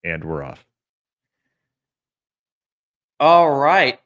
And we're off. All right.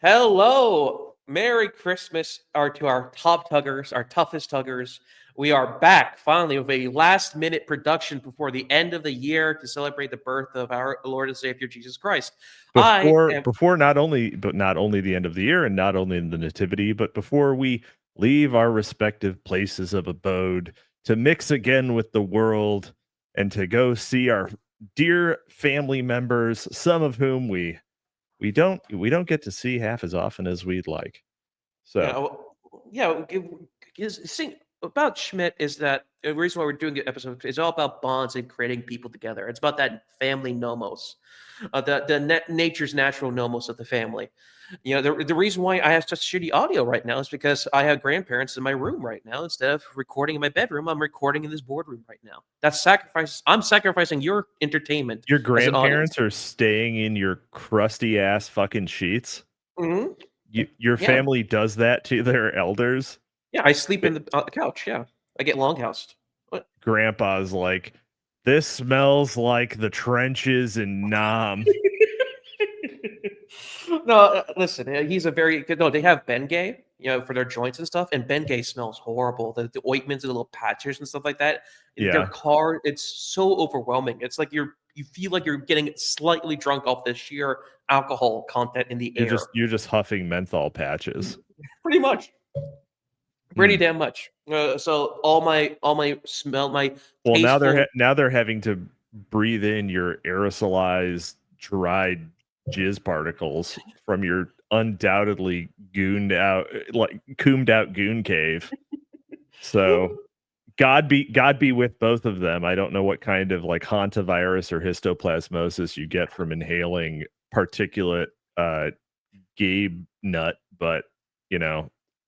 Hello. Merry Christmas to our top tuggers, our toughest tuggers. We are back finally with a last minute production before the end of the year to celebrate the birth of our Lord and Savior Jesus Christ. Before not only the end of the year and not only in the nativity, but before we leave our respective places of abode to mix again with the world and to go see our dear family members, some of whom we don't get to see half as often as we'd like. So See, about Schmidt is that the reason why we're doing the episode is all about bonds and creating people together. It's about that family nomos, nature's natural nomos of the family. You know, the reason why I have such shitty audio right now is because I have grandparents in my room right now. Instead of recording in my bedroom, I'm recording in this boardroom right now. That's sacrifice. I'm sacrificing your entertainment. Your grandparents are staying in your crusty ass fucking sheets. Mm-hmm. Your family does that to their elders. Yeah, I sleep in the couch. Yeah, I get longhoused. What? Grandpa's like, this smells like the trenches in Nam. No, listen, he's a very good. No, they have Bengay, for their joints and stuff, and Bengay smells horrible. The ointments, the little patches and stuff like that. Yeah. Their car, it's so overwhelming. It's like you feel like you're getting slightly drunk off the sheer alcohol content in the air. You're just huffing menthol patches. Pretty much. Pretty damn much. So all my smell, my well, now they're having to breathe in your aerosolized dried jizz particles from your undoubtedly combed out goon cave. So God be with both of them. I don't know what kind of like hantavirus or histoplasmosis you get from inhaling particulate Gabe nut, but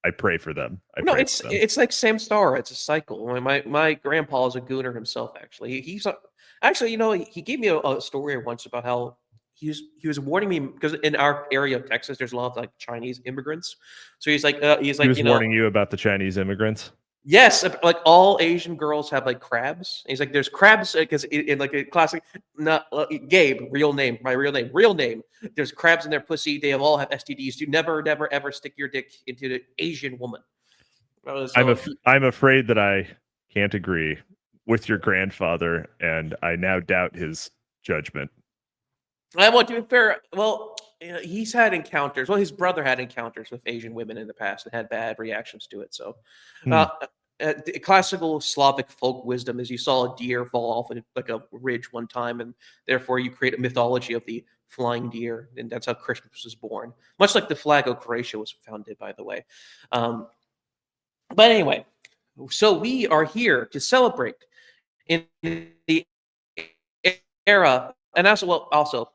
I pray for them. It's like Sam Star. It's a cycle. My grandpa is a gooner himself. Actually, he gave me a story once about how he was warning me because in our area of Texas, there's a lot of like Chinese immigrants. So he's like he was warning you about the Chinese immigrants. Yes, like all Asian girls have like crabs. And he's like, there's crabs because in like a classic, not Gabe, real name. There's crabs in their pussy. They all have STDs. You never, ever stick your dick into the Asian woman. I'm afraid that I can't agree with your grandfather, and I now doubt his judgment. I want to be fair. Well, he's had encounters. Well, his brother had encounters with Asian women in the past and had bad reactions to it. So, the classical Slavic folk wisdom is you saw a deer fall off like a ridge one time, and therefore you create a mythology of the flying deer, and that's how Christmas was born. Much like the flag of Croatia was founded, by the way. But anyway, so we are here to celebrate in the era, and also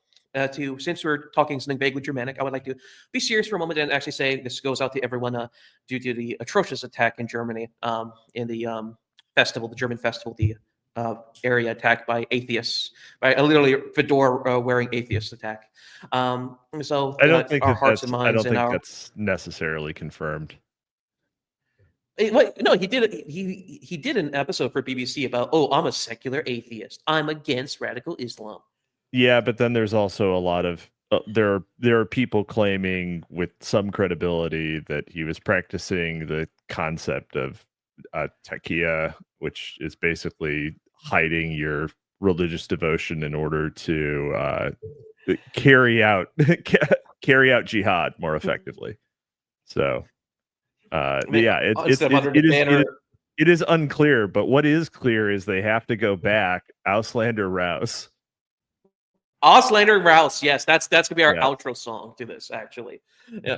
since we're talking something vaguely Germanic, I would like to be serious for a moment and actually say this goes out to everyone due to the atrocious attack in Germany in the festival, the German festival, the area attack by atheists, by a literally fedora wearing atheist attack. So I don't think our hearts and minds. That's necessarily confirmed. No, he did. He did an episode for BBC about, I'm a secular atheist. I'm against radical Islam. Yeah, but then there's also a lot of there are people claiming with some credibility that he was practicing the concept of takia, which is basically hiding your religious devotion in order to carry out jihad more effectively. So, it is unclear, but what is clear is they have to go back. Auslander Rouse. Auslander Rouse, yes, that's gonna be our outro song to this. Actually,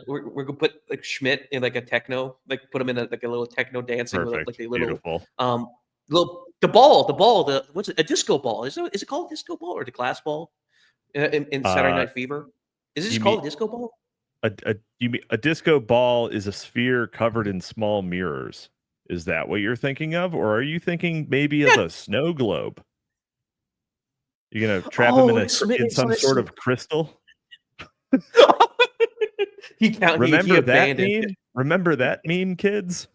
we're gonna put like Schmidt in like a techno, like put him in like a little techno dancing. Perfect. With like a little beautiful. The ball. What's it? A disco ball? Is it called a disco ball or the glass ball? In Saturday Night Fever, is this called a disco ball? You mean a disco ball is a sphere covered in small mirrors? Is that what you're thinking of, or are you thinking maybe of a snow globe? You're gonna trap him in some sort of crystal. Remember that meme, kids?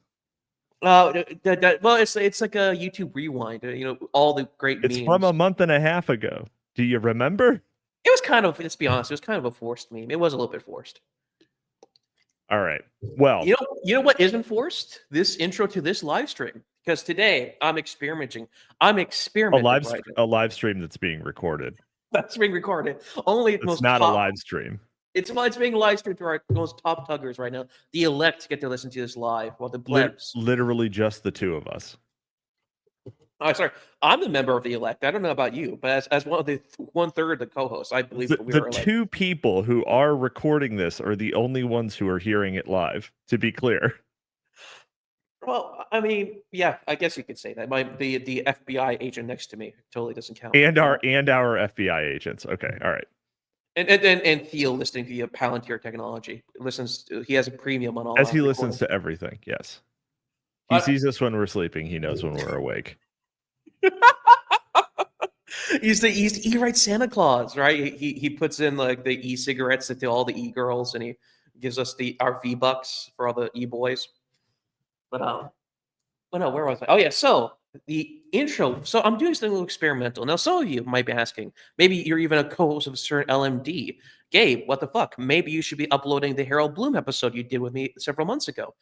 Well, it's like a YouTube rewind. All the great It's memes. from a month and a half ago. Do you remember? It was kind of, let's be honest, it was kind of a forced meme. It was a little bit forced. All right. Well, you know what isn't forced? This intro to this live stream. Because today I'm experimenting. I'm experimenting right now. a live stream that's being recorded. That's being recorded. Only It's not a live stream. It's being live streamed to our most top tuggers right now. The elect get to listen to this live, while the plebs. Literally just the two of us. Oh, sorry. I'm the member of the elect. I don't know about you, but as one of the 1/3 of the co-hosts, I believe that we are the two people who are recording this are the only ones who are hearing it live, to be clear. Well, I mean, yeah, I guess you could say that. The FBI agent next to me totally doesn't count. And our FBI agents. Okay, all right. And Theo listening to the Palantir technology he has a premium on all. As he listens to everything, yes. He sees us when we're sleeping. He knows when we're awake. he writes Santa Claus, right? He puts in like the e-cigarettes to all the e-girls, and he gives us our V-bucks for all the e-boys. But no, where was I? Oh yeah, so the intro. So I'm doing something a little experimental. Now, some of you might be asking, maybe you're even a co-host of a certain LMD. Gabe, what the fuck? Maybe you should be uploading the Harold Bloom episode you did with me several months ago.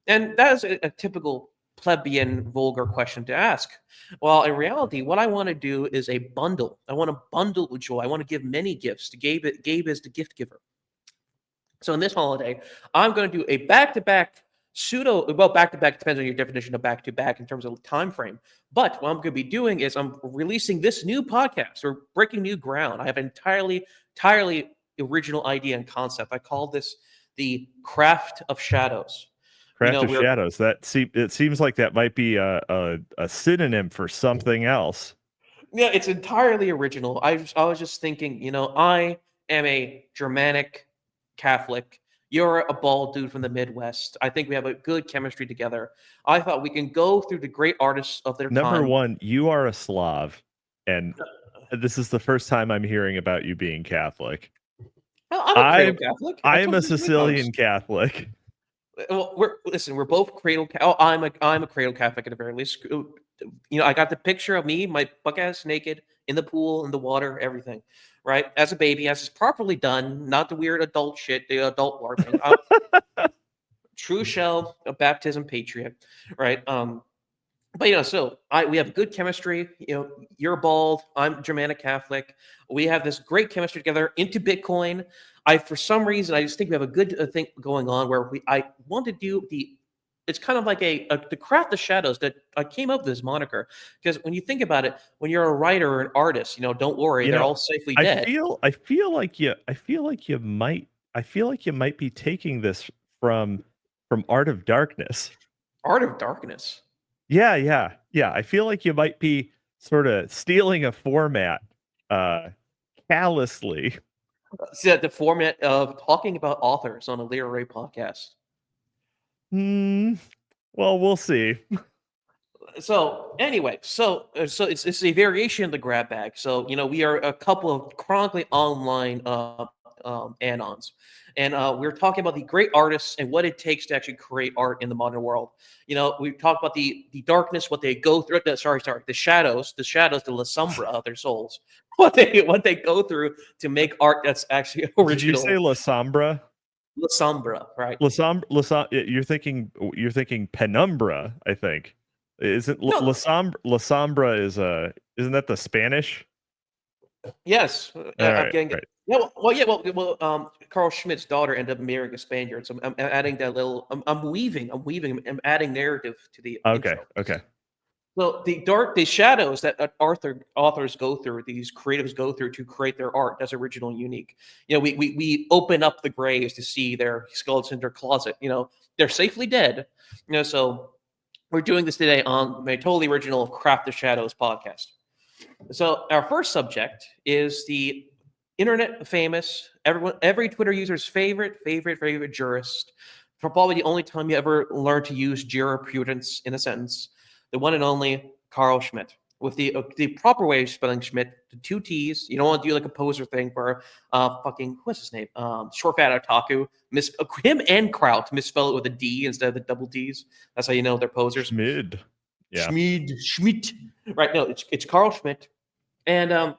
And that is a typical plebeian, vulgar question to ask. Well, in reality, what I want to do is a bundle. I want to bundle with joy. I want to give many gifts to Gabe. Gabe is the gift giver. So in this holiday, I'm going to do a back-to-back back-to-back depends on your definition of back-to-back in terms of time frame. But what I'm going to be doing is I'm releasing this new podcast. We're breaking new ground. I have an entirely original idea and concept. I call this the Craft of Shadows. Craft of Shadows. It seems like that might be a synonym for something else. Yeah, it's entirely original. I was just thinking, I am a Germanic Catholic. You're a bald dude from the Midwest. I think we have a good chemistry together. I thought we can go through the great artists of their time. Number one, you are a Slav, and this is the first time I'm hearing about you being Catholic. I'm a cradle Catholic. I am a Sicilian Catholic. Well, we're both cradle. I'm a cradle Catholic at the very least. I got the picture of me, my buck ass naked in the pool, in the water, everything. Right, as a baby, as it's properly done, not the weird adult shit, the adult LARPing. True shell, a baptism patriot, right? But so we have good chemistry. You're bald, I'm Germanic Catholic. We have this great chemistry together into Bitcoin. For some reason, I just think we have a good thing going on where I want to do it's kind of like the Craft of Shadows that I came up with this moniker because when you think about it, when you're a writer or an artist, don't worry, they're all safely dead. I feel like you might be taking this from Art of Darkness. Art of Darkness. Yeah. I feel like you might be sort of stealing a format callously. See, the format of talking about authors on a literary podcast. Well, we'll see. So anyway, so it's a variation of the grab bag. So we are a couple of chronically online anons, and we're talking about the great artists and what it takes to actually create art in the modern world. We talk about the darkness, what they go through. The shadows, the La Sombra of their souls, what they go through to make art that's actually original. Did you say La Sombra? La Sombra, right? La Sombra. You're thinking Penumbra, I think. Isn't La Sombra isn't that the Spanish? Yes. I'm getting it. Well, Carl Schmitt's daughter ended up marrying a Spaniard, so I'm adding that little. I'm adding narrative to the. Okay. So the shadows that authors go through, these creatives go through to create their art that's original and unique. We open up the graves to see their skeletons in their closet. They're safely dead. So we're doing this today on my totally original Craft of Shadows podcast. So our first subject is the internet famous, every Twitter user's favorite jurist, for probably the only time you ever learned to use jurisprudence in a sentence, the one and only Carl Schmitt. with the proper way of spelling Schmidt, the 2 T's. You don't want to do like a poser thing where fucking what's his name? Short fat otaku him and Kraut misspell it with a D instead of the double T's. That's how you know they're posers. Schmid. Yeah. Schmidt. Right. No, it's Carl Schmitt. And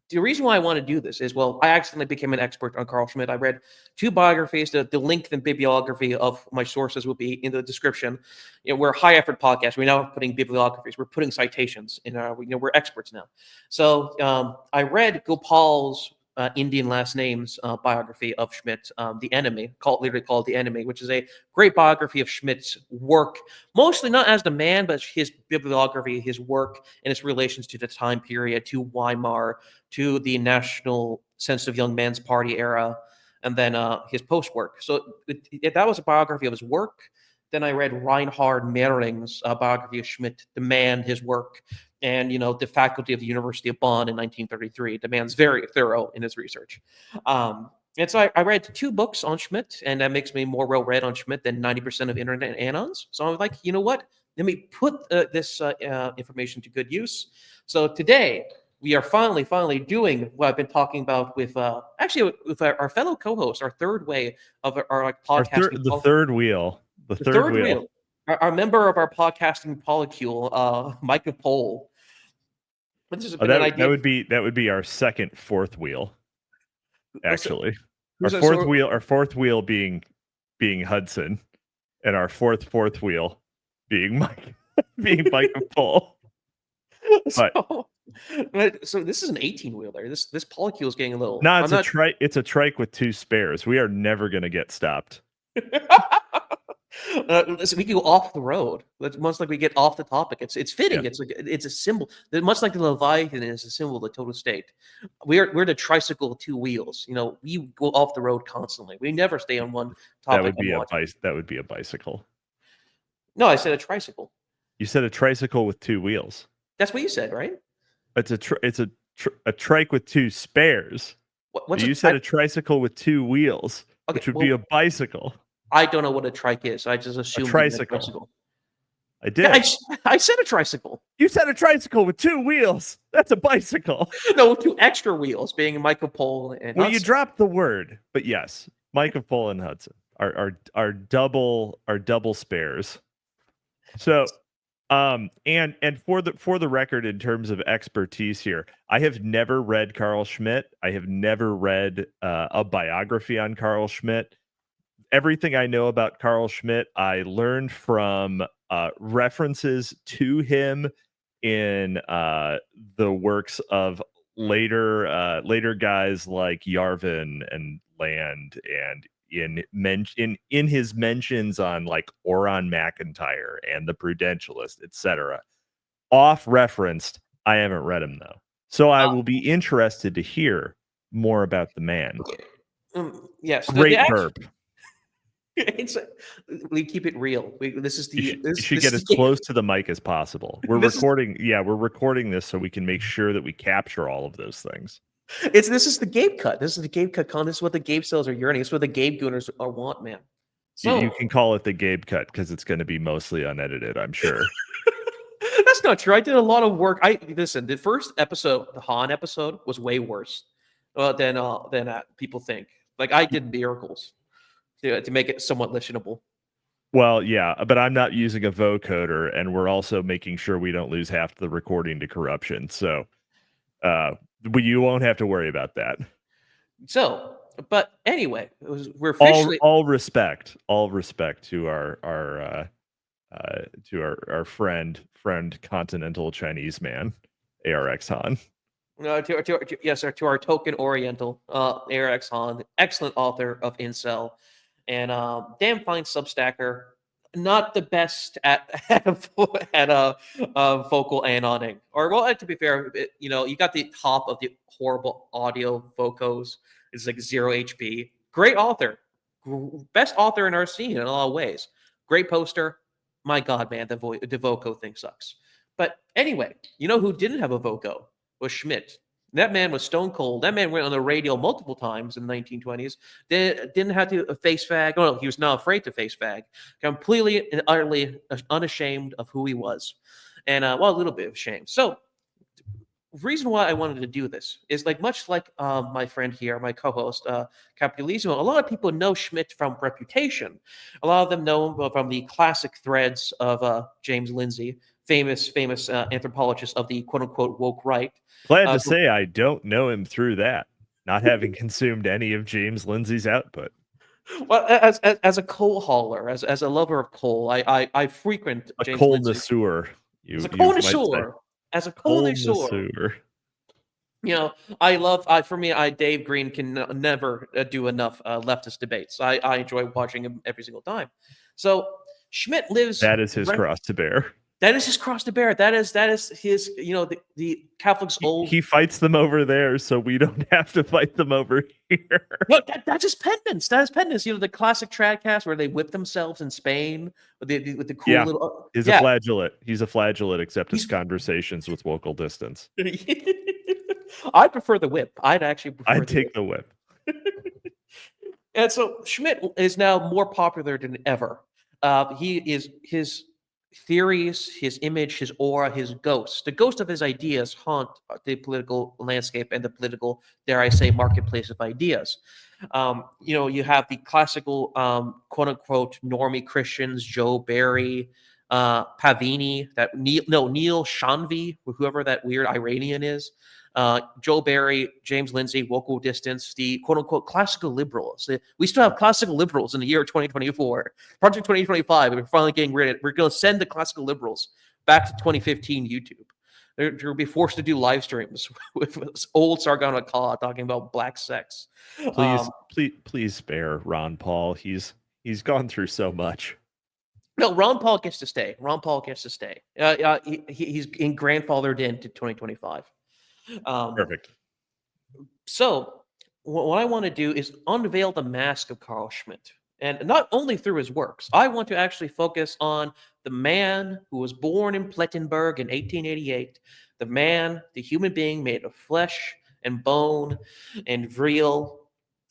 the reason why I want to do this is, well, I accidentally became an expert on Carl Schmitt. I read 2 biographies. The link and bibliography of my sources will be in the description. We're a high effort podcast. We're now putting bibliographies. We're putting citations in our, we're experts now. So I read Gopal's Indian last names biography of Schmidt, The Enemy, literally called The Enemy, which is a great biography of Schmidt's work, mostly not as the man, but his bibliography, his work, and its relations to the time period, to Weimar, to the National Sensitive Young Man's Party era, and then his post-work. So that was a biography of his work. Then I read Reinhard Mehring's biography of Schmidt, the man, his work, and the faculty of the University of Bonn in 1933. The man's very thorough in his research. And so I read 2 books on Schmidt, and that makes me more well-read on Schmidt than 90% of internet anons. So I was like, you know what? Let me put this information to good use. So today, we are finally doing what I've been talking about with actually with our fellow co-host, our third way of our podcasting. The third wheel. The third wheel. Our member of our podcasting polycule, Mike of Pole. That would be our second fourth wheel. Actually, our fourth wheel being Hudson, and our fourth wheel being Mike of Pole. So this is an 18-wheeler. This polycule is getting a little. No, it's a trike with 2 spares. We are never going to get stopped. Listen, we can go off the road. Much like we get off the topic. It's fitting. Yeah. It's a symbol. Much like the Leviathan is a symbol of the total state. We're the tricycle with 2 wheels. We go off the road constantly. We never stay on one topic. That would be a bicycle. No, I said a tricycle. You said a tricycle with 2 wheels. That's what you said, right? It's a trike with 2 spares. You said a tricycle with 2 wheels, which would be a bicycle. I don't know what a trike is, so I just assumed a tricycle. I did. Yeah, I said a tricycle. You said a tricycle with 2 wheels. That's a bicycle. No, 2 extra wheels, being Michael Pole and Well, Hudson. You dropped the word, but yes, Michael Pole and Hudson are double spares. So, and for the record, in terms of expertise here, I have never read Carl Schmitt. I have never read a biography on Carl Schmitt. Everything I know about Carl Schmitt, I learned from references to him in the works of later guys like Yarvin and Land, and in his mentions on like Oron McIntyre and the Prudentialist, etc. Off referenced, I haven't read him though, so I will be interested to hear more about the man. Yes, great burp. We keep it real. You should get as close to the mic as possible. We're recording this so we can make sure that we capture all of those things. This is the Gabe cut. This is the Gabe cut con. This is what the Gabe cells are yearning. It's what the Gabe gooners want, man. So you can call it the Gabe cut because it's going to be mostly unedited, I'm sure. That's not true. I did a lot of work. Listen. The first episode, the Han episode, was way worse than people think. Like I did miracles to make it somewhat listenable. Well, yeah, but I'm not using a vocoder, and we're also making sure we don't lose half the recording to corruption. So you won't have to worry about that. So, but anyway, we're officially all respect to our friend Continental Chinese man, ARX Han. To our token Oriental, ARX Han, excellent author of Incel. And damn fine Substacker, not the best at vocal anoning. Or well, to be fair, you got the top of the horrible audio vocos. It's like 0 HP. Great author, best author in our scene in a lot of ways. Great poster. My God, man, the voco thing sucks. But anyway, who didn't have a voco was Schmidt. That man was stone cold. That man went on the radio multiple times in the 1920s. Didn't have to face fag. Oh, no, he was not afraid to face fag. Completely and utterly unashamed of who he was. and well, a little bit of shame. So reason why I wanted to do this is like much like my friend here, my co-host Capitalismo. A lot of people know Schmidt from reputation. A lot of them know him from the classic threads of James Lindsay, famous anthropologist of the quote unquote woke right. Glad to say I don't know him through that, not having consumed any of James Lindsay's output. Well, as a coal hauler, as a lover of coal, I frequent A James Lindsay. connoisseur, As a you might say. connoisseur, as a connoisseur. You know, for me, Dave Green can never do enough leftist debates. I enjoy watching him every single time. So Schmidt lives. That is his cross to bear. That is his cross to bear. That is his. You know, the Catholics' old. He fights them over there, so we don't have to fight them over here. No, that's his penance. That is penance. You know, the classic tradcast where they whip themselves in Spain with the cool little. He's a flagellate. He's a flagellate, except his conversations with local distance. I prefer the whip. I'd take the whip. And so Schmidt is now more popular than ever. His theories, his image, his aura, his ghost. The ghost of his ideas haunt the political landscape and the political, dare I say, marketplace of ideas. You know, you have the classical quote unquote normie Christians, Joe Barry, Pavini, Neil Shanvi, whoever that weird Iranian is. Joe Barry, James Lindsay, Woke Distance, the quote-unquote classical liberals. We still have classical liberals in the year 2024. Project 2025, we're finally getting rid of it. We're going to send the classical liberals back to 2015 YouTube. They're going to be forced to do live streams with old Sargon Akkad talking about black sex. Please spare Ron Paul. He's gone through so much. No, Ron Paul gets to stay. Ron Paul gets to stay. He's grandfathered into 2025. Perfect. So what I want to do is unveil the mask of Carl Schmitt, and not only through his works. I want to actually focus on the man who was born in Plettenberg in 1888, the human being made of flesh and bone and vril,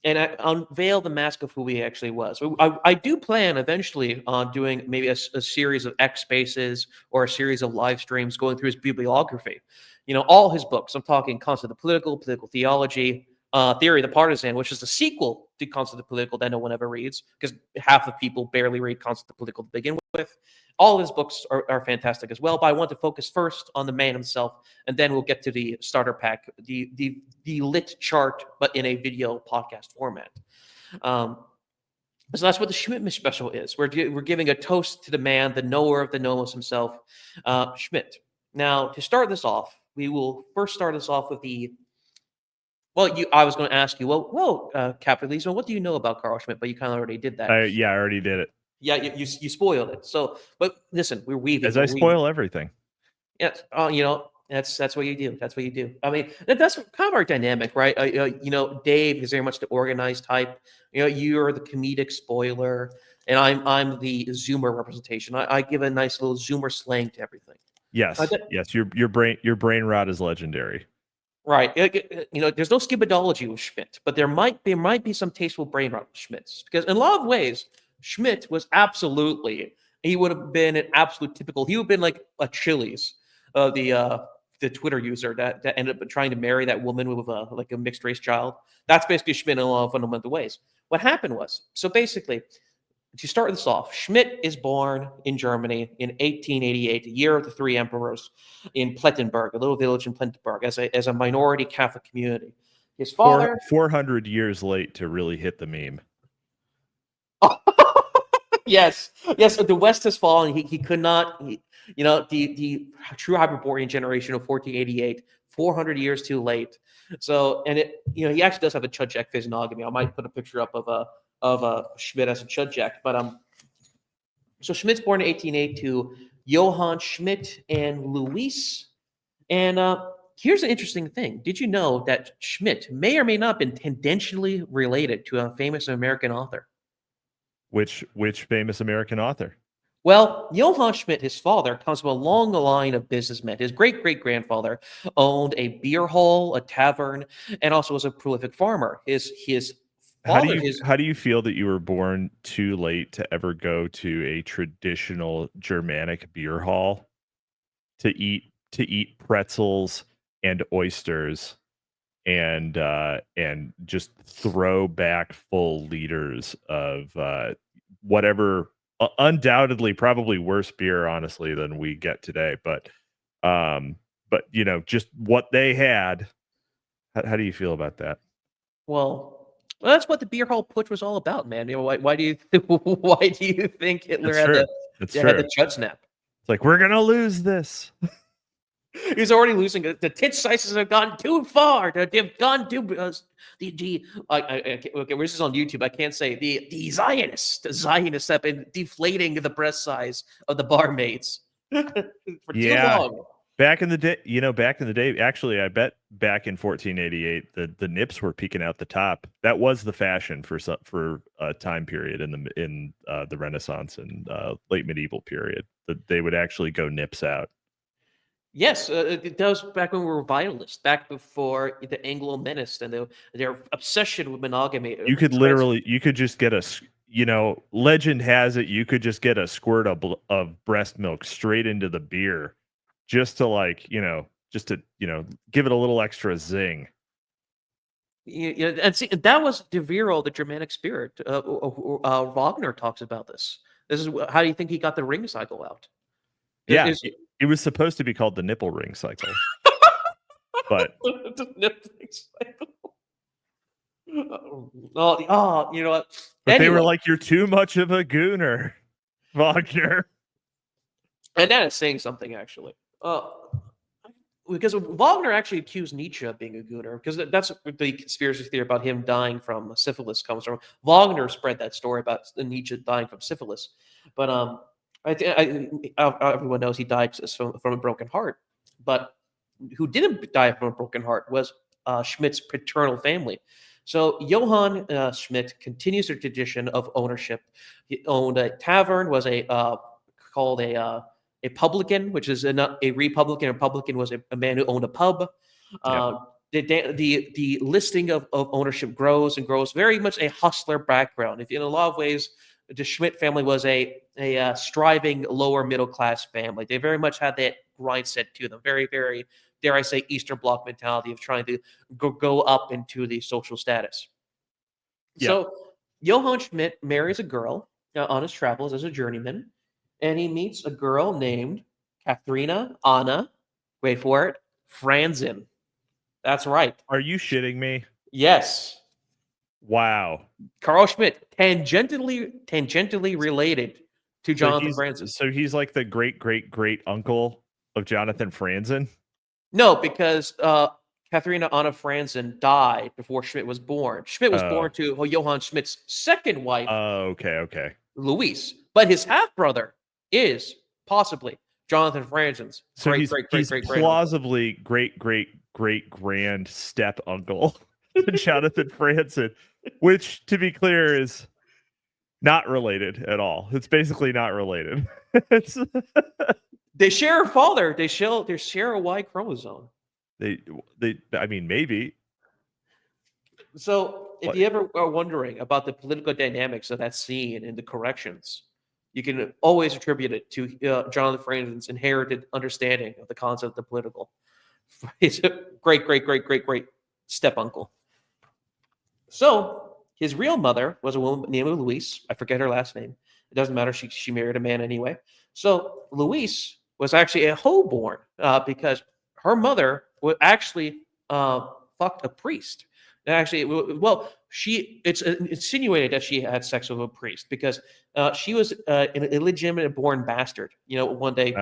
and I unveil the mask of who he actually was. I do plan eventually on doing maybe a series of X Spaces or a series of live streams going through his bibliography. You know, all his books. I'm talking Concept of Political Theology, Theory of the Partisan, which is the sequel to Concept of Political that no one ever reads because half the people barely read Concept of Political to begin with. All of his books are fantastic as well, but I want to focus first on the man himself, and then we'll get to the starter pack, the lit chart, but in a video podcast format. So that's what the Schmitt special is. We're giving a toast to the man, the knower of the Nomos himself, Schmitt. Now, to start this off, we will first start us off with the. Well, I was going to ask you. Capitalism. What do you know about Carl Schmitt? But you kind of already did that. I already did it. Yeah, you spoiled it. So, but listen, we're weaving. As I spoil everything. Yes, you know that's what you do. That's what you do. I mean, that's kind of our dynamic, right? You know, Dave is very much the organized type. You know, you're the comedic spoiler, and I'm the Zoomer representation. I give a nice little Zoomer slang to everything. Yes, yes. Your brain rot is legendary. Right. You know, there's no skibadology with Schmitt, but there might be some tasteful brain rot with Schmitt because in a lot of ways, Schmitt was he would have been an absolute typical. He would have been like a Chili's, the Twitter user that ended up trying to marry that woman with like a mixed race child. That's basically Schmitt in a lot of fundamental ways. What happened was, so basically, to start this off, Schmitt is born in Germany in 1888, the year of the three emperors, in Plettenberg, a little village in Plettenberg, as a minority Catholic community. His father, 400 years late to really hit the meme. Yes. The West has fallen. He could not. You know, the true Hyperborean generation of 1488, 400 years too late. So, and he actually does have a Chudjek physiognomy. I might put a picture up of Schmitt as a Chudjek. But so Schmidt's born in 1882. Johann Schmidt and Louise. And here's an interesting thing. Did you know that Schmitt may or may not have been tangentially related to a famous American author? Which famous American author? Well, Johann Schmidt, his father, comes from a long line of businessmen. His great-great-grandfather owned a beer hall, a tavern, and also was a prolific farmer. His father, how do you feel that you were born too late to ever go to a traditional Germanic beer hall? to eat pretzels and oysters and just throw back full liters of whatever, undoubtedly probably worse beer, honestly, than we get today, but just what they had. How do you feel about that? Well, that's what the beer hall putsch was all about, man. Why do you why do you think Hitler That's had true. the That's had true. the chud snap? It's like, we're gonna lose this. He's already losing. The tit sizes have gone too far. They've gone too. Okay, this is on YouTube. I can't say the Zionists have been deflating the breast size of the barmaids for too Yeah. long. Back in the day, actually, I bet back in 1488, the nips were peeking out the top. That was the fashion for a time period in the Renaissance and late medieval period. That they would actually go nips out. Yes, that was back when we were vitalists, back before the Anglo menace and their obsession with monogamy. You could just get legend has it you could just get a squirt of breast milk straight into the beer, just to give it a little extra zing. And see, that was the virile, the Germanic spirit. Wagner talks about this. This is how do you think he got the ring cycle out? Yeah, it was supposed to be called the nipple ring cycle, but the nipple ring cycle. Oh, you know what? But anyway, they were like, "You're too much of a gooner, Wagner." And that is saying something, actually. Because Wagner actually accused Nietzsche of being a gooner, because that's the conspiracy theory about him dying from syphilis comes from. Wagner spread that story about Nietzsche dying from syphilis, but everyone knows he died from a broken heart. But who didn't die from a broken heart was Schmidt's paternal family. So Johann Schmidt continues the tradition of ownership. He owned a tavern, was called a publican, which is a republican. A publican was a man who owned a pub. The listing of ownership grows and grows. Very much a hustler background. If in a lot of ways, the Schmidt family was a striving lower middle class family. They very much had that mindset to them. Very, very, dare I say, Eastern Bloc mentality of trying to go up into the social status. Yeah. So Johann Schmidt marries a girl on his travels as a journeyman, and he meets a girl named Katharina Anna. Wait for it, Franzen. That's right. Are you shitting me? Yes. Wow. Carl Schmitt, tangentially related to Jonathan Franzen. So he's like the great uncle of Jonathan Franzen? No, because Katharina Anna Franzen died before Schmidt was born. Schmidt was born to Johann Schmidt's second wife. Oh, okay. Louise. But his half brother is possibly Jonathan Franzen's he's plausibly great grand step uncle to Jonathan Franzen, which, to be clear, is not related at all. It's basically not related. They share a father. They share a Y chromosome. I mean, maybe. So if you ever are wondering about the political dynamics of that scene in the corrections, you can always attribute it to Jonathan Franzen's inherited understanding of the concept of the political. He's a great step uncle. So his real mother was a woman named Louise. I forget her last name. It doesn't matter. She married a man anyway. So Louise was actually a hoe-born because her mother would actually fucked a priest. And actually, it's insinuated that she had sex with a priest because she was an illegitimate born bastard. One day,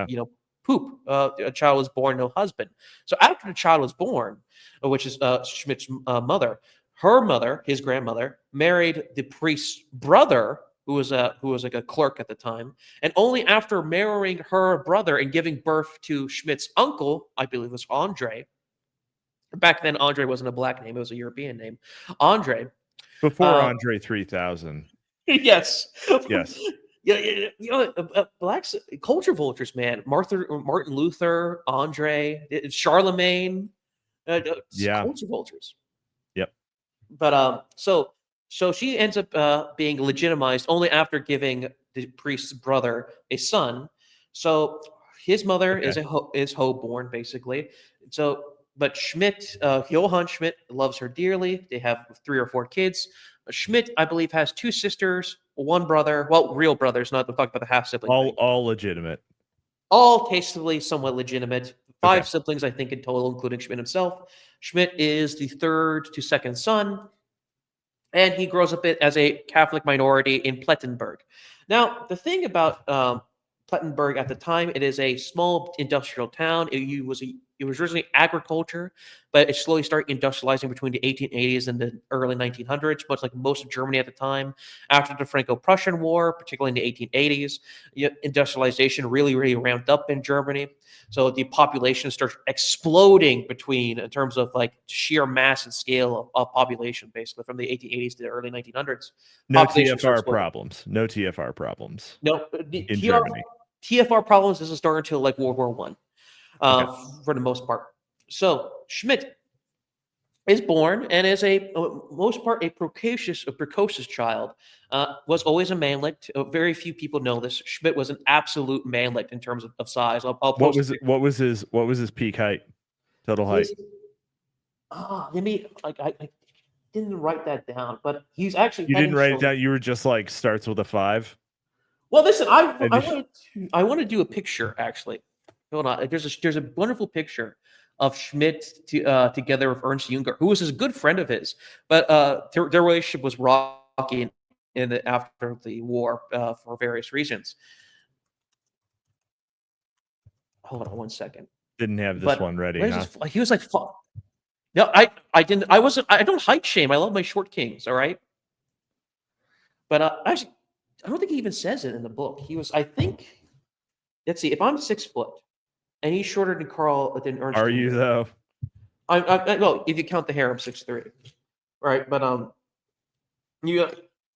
poop, a child was born, no husband. So after the child was born, which is Schmidt's mother, her mother, his grandmother, married the priest's brother, who was like a clerk at the time, and only after marrying her brother and giving birth to Schmidt's uncle, I believe it was Andre. Back then, Andre wasn't a black name; it was a European name. Andre. Before Andre 3000. Yes. Yes. Blacks, culture vultures, man. Martin Luther, Andre, Charlemagne, culture vultures. Yep. But so she ends up being legitimized only after giving the priest's brother a son. So His mother is Ho-born, basically. So, but Schmidt, Johann Schmidt, loves her dearly. They have 3 or 4 kids. Schmidt, I believe, has 2 sisters, 1 brother. Well, real brothers, not the talk about the half sibling thing. All legitimate. All tastefully somewhat legitimate. 5 siblings, I think, in total, including Schmidt himself. Schmidt is the 3rd to 2nd son, and he grows up as a Catholic minority in Plettenberg. Now, the thing about Plettenberg at the time, it is a small industrial town. It was originally agriculture, but it slowly started industrializing between the 1880s and the early 1900s, much like most of Germany at the time. After the Franco-Prussian War, particularly in the 1880s, industrialization really, really ramped up in Germany. So the population starts exploding in terms of like sheer mass and scale of population, basically from the 1880s to the early 1900s. No TFR problems. No TFR problems. No, in Germany. TFR problems doesn't start until like World War One. For the most part. So Schmidt is born and is most part a precocious child. Was always a manlet. Very few people know this. Schmidt was an absolute manlet in terms of size. What was his peak height? Total height. I didn't write that down, but he's actually. You didn't write it down. You were just like starts with a 5. Well, listen, I want to do a picture actually. Hold on. There's a wonderful picture of Schmidt together with Ernst Junger, who was a good friend of his, but their relationship was rocky after the war for various reasons. Hold on 1 second. Didn't have this one ready. Huh? He was like, no, I didn't. I wasn't. I don't height shame. I love my short kings. All right, but actually, I don't think he even says it in the book. He was. I think. Let's see. If I'm 6 foot. And he's shorter than Ernst. Are you though? Well, if you count the hair, I'm 6'3". Right, but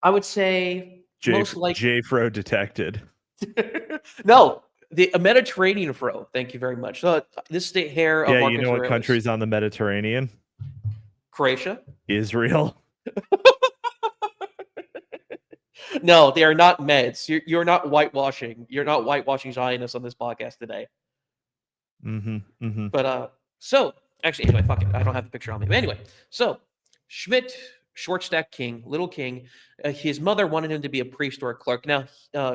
I would say most like J-Fro detected. No, a Mediterranean fro. Thank you very much. This is the hair of Marcus you know what Aurelius. country's on the Mediterranean? Croatia. Israel. No, they are not Meds. You're not whitewashing. You're not whitewashing Zionists on this podcast today. But so actually, anyway, fuck it. I don't have the picture on me. But anyway, so Schmidt, short stack king, little king. His mother wanted him to be a priest or a clerk. Now,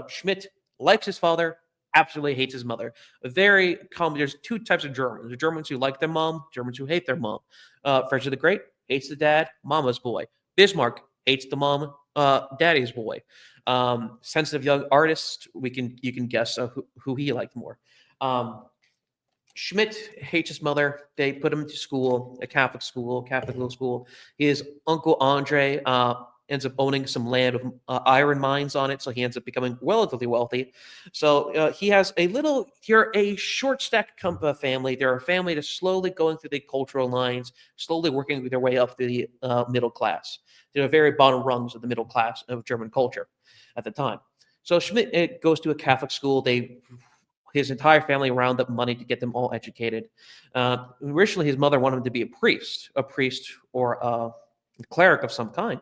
Schmidt likes his father, absolutely hates his mother. Very common. There's 2 types of Germans: the Germans who like their mom, Germans who hate their mom. Frederick the Great hates the dad, mama's boy. Bismarck hates the mom, daddy's boy. Sensitive young artist. You can guess who he liked more. Schmidt hates his mother. They put him to school, a Catholic little school. His uncle Andre ends up owning some land with iron mines on it, so he ends up becoming relatively wealthy. So he has you're a short stack family. They're a family that's slowly going through the cultural lines, slowly working their way up to the middle class. They're the very bottom rungs of the middle class of German culture at the time. So Schmidt goes to a Catholic school. His entire family round up money to get them all educated. Originally, his mother wanted him to be a priest or a cleric of some kind.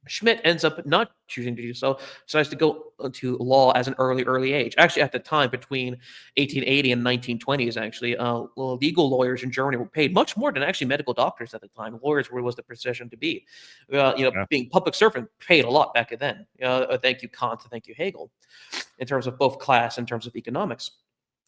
Schmidt ends up not choosing to do so, decides to go to law as an early age. Actually, at the time, between 1880 and 1920s, actually, legal lawyers in Germany were paid much more than actually medical doctors at the time. Lawyers was the profession to be. Being public servant paid a lot back then. Thank you, Kant. Thank you, Hegel, in terms of both class, in terms of economics.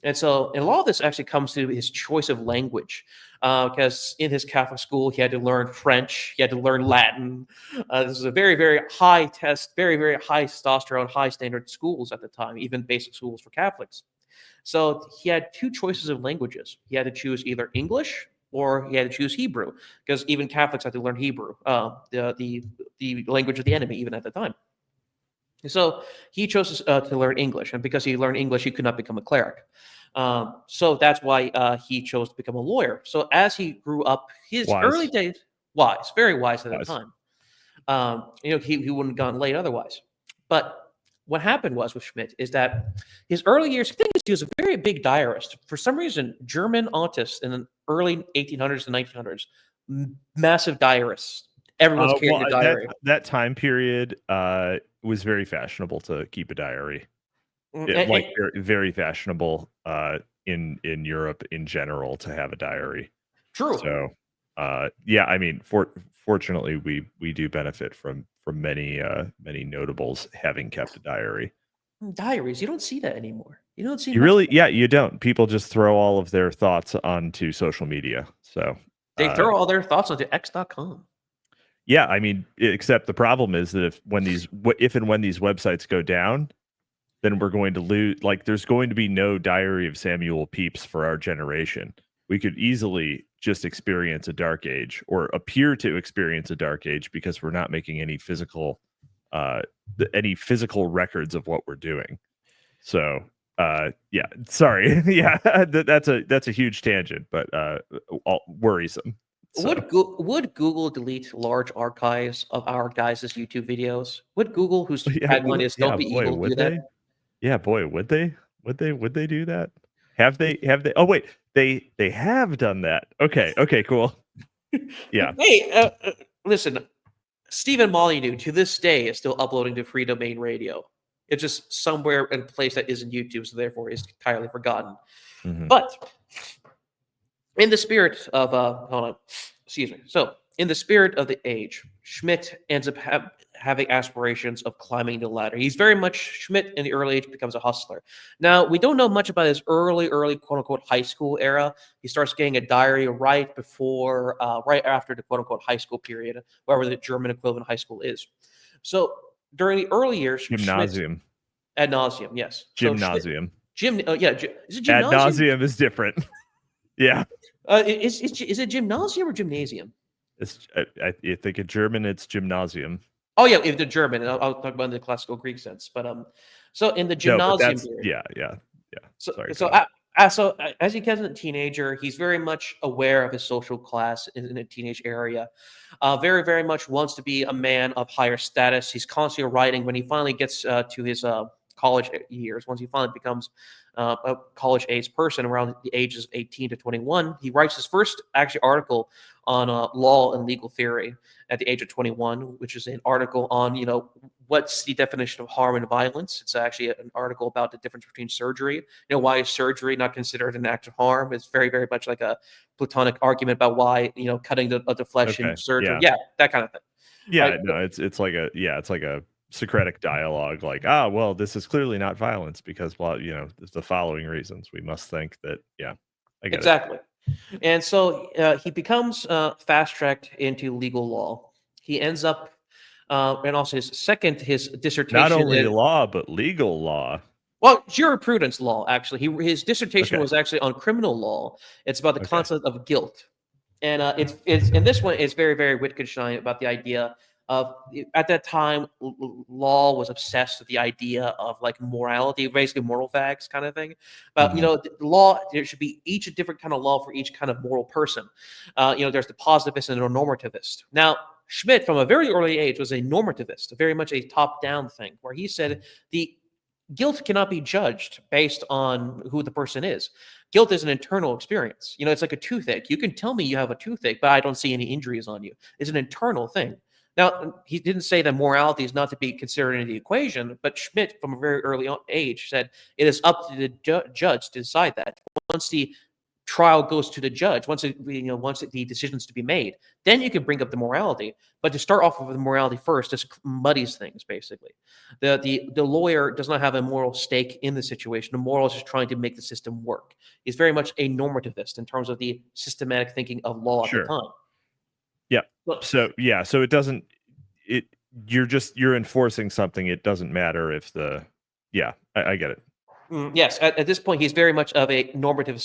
And so, and a lot of this actually comes to his choice of language, because in his Catholic school, he had to learn French, he had to learn Latin. This is a very, very high test, very, very high testosterone, high standard schools at the time, even basic schools for Catholics. So he had 2 choices of languages. He had to choose either English or he had to choose Hebrew, because even Catholics had to learn Hebrew, the language of the enemy, even at the time. So he chose to learn English, and because he learned English, he could not become a cleric. So that's why he chose to become a lawyer. So as he grew up, his early days, very wise at the time. He wouldn't have gone late otherwise. But what happened with Schmidt is that his early years, he was a very big diarist. For some reason, German autists in the early 1800s and 1900s, massive diarists. Everyone's carrying a diary. That time period was very fashionable to keep a diary. like very, very fashionable in Europe in general to have a diary. True. So yeah, I mean, fortunately, we do benefit from many many notables having kept a diary. Diaries, you don't see that anymore. You don't see You much. really, yeah, you don't. People just throw all of their thoughts onto social media. So They throw all their thoughts onto X.com. yeah, I mean, except the problem is that if and when these websites go down, then we're going to lose. Like, there's going to be no Diary of Samuel Pepys for our generation. We could easily just experience a dark age, or appear to experience a dark age, because we're not making any physical records of what we're doing. So yeah, sorry. Yeah, that's a huge tangent, but worrisome. So. Would Google delete large archives of our guys' YouTube videos? Would Google, whose tagline is "Don't be boy, evil," do would that? they? Yeah, boy, would they? Would they do that? Have they? Oh wait, they have done that. Okay, cool. Yeah. Hey, listen, Stephen Molyneux to this day is still uploading to Free Domain Radio. It's just somewhere in a place that isn't YouTube, so therefore is entirely forgotten. Mhm. But in the spirit of hold on, excuse me. So in the spirit of the age, Schmidt ends up having aspirations of climbing the ladder. He's very much Schmidt in the early age becomes a hustler. Now we don't know much about his early quote unquote high school era. He starts getting a diary right before, right after the quote unquote high school period, wherever the German equivalent of high school is. So during the early years, Schmidt Gymnasium. ad nauseum, yes. So Schmidt, Gymnasium. is it Ad gymnasium? nauseum is different. Yeah. Is it gymnasium or gymnasium? I think in German it's gymnasium. Oh yeah, if the German, I'll talk about in the classical Greek sense. But so in the No, but gymnasium that's period, yeah. so Sorry. so as he gets a teenager, he's very much aware of his social class in a teenage area. Very very much wants to be a man of higher status. He's constantly writing. When he finally gets to his college years, once he finally becomes a college age person around the ages of 18 to 21, he writes his first actually article on law and legal theory at the age of 21, which is an article on, what's the definition of harm and violence. It's actually an article about the difference between surgery. Why is surgery not considered an act of harm? It's very, very much like a Platonic argument about why, cutting the flesh in Okay. surgery. Yeah. Yeah, that kind of thing. Yeah, Right. no, it's like a Socratic dialogue, like, well, this is clearly not violence because, well, the following reasons. We must think that, yeah, I get it. Exactly. And so he becomes fast tracked into legal law. He ends up, and also his dissertation. Not only law, but legal law. Well, jurisprudence law, actually. His dissertation Okay. was actually on criminal law. It's about the Okay. concept of guilt. And it's in this one, it's very, very Wittgenstein about the idea of, at that time, law was obsessed with the idea of like morality, basically moral facts kind of thing. But the law, there should be each a different kind of law for each kind of moral person. There's the positivist and the normativist. Now, Schmidt, from a very early age, was a normativist, very much a top-down thing, where he said the guilt cannot be judged based on who the person is. Guilt is an internal experience. It's like a toothache. You can tell me you have a toothache, but I don't see any injuries on you. It's an internal thing. Now, he didn't say that morality is not to be considered in the equation, but Schmidt, from a very early age, said it is up to the judge to decide that. Once the trial goes to the judge, once the decision's to be made, then you can bring up the morality. But to start off with the morality first just muddies things, basically. The lawyer does not have a moral stake in the situation. The moral is just trying to make the system work. He's very much a normativist in terms of the systematic thinking of law at the time. Yeah. Look, So it doesn't. You're enforcing something. It doesn't matter if I get it. Yes, at this point, he's very much of a normative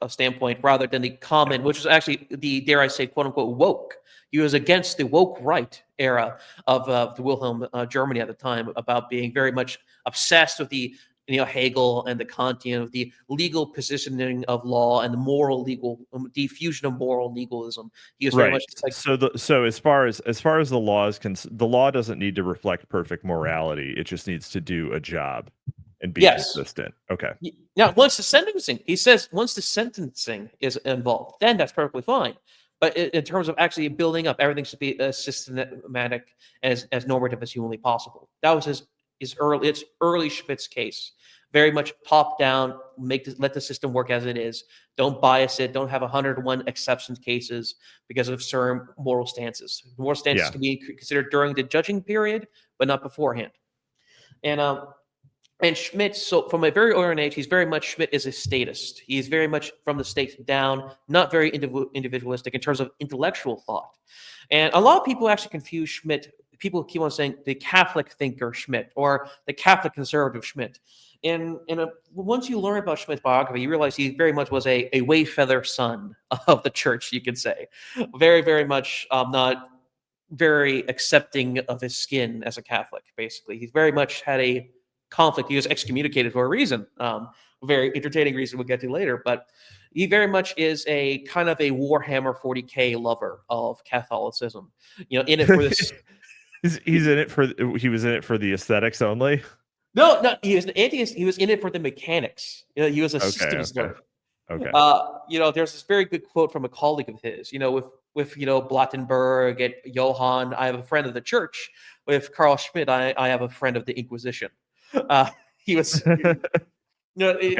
standpoint rather than the common, which was actually the, dare I say, quote unquote, woke. He was against the woke right era of the Wilhelm Germany at the time, about being very much obsessed with the Hegel and the Kantian of the legal positioning of law and the moral legal diffusion of moral legalism. He was very Right. much like, So as far as the law is the law doesn't need to reflect perfect morality. It just needs to do a job and be yes. consistent. Okay. Now, once the sentencing, he says, once the sentencing is involved, then that's perfectly fine. But in terms of actually building up, everything should be as systematic, as normative as humanly possible. That was his early Schmidt's case. very much top down, let the system work as it is. Don't bias it. Don't have 101 exceptions cases because of certain moral stances. Moral stances Yeah. can be considered during the judging period, but not beforehand. And Schmitt, so from a very early age, Schmitt is a statist. He's very much from the state down, not very individualistic in terms of intellectual thought. And a lot of people actually confuse Schmitt. People keep on saying the Catholic thinker Schmitt or the Catholic conservative Schmitt. Once you learn about Schmitt's biography, you realize he very much was a wayfeather son of the church, you could say. Very, very much not very accepting of his skin as a Catholic, basically. He's very much had a conflict. He was excommunicated for a reason, very entertaining reason we'll get to later, but he very much is a kind of a Warhammer 40K lover of Catholicism. In it for this. He's in it for he was in it for the aesthetics only. No, he was an atheist. He was in it for the mechanics. He was a systems nerd. Okay. There's this very good quote from a colleague of his. With Blattenberg and Johann, I have a friend of the church. With Carl Schmitt, I have a friend of the Inquisition. He was, Okay.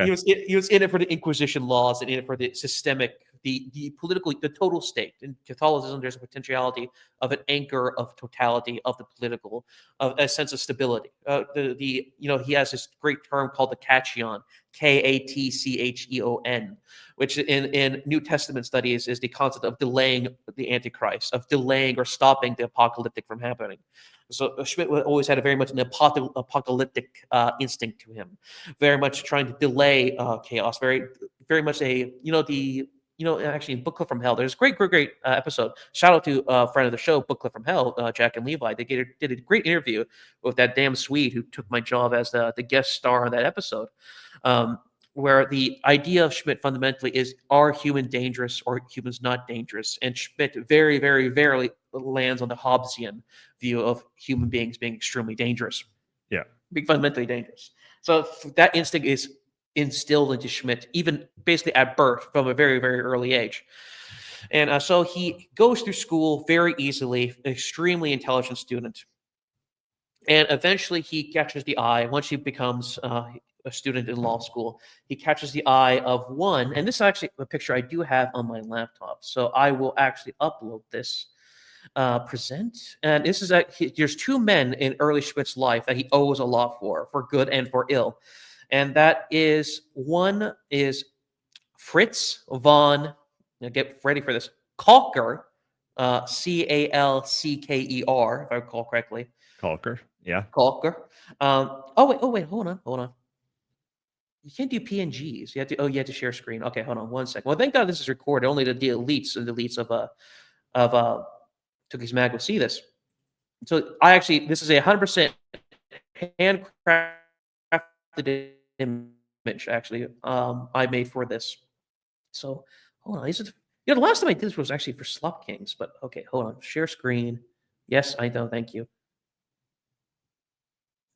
he was in it for the Inquisition laws and in it for the systemic, the political, the total state. In Catholicism, there's a potentiality of an anchor of totality of the political, of a sense of stability. He has this great term called the Katcheon, Katcheon, which in New Testament studies is the concept of delaying the Antichrist, of delaying or stopping the apocalyptic from happening. So Schmitt always had a very much an apocalyptic instinct to him, very much trying to delay chaos. Very, very much actually in Book Club from Hell, there's a great episode. Shout out to a friend of the show, Book Club from Hell, Jack and Levi. They did a great interview with that damn Swede who took my job as the guest star on that episode. Where the idea of Schmitt fundamentally is, are humans dangerous or humans not dangerous? And Schmitt very, very, very lands on the Hobbesian view of human beings being extremely dangerous. Yeah. Being fundamentally dangerous. So that instinct is instilled into Schmitt, even basically at birth from a very, very early age. And so he goes through school very easily, an extremely intelligent student. And eventually he catches the eye, once he becomes a student in law school, he catches the eye of one, and this is actually a picture I do have on my laptop, so I will actually upload this. Present. And this is there's two men in early Schmitt's life that he owes a lot for good and for ill. And that is, one is Fritz von, now get ready for this, Kalker, Calcker, if I recall correctly. Kalker, yeah. Kalker. Wait, hold on. You can't do PNGs. You have to share screen. Okay, hold on one second. Well, thank God this is recorded. Only the elites of Tookie's Mag will see this. So this is a 100% handcrafted image, actually, I made for this. So hold on. The last time I did this was actually for Slop Kings, but okay, hold on. Share screen. Yes, I know. Thank you.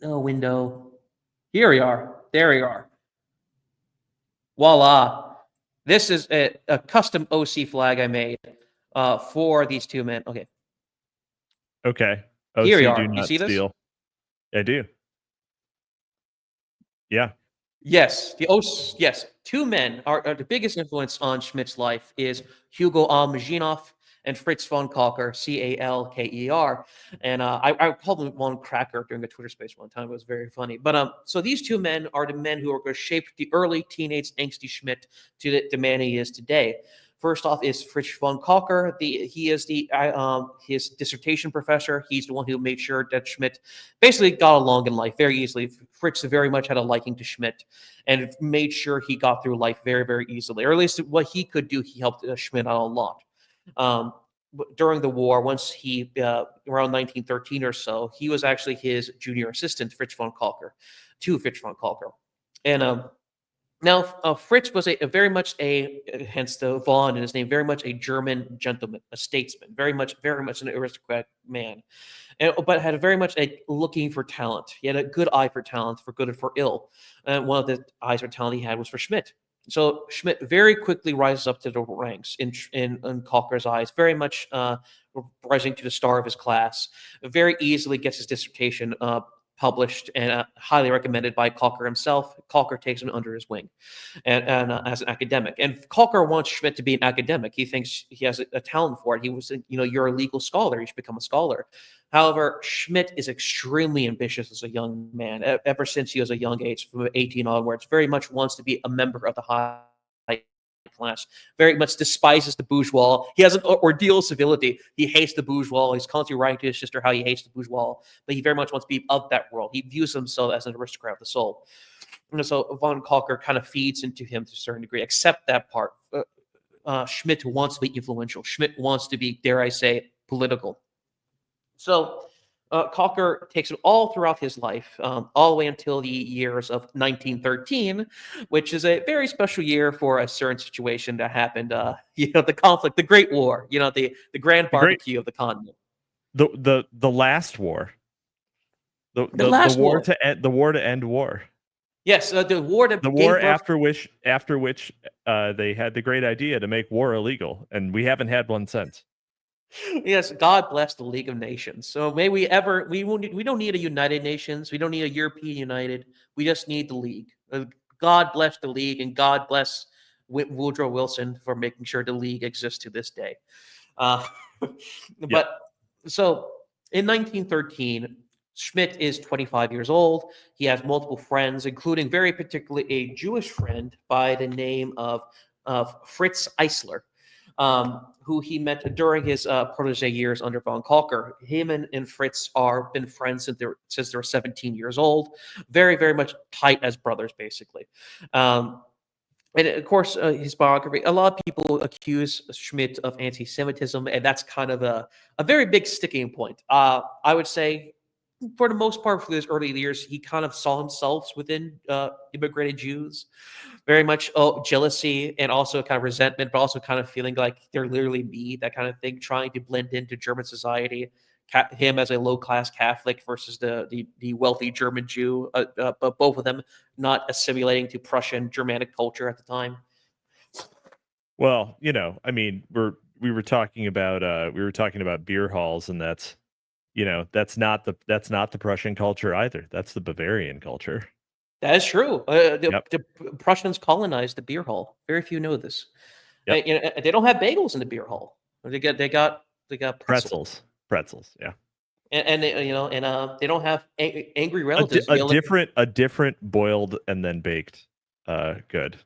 No window. Here we are. There we are. Voila. This is a custom OC flag I made for these two men. Okay. Okay. OC, here we are. do not you see steal. This? I do. Yeah. Yes. Yes. Two men are the biggest influence on Schmitt's life is Hugo Almaginov and Fritz von Kalker, Calker. And I called him one cracker during a Twitter space one time. It was very funny. But so these two men are the men who are going to shape the early teenage angsty Schmitt to the man he is today. First off is Fritz von Kalker. He is his dissertation professor. He's the one who made sure that Schmitt basically got along in life very easily. Fritz very much had a liking to Schmitt and made sure he got through life very, very easily. Or at least what he could do, he helped Schmitt out a lot. During the war, once he, around 1913 or so, he was actually his junior assistant, Fritz von Kalker. And now, Fritz was a very much hence the von in his name, very much a German gentleman, a statesman, very much an aristocratic man, but had very much a looking for talent. He had a good eye for talent, for good and for ill. And one of the eyes for talent he had was for Schmitt. So Schmitt very quickly rises up to the ranks in Kalker's eyes, very much rising to the star of his class. Very easily gets his dissertation published and highly recommended by Kalker himself. Kalker takes him under his wing and as an academic. And Kalker wants Schmitt to be an academic. He thinks he has a talent for it. He was, you're a legal scholar. You should become a scholar. However, Schmitt is extremely ambitious as a young man. Ever since he was a young age, from 18 onwards, very much wants to be a member of the high class, very much despises the bourgeois. He has an ordeal of civility. He hates the bourgeois. He's constantly writing to his sister how he hates the bourgeois, but he very much wants to be of that world. He views himself as an aristocrat of the soul. And so von Kalker kind of feeds into him to a certain degree, except that part. Schmitt wants to be influential. Schmitt wants to be, dare I say, political. So Kalker takes it all throughout his life, all the way until the years of 1913, which is a very special year for a certain situation that happened. The conflict, the Great War. The grand barbecue of the continent. The last war. The last war war to end war. Yes, the war that the war after which they had the great idea to make war illegal, and we haven't had one since. Yes, God bless the League of Nations. So may we don't need a United Nations. We don't need a European United. We just need the League. God bless the League, and God bless Woodrow Wilson for making sure the League exists to this day. But so in 1913, Schmitt is 25 years old. He has multiple friends, including very particularly a Jewish friend by the name of Fritz Eisler. Who he met during his protege years under von Kalker. Him and Fritz are been friends since they were 17 years old. Very, very much tight as brothers, basically. And of course, his biography, a lot of people accuse Schmitt of anti-Semitism, and that's kind of a very big sticking point. I would say, for the most part, for his early years, he kind of saw himself within immigrated Jews. Very much jealousy and also kind of resentment, but also kind of feeling like they're literally me, that kind of thing, trying to blend into German society. Him as a low-class Catholic versus the wealthy German Jew, but both of them not assimilating to Prussian Germanic culture at the time. Well, I mean, we were talking about beer halls, and that's not the Prussian culture either. That's the Bavarian culture. That is true. The Prussians colonized the beer hall. Very few know this. Yep. They don't have bagels in the beer hall. They got pretzels. Yeah. And they, they don't have angry relatives. A different boiled and then baked good.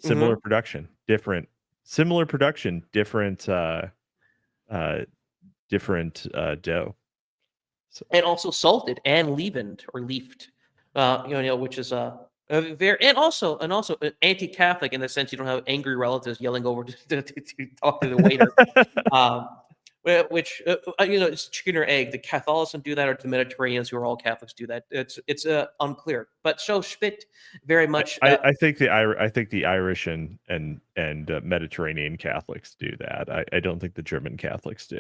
Similar production, different. Similar production, different dough. So. And also salted and leavened or leafed. Which is very and also anti-Catholic in the sense you don't have angry relatives yelling over to talk to the waiter. Which it's chicken or egg. The Catholicism do that, or the Mediterraneans, who are all Catholics, do that. It's unclear. But so Schmitt very much. I think the Irish and Mediterranean Catholics do that. I don't think the German Catholics do.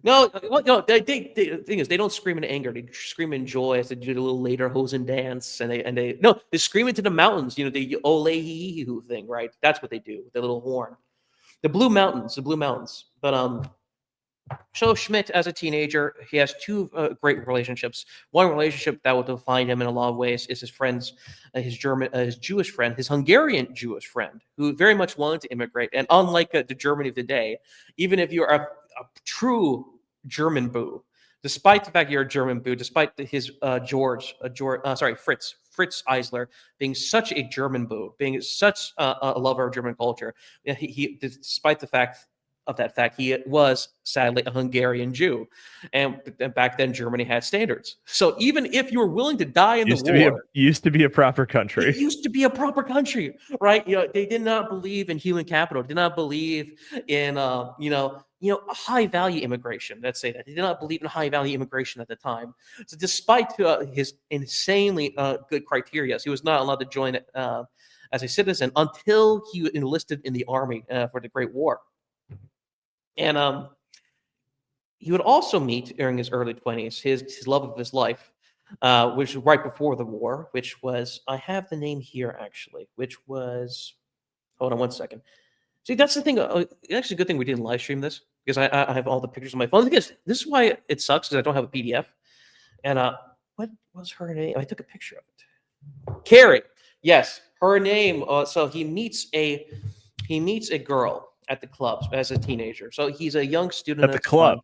No, the thing is, they don't scream in anger. They scream in joy as they do the little later Hosen dance, and they scream into the mountains. The ole hee hoo thing, right? That's what they do with the little horn. The Blue Mountains. But so Schmitt, as a teenager, he has two great relationships. One relationship that will define him in a lot of ways is his friends, his Jewish friend, his Hungarian Jewish friend, who very much wanted to immigrate. And unlike the Germany of the day, even if you are a true German boo, despite the fact you're a German boo, despite his Fritz Eisler being such a German boo, being such a lover of German culture, he despite the fact of that fact, he was sadly a Hungarian Jew, and back then Germany had standards. So even if you were willing to die in the war, used to be a proper country. It used to be a proper country, right? They did not believe in human capital. Did not believe in high value immigration. Let's say that they did not believe in high value immigration at the time. So despite his insanely good criteria, he was not allowed to join as a citizen until he enlisted in the army for the Great War. And he would also meet during his early 20s his love of his life, which was right before the war, which was, I have the name here actually, which was, hold on one second. See, that's the thing. It's actually a good thing we didn't live stream this, because I have all the pictures on my phone. This is why it sucks, because I don't have a PDF. And what was her name? I took a picture of it. Carrie. Yes, her name. So he meets a girl at the club as a teenager. So he's a young student At the club.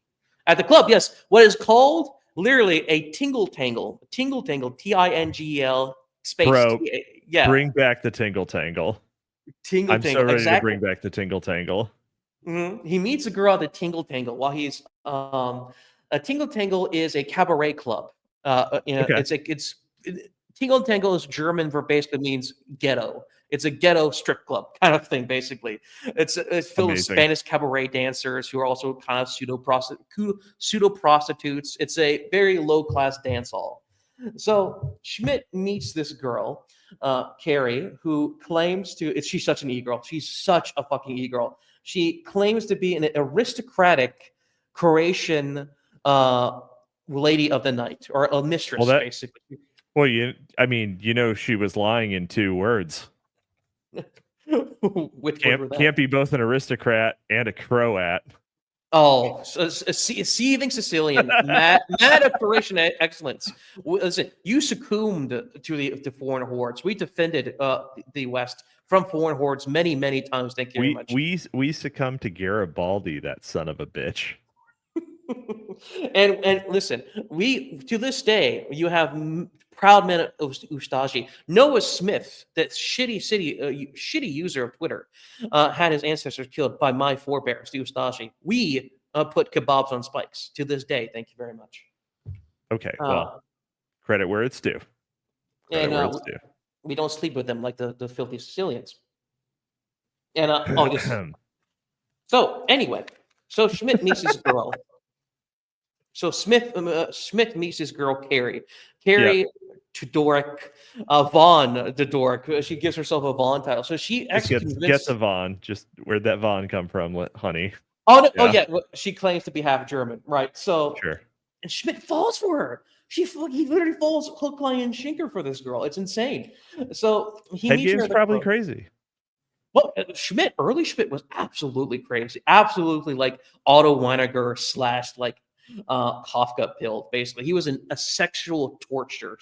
At the club, yes. What is called literally a Tingel-Tangel. Tingel-Tangel, Tingel space. Bro, Yeah. bring back the Tingel-Tangel. Tingel-Tangel. I'm so ready exactly. to bring back the Tingel-Tangel. He meets a girl at the Tingel-Tangel while he's a Tingel-Tangel is a cabaret club. Okay. Tingel-Tangel is German for basically means ghetto. It's a ghetto strip club kind of thing, basically. It's filled with Spanish cabaret dancers who are also kind of pseudo prostitutes. It's a very low class dance hall. So Schmidt meets this girl, Carrie, who claims to. She's such an e-girl. She's such a fucking e-girl. She claims to be an aristocratic Croatian lady of the night, or a mistress, basically. Well, she was lying in 2 words. Which can't be both an aristocrat and a Croat. Oh, so seething Sicilian, mad of Croatian excellence. Listen, you succumbed to the foreign hordes. We defended the West from foreign hordes many, many times. Thank you very much. We succumbed to Garibaldi, that son of a bitch. and listen, we to this day you have proud men of Ustashi. Noah Smith, that shitty user of Twitter, had his ancestors killed by my forebears, the Ustashi. We put kebabs on spikes to this day. Thank you very much. Okay, well, credit where it's due. We don't sleep with them like the filthy Sicilians. And so anyway, so Schmidt meets his girl. So Schmidt meets his girl Carrie. Carrie Tudoric, Vaughn Tudoric. She gives herself a Vaughn title. So she actually get the Vaughn. Just where'd that Vaughn come from, honey? Oh no! Yeah. Well, she claims to be half German, right? So sure. And Schmidt falls for her. He literally falls hook, line, and sinker for this girl. It's insane. So he meets her. Probably crazy. Well, early Schmidt was absolutely crazy. Absolutely like Otto Weiniger / like Kafka pill. Basically, he was a sexual torture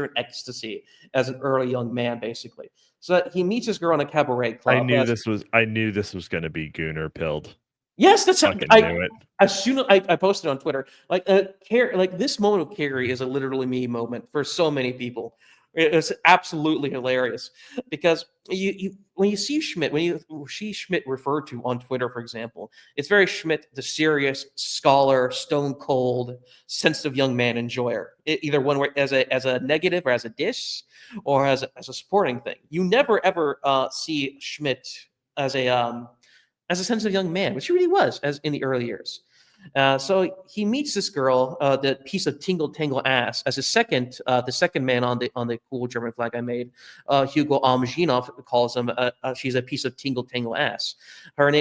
and ecstasy as an early young man. Basically, so he meets this girl in a cabaret club. I knew this was going to be Gooner pilled. Yes, that's how knew it. As soon as I posted on Twitter, like this moment of Carrie is a literally me moment for so many people. It's absolutely hilarious because when you see Schmidt, when you see Schmidt referred to on Twitter, for example, it's very Schmidt, the serious scholar, stone cold, sensitive young man enjoyer. Either one way, as a negative or as a diss or as a supporting thing. You never ever see Schmidt as a sensitive young man, which he really was as in the early years. So he meets this girl, the piece of Tingel-Tangel ass, as the second man on the cool German flag I made. Hugo Amginov calls him. She's a piece of Tingel-Tangel ass. Her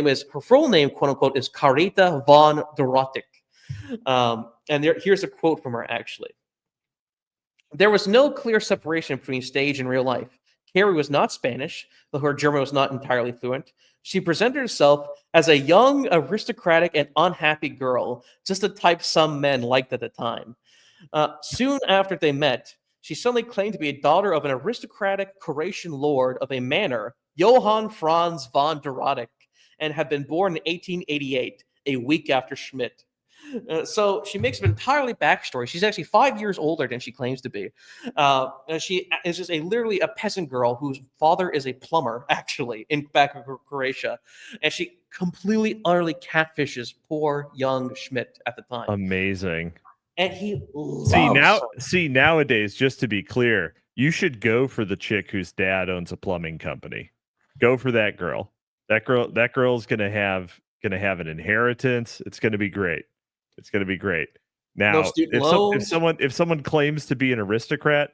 full name, quote unquote, is Carita von Dorotic. And here's a quote from her actually. There was no clear separation between stage and real life. Carrie was not Spanish, though her German was not entirely fluent. She presented herself as a young, aristocratic, and unhappy girl, just the type some men liked at the time. Soon after they met, she suddenly claimed to be a daughter of an aristocratic Croatian lord of a manor, Johann Franz von Dorotic, and had been born in 1888, a week after Schmidt. So she makes an entirely backstory. She's actually 5 years older than she claims to be. She is just literally a peasant girl whose father is a plumber, actually, back in Croatia. And she completely, utterly catfishes poor young Schmidt at the time. Amazing. And he loves her. Nowadays, just to be clear, you should go for the chick whose dad owns a plumbing company. Go for that girl. That girl's gonna have an inheritance. It's gonna be great. It's going to be great. Now, if someone claims to be an aristocrat,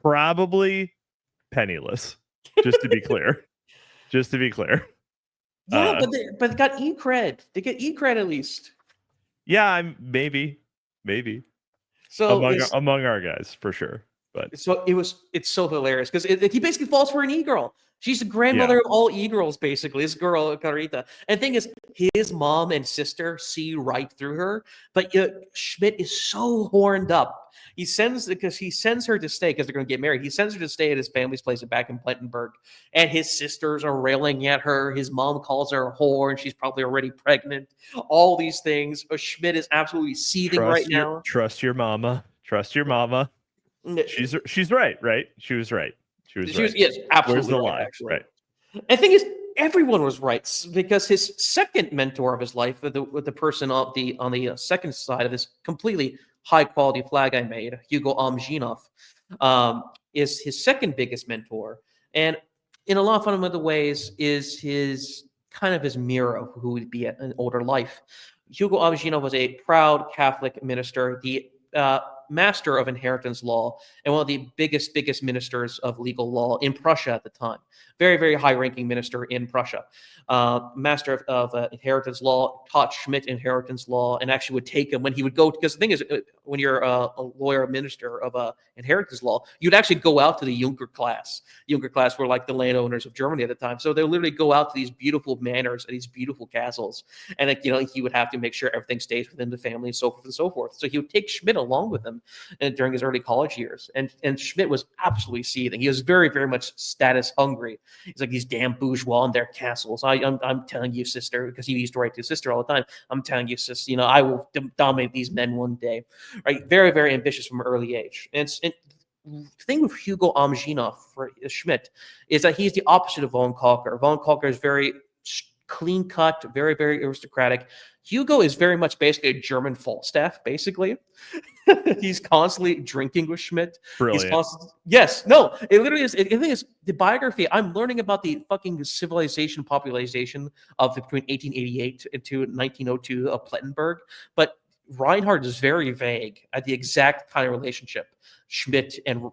probably penniless. Just to be clear. Yeah, but they got e-cred. They get e-cred at least. Yeah, maybe. So among our guys for sure. But it's so hilarious because he basically falls for an e-girl. She's the grandmother of all e-girls, basically. This girl, Carita. And the thing is, his mom and sister see right through her. But Schmidt is so horned up. He sends her to stay because they're going to get married. He sends her to stay at his family's place back in Plettenberg. And his sisters are railing at her. His mom calls her a whore, and she's probably already pregnant. All these things. Schmidt is absolutely seething now. Trust your mama. Trust your mama. She's right, right? She was right. She was right. Yes, absolutely. Where's the right, lie? actually. Right. And the thing is, everyone was right because his second mentor of his life, with the person on the second side of this completely high quality flag I made, Hugo Amzinov, is his second biggest mentor, and in a lot of fundamental ways is his kind of his mirror of who would be an older life. Hugo Amzinov was a proud Catholic minister, the master of inheritance law, and one of the biggest ministers of legal law in Prussia at the time. Very, very high-ranking minister in Prussia. Master of inheritance law, taught Schmidt inheritance law, and actually would take him when he would go, because the thing is, when you're a lawyer, minister of inheritance law, you'd actually go out to the Junker class. Junker class were like the landowners of Germany at the time. So they literally go out to these beautiful manors and these beautiful castles. And he would have to make sure everything stays within the family and so forth and so forth. So he would take Schmidt along with him during his early college years. And Schmidt was absolutely seething. He was very, very much status hungry. He's like, these damn bourgeois in their castles. I'm telling you, sister, because he used to write to his sister all the time. I'm telling you, sis, I will dominate these men one day. Right? Very, very ambitious from an early age. And the thing with Hugo Amzinov for Schmidt is that he's the opposite of von Kalker. Von Kalker is very clean cut, very, very aristocratic. Hugo is very much basically a German Falstaff, basically. He's constantly drinking with Schmidt. Brilliant. Yes, no, it literally is. I think it's the biography. I'm learning about the fucking civilization popularization of between 1888 to 1902 of Plettenberg, but Reinhardt is very vague at the exact kind of relationship Schmidt and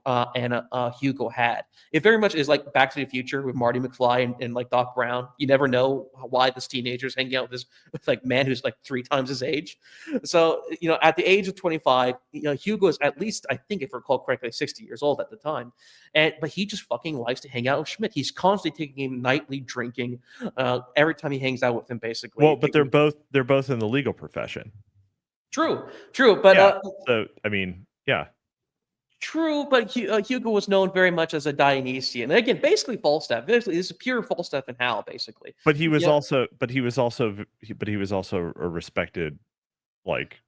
Hugo had. It very much is like Back to the Future with Marty McFly and like Doc Brown. You never know why this teenager's hanging out with this like man who's like 3 times his age. So at the age of 25, Hugo is at least, I think if I recall correctly, 60 years old at the time, but he just fucking likes to hang out with Schmidt. He's constantly taking him nightly drinking every time he hangs out with him, basically. Well, but they're both in the legal profession. True, but yeah. So I mean, yeah. True, but Hugo was known very much as a Dionysian. And again, basically Falstaff. Basically, this is pure Falstaff and Hal, basically. But he was also a respected, like,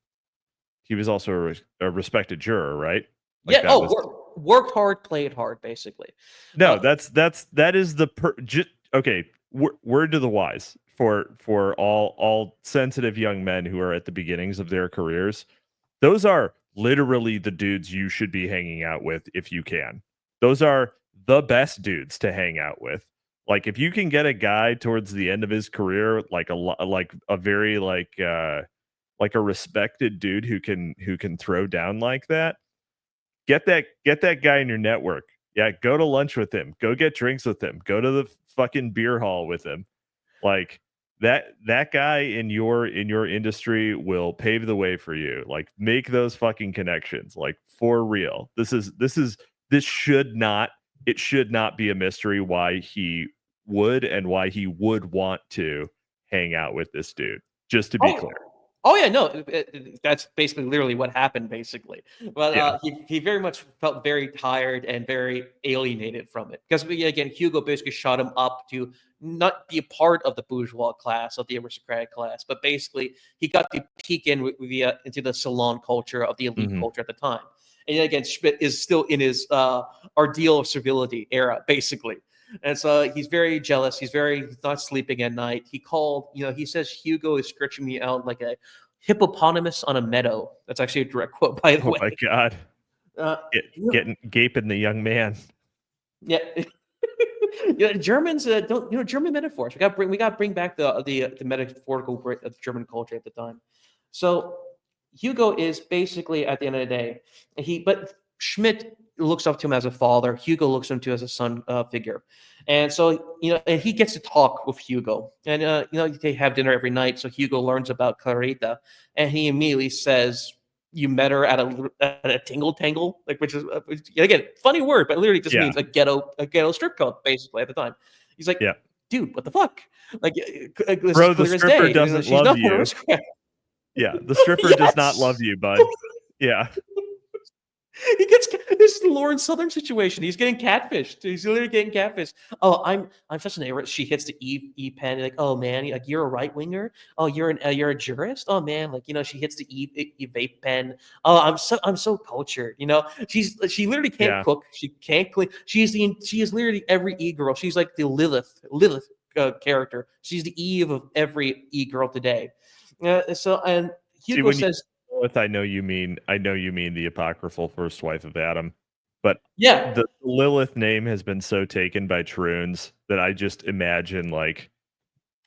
he was also a respected juror, right? Like worked hard, played hard, basically. No, that is the okay. Word to the wise for all sensitive young men who are at the beginnings of their careers. Those are literally the dudes you should be hanging out with if you can. Those are the best dudes to hang out with. Like, if you can get a guy towards the end of his career, like a very a respected dude who can throw down like that, get that guy in your network. Yeah, go to lunch with him, go get drinks with him, go to the fucking beer hall with him. Like, that guy in your industry will pave the way for you. Like, make those fucking connections, like, for real. This should not be a mystery why he would want to hang out with this dude, just to be clear. Oh yeah, no, that's basically literally what happened, basically. But he very much felt very tired and very alienated from it, because again, Hugo basically shot him up to not be a part of the bourgeois class, of the aristocratic class, but basically he got to peek into the salon culture of the elite culture at the time. And again, Schmidt is still in his ordeal of servility era, basically. And so he's very jealous. He's not sleeping at night. He called, he says, Hugo is stretching me out like a hippopotamus on a meadow. That's actually a direct quote, by the way. Oh my God. Gaping the young man. Yeah. Germans don't, German metaphors. We got to bring back the metaphorical of German culture at the time. So Hugo is basically, at the end of the day, but Schmidt looks up to him as a father. Hugo looks up to him as a son figure. And so, and he gets to talk with Hugo. And, they have dinner every night. So Hugo learns about Clarita. And he immediately says, you met her at a Tingel-Tangel, like which again funny word, but literally just means a ghetto strip club basically at the time. He's like, Yeah. dude, what the fuck? Like, this Bro, is the clear as stripper day. doesn't She's love not you. respect. Yeah, the stripper does not love you, bud. Yeah. He gets this is the Lauren Southern situation. He's getting catfished. He's literally getting catfished. Oh, I'm such an error. She hits the E pen like, oh man, like you're a right winger. Oh, you're a jurist. Oh man, like she hits the E vape pen. Oh, I'm so cultured. She literally can't cook. She can't clean. She is literally every E girl. She's like the Lilith character. She's the Eve of every E girl today. And Hugo says. I know you mean the apocryphal first wife of Adam, but yeah, the Lilith name has been so taken by troons that I just imagine like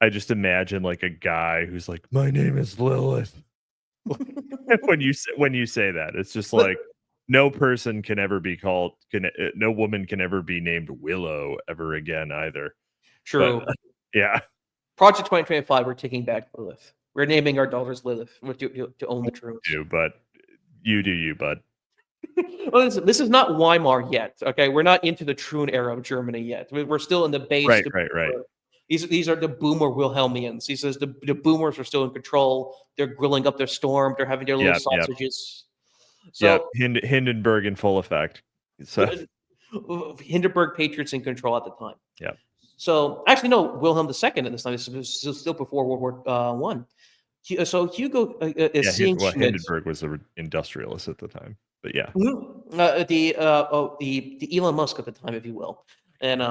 a guy who's like, my name is Lilith. when you say that, it's just like no person can ever be called no woman can ever be named Willow ever again either. True. But, yeah. Project 2025, we're taking back Lilith. We're naming our daughters Lilith to own the truth. But you do you, bud. Well, listen, this is not Weimar yet. Okay, we're not into the Troon era of Germany yet. We're still in the base. Right. These are the boomer Wilhelmians. He says the boomers are still in control. They're grilling up their storm. They're having their little sausages. So Hindenburg in full effect. So Hindenburg patriots in control at the time. Yeah. So actually, no, Wilhelm II at this time. This was still before World War One. So Hugo is seeing Schmitt. Hindenburg was an industrialist at the time, but yeah, the Elon Musk at the time, if you will, and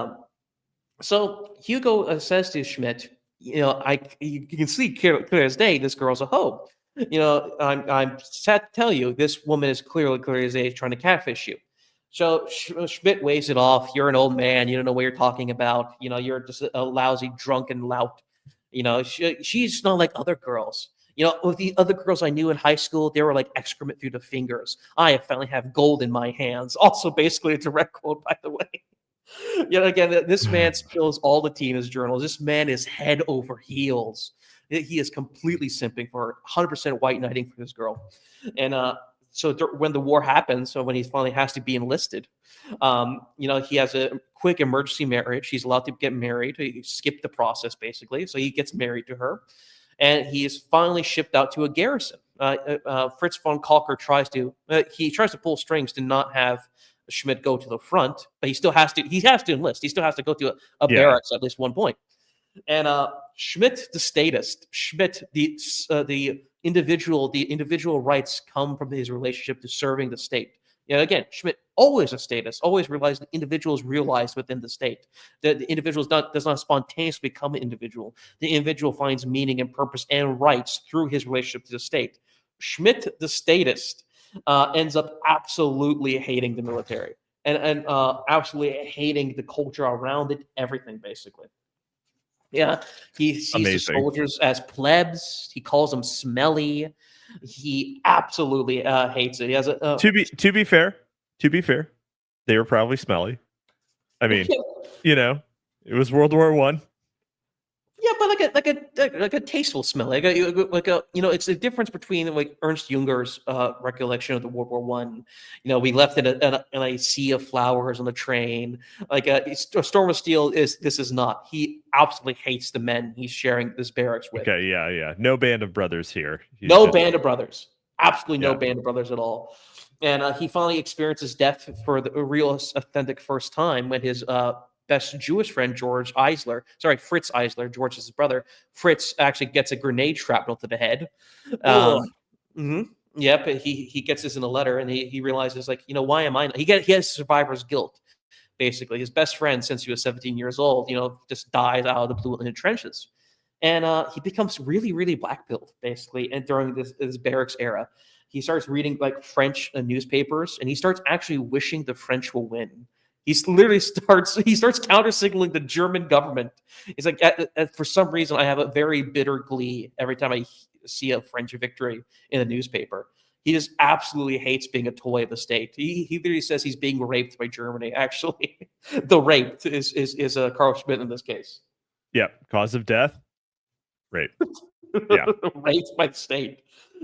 so Hugo says to Schmitt, you can see clear as day, this girl's a hoe. I'm sad to tell you, this woman is clear as day trying to catfish you. So Schmitt waves it off. You're an old man. You don't know what you're talking about. You're just a lousy, drunken lout. She's not like other girls. With the other girls I knew in high school, they were like excrement through the fingers. I finally have gold in my hands. Also, basically a direct quote, by the way. Again, this man spills all the tea in his journals. This man is head over heels. He is completely simping for 100% white knighting for this girl. And so when the war happens, so when he finally has to be enlisted, he has a quick emergency marriage. He's allowed to get married. He skipped the process, basically. So he gets married to her. And he is finally shipped out to a garrison. Fritz von Kalker tries to pull strings to not have Schmitt go to the front, but he has to enlist. He still has to go to a barracks at least one point. And Schmitt, the statist, Schmitt, the individual rights come from his relationship to serving the state. Again, Schmitt, always a statist, always realized that individuals realized within the state. That the individual does not spontaneously become an individual. The individual finds meaning and purpose and rights through his relationship to the state. Schmitt, the statist, ends up absolutely hating the military and absolutely hating the culture around it, everything, basically. Yeah, he sees the soldiers as plebs. He calls them smelly. He absolutely hates it. He has a to be fair, they were probably smelly. I mean, it was World War I. Yeah, but like a tasteful smell, like a it's the difference between like Ernst Junger's recollection of the World War One. We left in a sea of flowers on the train. Like a Storm of Steel this is not. He absolutely hates the men he's sharing this barracks with. Okay, yeah. No band of brothers here. Band of brothers. Absolutely no band of brothers at all. And he finally experiences death for the real authentic first time when his best Jewish friend, Fritz Eisler, George is his brother. Fritz actually gets a grenade shrapnel to the head. Yep, he gets this in a letter, and he realizes, like, why am I not? He has survivor's guilt, basically. His best friend, since he was 17 years old, just dies out of the blue in the trenches. And he becomes really, really black-pilled, basically, and during this barracks era. He starts reading, like, French newspapers, and he starts actually wishing the French will win. He starts counter-signaling the German government. He's like, for some reason, I have a very bitter glee every time I see a French victory in a newspaper. He just absolutely hates being a toy of the state. He literally says he's being raped by Germany. Actually, the raped is Carl Schmitt in this case. Yeah, cause of death, Right. Yeah. Raped by the state.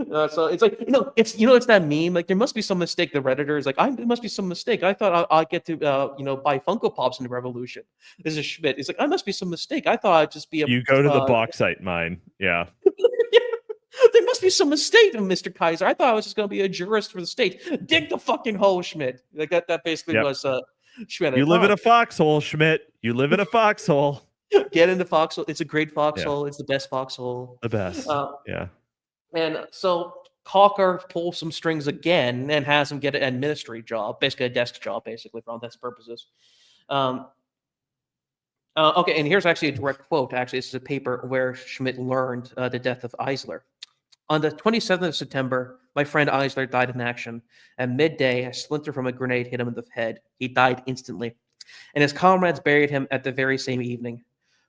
So it's like it's that meme. Like there must be some mistake. The Redditor is like, there must be some mistake. I thought I'd get to buy Funko Pops in the Revolution. This is Schmidt. It's like, I must be some mistake. I thought I'd just be a. You go to the bauxite mine. Yeah. There must be some mistake, Mr. Kaiser. I thought I was just going to be a jurist for the state. Dig the fucking hole, Schmidt. Like that basically was Schmidt. You live in a foxhole, Schmidt. You live in a foxhole. Get into foxhole. It's a great foxhole. It's the best foxhole. The best. Yeah. And so Calker pulls some strings again and has him get an administrative job, basically a desk job, basically for all intents and purposes. Okay, and here's actually a direct quote. Actually, this is a paper where Schmidt learned the death of Eisler. On the 27th of September, my friend Eisler died in action. At midday, a splinter from a grenade hit him in the head. He died instantly, and his comrades buried him at the very same evening.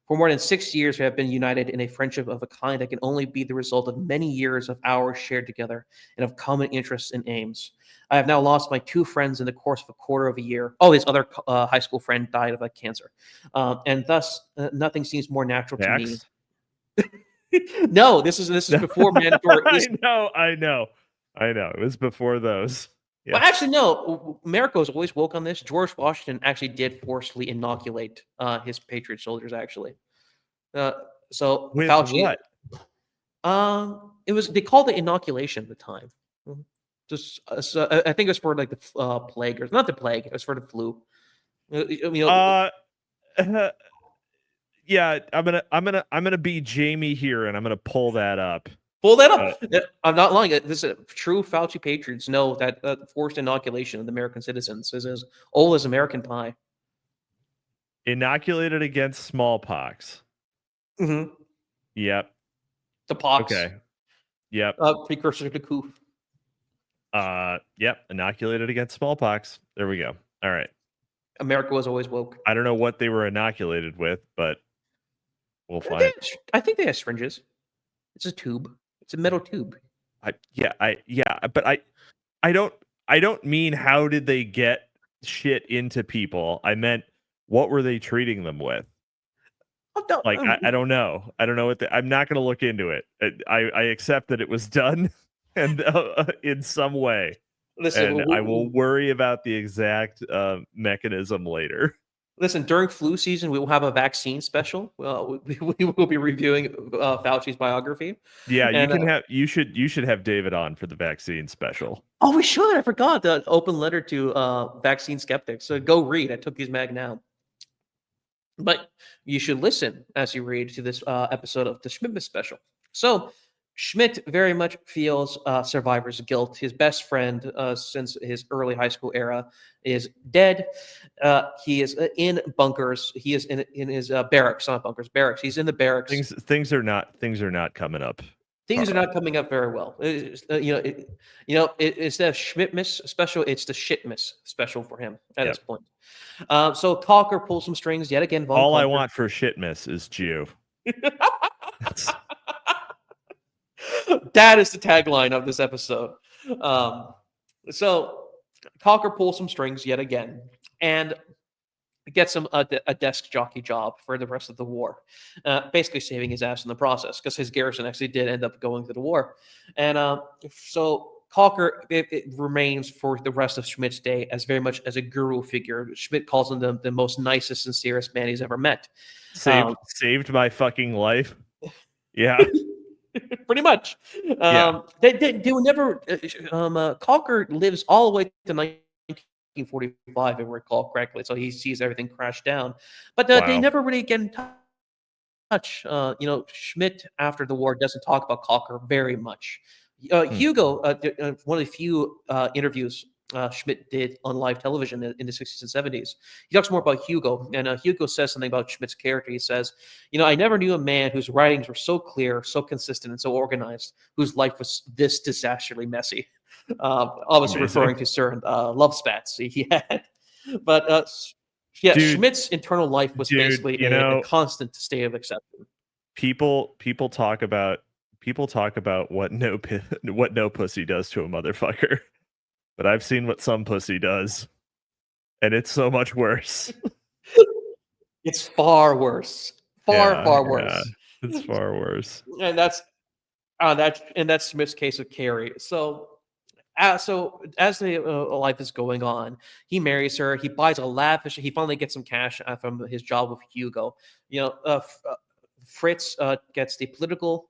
For more than 6 years, we have been united in a friendship of a kind that can only be the result of many years of hours shared together and of common interests and aims. I have now lost my 2 friends in the course of a quarter of a year. Oh, his other high school friend died of cancer. And thus, nothing seems more natural to me. No, this is before mandatory. I know. It was before those. Yes. Well, actually, no. America was always woke on this. George Washington actually did forcibly inoculate his Patriot soldiers. Actually, so with Fauci. What? It was, they called it inoculation at the time. Just so I think it was for like the plague, or not the plague. It was for the flu. Yeah, I'm gonna be Jamie here, and I'm gonna pull that up. Pull that up. I'm not lying. This is true. Fauci patriots know that forced inoculation of the American citizens is as old as American pie. Inoculated against smallpox. Mm-hmm. Yep. The pox. Okay. Yep. Precursor to coof. Yep. Inoculated against smallpox. There we go. All right. America was always woke. I don't know what they were inoculated with, but we'll find. I think they have syringes. It's a tube. It's a metal tube. But I don't mean how did they get shit into people. I meant what were they treating them with? I don't know. I don't know what I'm not going to look into it. I accept that it was done and in some way. Listen, and I will worry about the exact mechanism later. Listen, during flu season, we will have a vaccine special. We will be reviewing Fauci's biography. Yeah, and, you should have David on for the vaccine special. Oh, we should. I forgot the open letter to vaccine skeptics. So go read. I took these mag now. But you should listen as you read to this episode of the Schmittsmas special. So Schmidt very much feels survivor's guilt. His best friend since his early high school era is dead. He is in bunkers. He is in his barracks, not bunkers, barracks. He's in the barracks. Things are not coming up. Things are not coming up very well. Instead of Schmittmas special, it's the Shitmas special for him at this point. So Calker pulls some strings yet again. All I want for Shitmas is Jew. That is the tagline of this episode. So Calker pulls some strings yet again and gets him a desk jockey job for the rest of the war, basically saving his ass in the process because his garrison actually did end up going to the war. And so Calker it remains for the rest of Schmidt's day as very much as a guru figure. Schmidt calls him the most nicest, sincerest man he's ever met. Saved my fucking life. Yeah. Pretty much. They were never. Calker lives all the way to 1945, if I recall correctly. So he sees everything crash down, but they never really get in touch. Schmidt after the war doesn't talk about Calker very much. Hugo, one of the few interviews Schmidt did on live television in the 60s and 70s. He talks more about Hugo, and Hugo says something about Schmidt's character. He says, I never knew a man whose writings were so clear, so consistent, and so organized, whose life was this disastrously messy. Obviously referring to certain love spats he had. But Schmidt's internal life was basically a constant state of exception. People talk about what no pussy does to a motherfucker. But I've seen what some pussy does, and it's so much worse. It's far worse. Far worse. It's far worse. And that's Schmidt's case with Carrie. So as the life is going on, he marries her. He buys a lavish. He finally gets some cash from his job with Hugo. Fritz gets the political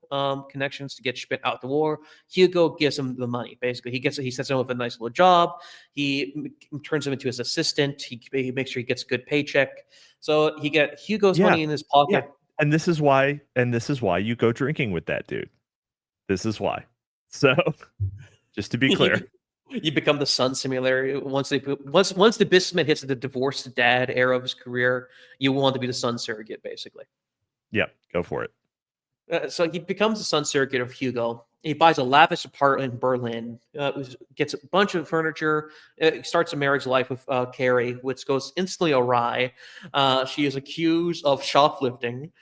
connections to get Schmidt out the war. Hugo gives him the money. Basically, he sets him up with a nice little job. He turns him into his assistant. He makes sure he gets a good paycheck. So he get Hugo's money in his pocket. Yeah. And this is why you go drinking with that dude. This is why. So, just to be clear, you become the son simulator. Once the businessman hits the divorced dad era of his career, you want to be the son surrogate, basically. Yeah, go for it. So he becomes the son surrogate of Hugo. He buys a lavish apartment in Berlin, gets a bunch of furniture, starts a marriage life with Carrie, which goes instantly awry. She is accused of shoplifting.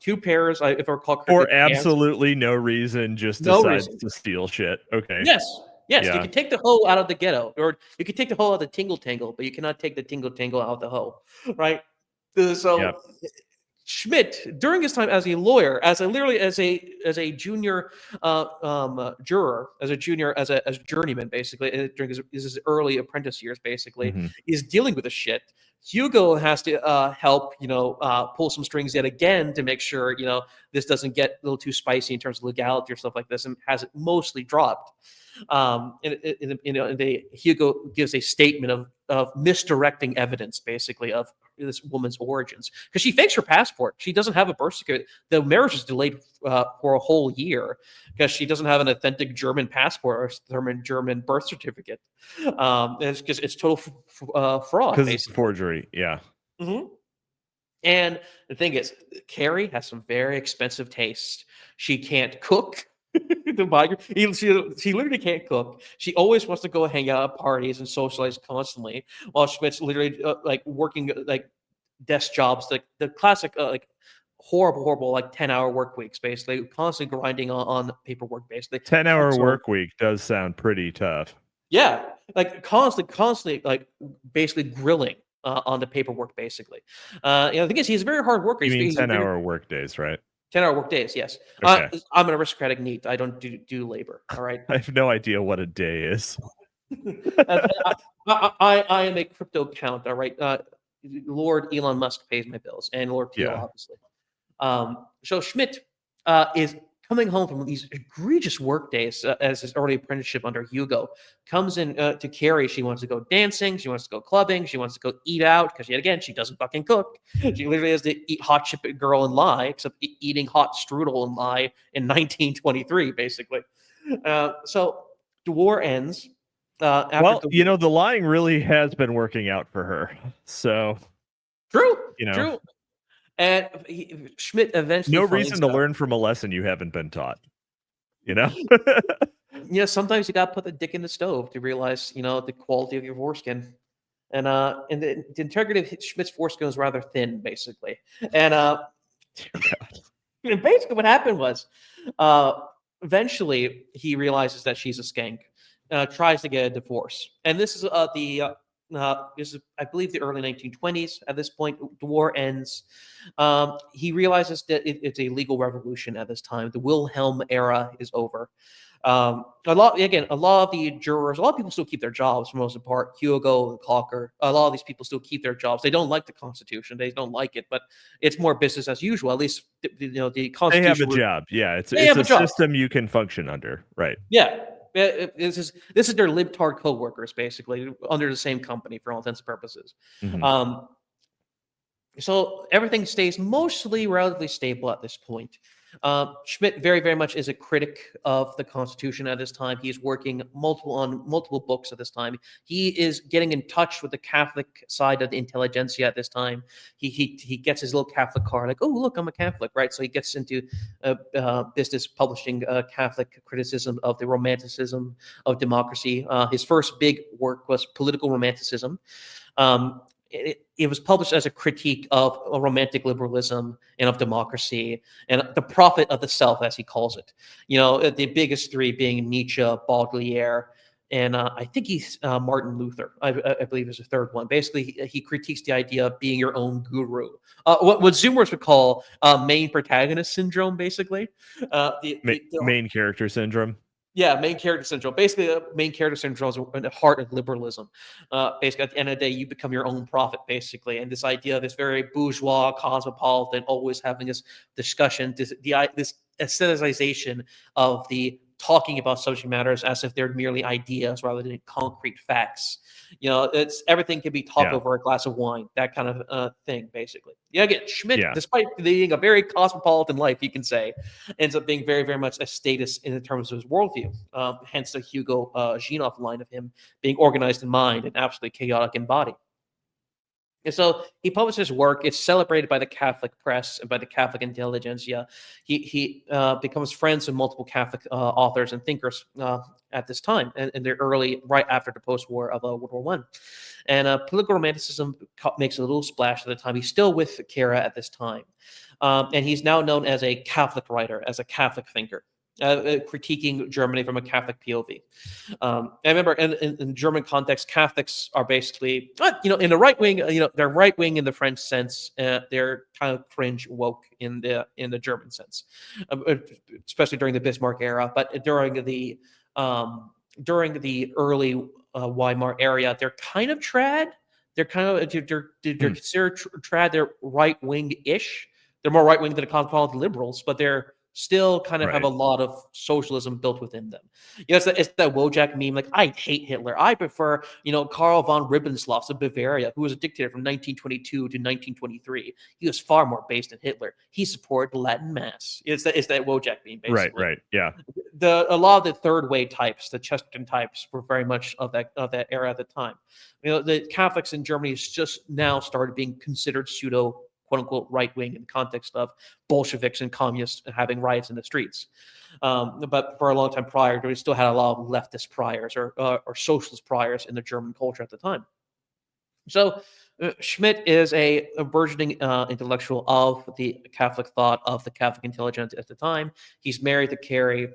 2 pairs, if I recall correctly, For absolutely no reason, just decides to steal shit. Okay. Yes. Yeah. You can take the hoe out of the ghetto, or you can take the hoe out of the Tingel-Tangel, but you cannot take the Tingel-Tangel out of the hoe, right? So Schmidt, during his time as a lawyer, as a junior juror, as a journeyman, basically during his early apprentice years, basically, is dealing with the shit. Hugo has to help, pull some strings yet again to make sure this doesn't get a little too spicy in terms of legality or stuff like this, and has it mostly dropped. Hugo gives a statement of misdirecting evidence, basically, of this woman's origins, because she fakes her passport. She doesn't have a birth certificate. The marriage is delayed for a whole year because she doesn't have an authentic German passport or German birth certificate. It's total fraud, because it's forgery. Yeah. And the thing is, Carrie has some very expensive taste. She can't cook. She literally can't cook. She always wants to go hang out at parties and socialize constantly, while Schmidt's literally working desk jobs, like the classic horrible 10-hour work weeks, basically constantly grinding on paperwork, basically. 10-hour work week does sound pretty tough. Yeah, constantly basically grilling on the paperwork, basically. The thing is, he's a very hard worker. You mean 10-hour work days, right? 10-hour work days, yes. Okay. I'm an aristocratic NEET. I don't do labor. All right. I have no idea what a day is. I am a crypto count. All right. Lord Elon Musk pays my bills, and Lord Thiel, obviously. So Schmidt is coming home from these egregious work days as his early apprenticeship under Hugo. Comes in to Carrie. She wants to go dancing. She wants to go clubbing. She wants to go eat out because, yet again, she doesn't fucking cook. She literally has to eat hot chip girl and lie, except eating hot strudel and lie in 1923, basically. So the war ends. The lying really has been working out for her. So true. And Schmidt eventually. No reason to learn from a lesson you haven't been taught. Sometimes you got to put the dick in the stove to realize, the quality of your foreskin. And the integrity of Schmidt's foreskin was rather thin, basically. And basically what happened was, eventually he realizes that she's a skank, tries to get a divorce. And this is this is, I believe, the early 1920s. At this point, the war ends. He realizes that it's a legal revolution at this time. The Wilhelm era is over. A lot of the jurors, a lot of people still keep their jobs for the most part. Hugo, Cocker, a lot of these people still keep their jobs. They don't like the Constitution. They don't like it, but it's more business as usual. At least, the Constitution. They have a job. Yeah, it's a system you can function under. Right. Yeah. This is their libtard co-workers, basically, under the same company for all intents and purposes. So everything stays mostly relatively stable at this point. Schmidt very, very much is a critic of the Constitution at this time. He is working on multiple books at this time. He is getting in touch with the Catholic side of the intelligentsia at this time. He gets his little Catholic card, like, oh, look, I'm a Catholic, right? So he gets into business publishing Catholic criticism of the romanticism of democracy. His first big work was Political Romanticism. It was published as a critique of romantic liberalism and of democracy and the prophet of the self, as he calls it. The biggest three being Nietzsche, Baudelaire, and I think he's Martin Luther. I believe is the third one. Basically, he critiques the idea of being your own guru. What Zoomers would call main protagonist syndrome, basically. Main character syndrome. Yeah, main character syndrome. Basically, main character syndrome is at the heart of liberalism. Basically, at the end of the day, you become your own prophet, basically. And this idea of this very bourgeois, cosmopolitan, always having this discussion, this aestheticization of the talking about subject matters as if they're merely ideas rather than concrete facts. It's everything can be talked over a glass of wine, that kind of thing, basically. Yeah, again, Schmidt, despite leading a very cosmopolitan life, you can say, ends up being very, very much a status in terms of his worldview. Hence the Hugo Zhinoff line of him being organized in mind and absolutely chaotic in body. And so he published his work. It's celebrated by the Catholic press and by the Catholic intelligentsia. He becomes friends with multiple Catholic authors and thinkers at this time, and they're right after the post-war of World War I. And political romanticism makes a little splash at the time. He's still with KRAW at this time. And he's now known as a Catholic writer, as a Catholic thinker. Critiquing Germany from a Catholic POV. I remember in German context, Catholics are basically, in the right wing, they're right wing in the French sense. They're kind of cringe woke in the German sense, especially during the Bismarck era. But during the early Weimar era, they're kind of trad. They're considered trad. They're right wing ish. They're more right wing than the cosmopolitan liberals, but they're still kind of have a lot of socialism built within them. It's that Wojak meme, like, I hate Hitler. I prefer, Karl von Ribbensloff of Bavaria, who was a dictator from 1922 to 1923. He was far more based than Hitler. He supported the Latin Mass. It's that Wojak meme, basically. Right, yeah. A lot of the third way types, the Chesterton types, were very much of that era at the time. The Catholics in Germany just now started being considered pseudo quote-unquote right-wing in the context of Bolsheviks and communists having riots in the streets. But for a long time prior, we still had a lot of leftist priors or socialist priors in the German culture at the time. So Schmidt is a burgeoning intellectual of the Catholic thought, of the Catholic intelligentsia at the time. He's married to Carrie.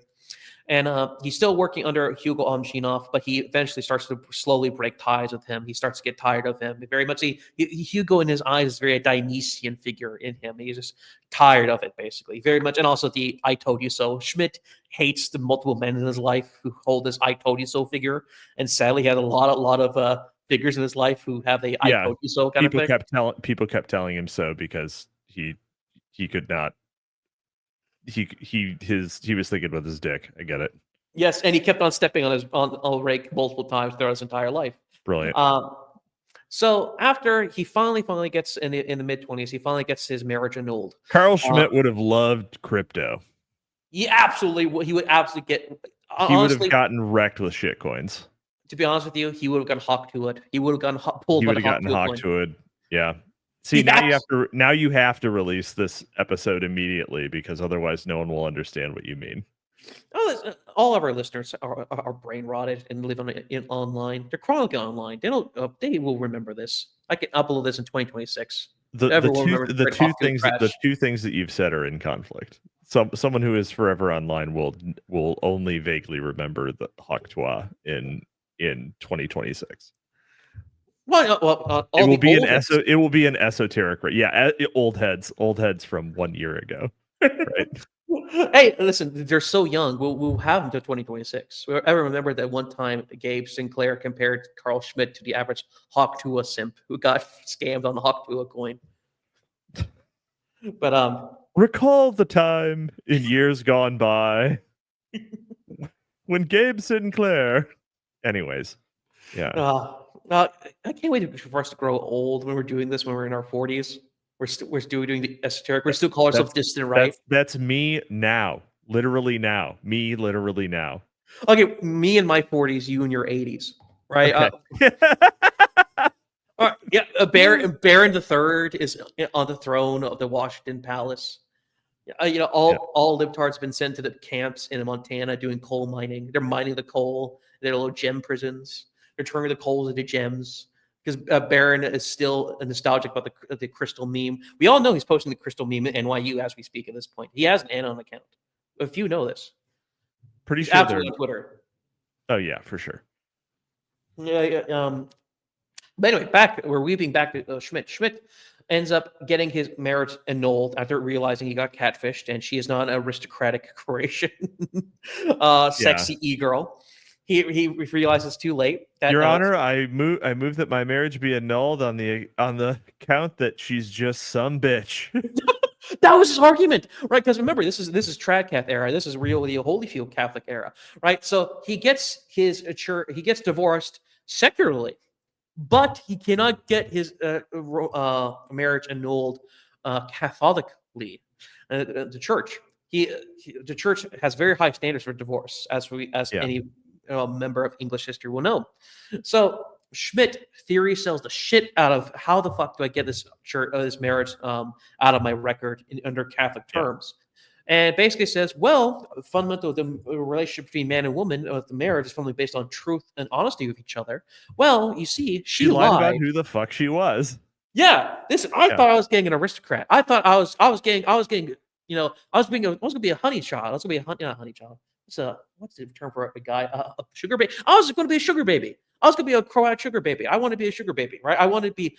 And he's still working under Hugo Zhinoff, but he eventually starts to slowly break ties with him. He starts to get tired of him. Very much, Hugo in his eyes is very a Dionysian figure in him. He's just tired of it, basically. Very much, and also the "I told you so." Schmidt hates the multiple men in his life who hold this "I told you so" figure, and sadly, he had a lot of figures in his life who have the "I told you so" kind of thing. People kept telling him so because he could not. He was thinking with his dick. I get it. Yes, and he kept on stepping on rake multiple times throughout his entire life. Brilliant. So after he finally gets in the mid-20s, he finally gets his marriage annulled. Carl Schmitt would have loved crypto. He would absolutely get. He would have gotten wrecked with shit coins. To be honest with you, he would have gotten hawk to it. He would have gotten pulled. He would have gotten hawk to it. Yeah. See, now you have to release this episode immediately because otherwise no one will understand what you mean. All of our listeners are brain rotted and live online. They're chronically online. They will remember this. I can upload this in 2026. The two things that you've said are in conflict. Someone who is forever online will only vaguely remember the hawk toit in 2026. It will be an esoteric, right? Yeah, old heads from 1 year ago, right? Hey, listen, they're so young. We'll have them until 2026. I remember that one time Gabe Sinclair compared Carl Schmitt to the average Hawk Tuah simp who got scammed on the Hawk Tuah coin. But recall the time in years gone by when Gabe Sinclair. Anyways, yeah. I can't wait for us to grow old when we're doing this, when we're in our 40s. We're still doing the esoteric. We're still calling ourselves distant, right? That's me now. Literally now. Me literally now. Okay, me in my 40s, you in your 80s, right? Okay. All right, yeah, Baron III is on the throne of the Washington Palace. All libtards have been sent to the camps in Montana doing coal mining. They're mining the coal. They're little gem prisons. They're turning the coals into gems because Barron is still nostalgic about the crystal meme. We all know he's posting the crystal meme at NYU as we speak at this point. He has an Anon account. A few know this. Pretty he's sure absolutely on Twitter. Oh yeah, for sure. Yeah, yeah, but anyway, we're weaving back to Schmidt. Schmidt ends up getting his marriage annulled after realizing he got catfished, and she is not an aristocratic Croatian, Yeah. sexy e-girl. He realizes too late that Your Honor, I move that my marriage be annulled on the count that she's just some bitch. that was his argument, right? Because remember, this is Tradcath era. This is really a Holyfield Catholic era, right? So he gets he gets divorced secularly, but he cannot get his marriage annulled Catholically. The church, the church has very high standards for divorce, as Yeah. any member of English history will know. So Schmidt theory sells the shit out of how the fuck do I get this church, this marriage out of my record under Catholic Yeah. terms. And basically says, well, fundamental the relationship between man and woman of the marriage is fundamentally based on truth and honesty with each other. Well, you see, She she lied about lied. who the fuck she was. Yeah, I Yeah. thought I was getting an aristocrat. I thought I was getting, I was gonna be a honey child. I was gonna be not a honey child. What's the term for a guy? A sugar baby. I was gonna be a sugar baby. I was gonna be a Croat sugar baby. I want to be a sugar baby, right? I want to be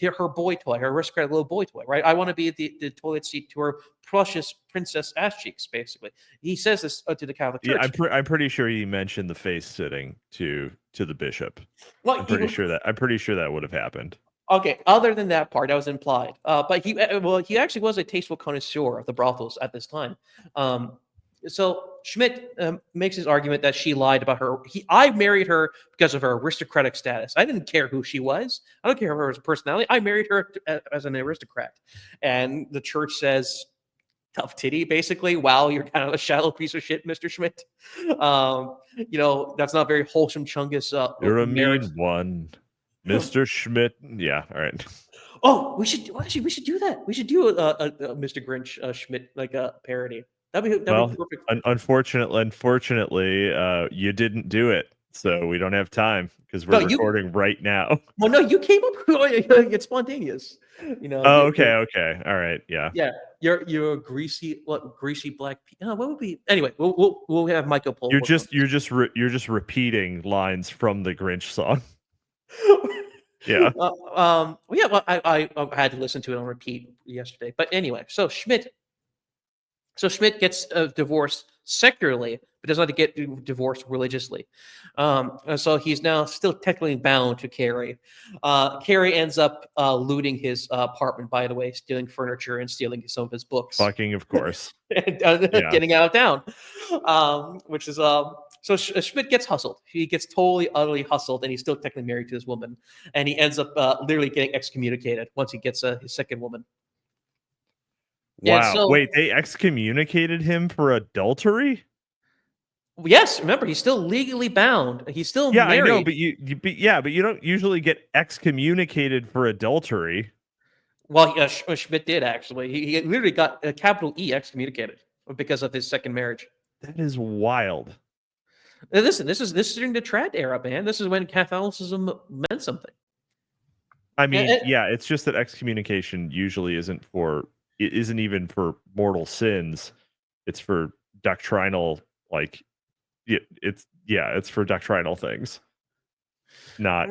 her boy toy, her aristocrat little boy toy, right? I want to be the toilet seat to her precious princess ass cheeks, basically. He says this to the Catholic Yeah, Church. I'm pretty sure he mentioned the face sitting to the bishop. Well, I'm pretty sure that would have happened. okay, other than that part, that was implied. But he actually was a tasteful connoisseur of the brothels at this time. So Schmidt makes his argument that she lied about her. I married her because of her aristocratic status. I didn't care who she was. I don't care her as a personality. I married her as an aristocrat. And the church says, tough titty, basically. Wow, you're kind of a shallow piece of shit, Mr. Schmidt. That's not very wholesome Chungus You're a marriage. mean one, Mr. Schmidt. Yeah, all right. Oh, we should do that. We should do a Mr. Grinch Schmidt like a parody. That'd Well, be perfect. unfortunately, you didn't do it, so we don't have time because No, we're recording right now. well, no, you came up with it. It's spontaneous. Oh, okay, all right, yeah. Yeah, you're a greasy black. What would be anyway? We'll have Michael pull. You're just repeating lines from the Grinch song. Yeah. Yeah. Well, I had to listen to it on repeat yesterday. But anyway, so Schmidt gets divorced secularly, but does not get divorced religiously. So he's now still technically bound to Carrie. Carrie ends up looting his apartment, by the way, stealing furniture and stealing some of his books. Fucking, of course. And Yeah. getting out of town, which is so Schmidt gets hustled. He gets totally, utterly hustled, and he's still technically married to this woman. And he ends up literally getting excommunicated once he gets his second woman. And Wow. so, Wait, they excommunicated him for adultery? yes, remember, he's still legally bound. He's still Yeah, married. I know, but you don't usually get excommunicated for adultery. Well, Schmidt did actually. He literally got a capital E excommunicated because of his second marriage. That is wild. Now, listen, this is during the Trad era, man. This is when Catholicism meant something. I mean, And- yeah, it's just that excommunication usually isn't even for mortal sins. It's for doctrinal, like, it's for doctrinal things. Not,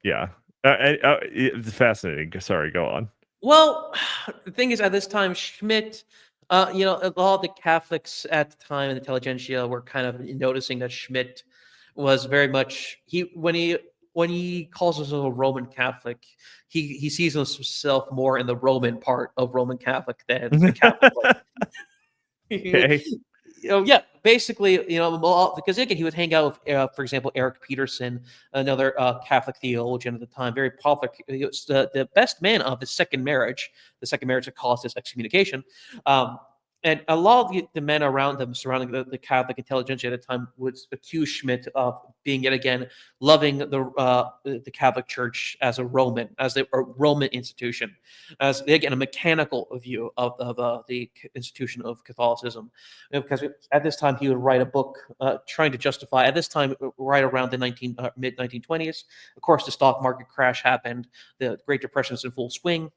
yeah. It's fascinating. Sorry, go on. Well, the thing is, at this time, Schmidt, a lot of the Catholics at the time in the intelligentsia were kind of noticing that Schmidt was very much when he calls himself a Roman Catholic, he sees himself more in the Roman part of Roman Catholic than the Catholic part. Okay. Yeah, basically, because again, he would hang out with, for example, Eric Peterson, another Catholic theologian at the time, very popular. He was the best man of his second marriage, the second marriage that caused his excommunication. And a lot of the men around him, surrounding the Catholic intelligentsia at the time, would accuse Schmidt of being yet again loving the Catholic Church as a Roman institution, as again a mechanical view of the institution of Catholicism. Because at this time he would write a book trying to justify. At this time, right around the mid 1920s, of course, the stock market crash happened. The Great Depression is in full swing.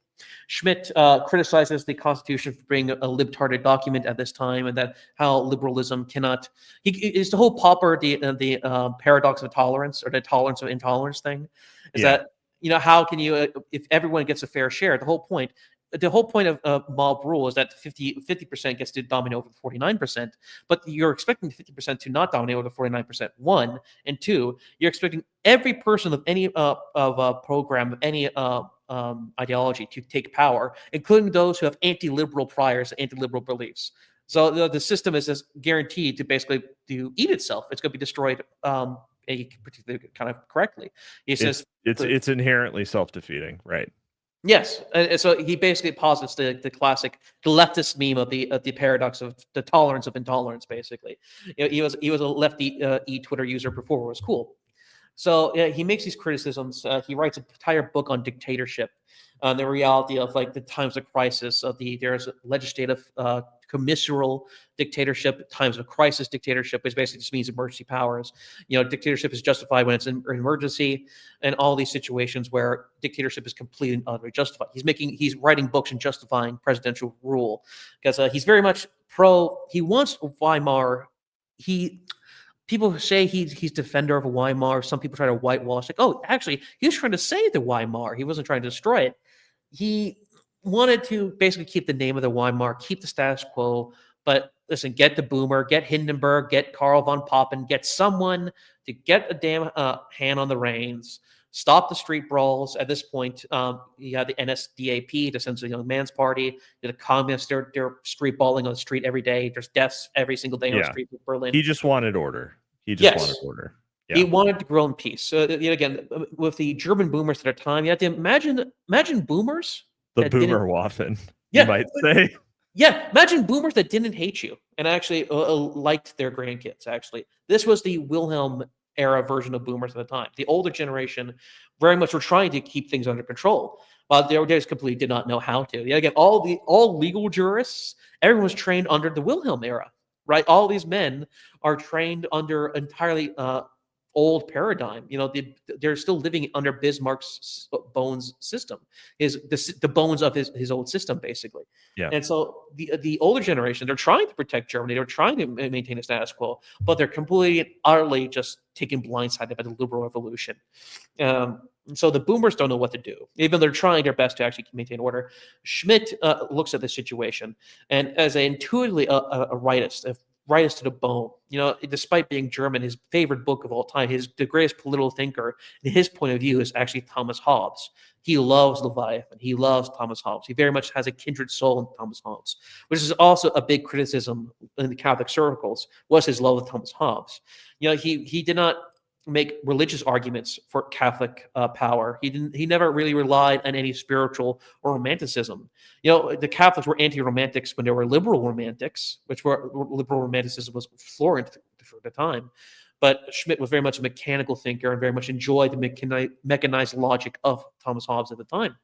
Schmitt criticizes the Constitution for being a libtarded document at this time, and that how liberalism cannot. It's the whole Popper the paradox of tolerance, or the tolerance of intolerance thing. Is that how can you if everyone gets a fair share? The whole point of mob rule is that 50% gets to dominate over 49%, but you're expecting 50% to not dominate over 49%. One, and two, you're expecting every person of any program, of any ideology to take power, including those who have anti-liberal priors, anti-liberal beliefs. So the system is just guaranteed to basically to eat itself. It's going to be destroyed particularly kind of correctly. He says it's inherently self-defeating, right? Yes, and so he basically posits the leftist meme of the paradox of the tolerance of intolerance. Basically, he was a lefty Twitter user before it was cool. So he makes these criticisms. He writes an entire book on dictatorship, the reality of like the times of crisis. There's legislative commissural dictatorship, times of crisis dictatorship, which basically just means emergency powers. Dictatorship is justified when it's an emergency, and all these situations where dictatorship is completely and utterly justified. He's writing books and justifying presidential rule because he's very much pro. He wants Weimar. People say he's defender of Weimar. Some people try to whitewash, like, oh, actually, he was trying to save the Weimar. He wasn't trying to destroy it. He wanted to basically keep the name of the Weimar, keep the status quo. But listen, get the Boomer, get Hindenburg, get Karl von Papen, get someone to get a damn hand on the reins. Stop the street brawls. At this point, you had the NSDAP, the Sense of Young Man's Party. The communists, they're street balling on the street every day. There's deaths every single day on the street of Berlin. He just wanted order. Wanted order. Yeah. He wanted to grow in peace. So yet again, with the German boomers at their time, you have to imagine boomers. The Boomerwaffen, you might say. Yeah, imagine boomers that didn't hate you and actually liked their grandkids. Actually, this was the Wilhelm era version of boomers at the time. The older generation very much were trying to keep things under control, while they just completely did not know how to. Yeah, again, all legal jurists, everyone was trained under the Wilhelm era, right? All these men are trained under entirely old paradigm. They're still living under Bismarck's bones system, the bones of his old system, basically. Yeah. And so the older generation, they're trying to protect Germany, they're trying to maintain a status quo, but they're completely and utterly just taken blindsided by the liberal revolution. So the boomers don't know what to do, even though they're trying their best to actually maintain order. Schmitt looks at the situation, and as intuitively a rightist, rightist to the bone. Despite being German, his favorite book of all time, the greatest political thinker, in his point of view, is actually Thomas Hobbes. He loves Leviathan. He loves Thomas Hobbes. He very much has a kindred soul in Thomas Hobbes, which is also a big criticism in the Catholic circles, was his love of Thomas Hobbes. He did not make religious arguments for Catholic power. He never really relied on any spiritual or romanticism. The Catholics were anti-romantics when there were liberal romantics, liberal romanticism was flourishing for the time. But Schmitt was very much a mechanical thinker and very much enjoyed the mechanized logic of Thomas Hobbes at the time.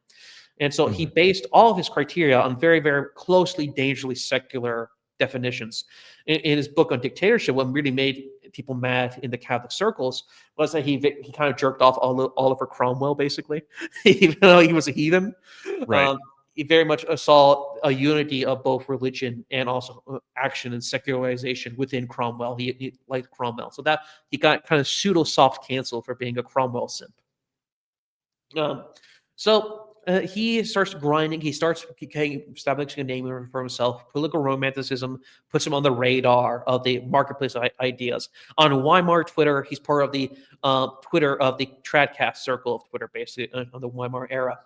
And so he based all of his criteria on very, very closely, dangerously secular definitions. In his book on dictatorship, what really made people mad in the Catholic circles was that he kind of jerked off Oliver Cromwell, basically, even though he was a heathen. Right. He very much saw a unity of both religion and also action and secularization within Cromwell. He liked Cromwell, so that he got kind of pseudo soft cancel for being a Cromwell simp. He starts grinding. He starts establishing a name for himself. Political romanticism puts him on the radar of the marketplace ideas. On Weimar Twitter, he's part of the Twitter of the Tradcast circle of Twitter, basically, of the Weimar era.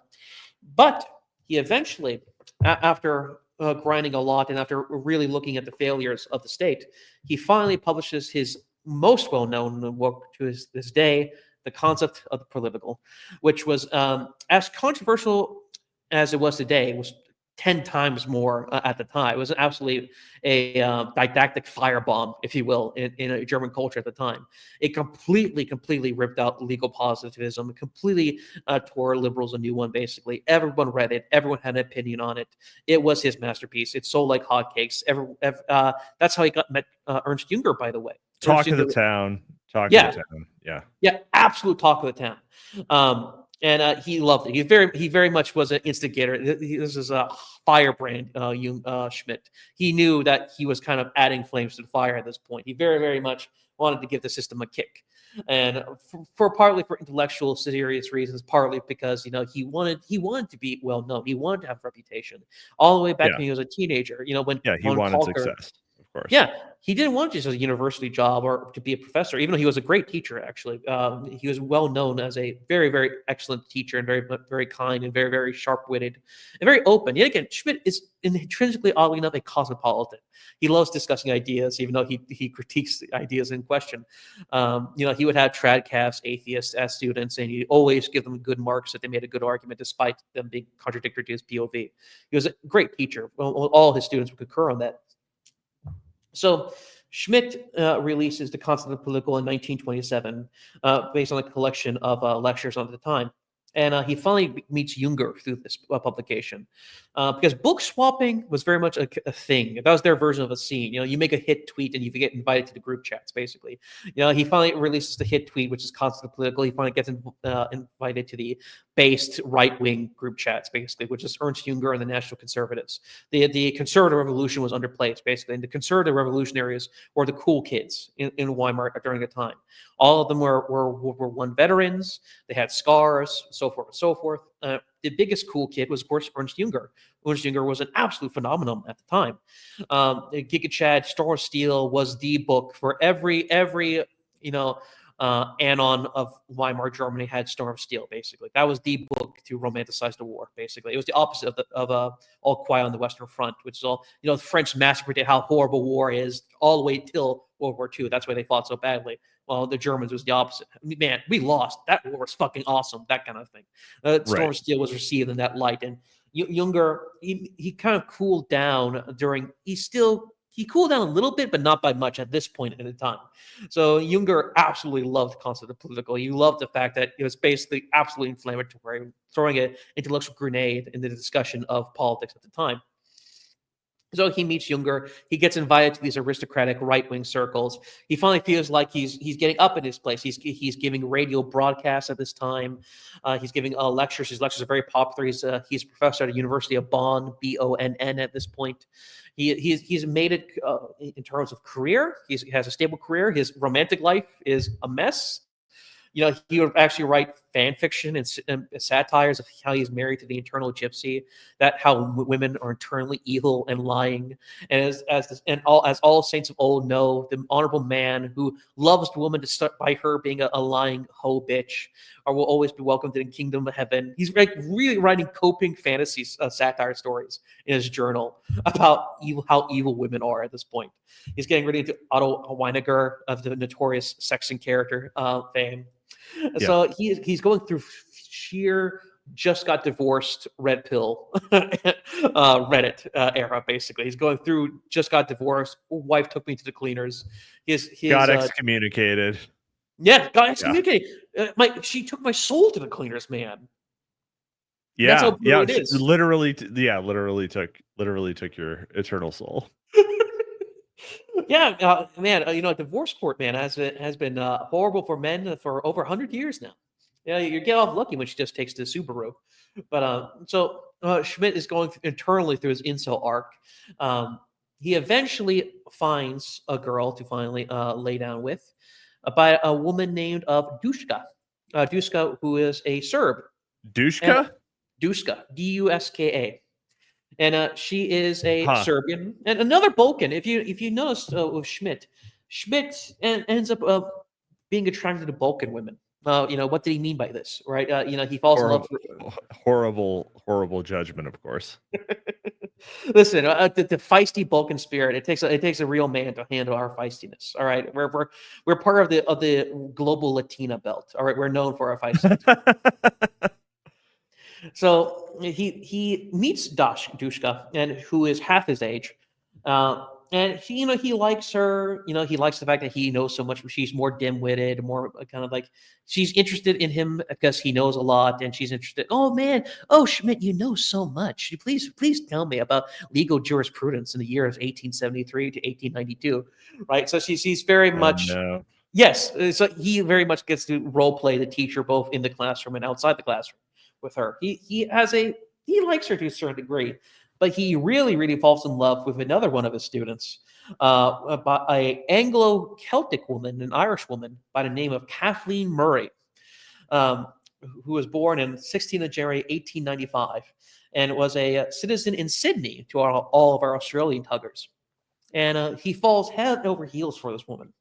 But he eventually, after grinding a lot and after really looking at the failures of the state, he finally publishes his most well-known work to this day, The Concept of the Political, which was as controversial as it was today. It was 10 times more at the time. It was absolutely a didactic firebomb, if you will, in a German culture at the time. It completely ripped out legal positivism. It completely tore liberals a new one, basically. Everyone read it. Everyone had an opinion on it. It was his masterpiece. It sold like hotcakes. That's how he met Ernst Jünger, by the way. Talk of the town. Yeah. Yeah, absolute talk of the town. and he loved it. He very much was an instigator. This is a firebrand, Schmidt. He knew that he was kind of adding flames to the fire at this point. He very much wanted to give the system a kick, and for partly for intellectual, serious reasons, partly because he wanted to be well known. He wanted to have a reputation. All the way back Yeah. when he was a teenager, when He von wanted Kalker, success, of course. yeah, he didn't want just a university job or to be a professor, even though he was a great teacher, actually. He was well known as a very excellent teacher and very kind and very sharp-witted and very open. Yet again, Schmidt is intrinsically, oddly enough, a cosmopolitan. He loves discussing ideas, even though he critiques the ideas in question. He would have tradcasts, atheists as students, and he'd always give them good marks that they made a good argument, despite them being contradictory to his POV. He was a great teacher. All his students would concur on that. So Schmidt releases The Concept of Political in 1927, based on a collection of lectures on the time. And he finally meets Junger through this publication, because book swapping was very much a thing. That was their version of a scene. You make a hit tweet and you get invited to the group chats. Basically, he finally releases the hit tweet, which is Constant Political. He finally gets invited to the based right-wing group chats, basically, which is Ernst Junger and the National Conservatives. The Conservative Revolution was under place, basically, and the Conservative Revolutionaries were the cool kids in Weimar during the time. All of them were World War I veterans. They had scars, so forth and so forth. The biggest cool kid was, of course, Ernst Junger. Ernst Junger was an absolute phenomenon at the time. Giga Chad, Storm of Steel was the book for every anon of Weimar Germany had Storm of Steel. Basically, that was the book to romanticize the war. Basically, it was the opposite of All Quiet on the Western Front, which is all the French massacre, how horrible war is, all the way till World War II. That's why they fought so badly. Well, the Germans was the opposite. Man, we lost. That war was fucking awesome. That kind of thing. Storm of Steel was received in that light, and Junger, he kind of cooled down during. He cooled down a little bit, but not by much at this point in the time. So Junger absolutely loved Concept of Political. He loved the fact that it was basically absolutely inflammatory, throwing an intellectual grenade in the discussion of politics at the time. So he meets Junger. He gets invited to these aristocratic right-wing circles. He finally feels like he's getting up in his place. He's giving radio broadcasts at this time. He's giving lectures. His lectures are very popular. He's a professor at the University of Bonn, Bonn at this point. He's made it in terms of career. He has a stable career. His romantic life is a mess. He would actually write fan fiction and satires of how he's married to the internal gypsy, that how women are internally evil and lying, and as all saints of old know, the honorable man who loves the woman to start by her being a lying hoe bitch, or will always be welcomed in the kingdom of heaven. He's really writing coping fantasy satire stories in his journal about how evil women are at this point. He's getting ready to Otto Weiniger of the notorious Sexton character fame. Yeah. So he's going through sheer just got divorced red pill Reddit era. Basically, he's going through just got divorced. Wife took me to the cleaners. His got excommunicated. Yeah, got excommunicated. Yeah. She took my soul to the cleaners, man. Yeah, that's how brutal it is. Literally took your eternal soul. Yeah, man. Divorce court, man, has been horrible for men for over 100 years now. Yeah, you get off lucky when she just takes the Subaru. But so Schmidt is going internally through his incel arc. He eventually finds a girl to finally lay down with, by a woman named Duška. Duška, who is a Serb. Duška? Duška, Duska. And she is a Serbian and another Balkan. If you notice with Schmidt ends up being attracted to Balkan women. What did he mean by this? Right? He falls in love. Horrible judgment, of course. Listen, the feisty Balkan spirit. It takes a real man to handle our feistiness. All right, we're part of the global Latina belt. All right, we're known for our feistiness. So he meets Duška, and who is half his age, and he likes her. He likes the fact that he knows so much. She's more dim-witted, more kind of like she's interested in him because he knows a lot, and she's interested. Oh man, Schmidt, you know so much. Please tell me about legal jurisprudence in the years 1873 to 1892, right? So she's very much. No. Yes, so he very much gets to role play the teacher both in the classroom and outside the classroom with her. He likes her to a certain degree, but he really falls in love with another one of his students, about a Anglo-Celtic woman, an Irish woman by the name of Kathleen Murray, um, who was born in 16th of January 1895, and was a citizen in Sydney to all of our Australian tuggers. And he falls head over heels for this woman,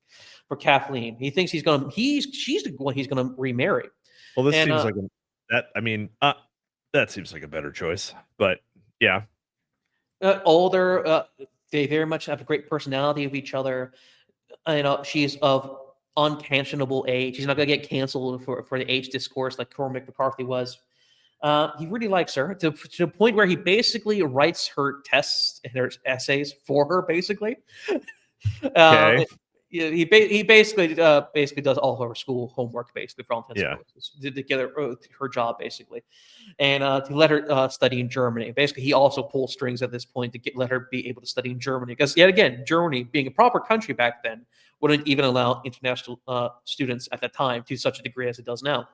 for Kathleen. He thinks she's the one he's gonna remarry. Well, this And seems like that seems like a better choice. But yeah, older, they very much have a great personality of each other. She's of unconscionable age. She's not gonna get canceled for the age discourse like Cormac McCarthy was. He really likes her to the point where he basically writes her tests and her essays for her, basically. okay, Uh, he basically does all her school homework basically for all intents and yeah, purposes to get her job basically, and to let her study in Germany. Basically, he also pulls strings at this point to let her be able to study in Germany because yet again, Germany being a proper country back then wouldn't even allow international students at that time to such a degree as it does now.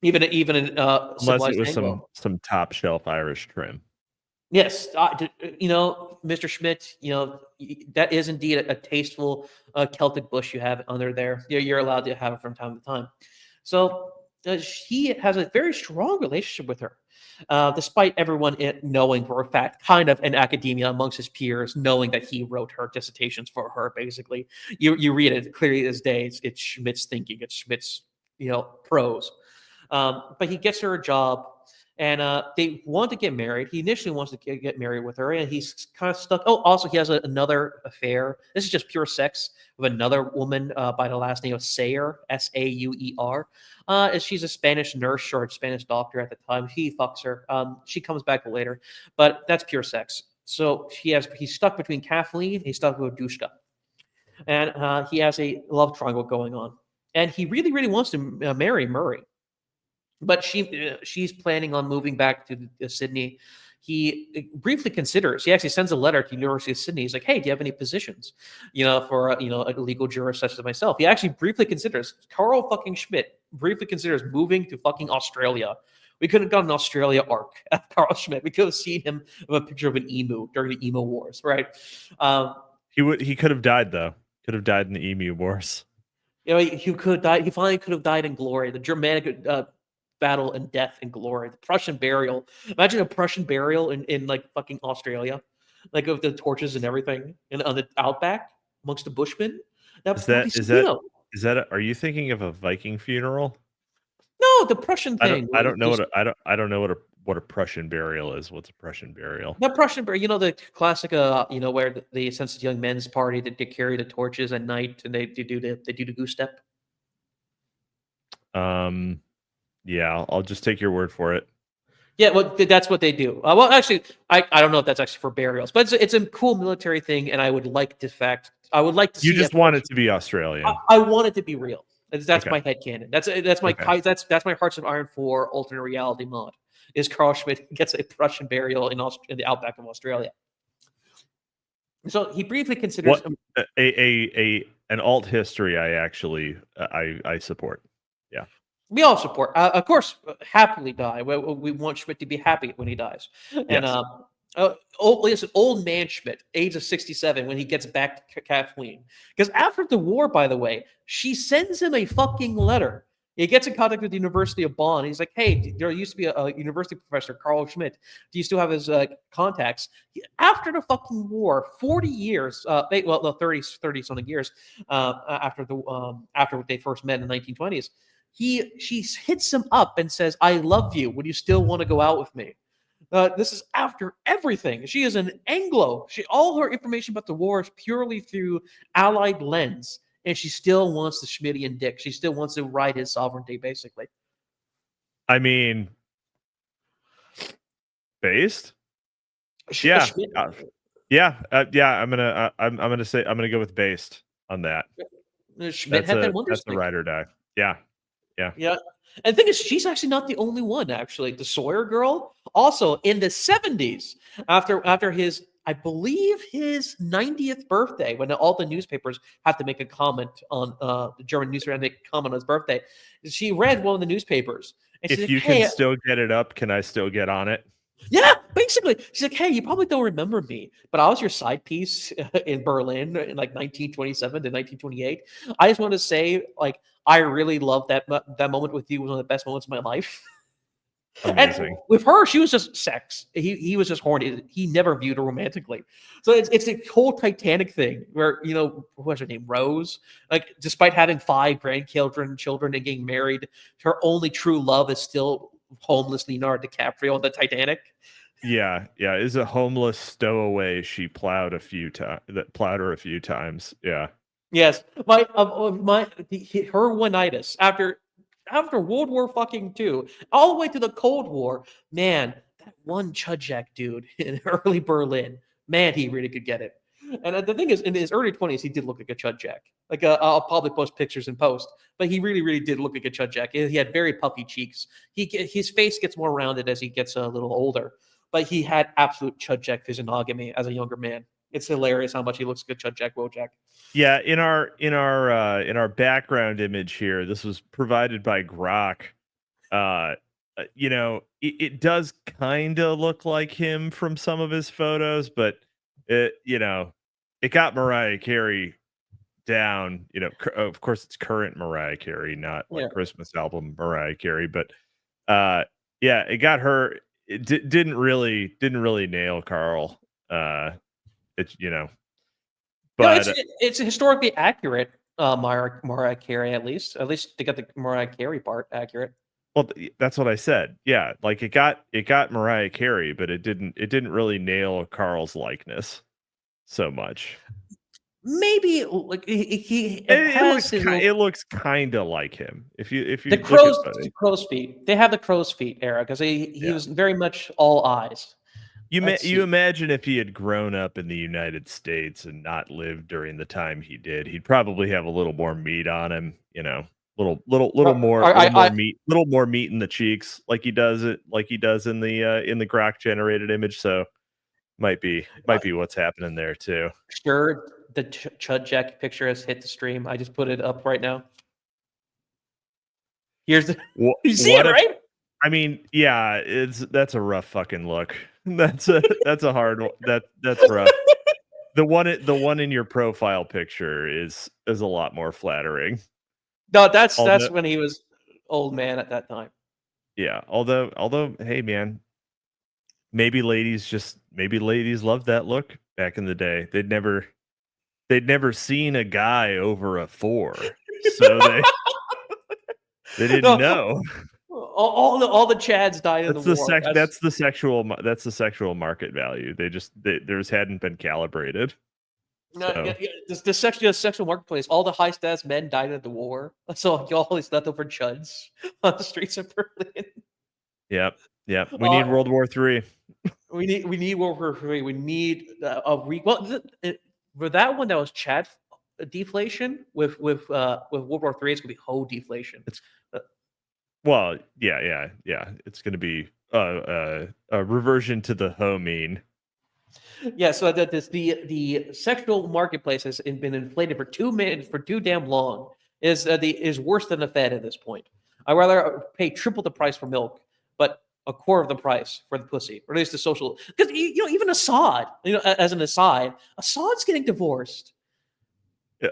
Even in unless it civilized was Anglo. some top shelf Irish trim. Yes, Mr. Schmidt, that is indeed a tasteful Celtic bush you have under there. You're allowed to have it from time to time. So he has a very strong relationship with her, despite everyone knowing for a fact, kind of in academia amongst his peers, knowing that he wrote her dissertations for her. Basically, you read it clearly as day. It's Schmidt's thinking. It's Schmidt's prose. But he gets her a job, and they want to get married. He initially wants to get married with her, and he's kind of stuck. Oh, also he has another affair. This is just pure sex with another woman by the last name of Sayer, Sauer. She's a Spanish nurse or a Spanish doctor at the time. He fucks her. She comes back later, but that's pure sex. So he's stuck between Kathleen. He's stuck with Dushka, and he has a love triangle going on. And he really wants to marry Murray, but she's planning on moving back to Sydney. He briefly considers. He actually sends a letter to the University of Sydney. He's like, "Hey, do you have any positions, for a legal jurist such as myself?" He actually briefly considers. Carl fucking Schmidt briefly considers moving to fucking Australia. We could have gotten an Australia arc at Carl Schmidt. We could have seen him with a picture of an emu during the emo wars, right? He could have died though. Could have died in the Emu Wars. He could die. He finally could have died in glory. The Germanic battle and death and glory. The Prussian burial. Imagine a Prussian burial in like fucking Australia, like with the torches and everything, and on the outback amongst the Bushmen. Is that are you thinking of a Viking funeral? No, the Prussian thing. I don't know what a Prussian burial is. What's a Prussian burial? The Prussian burial, the classic, where the Sensitive Young Men's Party that they carry the torches at night and they do the goose step. Yeah, I'll just take your word for it. Yeah, well, that's what they do. Well, actually, I don't know if that's actually for burials, but it's a cool military thing, and I would like to see. You just want it to be Australian. I want it to be real. That's Okay. my headcanon. That's my Okay. that's my Hearts of Iron 4 alternate reality mod. Is Carl Schmidt gets a Prussian burial in the outback of Australia. So he briefly considers an alt history. I actually I support. Yeah, we all support, of course, happily die. We want Schmidt to be happy when he dies. And yes. old man Schmidt, age of 67, when he gets back to Kathleen. Because after the war, by the way, she sends him a fucking letter. He gets in contact with the University of Bonn. He's like, "Hey, there used to be a university professor, Carl Schmidt. Do you still have his contacts?" After the fucking war, 40 years, 30 something years after they first met in the 1920s, she hits him up and says, "I love you. Would you still want to go out with me?" This is after everything. She is an Anglo. All her information about the war is purely through Allied lens, and she still wants the Schmittian dick. She still wants to ride his sovereignty, basically. I mean, based. Yeah, yeah. I'm gonna go with based on that. Schmidt had that wonder. That's the ride or die. Yeah. Yeah. And the thing is, she's actually not the only one, actually. The Sawyer girl, also in the 70s, after his I believe his 90th birthday, when all the newspapers have to make a comment on the German newspaper, make a comment on his birthday. She read one of the newspapers, and she's If like, you can "Hey, still get it up, can I still get on it? yeah, basically, she's like, hey, you probably don't remember me, but I was your side piece in Berlin in like 1927 to 1928. I just want to say, like, I really love that moment with you. It was one of the best moments of my life." And Amazing. with her, she was just sex. He was just horny. He never viewed her romantically. So it's a whole Titanic thing where, what's her name, Rose? Like, despite having 5 grandchildren and getting married, her only true love is still homeless Leonardo DiCaprio on the Titanic. Yeah, yeah. Is a homeless stowaway she plowed her a few times. Yeah. Yes, her one-itis after World War fucking II, all the way to the Cold War. Man, that one Chudjak dude in early Berlin, man, he really could get it. And the thing is, in his early 20s, he did look like a Chudjak. Like, I'll probably post pictures in post, but he really, really did look like a Chudjak. He had very puffy cheeks. His face gets more rounded as he gets a little older, but he had absolute Chudjak physiognomy as a younger man. It's hilarious how much he looks like a Chudjak Wojak. Yeah, in our background image here, this was provided by Grok. It does kind of look like him from some of his photos, but it got Mariah Carey down. Of course, it's current Mariah Carey, not like Yeah. Christmas album Mariah Carey, but yeah, it got her. It didn't really nail Carl. It's No, but it's historically accurate. Mariah Carey, at least they got the Mariah Carey part accurate. well, that's what I said. Yeah, like it got Mariah Carey, but it didn't really nail Carl's likeness so much. Maybe like he It has his little, it looks kind of like him if you the look at crow's feet. They have the crow's feet era because he yeah. was very much all eyes. Let's You see. imagine if he had grown up in the United States and not lived during the time he did, he'd probably have a little more meat on him, little more meat in the cheeks, like he does in the Grok generated image. So might be what's happening there too. Sure, the Chudjak picture has hit the stream. I just put it up right now. Here's the. You see it, right? I mean, yeah, that's a rough fucking look. That's a hard one. That's rough. The one in your profile picture is a lot more flattering. No, that's Although, when he was old man at that time. yeah, although, hey man, maybe ladies loved that look back in the day. They'd never seen a guy over a 4, so they didn't No, know. all the Chads died in the war. That's the sexual market value. Theirs hadn't been calibrated. No, So. the sexual marketplace. All the high status men died in the war, so you always leftover chuds on the streets of Berlin. Yep. We need World War III. We need World War III. We need for that one that was Chad deflation. With World War III, it's gonna be whole deflation. Well, yeah. It's going to be a reversion to the homine. Yeah, so the sexual marketplace has been inflated for 2 minutes for too damn long. Is worse than the Fed at this point. I'd rather pay triple the price for milk, but a quarter of the price for the pussy, or at least the social. Because even Assad, as an aside, Assad's getting divorced.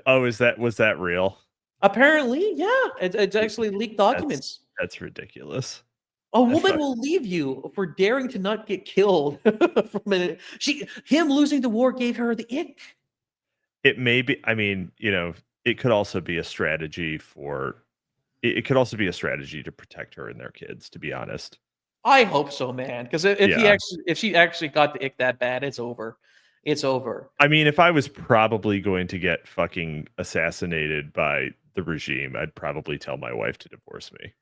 Oh, was that real? Apparently, yeah, it's actually leaked documents. That's ridiculous. A woman will leave you for daring to not get killed from it. Him losing the war gave her the ick. It may be. I mean, it could also be a strategy it could also be a strategy to protect her and their kids. To be honest, I hope so, man. Because if she actually got the ick that bad, it's over. It's over. I mean, if I was probably going to get fucking assassinated by the regime, I'd probably tell my wife to divorce me.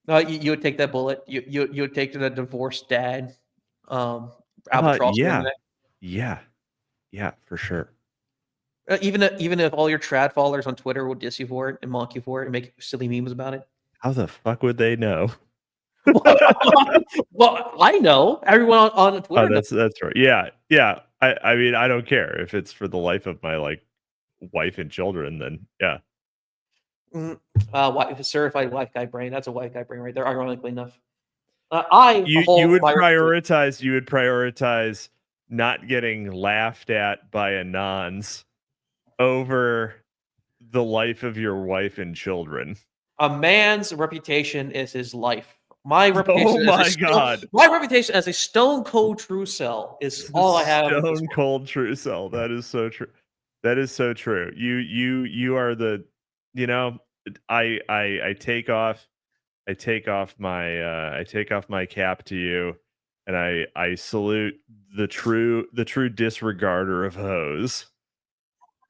No, you would take that bullet. You would take the divorced dad. Albatross. Yeah, for sure. Even if all your trad followers on Twitter will diss you for it and mock you for it and make silly memes about it. How the fuck would they know? Well, I know everyone on Twitter. Oh, that's right. Yeah. I mean, I don't care if it's for the life of my like wife and children. Then yeah, Certified white guy brain. That's a white guy brain right there. Ironically enough, I you hold would my prioritize not getting laughed at by a nonce over the life of your wife and children. a man's reputation is his life. My Oh reputation as a my god. stone cold true cell is all I have in this Stone world. cold true cell. That is so true. That is so true. You are the, you know, I take off I take off my cap to you, and I salute the true disregarder of hoes.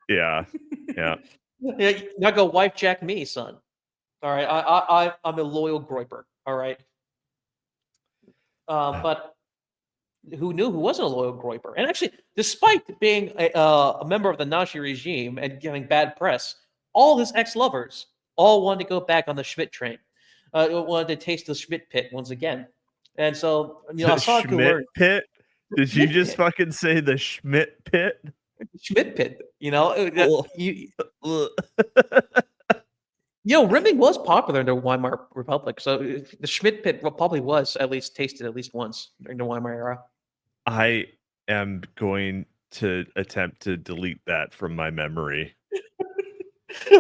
Yeah. Yeah. Yeah, now go wife jack me, son. All right, I'm a loyal groiper. All right, but who wasn't a loyal groiper? And actually, despite being a member of the Nazi regime and getting bad press, all his ex-lovers all wanted to go back on the Schmidt train. Wanted to taste the Schmidt pit once again. And so, The Assad could Schmidt learn pit? Did you Schmidt just pit, fucking say the Schmidt pit? Schmidt pit. Ugh. Ugh. Rimming was popular in the Weimar Republic, so the Schmidt pit probably was at least tasted at least once during the Weimar era. I am going to attempt to delete that from my memory.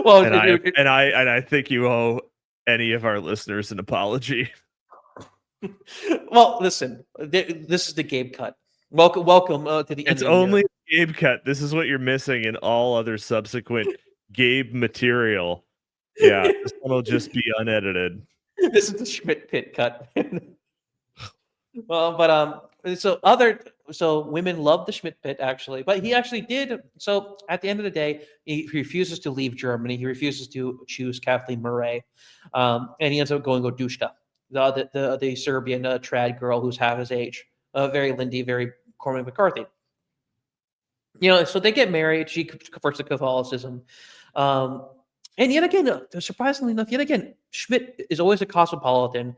Well, And I think you owe any of our listeners an apology. well, listen. This is the Gabe cut. Welcome to the It's end of the year. only a Gabe cut. This is what you're missing in all other subsequent Gabe material. Yeah, this one will just be unedited. This is the Schmidt pit cut. Well, but so women love the Schmidt pit actually, but he actually did. So at the end of the day, he refuses to leave Germany. He refuses to choose Kathleen Murray, and he ends up going with Dushka, the Serbian trad girl who's half his age, very Lindy, very Cormac McCarthy. So they get married. She converts to Catholicism. Um, and yet again, surprisingly enough, yet again, Schmidt is always a cosmopolitan.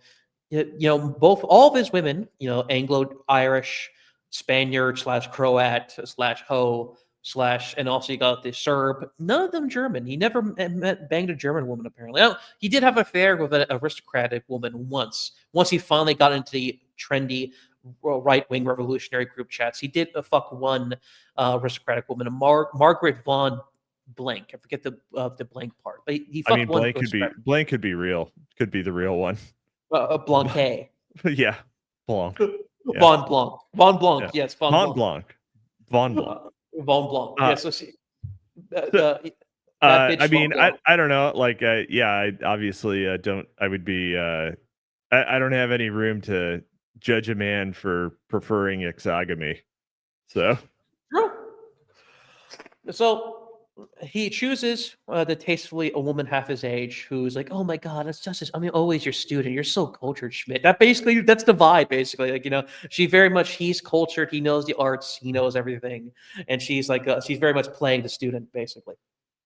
Both all of his women, Anglo-Irish, Spaniard slash Croat slash Ho slash, and also you got the Serb. None of them German. He never banged a German woman. Apparently, now, he did have an affair with an aristocratic woman once. Once he finally got into the trendy right-wing revolutionary group chats, he did fuck one aristocratic woman, Margaret von Blank. I forget the blank part, but he I fucked mean, one Blank could be real. Could be the real one. Blanquet. Yeah, Blanc. Yeah, Von Blanc. Von Blanc. yeah. Yes, Von Mont Blanc. Blanc. Von Blanc. Von Blanc. Uh, Yes. So so, that bitch I mean, von Blanc. I don't know. Like, yeah, I obviously don't. I would be. I don't have any room to judge a man for preferring exogamy. So True. So he chooses the tastefully a woman half his age who's like, oh my god, it's just, I mean, always your student. You're so cultured, Schmidt. That's the vibe, basically. Like, she very much, he's cultured. He knows the arts. He knows everything, and she's like, she's very much playing the student, basically.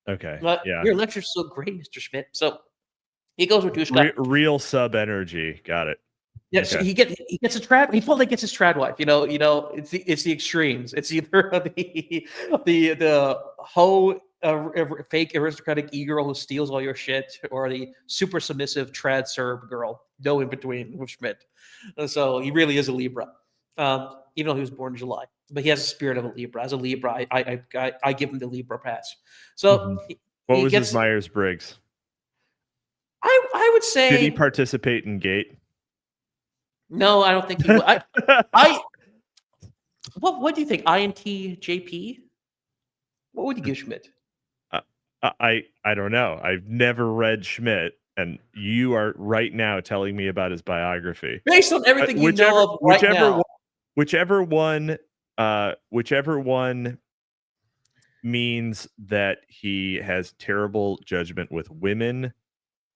okay, yeah. Your lecture's so great, Mr. Schmidt. So he goes with Dushka. Real sub energy. Got it. Yeah, so he gets a trad. He probably gets his trad wife. It's the extremes. It's either the hoe fake aristocratic e-girl who steals all your shit, or the super submissive trad Serb girl. No in between with Schmidt. So he really is a Libra, even though he was born in July. But he has the spirit of a Libra. As a Libra, I give him the Libra pass. So what he was gets his Myers Briggs? I would say. Did he participate in Gate? No, I don't think he would. What do you think? INTJP? What would you give Schmidt? I don't know. I've never read Schmidt, and you are right now telling me about his biography. Based on everything you know of right now. Whichever one means that he has terrible judgment with women,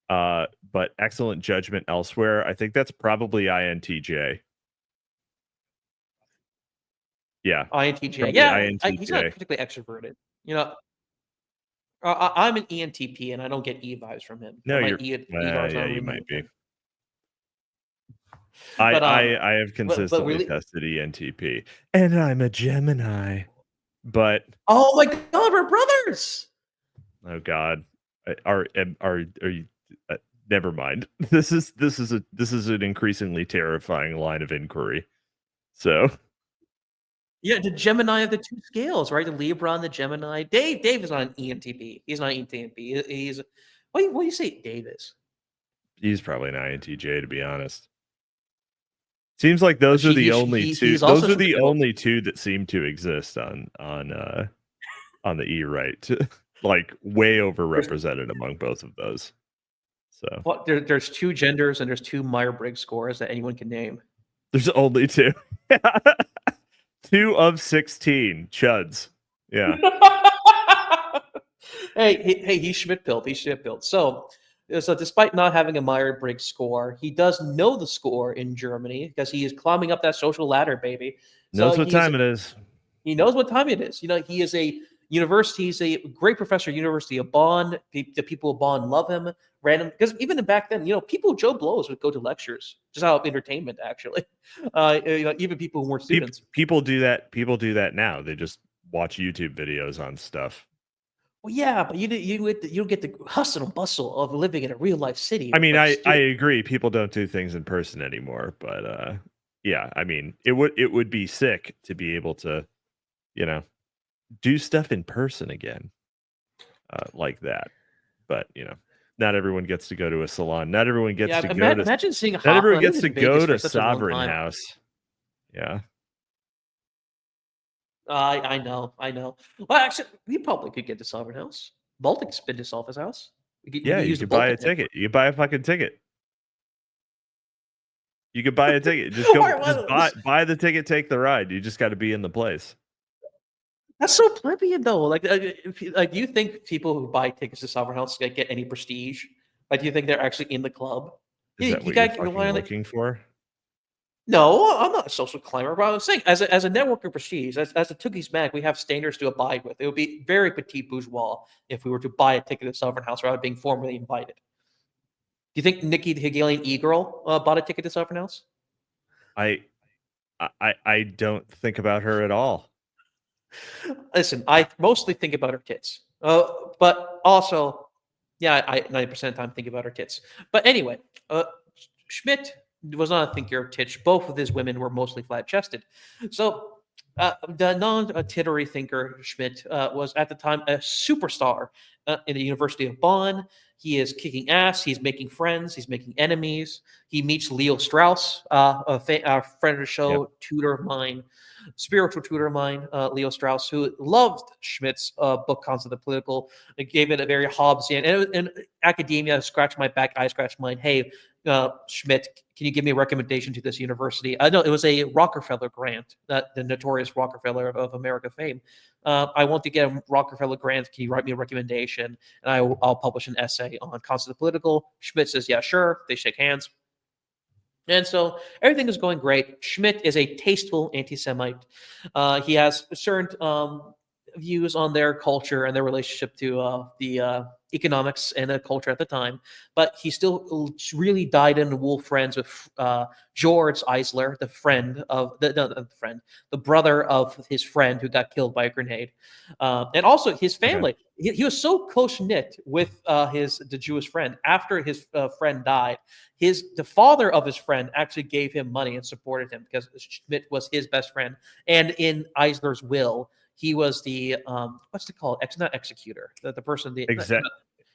but excellent judgment elsewhere. I think that's probably INTJ. Yeah. INTJ. Yeah, INTJ. he's not particularly extroverted. I'm an ENTP, and I don't get E vibes from him. No, my you're. E Yeah, you might be. But I have but consistently really, tested ENTP, and I'm a Gemini. But oh my God, we're brothers. oh God, are you? Never mind. This is an increasingly terrifying line of inquiry. So Yeah, the Gemini of the two scales, right? The Libra and the Gemini. Dave is not an ENTP. He's not ENTP. He's what do you say Dave is? he's probably an INTJ, to be honest. Seems like those are the only two. He's also Those are from the the middle. only two that seem to exist on the E right. Like way There's, overrepresented among both of those. So well, there's two genders and there's two Myers-Briggs scores that anyone can name. there's only two. 2 of 16 chuds. Yeah. Hey, he's Schmidt-built. He's Schmidt-built. So despite not having a Myers-Briggs score, he does know the score in Germany because he is climbing up that social ladder, baby. So Knows what time it is. he knows what time it is. You know, he is a university. He's a great professor at University of Bonn. The people of Bonn love him. Random, because even back then, you know, people Joe blows would go to lectures just out of entertainment. Actually, you know, even people who weren't students. People do that. People do that now. They just watch YouTube videos on stuff. Well, yeah, but you don't get the hustle and bustle of living in a real life city. I mean, I agree. People don't do things in person anymore, but yeah, I mean, it would be sick to be able to, you know, do stuff in person again, like that. But you know, not everyone gets to go to a salon. Not everyone gets to go to. Imagine seeing Not everyone Hoffa. gets Lived to in Vegas go for to such a long Sovereign time. House. Yeah. I know. Well, actually, we probably could get to Sovereign House. Baltic's been to Sovereign House. We Yeah, could you use the could buy a Baltic network. ticket. You could buy a fucking ticket. You could buy a ticket. Just go. Just buy the ticket. Take the ride. You just got to be in the place. That's so plebeian, though. Like, do you think people who buy tickets to Sovereign House get any prestige? Like, do you think they're actually in the club? Is that what you're fucking looking for? No, I'm not a social climber, but I'm saying as a network of prestige, as a Tookie's Mag, we have standards to abide with. It would be very petit bourgeois if we were to buy a ticket to Sovereign House rather than being formally invited. Do you think Nikki the Hegelian e-girl bought a ticket to Sovereign House? I don't think about her at all. Listen, I mostly think about her tits, but also, yeah, I 90% of the time think about her tits. But anyway, Schmidt was not a thinker of tits. Both of his women were mostly flat-chested. So the non-tittery thinker Schmidt was at the time a superstar in the University of Bonn. He is kicking ass. He's making friends. He's making enemies. He meets Leo Strauss, a friend of the show, Yep. tutor of mine, spiritual tutor of mine, Leo Strauss, who loved Schmidt's book, Concept of Political. It gave it a very Hobbesian, and academia scratched my back, I scratched mine. Hey, Schmidt, can you give me a recommendation to this university? I know it was a Rockefeller grant, the notorious Rockefeller of America fame. I want to get a Rockefeller grant. Can you write me a recommendation? And I'll publish an essay on Concept of Political. Schmidt says, yeah, sure. They shake hands. And so everything is going great. Schmidt is a tasteful anti-Semite. He has certain views on their culture and their relationship to the economics and the culture at the time, but he still really dyed in the wool friends with George Eisler, the friend of the brother of his friend who got killed by a grenade, and also his family. Okay. He was so close knit with the Jewish friend. After his friend died, the father of his friend actually gave him money and supported him because Schmidt was his best friend, and in Eisler's will, he was the what's it called? Not executor. The person, the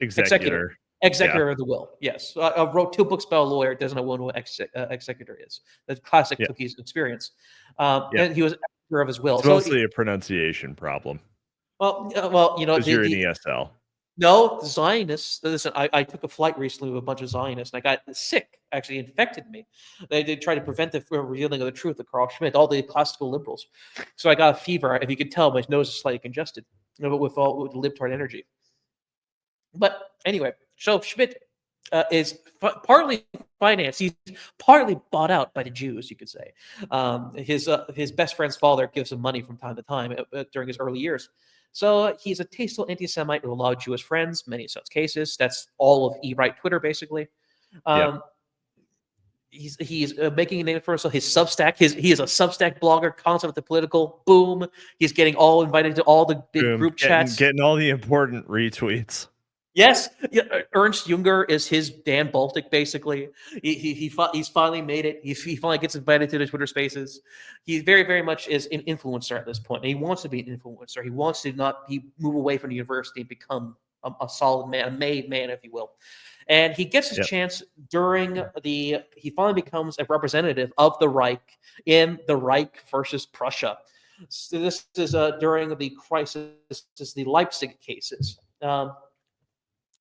executor of the will. Yes, I wrote 2 books about a lawyer. Doesn't know what executor is. The classic Tookie's experience. And he was executor of his will. It's mostly a pronunciation problem. Well, you know, because you're an ESL. No, the Zionists. Listen, I took a flight recently with a bunch of Zionists, and I got sick. Actually, infected me. They tried to prevent the revealing of the truth of Carl Schmitt, all the classical liberals. So I got a fever. If you could tell, my nose is slightly congested, with libtard energy. But anyway, so Schmidt is partly financed. He's partly bought out by the Jews, you could say. His best friend's father gives him money from time to time during his early years. So he's a tasteful anti-Semite with a lot of Jewish friends, many such cases. That's all of E-Right Twitter, basically. he's making a name for himself. His Substack, he is a Substack blogger, concept of the political. Boom, he's getting all invited to all the big Boom. group chats. Getting all the important retweets. Yes, yeah, Ernst Junger is his Dan Baltic, basically. He's finally made it. He finally gets invited to the Twitter Spaces. He very much is an influencer at this point. And he wants to be an influencer. He wants to not move away from the university and become a solid man, a made man, if you will. And he gets his chance during he finally becomes a representative of the Reich in the Reich versus Prussia. So this is during the crisis, the Leipzig cases.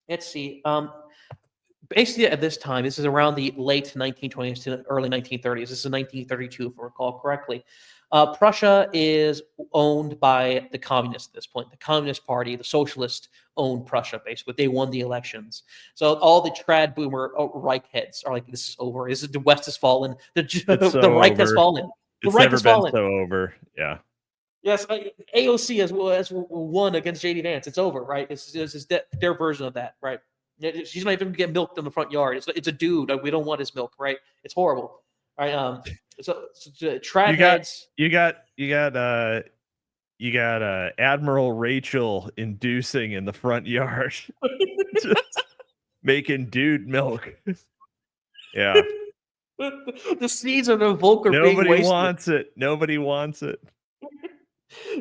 Let's see. Basically, at this time, this is around the late 1920s to early 1930s. This is 1932, if I recall correctly. Prussia is owned by the communists at this point. The Communist Party, the socialists, own Prussia, basically. They won the elections. So all the trad boomer Reich heads are like, this is over. The West has fallen. The Reich has fallen. The Reich has fallen. So over. Yeah. Yes, AOC has won against JD Vance. It's over, right? It's their version of that, right? She's not even getting milked in the front yard. It's a dude. We don't want his milk, right? It's horrible, right? So trad heads. You got Admiral Rachel inducing in the front yard, just making dude milk. Yeah. The seeds of the Volker being wasted. Nobody wants it. Nobody wants it.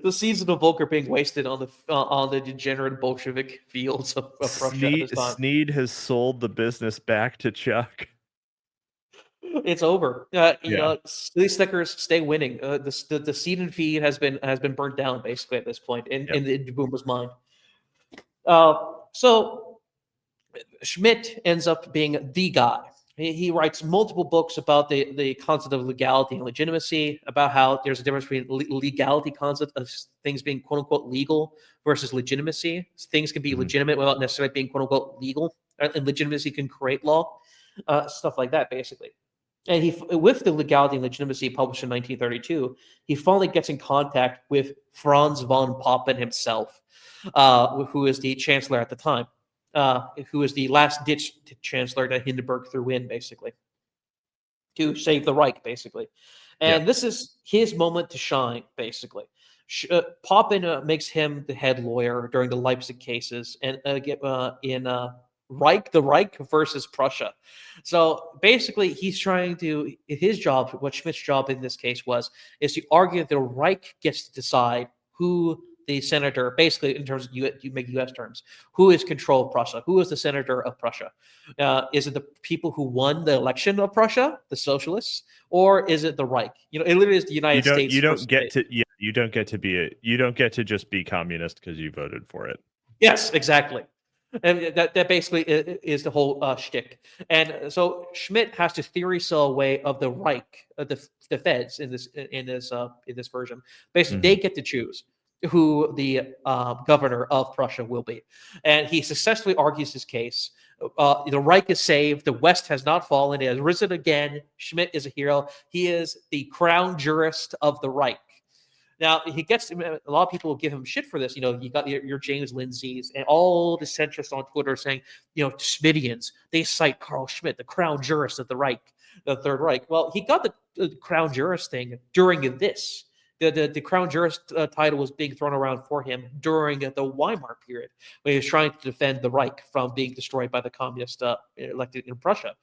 The seeds of the Volker being wasted on the degenerate Bolshevik fields of Prussia at this time. Sneed has sold the business back to Chuck. It's over. You know, these stickers stay winning. The seed and feed has been burnt down basically at this point in the boomer's mind. So Schmidt ends up being the guy. He writes multiple books about the concept of legality and legitimacy, about how there's a difference between legality concept of things being quote unquote legal versus legitimacy. Things can be legitimate without necessarily being quote unquote legal, and legitimacy can create law, stuff like that, basically. And with the legality and legitimacy published in 1932, he finally gets in contact with Franz von Papen himself, who is the chancellor at the time. Who is the last-ditch chancellor that Hindenburg threw in, basically, to save the Reich, basically. And this is his moment to shine, basically. Papen makes him the head lawyer during the Leipzig cases, and in the Reich versus Prussia. So basically, he's trying to, his job, what Schmidt's job in this case is to argue that the Reich gets to decide who the senator, basically in terms of you make U.S. terms, who is control of Prussia? Who is the senator of Prussia? Is it the people who won the election of Prussia, the socialists, or is it the Reich? You know, it literally is the United States. You don't get to just be communist because you voted for it. Yes, exactly. And that basically is the whole shtick. And so Schmidt has to theorycel away of the Reich, the feds in this version. Basically, they get to choose who the governor of Prussia will be. And he successfully argues his case. The Reich is saved. The West has not fallen. It has risen again. Schmidt is a hero. He is the crown jurist of the Reich. Now, a lot of people will give him shit for this. You know, you got your James Lindsay's and all the centrists on Twitter saying, you know, Schmittians, they cite Carl Schmitt, the crown jurist of the Reich, the Third Reich. Well, he got the crown jurist thing during this. The crown jurist title was being thrown around for him during the Weimar period, when he was trying to defend the Reich from being destroyed by the communist elected in Prussia.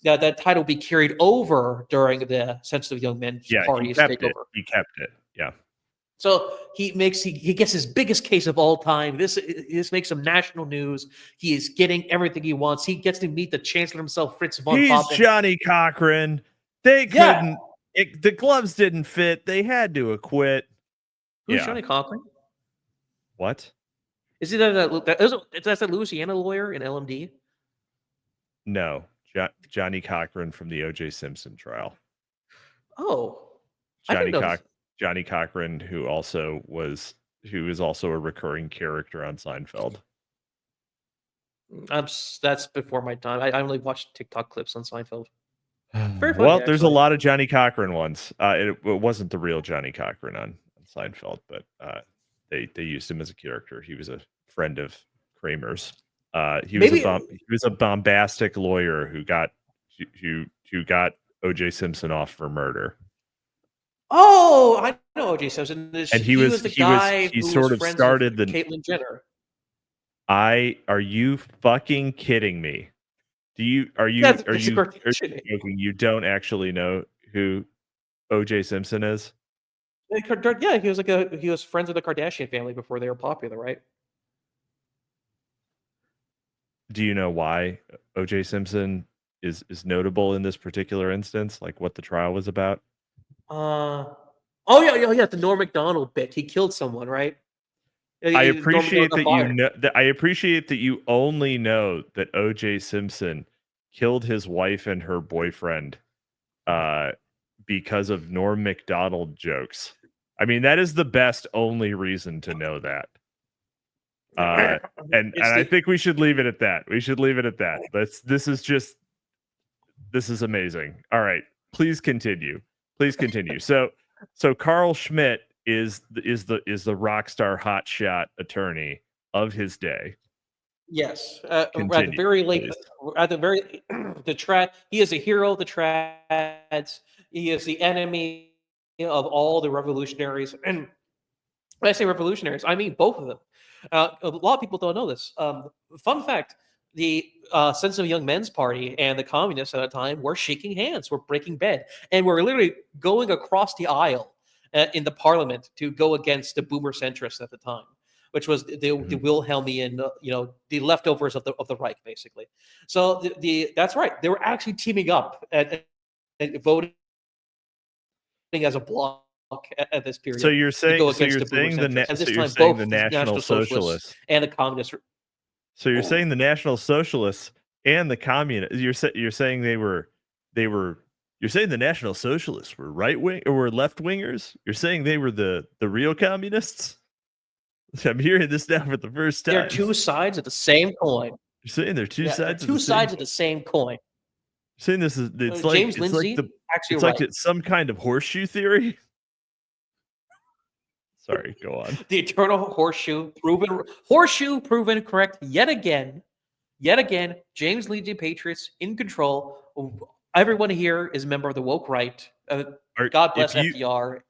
Now, that title be carried over during the Sensitive Young Men Party's takeover. He kept it. Yeah. So he gets his biggest case of all time. This makes him national news. He is getting everything he wants. He gets to meet the chancellor himself, Fritz von Papen. He's Johnny Cochran. They couldn't. The gloves didn't fit. They had to acquit. Who's Johnny Cochran? What? Is it that's a Louisiana lawyer in LMD? No, Johnny Cochran from the O.J. Simpson trial. Oh, Johnny Cochran, who is also a recurring character on Seinfeld. That's before my time. I only watched TikTok clips on Seinfeld. Well, there's a lot of Johnny Cochran ones. It wasn't the real Johnny Cochran on Seinfeld, but they used him as a character. He was a friend of Kramer's. He was a bombastic lawyer who got O.J. Simpson off for murder. Oh, I know O.J. Simpson. And He was the guy he who was sort of friends with started the. Caitlyn Jenner. Are you fucking kidding me? Are Yeah, you Kardashian. joking? You don't actually know who O.J. Simpson is? Yeah, he was friends with the Kardashian family before they were popular, right? Do you know why O.J. Simpson is notable in this particular instance? Like what the trial was about? Oh yeah, the Norm Macdonald bit. He killed someone, right? I Norm Macdonald appreciate got that you fired. know that. I appreciate that you only know that O.J. Simpson killed his wife and her boyfriend uh, because of Norm Macdonald jokes. I mean, that is the best only reason to know that. And It's I the think we should leave it at that. We should leave it at that. This is amazing. All right, please continue. Please continue. So Carl Schmitt is the rock star hotshot attorney of his day. yes. At the Continue, very late, please. at the very he is a hero of the trads. He is the enemy of all the revolutionaries. And when I say revolutionaries, I mean both of them. A lot of people don't know this. Fun fact: the Sense of Young Men's Party and the communists at the time were shaking hands, were breaking bread, and were literally going across the aisle in the parliament to go against the boomer centrists at the time, which was the Wilhelmian, the leftovers of the Reich, basically. So that's right; they were actually teaming up and voting as a bloc at this So period you're to saying go against the boomer centrists. And this time, both the the National National Socialists Socialists. and the communists. So you're saying the National Socialists and the communists. You're saying they were. You're saying the National Socialists were right wing or were left wingers. You're saying they were the real communists. I'm hearing this now for the first They're time. two sides of the same coin. You're saying they're two Yeah, they're sides of the two same. sides of the same coin. You're saying this is James Lindsay, actually right. it's some kind of horseshoe theory. Sorry, go on. The eternal horseshoe proven correct yet again. Yet again, James Lindsay Patriots in control. Everyone here is a member of the woke right. God bless FDR.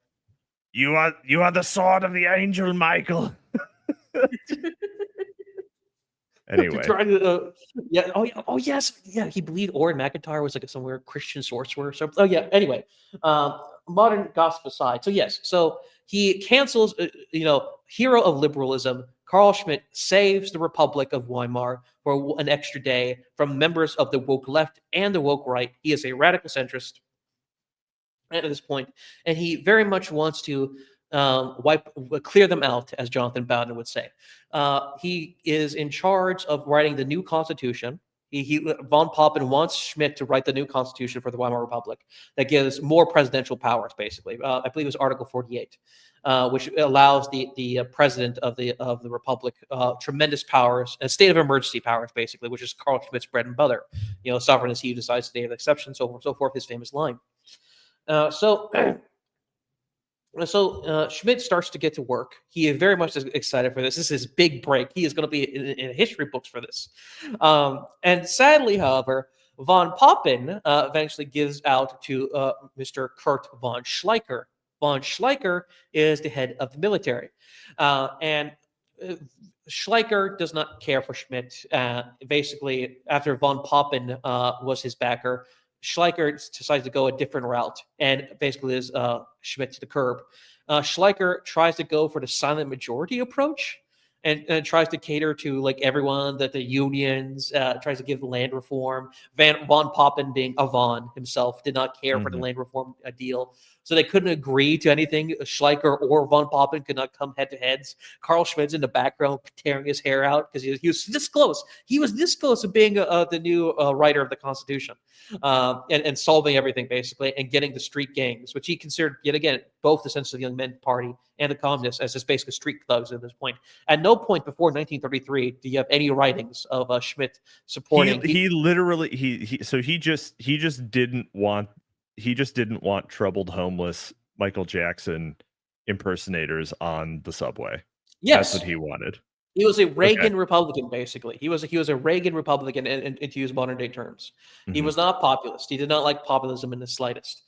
You are the sword of the angel, Michael. Anyway, yeah. Oh yes, yeah. He believed Orrin McIntyre was like somewhere Christian sorcerer. So yeah. Anyway, modern gossip aside. So yes. So he cancels. Hero of liberalism. Carl Schmitt saves the Republic of Weimar for an extra day from members of the woke left and the woke right. He is a radical centrist at this point, and he very much wants to clear them out, as Jonathan Bowden would say. He is in charge of writing the new constitution. Von Papen wants Schmidt to write the new constitution for the Weimar Republic that gives more presidential powers, basically. I believe it was Article 48, which allows the president of the republic tremendous powers, a state of emergency powers, basically, which is Carl Schmitt's bread and butter. Sovereign is he who decides the day of exception, so on and so forth. His famous line. So Schmidt starts to get to work. He is very much excited for this. This is his big break. He is going to be in history books for this. And sadly, however, von Papen eventually gives out to Mr. Kurt von Schleicher. Von Schleicher is the head of the military. And Schleicher does not care for Schmidt. Basically, after von Papen was his backer, Schleicher decides to go a different route and basically is Schmidt to the curb. Schleicher tries to go for the silent majority approach and tries to cater to like everyone, that the unions, tries to give land reform. Von Papen, being a Von himself, did not care for the land reform deal. So they couldn't agree to anything. Schleicher or von Papen could not come head to heads. Carl Schmitt's in the background tearing his hair out because he was this close. He was this close to being the new writer of the Constitution and solving everything, basically, and getting the street gangs, which he considered, yet again, both the Sense of Young Men Party and the Communists as just basically street thugs at this point. At no point before 1933 do you have any writings of Schmitt supporting. He just didn't want troubled homeless Michael Jackson impersonators on the subway. Yes, that's what he wanted. He was a Reagan Republican, basically. He was a Reagan Republican, and to use modern day terms, he was not populist. He did not like populism in the slightest.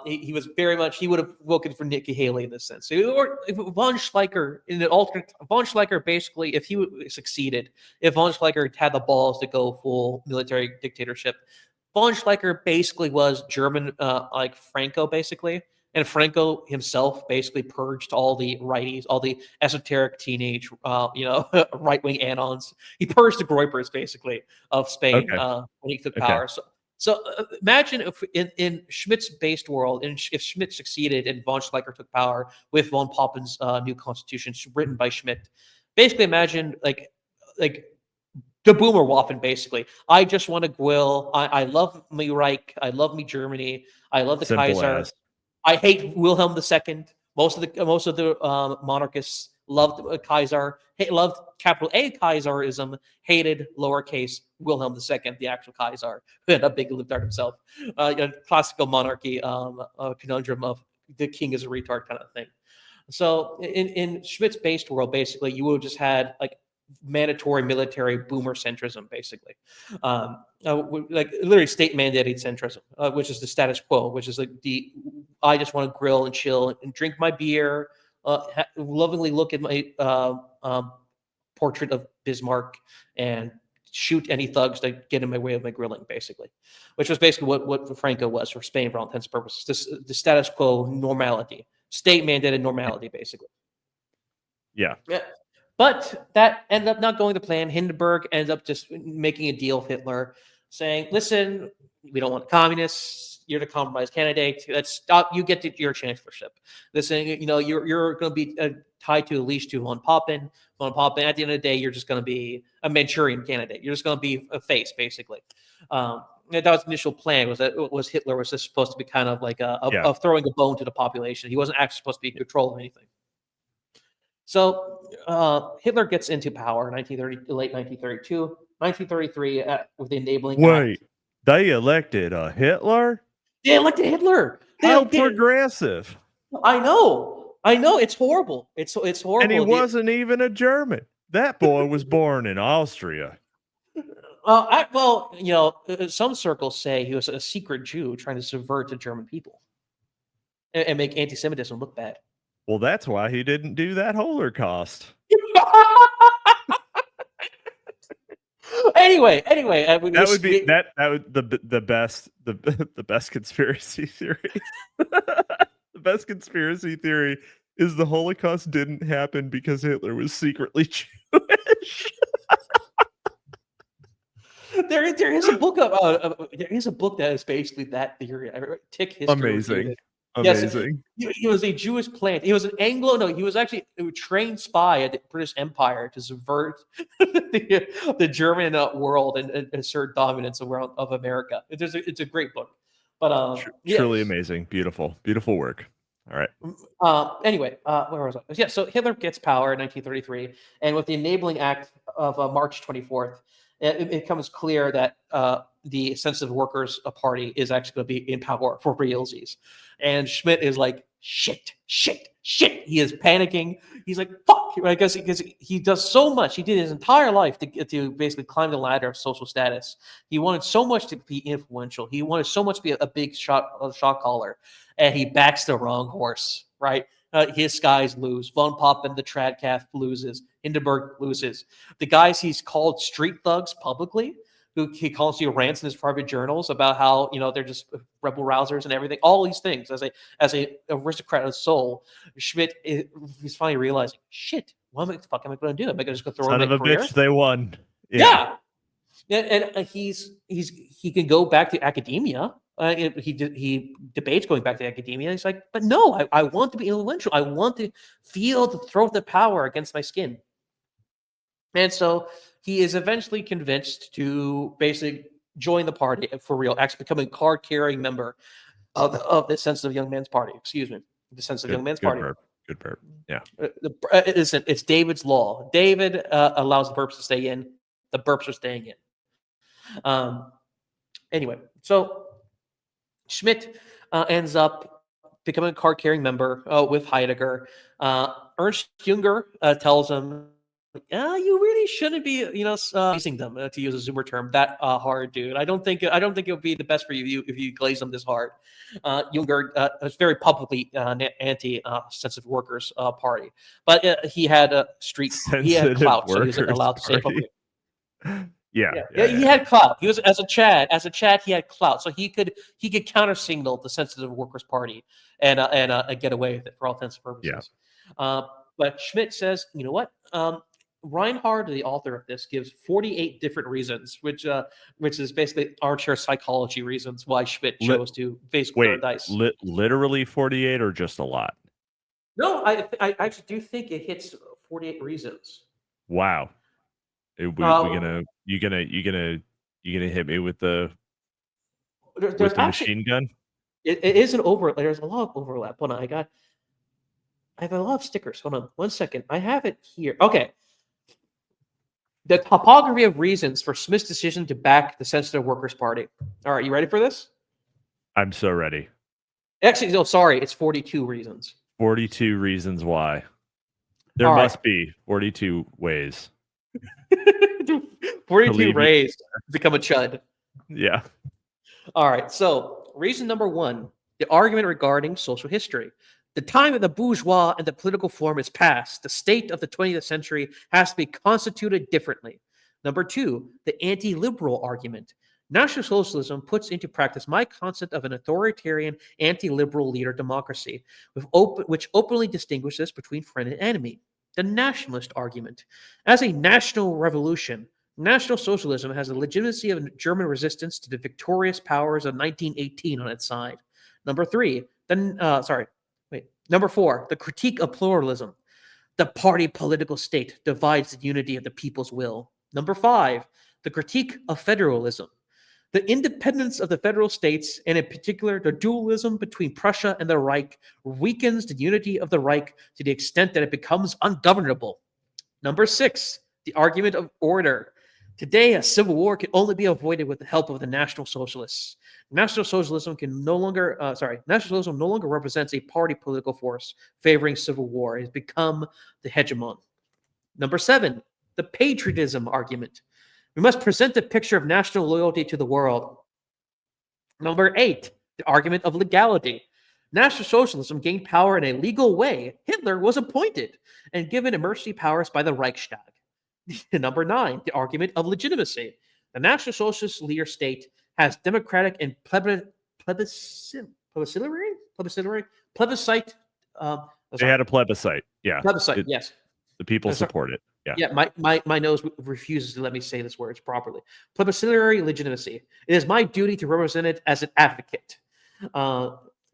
He was very much. He would have voted for Nikki Haley in this sense. Or if von Schleicher in an alternate, von Schleicher basically, if he succeeded, if von Schleicher had the balls to go full military dictatorship, von Schleicher basically was German, like Franco, basically. And Franco himself basically purged all the righties, all the esoteric teenage, right-wing anons. He purged the Groypers, basically, of Spain when he took power. So imagine if in Schmidt's based world, if Schmidt succeeded and von Schleicher took power with von Papen's new constitution written by Schmidt. Basically, imagine like the Boomer Waffen, basically. I just want to grill. I love me Reich. I love me Germany. I love the Kaiser. I hate Wilhelm II. Most of the monarchists loved Kaiser, loved capital A Kaiserism, hated lowercase Wilhelm II, the actual Kaiser, who had a big libtard himself. Classical monarchy conundrum of the king is a retard kind of thing. So in Schmidt's based world, basically, you would have just had like mandatory military boomer centrism, basically, like literally state mandated centrism, which is the status quo, which is like I just want to grill and chill and drink my beer, lovingly look at my portrait of Bismarck and shoot any thugs that get in my way of my grilling, basically, which was basically what Franco was for Spain for all intents and purposes. The status quo normality, state mandated normality, basically. Yeah. But that ended up not going to plan. Hindenburg ended up just making a deal with Hitler, saying, "Listen, we don't want communists. You're the compromise candidate. Let's stop. You get your chancellorship. Listen, you're going to be tied to at least to von Papen. Von Papen. At the end of the day, you're just going to be a Manchurian candidate. You're just going to be a face, basically." That was the initial plan. Hitler was just supposed to be kind of like a throwing a bone to the population. He wasn't actually supposed to be in control of anything. So Hitler gets into power in late 1932, 1933 with the enabling act. They elected a Hitler? They elected Hitler. How progressive. I know. It's horrible. It's horrible. And he wasn't even a German. That boy was born in Austria. Some circles say he was a secret Jew trying to subvert the German people and make anti-Semitism look bad. Well, that's why he didn't do that Holocaust. Anyway, that would be the best conspiracy theory. The best conspiracy theory is the Holocaust didn't happen because Hitler was secretly Jewish. There is a book that is basically that theory. I read Tick History. Amazing. Amazing. Yes, he was a Jewish plant. He was an he was actually a trained spy at the British Empire to subvert the German world and assert dominance of America. It's a great book. But truly amazing. Beautiful work. All right. Anyway, where was I? Yeah, so Hitler gets power in 1933, and with the Enabling Act of March 24th, it becomes clear that the Sensitive Workers Party is actually going to be in power for realsies. And Schmidt is like, shit. He is panicking. He's like, fuck. I guess because he does so much. He did his entire life to basically climb the ladder of social status. He wanted so much to be influential. He wanted so much to be a big shot caller. And he backs the wrong horse, right? His guys lose. Von Papen, the Tradcaf, loses. Hindenburg loses. The guys he's called street thugs publicly, who he calls you rants in his private journals about how they're just rebel rousers and everything. All these things, as a aristocrat of soul, Schmidt is finally realizing, shit, what the fuck am I going to do? Am I going to just go throw Son of a career? Bitch? They won. Yeah. And he can go back to academia. He debates going back to academia. He's like, but no, I want to be influential. I want to feel the throat of the power against my skin. And so he is eventually convinced to basically join the party for real, actually becoming a card-carrying member of the Sensitive Young Men's Party. Excuse me, the Sensitive Young Men's Party. Good burp. Yeah. It's David's law. David allows the burps to stay in. The burps are staying in. Anyway, so Schmidt ends up becoming a card-carrying member with Heidegger. Ernst Jünger tells him, You really shouldn't be, using them, to use a Zoomer term, that hard, dude. I don't think it would be the best for you if you glaze them this hard. Junger was very publicly anti sensitive workers party, but he had a street, he had Sensitive clout, so he was workers allowed to say it party. publicly. Yeah, He had clout. He was as a Chad, he had clout, so he could counter signal the sensitive workers party and get away with it for all intents and purposes. But Schmitt says, you know what? Reinhard, the author of this, gives 48 different reasons, which is basically armchair psychology reasons why Schmitt chose to basically throw dice. Literally 48 or just a lot? No, I actually do think it hits 48 reasons. Wow. You gonna hit me with the machine gun? It is an overlap. There's a lot of overlap. Hold on, I have a lot of stickers. Hold on 1 second. I have it here. Okay. The topography of reasons for Smith's decision to back the Sensitive Workers' Party. All right, you ready for this? I'm so ready. Actually, no, sorry, it's 42 reasons. 42 reasons why. There must be 42 ways. 42 ways to become a chud. Yeah. All right, so reason number 1, the argument regarding social history. The time of the bourgeois and the political form is past. The state of the 20th century has to be constituted differently. Number 2, the anti-liberal argument. National Socialism puts into practice my concept of an authoritarian, anti-liberal leader democracy, which openly distinguishes between friend and enemy. The nationalist argument. As a national revolution, National Socialism has the legitimacy of German resistance to the victorious powers of 1918 on its side. Number 3, Number 4, the critique of pluralism. The party political state divides the unity of the people's will. Number 5, the critique of federalism. The independence of the federal states, and in particular the dualism between Prussia and the Reich, weakens the unity of the Reich to the extent that it becomes ungovernable. Number 6, the argument of order. Today, a civil war can only be avoided with the help of the National Socialists. National Socialism no longer represents a party political force favoring civil war. It has become the hegemon. Number 7, the patriotism argument. We must present a picture of national loyalty to the world. Number 8, the argument of legality. National Socialism gained power in a legal way. Hitler was appointed and given emergency powers by the Reichstag. Number 9, the argument of legitimacy. The National Socialist leader state has democratic and plebiscite. They had a plebiscite. Yeah. Plebiscite, yes. The people support it. Yeah. Yeah, my nose refuses to let me say this words properly. Plebiscitary legitimacy. It is my duty to represent it as an advocate.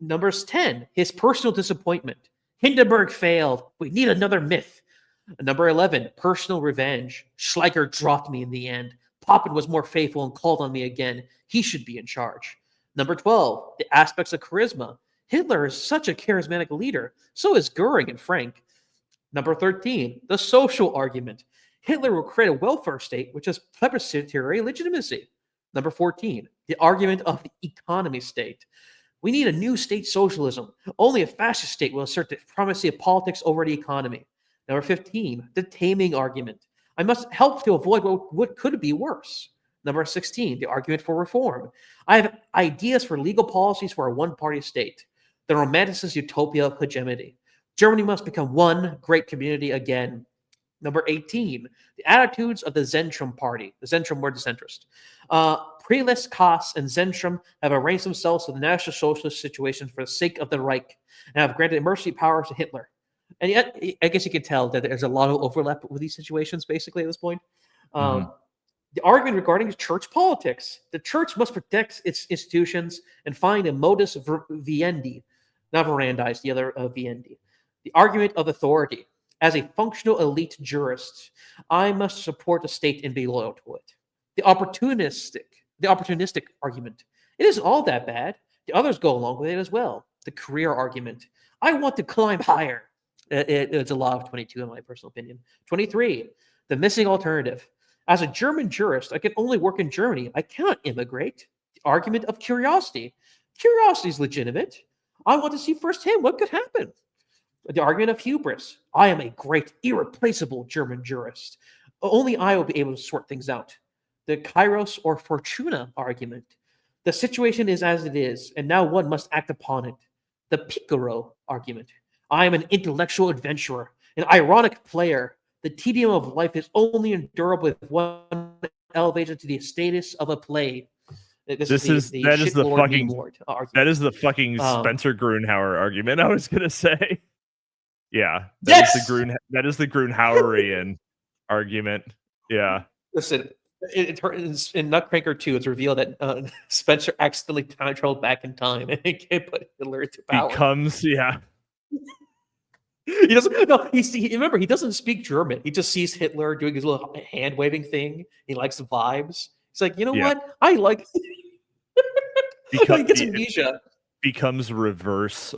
Numbers 10, his personal disappointment. Hindenburg failed. We need another myth. Number 11, personal revenge. Schleicher dropped me in the end. Papen was more faithful and called on me again. He should be in charge. Number 12, the aspects of charisma. Hitler is such a charismatic leader. So is Goering and Frank. Number 13, the social argument. Hitler will create a welfare state which has plebiscitary legitimacy. Number 14, the argument of the economy state. We need a new state socialism. Only a fascist state will assert the primacy of politics over the economy. Number 15, the taming argument. I must help to avoid what could be worse. Number 16, the argument for reform. I have ideas for legal policies for a one-party state. The romanticist utopia of hegemony. Germany must become one great community again. Number 18, the attitudes of the Zentrum party. The Zentrum were the centrist. Prelest, Kaas, and Zentrum have arranged themselves to the National Socialist situation for the sake of the Reich and have granted emergency powers to Hitler. And yet, I guess you can tell that there's a lot of overlap with these situations, basically, at this point. The argument regarding church politics. The church must protect its institutions and find a modus vivendi. Not Verandize, the other vivendi. The argument of authority. As a functional elite jurist, I must support the state and be loyal to it. The opportunistic argument. It isn't all that bad. The others go along with it as well. The career argument. I want to climb higher. It's a law of 22 in my personal opinion. 23, the missing alternative. As a German jurist, I can only work in Germany. I cannot immigrate. The argument of curiosity. Curiosity is legitimate. I want to see firsthand what could happen. The argument of hubris. I am a great, irreplaceable German jurist. Only I will be able to sort things out. The kairos or fortuna argument. The situation is as it is, and now one must act upon it. The Picaro argument. I am an intellectual adventurer, an ironic player. The tedium of life is only endurable if one elevated to the status of a play. This is the that is shit the lord fucking meme lord argument. that is the fucking Spencer Grunhauer argument. I was gonna say, yeah, Yes! that is the Grunhauerian argument. Yeah, Listen, in Nutcracker 2, it's revealed that Spencer accidentally time traveled back in time and he can't put Hitler into power. He doesn't. No, remember, he doesn't speak German. He just sees Hitler doing his little hand waving thing. He likes the vibes. He's like, you know what? I like. He gets amnesia. Becomes reverse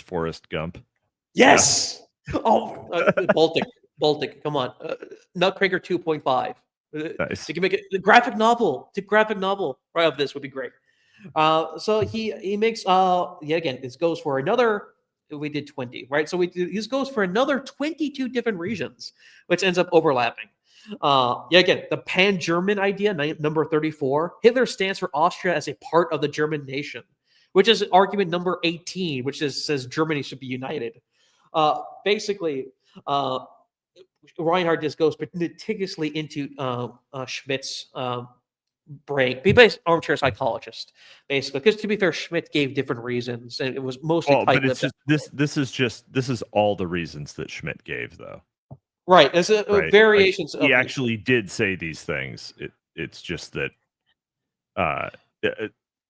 Forrest Gump. Yes. Yeah. Oh, Baltic. Come on, Nutcracker 2.5. Nice. You can make it the graphic novel. The graphic novel right of this would be great. So he makes again, this goes for another. We did 20, right? So this goes for another 22 different regions, which ends up overlapping. Again, the pan-German idea, number 34. Hitler stands for Austria as a part of the German nation, which is argument number 18, which says Germany should be united. Basically, Reinhardt just goes meticulously into Schmidt's brain. Be based armchair psychologist, basically. Because to be fair, Schmitt gave different reasons, and it was mostly tight-lipped. But this is all the reasons that Schmitt gave, though. Right. There's variations. Like, he actually did say these things. It's just that,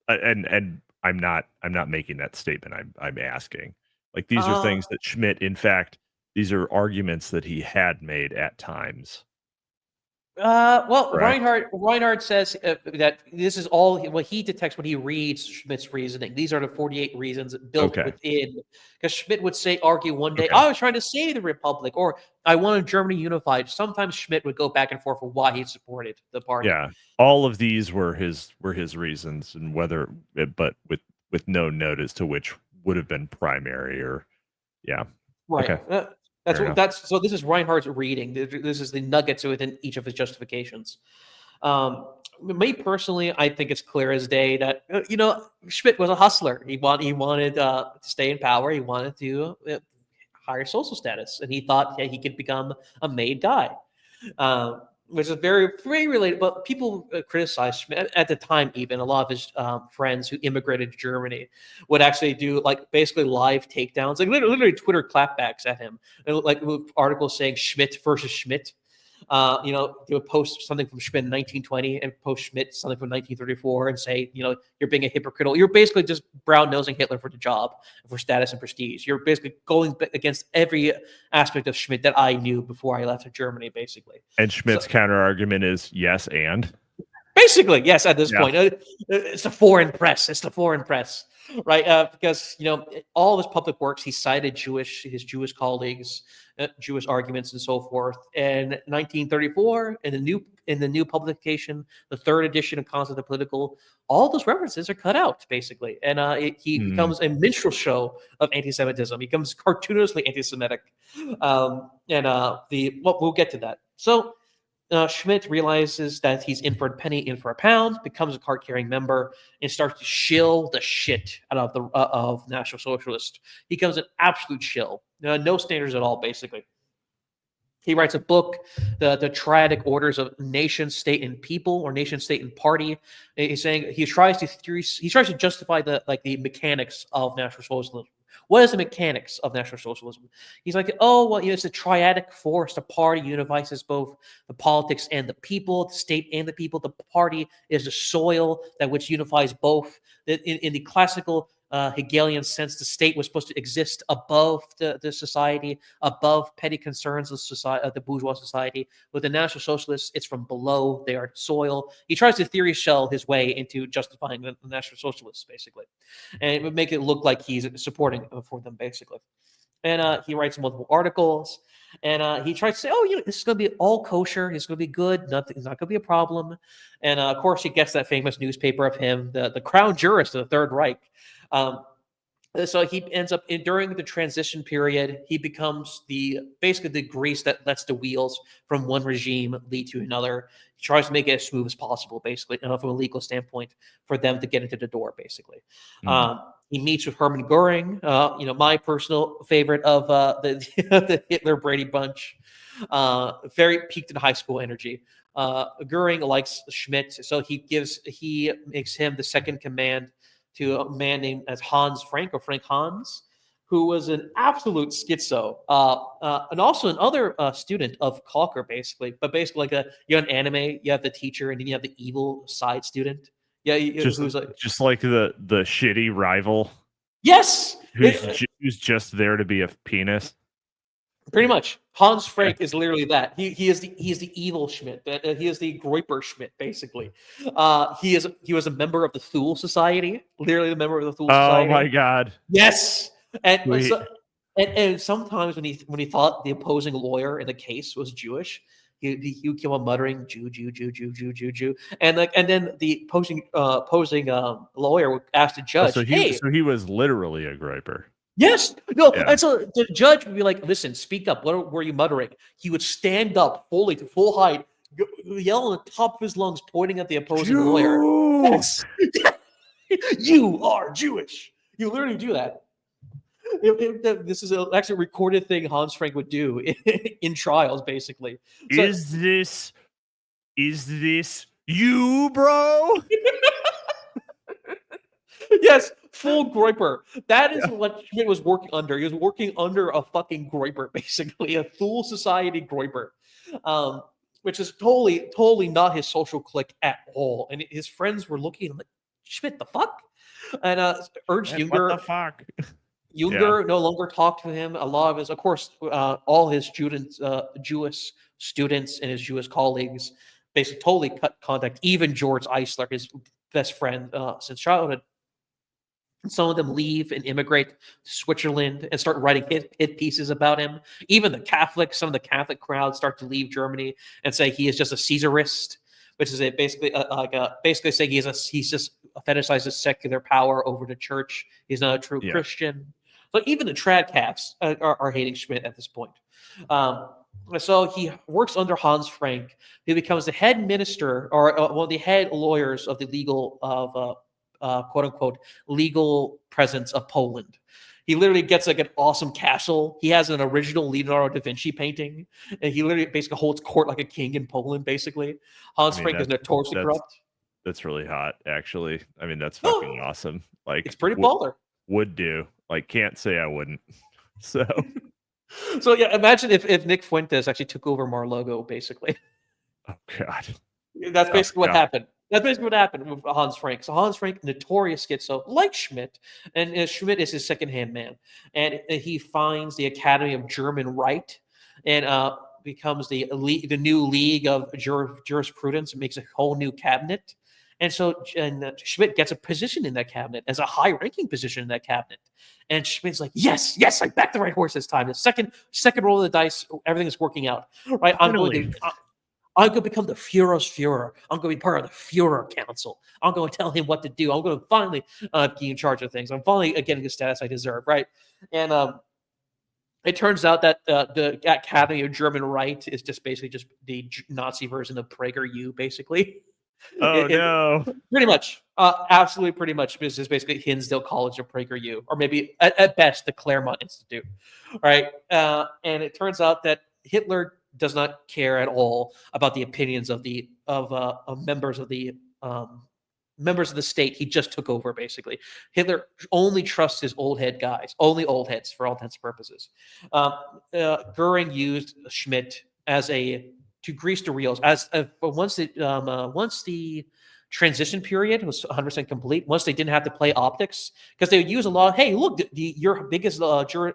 and I'm not making that statement. I'm asking. Like, these are things that Schmitt, in fact, these are arguments that he had made at times. Reinhardt says that this is all what he detects when he reads Schmidt's reasoning. These are the 48 reasons built within. Because Schmitt would argue one day, I was trying to save the Republic, or I wanted Germany unified. Sometimes Schmitt would go back and forth for why he supported the party. Yeah, all of these were his reasons, and but with no note as to which would have been primary or, yeah. Right. Okay. So this is Reinhardt's reading. This is the nuggets within each of his justifications. Me personally, I think it's clear as day that Schmitt was a hustler. He wanted to stay in power. He wanted to higher social status, and he thought he could become a made guy, which is very, very related. But people criticized Schmitt at the time. Even a lot of his friends who immigrated to Germany would actually do basically live takedowns, literally Twitter clapbacks at him, and articles saying Schmitt versus Schmitt. They would post something from Schmitt in 1920 and post Schmitt something from 1934 and say, you're being a hypocritical. You're basically just brown nosing Hitler for the job, for status and prestige. You're basically going against every aspect of Schmitt that I knew before I left Germany, basically. And Schmidt's counter argument is yes, and basically yes. At this point, it's the foreign press. It's the foreign press, right? Because all of his public works, he cited his Jewish colleagues. Jewish arguments and so forth. In 1934, in the new publication, the third edition of Concept of Political, all those references are cut out basically, and he becomes a minstrel show of anti-Semitism. He becomes cartoonishly anti-Semitic, we'll get to that. So Schmitt realizes that he's in for a penny, in for a pound, becomes a card-carrying member, and starts to shill the shit out of National Socialist. He becomes an absolute shill. No standards at all, basically. He writes a book, the triadic orders of nation, state, and people, or nation, state, and party. He's saying he tries to justify the mechanics of National Socialism. What is the mechanics of National Socialism? He's like, it's a triadic force. The party unifies both the politics and the people, the state and the people. The party is the soil that which unifies both. In the classical Hegelian sense, the state was supposed to exist above the society, above petty concerns of society, the bourgeois society. With the National Socialists, it's from below. They are soil. He tries to theory shell his way into justifying the National Socialists, basically, and it would make it look like he's supporting for them, basically. And he writes multiple articles, and he tries to say, this is going to be all kosher. It's going to be good. It's not going to be a problem. And of course, he gets that famous newspaper of him, the Crown Jurist of the Third Reich. So he ends up during the transition period, he becomes basically the grease that lets the wheels from one regime lead to another. He tries to make it as smooth as possible, basically, from a legal standpoint, for them to get into the door, basically. He meets with Hermann Goering, my personal favorite of the the Hitler Brady Bunch. Very peaked in high school energy. Goering likes Schmidt, so he makes him the second command to a man named as Hans Frank or Frank Hans, who was an absolute schizo, and also another student of Kalker, basically. But basically, you have an anime, you have the teacher, and then you have the evil side student. Yeah, who's like just like the shitty rival. Yes, who's just there to be a penis. Pretty much, Hans Frank is literally that. He is the evil Schmidt. He is the Groiper Schmidt, basically. He was a member of the Thule Society, literally a member of the Thule Society. Oh my god! Yes, and sometimes when he thought the opposing lawyer in the case was Jewish, he would keep on muttering Jew, Jew, Jew, Jew, Jew, Jew, Jew, and then the opposing lawyer would ask the judge, so he was literally a Groiper. Yes. No. Yeah. And so the judge would be like, listen, speak up. What were you muttering? He would stand up fully to full height, yell on the top of his lungs, pointing at the opposing lawyer. Yes. You are Jewish. You literally do that. This is actually a recorded thing Hans Frank would do in trials, basically. So, is this you, bro? Yes, full Groiper. That is what Schmidt was working under. He was working under a fucking Groiper, basically, a Thule Society Groiper, which is totally not his social clique at all. And his friends were looking at him like, Schmidt, the fuck? And Ernst Junger. What the fuck? Junger no longer talked to him. A lot of his, of course, all his students, Jewish students and his Jewish colleagues basically totally cut contact. Even George Eisler, his best friend since childhood. Some of them leave and immigrate to Switzerland and start writing hit pieces about him. Even some of the Catholic crowd start to leave Germany and say he is just a Caesarist, which is basically saying he's just fetishizes secular power over the church. He's not a true Christian. But even the trad cats are hating Schmidt at this point. So he works under Hans Frank, who becomes the head minister or one of the head lawyers of the legal quote unquote legal presence of Poland. He literally gets like an awesome castle. He has an original Leonardo da Vinci painting, and he literally basically holds court like a king in Poland. Basically, Hans Frank is notoriously corrupt. That's really hot, actually. I mean, that's fucking awesome. Like, it's pretty baller. Would do. Like, can't say I wouldn't. So, yeah, imagine if Nick Fuentes actually took over Mar-Lago, basically. Oh god, that's basically what happened. That's basically what happened with Hans Frank. So Hans Frank, notorious schizo, like Schmidt, and Schmidt is his second-hand man. And he finds the Academy of German Right and becomes the new League of Jurisprudence and makes a whole new cabinet. And so Schmidt gets a position in that cabinet as a high-ranking position in that cabinet. And Schmidt's like, yes, I backed the right horse this time. The second roll of the dice, everything is working out. Right? I'm going to become the Führer's Führer. I'm going to be part of the Führer Council. I'm going to tell him what to do. I'm going to finally be in charge of things. I'm finally getting the status I deserve, right? And it turns out that the Academy of German Right is just basically just the Nazi version of PragerU, basically. Oh, no. Pretty much. Absolutely pretty much. This is basically Hinsdale College of PragerU, or maybe at best the Claremont Institute, right? And it turns out that Hitler does not care at all about the opinions of members of the state he just took over. Basically, Hitler only trusts his old head guys, only old heads for all intents and purposes. Goering used Schmidt to grease the wheels. Once the transition period was 100% complete, once they didn't have to play optics, because they would use a lot of, hey, look, your biggest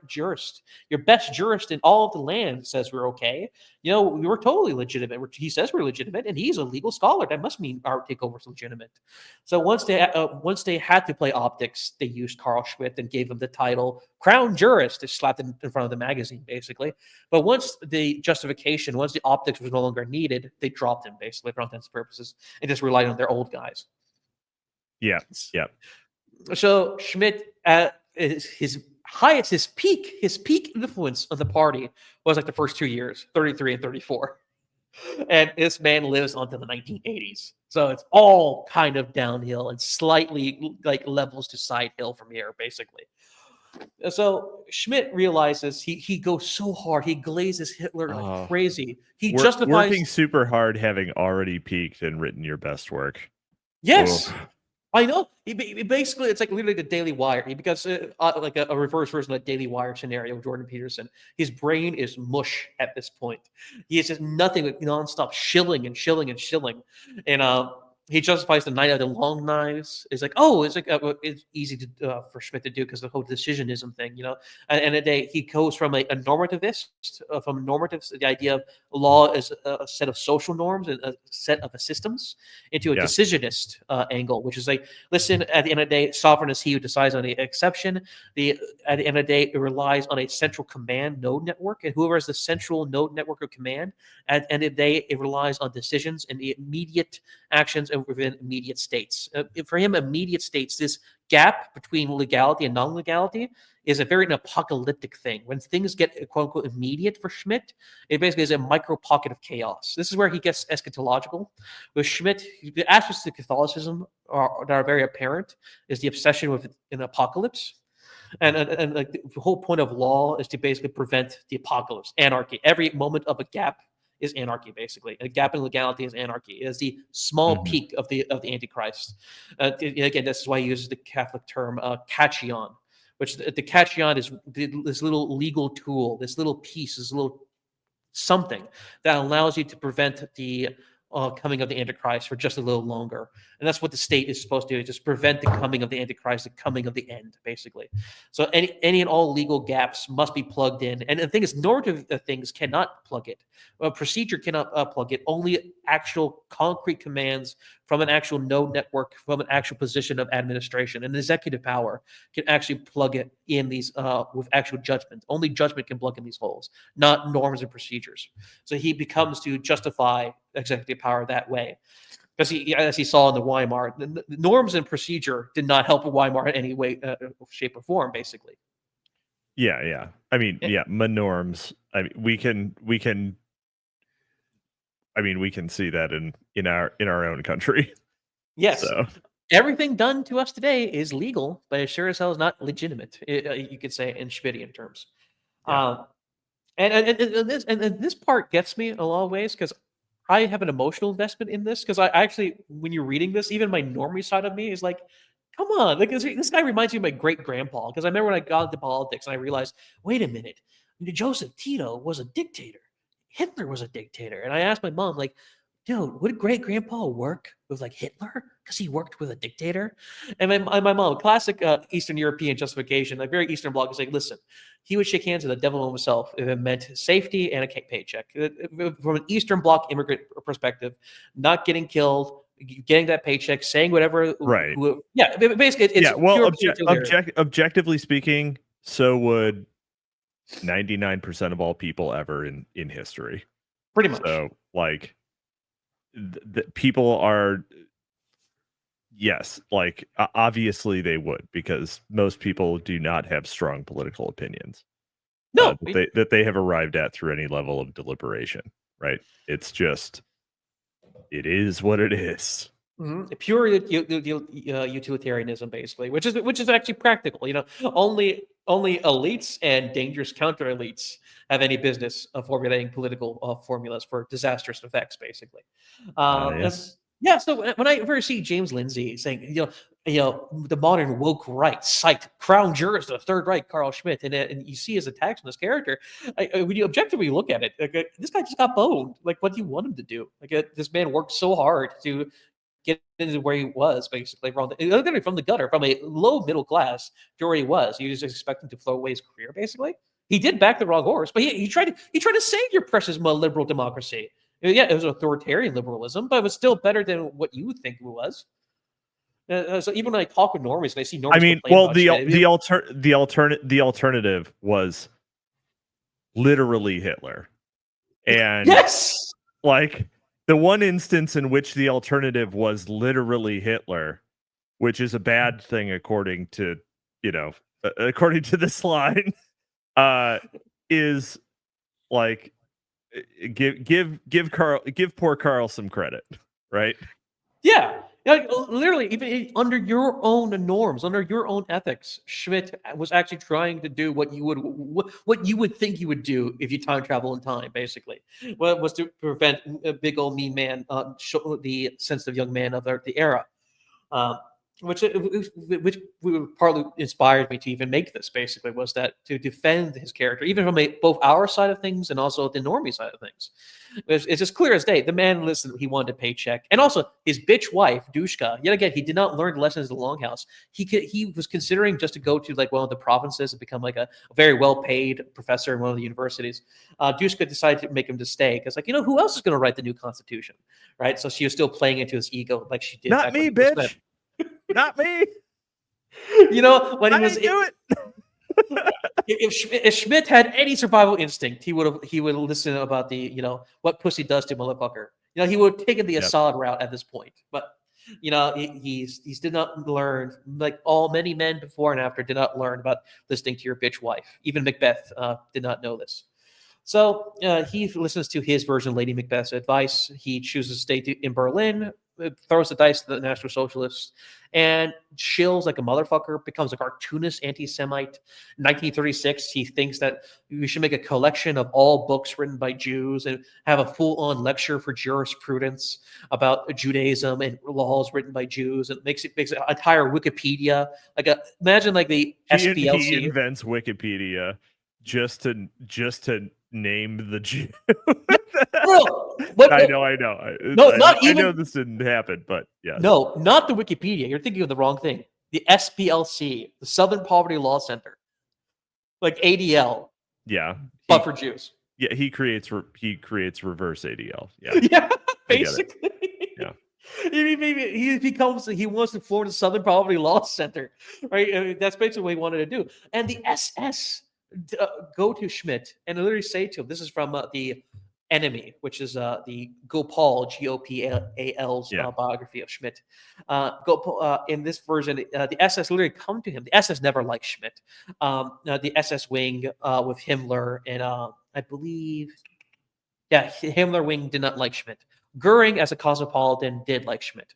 jurist, your best jurist in all of the land says we're okay. You know, we were totally legitimate. He says we're legitimate, and he's a legal scholar. That must mean our takeover is legitimate. So once they had to play optics, they used Carl Schmitt and gave him the title Crown Jurist. They slapped it in front of the magazine, basically. But once the optics was no longer needed, they dropped him, basically, for all intents and purposes, and just relied on their old guys. Yeah. So Schmidt, his peak influence on the party was like the first 2 years, 33 and 34. And this man lives onto the 1980s. So it's all kind of downhill and slightly like levels to side hill from here, basically. So Schmidt realizes he goes so hard, he glazes Hitler like crazy. He justifies working super hard, having already peaked and written your best work. Yes. I know. Basically, it's like literally the Daily Wire. Because like a reverse version of the Daily Wire scenario with Jordan Peterson. His brain is mush at this point. He is just nothing but nonstop shilling and shilling and shilling. And he justifies the night of the long knives. It's like, it's easy to for Schmidt to do because the whole decisionism thing, And the day he goes from a normativist, from normatives, the idea of law as a set of social norms and a set of systems, into a decisionist angle, which is like, listen, at the end of the day, sovereign is he who decides on the exception. At the end of the day, it relies on a central command node network, and whoever has the central node network of command, at the end of the day, it relies on decisions and the immediate actions and within immediate states. For him, immediate states, this gap between legality and non-legality, is a very apocalyptic thing. When things get quote unquote immediate for Schmidt, it basically is a micro pocket of chaos. This is where he gets eschatological. With Schmidt, the aspects of Catholicism that are very apparent is the obsession with an apocalypse. And like the whole point of law is to basically prevent the apocalypse, anarchy. Every moment of a gap is anarchy, basically. A gap in legality is anarchy. It is the small peak of the Antichrist. Again, this is why he uses the Catholic term Katcheon, which the Katcheon is this little legal tool, this little piece, this little something that allows you to prevent the coming of the Antichrist for just a little longer. And that's what the state is supposed to do, just prevent the coming of the Antichrist, the coming of the end, basically. So any and all legal gaps must be plugged in. And the thing is, normative things cannot plug it. A procedure cannot plug it. Only actual concrete commands from an actual node network, from an actual position of administration. And the executive power can actually plug it in these with actual judgment. Only judgment can plug in these holes, not norms and procedures. So he becomes to justify executive power that way. Because as he saw in the Weimar, the norms and procedure did not help Weimar in any way, shape, or form, basically. Yeah. I mean, norms. I mean, we can see that in our own country. Yes. So. Everything done to us today is legal, but it sure as hell is not legitimate. You could say in Schmittian terms. Yeah. And this part gets me in a lot of ways because I have an emotional investment in this because I actually, when you're reading this, even my normie side of me is like, come on, like this guy reminds me of my great grandpa. Because I remember when I got into politics and I realized, wait a minute, Joseph Tito was a dictator. Hitler was a dictator. And I asked my mom, like, dude, would great grandpa work with like Hitler because he worked with a dictator? And my mom, classic Eastern European justification, like very Eastern Bloc, is like, listen, he would shake hands with the devil himself if it meant safety and a paycheck. From an Eastern Bloc immigrant perspective, not getting killed, getting that paycheck, saying whatever. Right. Basically, it's well, objectively speaking, so would 99% of all people ever in history. Pretty much. So, like, people are, yes, like, obviously they would, because most people do not have strong political opinions. No, that they have arrived at through any level of deliberation, right? It's just, it is what it is. Pure utilitarianism, basically, which is actually practical. Only elites and dangerous counter elites have any business of formulating political formulas for disastrous effects, basically. Yeah. So when I first see James Lindsay saying, the modern woke right, cite crown jurist of the Third Reich, Carl Schmitt, and you see his attacks on this character, when you objectively look at it, this guy just got boned. Like, what do you want him to do? Like, this man worked so hard to get into where he was, basically from the gutter, from a low middle class to where he was. He was just expecting to throw away his career, basically. He did back the wrong horse, but he tried to save your precious liberal democracy. Yeah, it was authoritarian liberalism, but it was still better than what you think it was. So even when I talk with normies and I see normies, I mean, well, the alternative was literally Hitler, and yes, like, the one instance in which the alternative was literally Hitler, which is a bad thing according to according to this line, is like give poor Carl some credit, right? Yeah. Like, literally, even under your own norms, under your own ethics, Schmidt was actually trying to do what you would think you would do if you time travel in time. Basically, was to prevent a big old mean man, the sensitive young man of the era. Um, which partly inspired me to even make this. Basically, was that to defend his character, even from both our side of things and also the normie side of things. It's just clear as day. The man, listen, he wanted a paycheck, and also his bitch wife, Dushka. Yet again, he did not learn lessons in the Longhouse. He was considering just to go to like one of the provinces and become like a very well paid professor in one of the universities. Dushka decided to make him to stay because, like, who else is going to write the new constitution, right? So she was still playing into his ego, like she did. Not me, bitch. Not me. When he was do it. if Schmidt had any survival instinct, he would listen about the what pussy does to motherfucker. He would have taken the Assad route at this point. But he's did not learn, like many men before and after did not learn about listening to your bitch wife. Even Macbeth did not know this. So he listens to his version of Lady Macbeth's advice. He chooses to stay in Berlin, throws the dice to the National Socialists, and chills like a motherfucker, becomes a cartoonist anti-Semite. 1936, he thinks that we should make a collection of all books written by Jews and have a full-on lecture for jurisprudence about Judaism and laws written by Jews, and makes an entire Wikipedia. Imagine like the SPLC. He invents Wikipedia just to name the Jew. I know. I know this didn't happen, but yeah. No, not the Wikipedia. You're thinking of the wrong thing. The SPLC, the Southern Poverty Law Center, like ADL. Yeah, but for Jews. Yeah, he creates reverse ADL. Yeah, yeah, basically. Yeah. He wants to form the Southern Poverty Law Center, right? I mean, that's basically what he wanted to do. And the SS go to Schmidt and literally say to him, this is from the Enemy, which is the Gopal, Gopal's biography of Schmidt. In this version, the SS literally come to him. The SS never liked Schmidt. The SS wing with Himmler and I believe, Himmler wing did not like Schmidt. Goering, as a cosmopolitan, did like Schmidt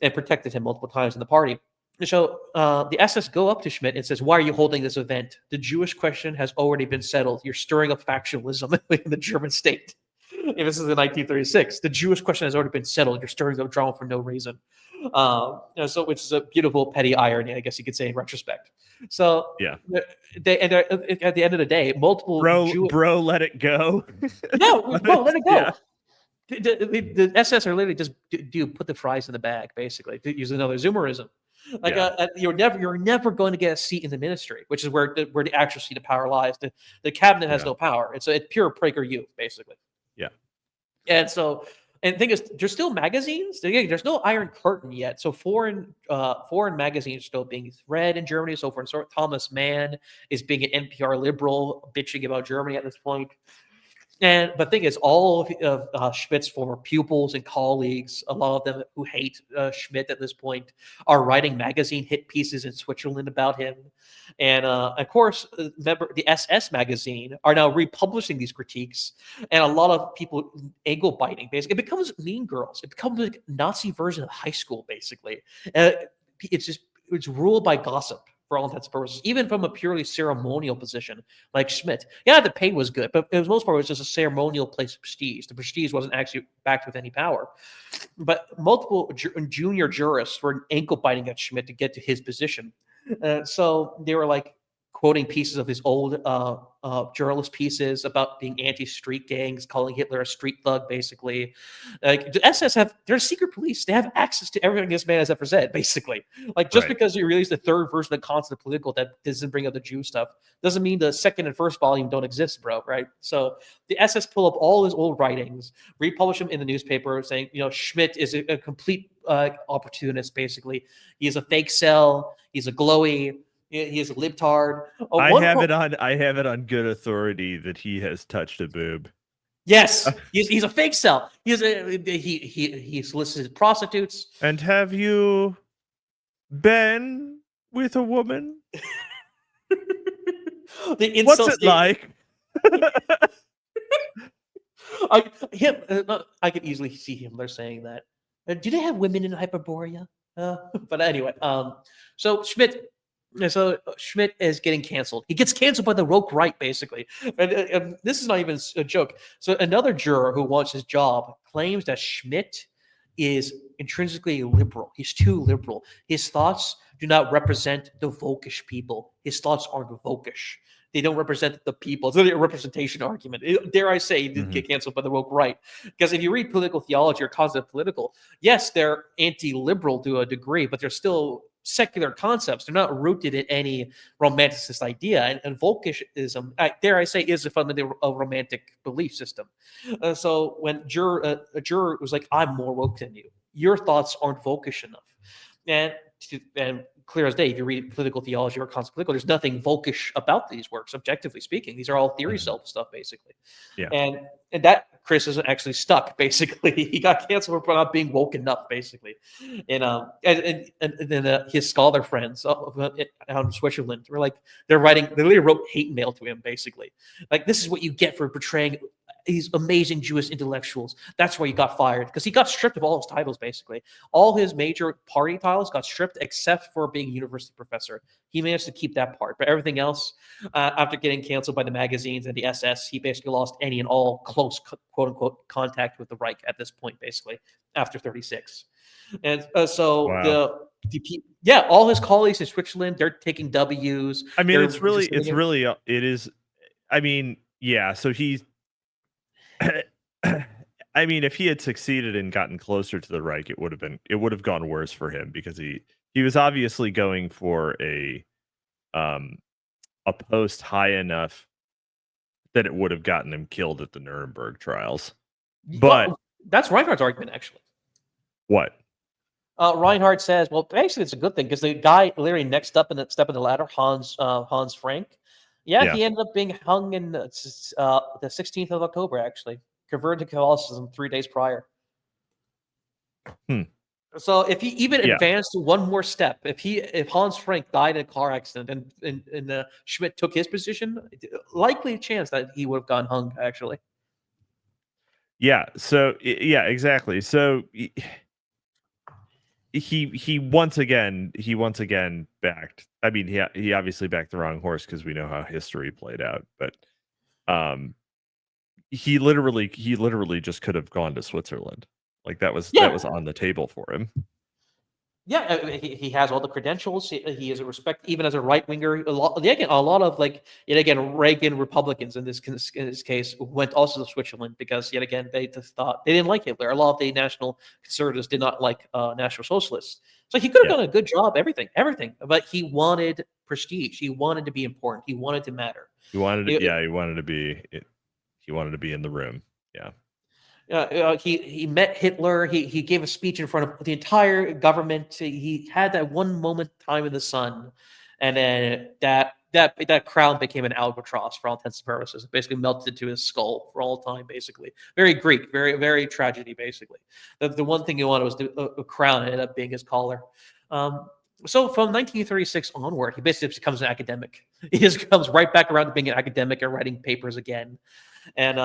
and protected him multiple times in the party. So the SS go up to Schmidt and says, why are you holding this event? The Jewish question has already been settled. You're stirring up factionalism in the German state. And this is in 1936. The Jewish question has already been settled. You're stirring up drama for no reason. Which is a beautiful petty irony, I guess you could say, in retrospect. So yeah, at the end of the day, multiple bro, let it go. No, let it go. Yeah. The SS are literally just put the fries in the bag, basically, to use another Zoomerism. You're never going to get a seat in the ministry, which is where the actual seat of power lies. The cabinet has no power. It's pure PragerU, basically. Yeah. And so, and the thing is, there's still magazines. There's no Iron Curtain yet. So foreign magazines are still being read in Germany. So for instance, Thomas Mann is being an NPR liberal, bitching about Germany at this point. But the thing is, all of Schmidt's former pupils and colleagues, a lot of them who hate Schmidt at this point, are writing magazine hit pieces in Switzerland about him. And of course, remember, the SS magazine are now republishing these critiques. And a lot of people angle biting, basically. It becomes Mean Girls. It becomes like a Nazi version of high school, basically. It's ruled by gossip. For all intents and purposes, even from a purely ceremonial position like Schmidt. Yeah, the pay was good, but for the most part, it was just a ceremonial place of prestige. The prestige wasn't actually backed with any power. But multiple junior jurists were ankle biting at Schmidt to get to his position. So they were like quoting pieces of his old journalist pieces about being anti-street gangs, calling Hitler a street thug, basically. Like the SS they're secret police. They have access to everything this man has ever said, basically. Like just because you released the third version of Constant Political that doesn't bring up the Jew stuff doesn't mean the second and first volume don't exist, bro, right? So the SS pull up all his old writings, republish them in the newspaper, saying, Schmidt is a complete opportunist, basically. He's a fake cell. He's a glowy. He is a libtard. I have it on good authority that he has touched a boob. Yes, he's a fake cell. He solicited prostitutes. And have you been with a woman? The incel What's it statement. like? I could easily see Himmler saying that. Do they have women in Hyperborea? But anyway, so Schmidt is getting canceled. He gets canceled by the woke right, basically. And this is not even a joke. So another juror who wants his job claims that Schmidt is intrinsically liberal. He's too liberal. His thoughts do not represent the Volkish people. His thoughts aren't Volkish. They don't represent the people. It's really a representation argument. Dare I say, he didn't get canceled by the woke right. Because if you read political theology or cognitive political, yes, they're anti-liberal to a degree, but they're still secular concepts. They're not rooted in any romanticist idea. And Volkishism, dare I say, is a fundamentally a romantic belief system. So when a juror was like, I'm more woke than you, your thoughts aren't Volkish enough. And clear as day, if you read political theology or concept political, there's nothing Volkish about these works, objectively speaking. These are all theorycel stuff, basically. Yeah. And that criticism actually stuck, basically. He got canceled for not being woke enough, basically. And then his scholar friends out in Switzerland were like, they literally wrote hate mail to him, basically. Like, this is what you get for portraying these amazing Jewish intellectuals. That's why he got fired, because he got stripped of all his titles, basically. All his major party titles got stripped except for being a university professor. He managed to keep that part, but everything else, after getting canceled by the magazines and the SS, he basically lost any and all close, quote unquote, contact with the Reich at this point, basically, after 36. And Wow. all his colleagues in Switzerland, they're taking W's. I mean, They're I mean, yeah. So he's, I mean, if he had succeeded and gotten closer to the Reich, it would have gone worse for him, because he was obviously going for a post high enough that it would have gotten him killed at the Nuremberg trials. But that's Reinhardt's argument, actually. What? Reinhardt says, well, basically it's a good thing, because the guy literally next up in the ladder, Hans Frank, he ended up being hung in the 16th of October, actually, converted to Catholicism 3 days prior. So if he even advanced one more step, if Hans Frank died in a car accident and Schmidt took his position, likely chance that he would have gone hung, actually. Yeah. So yeah, exactly. So he once again backed. I mean, he obviously backed the wrong horse, because we know how history played out. But he literally just could have gone to Switzerland. Like, that was on the table for him. Yeah, he has all the credentials. He is a respect, even as a right winger. A lot of Reagan Republicans in this case went also to Switzerland, because yet again they just thought they didn't like Hitler. A lot of the national conservatives did not like national socialists. So he could have done a good job, everything. But he wanted prestige. He wanted to be important. He wanted to matter. He wanted to be in the room. Yeah. He met Hitler. He gave a speech in front of the entire government. He had that one moment time in the sun, and then that crown became an albatross for all intents and purposes. It basically melted into his skull for all time. Basically, very Greek, very very tragedy. Basically, the one thing he wanted was a crown. It ended up being his collar. So from 1936 onward, he basically becomes an academic. He just comes right back around to being an academic and writing papers again. And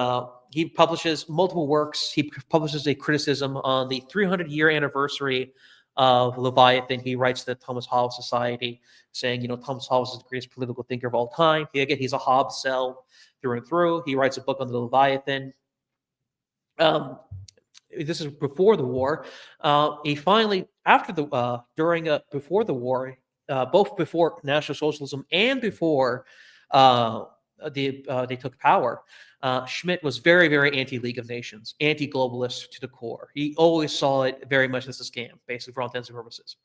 he publishes multiple works. He publishes a criticism on the 300-year anniversary of Leviathan. He writes to the Thomas Hobbes Society, saying, Thomas Hobbes is the greatest political thinker of all time. He's a Hobbes cell through and through. He writes a book on the Leviathan. This is before the war. He finally, before the war, both before National Socialism and before they took power, Schmidt was very, very anti-League of Nations, anti-globalist to the core. He always saw it very much as a scam, basically, for all intents and purposes.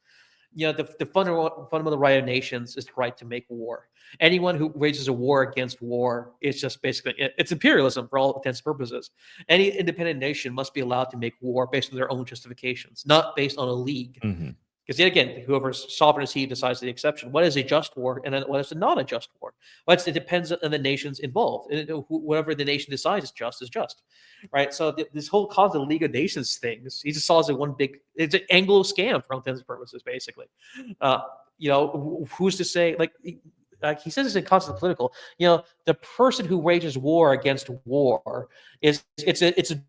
The fundamental right of nations is the right to make war. Anyone who wages a war against war is just basically, it's imperialism for all intents and purposes. Any independent nation must be allowed to make war based on their own justifications, not based on a league. Because yet again, whoever's sovereign is he decides the exception. What is a just war, and then what is a not a just war? Well, it depends on the nations involved. Whatever the nation decides is just, right? So this whole concept of League of Nations things, he just saw as it's an Anglo scam for all intents and purposes, basically. Who's to say, like, like he says, it's in concept political. The person who wages war against war it's a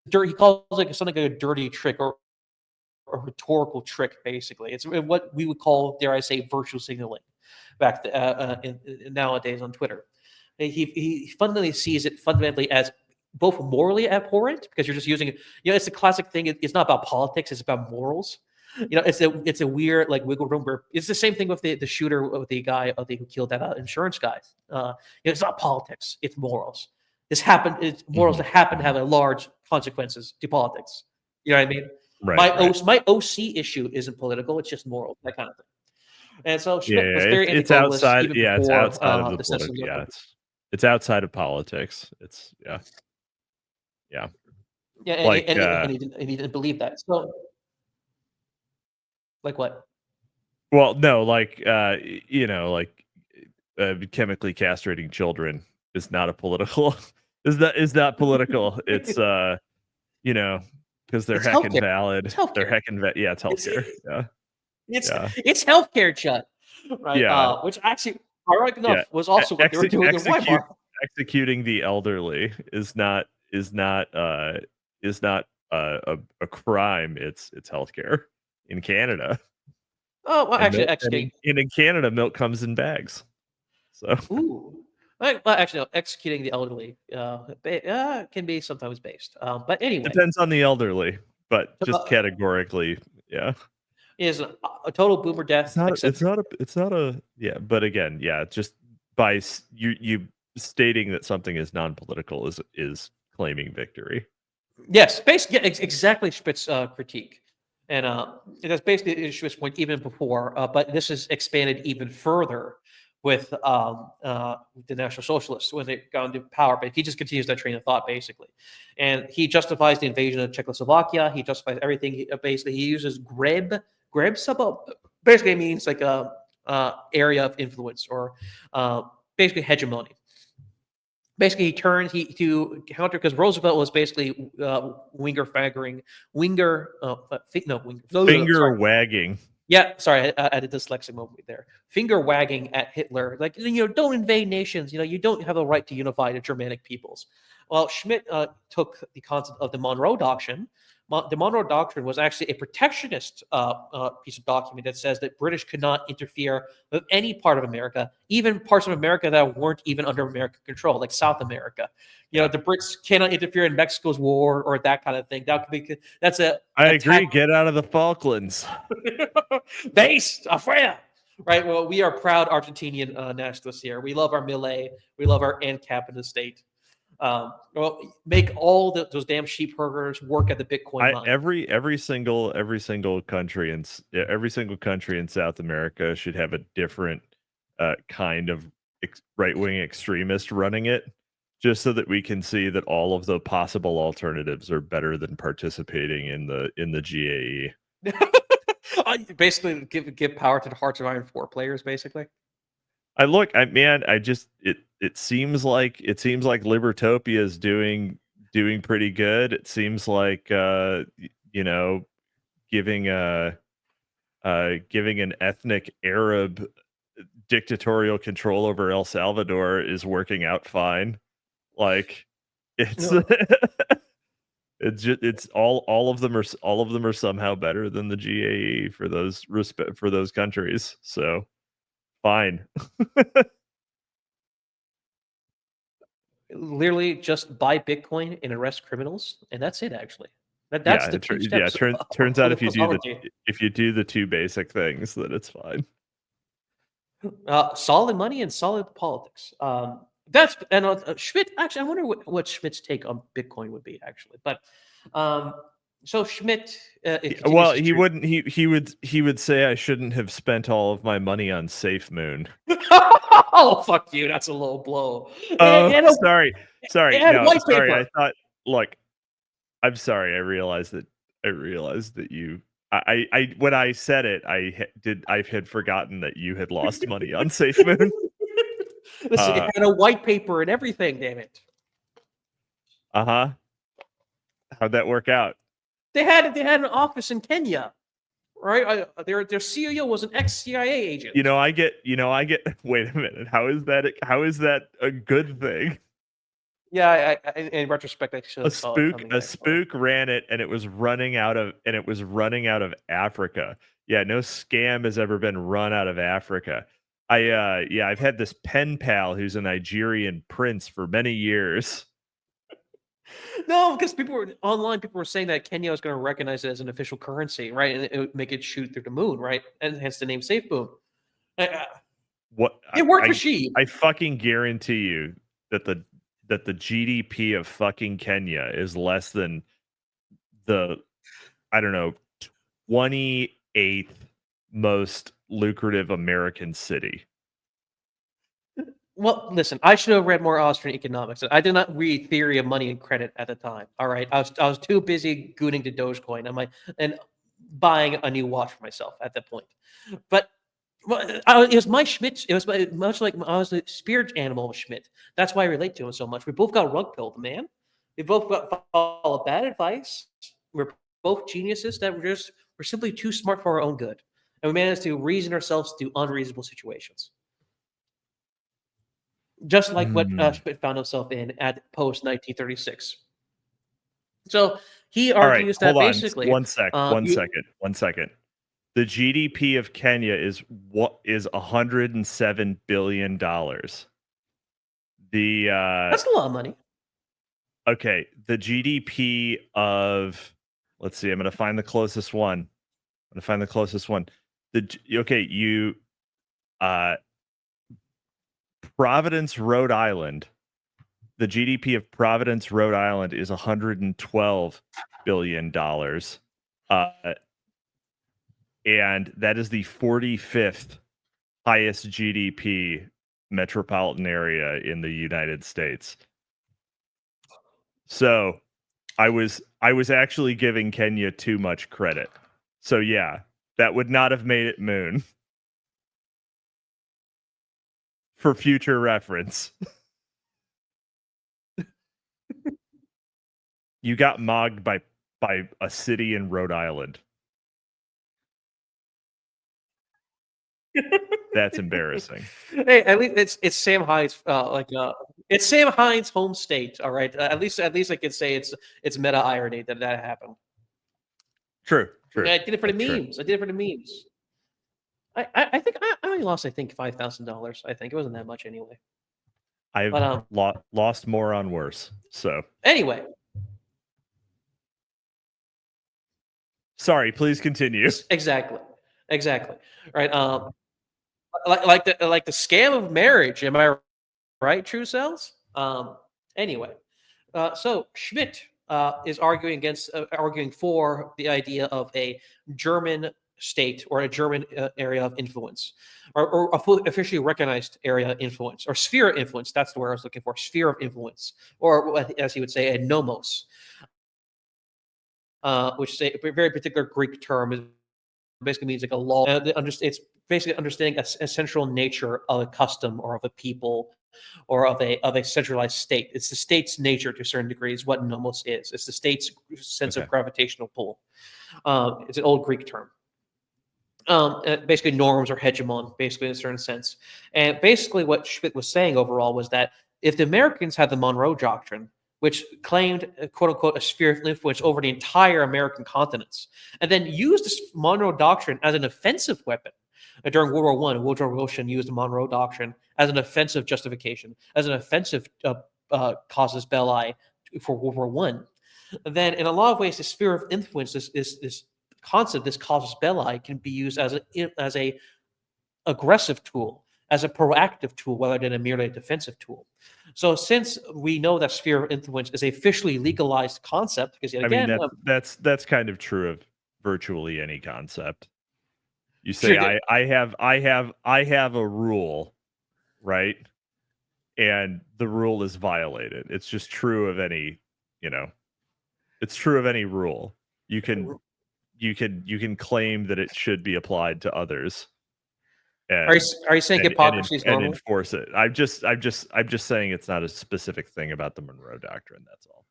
dirty. He calls it something like a dirty trick or a rhetorical trick. Basically, it's what we would call, dare I say, virtual signaling back nowadays on Twitter. He fundamentally sees it fundamentally as both morally abhorrent, because you're just using it. It's a classic thing. It's not about politics; it's about morals. It's a weird like wiggle room. It's the same thing with the shooter, with the guy who killed that insurance guy. It's not politics; it's morals. This happened. It's morals that happen to have a large consequences to politics. You know what I mean? Right. My OC issue isn't political; it's just moral, that kind of thing. And so Schmitt was very It's anti-globalist outside. even Yeah, it's before outside of the the sense of political. Yeah, it's outside of politics. It's yeah. yeah, Like and he didn't believe that. So, like what? well, no, like like chemically castrating children is not a political. is not political. It's because they're It's heckin' healthcare. valid. It's They're healthcare. heckin' yeah, it's It's healthcare. Yeah, it's yeah, it's healthcare, Chud. Right? yeah, Which actually, ironic yeah. enough, was also what they were doing in Weimar. Executing the elderly is not a crime. It's healthcare in Canada. Oh well, And actually, milk, executing. and in Canada, milk comes in bags. So Ooh. Well, actually, no, executing the elderly can be sometimes based. But anyway, depends on the elderly, but just uh, categorically, yeah. is a total boomer death, except It's not a yeah. But again, yeah, just by you stating that something is non-political is claiming victory. yes, basically, yeah, exactly Schmidt's critique. And that's basically Schmidt's point even before, but this is expanded even further with the National Socialists when they got into power. But he just continues that train of thought, basically. And he justifies the invasion of Czechoslovakia. He justifies everything. Basically, he uses Greb suburb, basically means like a area of influence or basically hegemony. Basically, he turned to counter, because Roosevelt was basically winger faggering, winger, no, winger, no, Finger sorry. wagging. Yeah, sorry, I had a dyslexic moment there. Finger wagging at Hitler, like, don't invade nations. You don't have a right to unify the Germanic peoples. Well, Schmitt took the concept of the Monroe Doctrine. The Monroe Doctrine was actually a protectionist piece of document that says that British could not interfere with any part of America, even parts of America that weren't even under American control, like South America. Yeah. The Brits cannot interfere in Mexico's war or that kind of thing. That's a I agree. Get out of the Falklands. based afuera. Right. Well, we are proud Argentinian nationalists here. We love our Millet. We love our ANCAP in the state. Well, make all those damn sheep herders work at the Bitcoin mine. Every single country in South America should have a different kind of right-wing extremist running it, just so that we can see that all of the possible alternatives are better than participating in the GAE. Basically, give power to the Hearts of Iron 4 players. Basically, it seems like Libertopia is doing pretty good. It seems like giving an ethnic Arab dictatorial control over El Salvador is working out fine. Like it's it's all of them are somehow better than the GAE for those countries. So fine. literally just buy Bitcoin and arrest criminals, and that's it. Actually, that's Yeah, the two steps. turns out if you do the two basic things, then it's fine. Solid money and solid politics. That's and Schmitt. Actually, I wonder what Schmidt's take on Bitcoin would be. Actually, but so Schmitt. Well, he wouldn't. He would say I shouldn't have spent all of my money on SafeMoon. Oh fuck you! That's a low blow. Oh, sorry. And white paper. I thought. Look, I'm sorry. I realized that you. I when I said it, I had forgotten that you had lost money on SafeMoon. Listen, it had a white paper and everything. Damn it. How'd that work out? They had an office in Kenya. right? Their CEO was an ex-CIA agent. I get. Wait a minute. How is that a good thing? Yeah, in retrospect, I should A have saw it coming. a spook ran it, and it was running out of Africa. Yeah, no scam has ever been run out of Africa. I've had this pen pal who's a Nigerian prince for many years. No, because people were saying that Kenya was going to recognize it as an official currency, right? And it would make it shoot through the moon, right? And hence the name SafeBoon. What It worked for Sheep. I fucking guarantee you that the GDP of fucking Kenya is less than the, I don't know, 28th most lucrative American city. Well, listen, I should have read more Austrian economics. I did not read Theory of Money and Credit at the time. All right, I was too busy gooning to Dogecoin and buying a new watch for myself at that point. But it was my Schmidt. It was much like I was the spirit animal of Schmidt. That's why I relate to him so much. We both got rug pilled, man. We both got followed bad advice. We're both geniuses that we're simply too smart for our own good, and we managed to reason ourselves to unreasonable situations. Just like what Schmidt found himself in at post 1936. So he argues that basically, one second. The GDP of Kenya is $107 billion. That's a lot of money. Okay, the GDP of, let's see, I'm going to find the closest one. Providence, Rhode Island. The GDP of Providence, Rhode Island is $112 billion. And that is the 45th highest GDP metropolitan area in the United States. So I was actually giving Kenya too much credit. So yeah, that would not have made it moon. For future reference. You got mogged by a city in Rhode Island. That's embarrassing. Hey, at least it's Sam Hines, it's Sam Hines' home state. All right, at least I could say it's meta irony that happened. True. I did it for the memes. I did it for the memes. I think I only lost $5,000. I think it wasn't that much anyway. I've lost more on worse. So anyway, sorry. Please continue. Exactly. Right. Like the scam of marriage. Am I right? True cells. Anyway, so Schmidt is arguing for the idea of a German state or a German area of influence, or a fully officially recognized area of influence, or sphere of influence. That's the word I was looking for. Sphere of influence, or as he would say, a nomos, which is a very particular Greek term. It basically means like a law. It's basically understanding a central nature of a custom or of a people or of a centralized state. It's the state's nature to a certain degree is what nomos is. It's the state's sense of gravitational pull. It's an old Greek term. Basically norms or hegemon, basically in a certain sense. And basically what Schmitt was saying overall was that if the Americans had the Monroe Doctrine, which claimed, quote unquote, a sphere of influence over the entire American continents, and then used the Monroe Doctrine as an offensive weapon during World War I. Woodrow Wilson used the Monroe Doctrine as an offensive justification, as an offensive casus belli for World War I. Then, in a lot of ways, the sphere of influence, this concept, this casus belli, can be used as a aggressive tool, as a proactive tool, rather than a merely defensive tool. So, since we know that sphere of influence is a officially legalized concept, because again, that's kind of true of virtually any concept. You say, sure, I have a rule, right? And the rule is violated. It's just true of any, it's true of any rule. You can claim that it should be applied to others. And, are you saying hypocrisy is normal? And enforce it. I'm just saying it's not a specific thing about the Monroe Doctrine. That's all.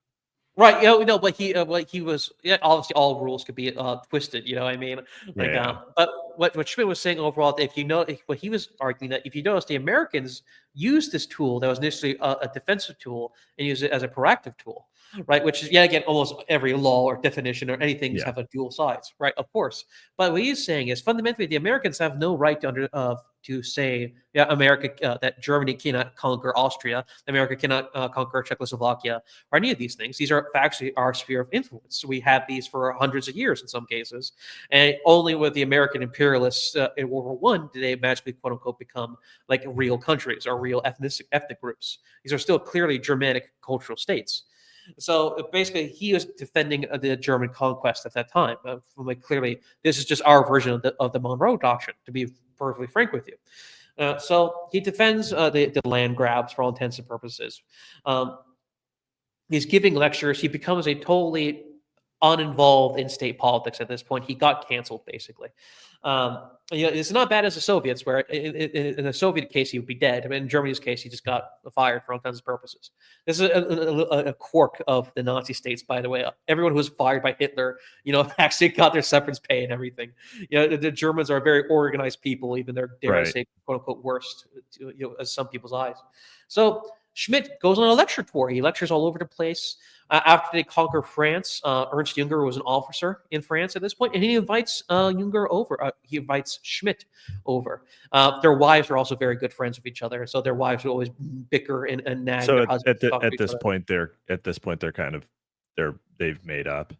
Right, but he was, yeah, obviously all rules could be twisted, you know what I mean? Like, Yeah. but what Schmidt was saying overall, what he was arguing that if you notice, the Americans used this tool that was initially a defensive tool and used it as a proactive tool, right? Which is, yet again, almost every law or definition or anything Yeah. have a dual sides, right? Of course, but what he's saying is fundamentally the Americans have no right to say, yeah, America, that Germany cannot conquer Austria, America cannot conquer Czechoslovakia, or any of these things. These are actually our sphere of influence. We had these for hundreds of years in some cases, and only with the American imperialists in World War One did they magically, quote unquote, become like real countries or real ethnic groups. These are still clearly Germanic cultural states. So basically, he was defending the German conquest at that time. Like clearly, this is just our version of the Monroe Doctrine, to be perfectly frank with you. So he defends the land grabs for all intents and purposes. Um, he's giving lectures. He becomes a totally uninvolved in state politics at this point. He got canceled basically. It's not bad as the Soviets, where in the Soviet case he would be dead. But in Germany's case, he just got fired for all kinds of purposes. This is a quirk of the Nazi states, by the way. Everyone who was fired by Hitler, actually got their severance pay and everything. The Germans are a very organized people, even they're, dare I say, quote unquote, worst, as some people's eyes. So Schmidt goes on a lecture tour. He lectures all over the place. After they conquer France, Ernst Jünger was an officer in France at this point, and he invites Jünger over. He invites Schmidt over. Their wives are also very good friends with each other, so their wives would always bicker and nag So their husbands. at this point they're kind of they've made up.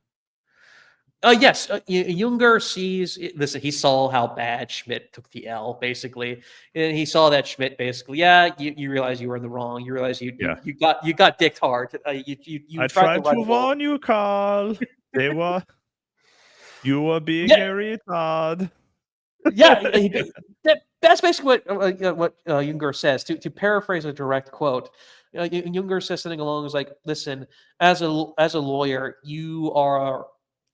Yes, Jünger sees. Listen, he saw how bad Schmidt took the L, basically, and he saw that Schmidt basically. Yeah, you realize you were in the wrong. You realize you got dicked hard. You I tried to warn you, Carl. You were being a retard. Yeah, that's basically what Jünger says. To paraphrase a direct quote, Jünger says something along as like, "Listen, as a lawyer, you are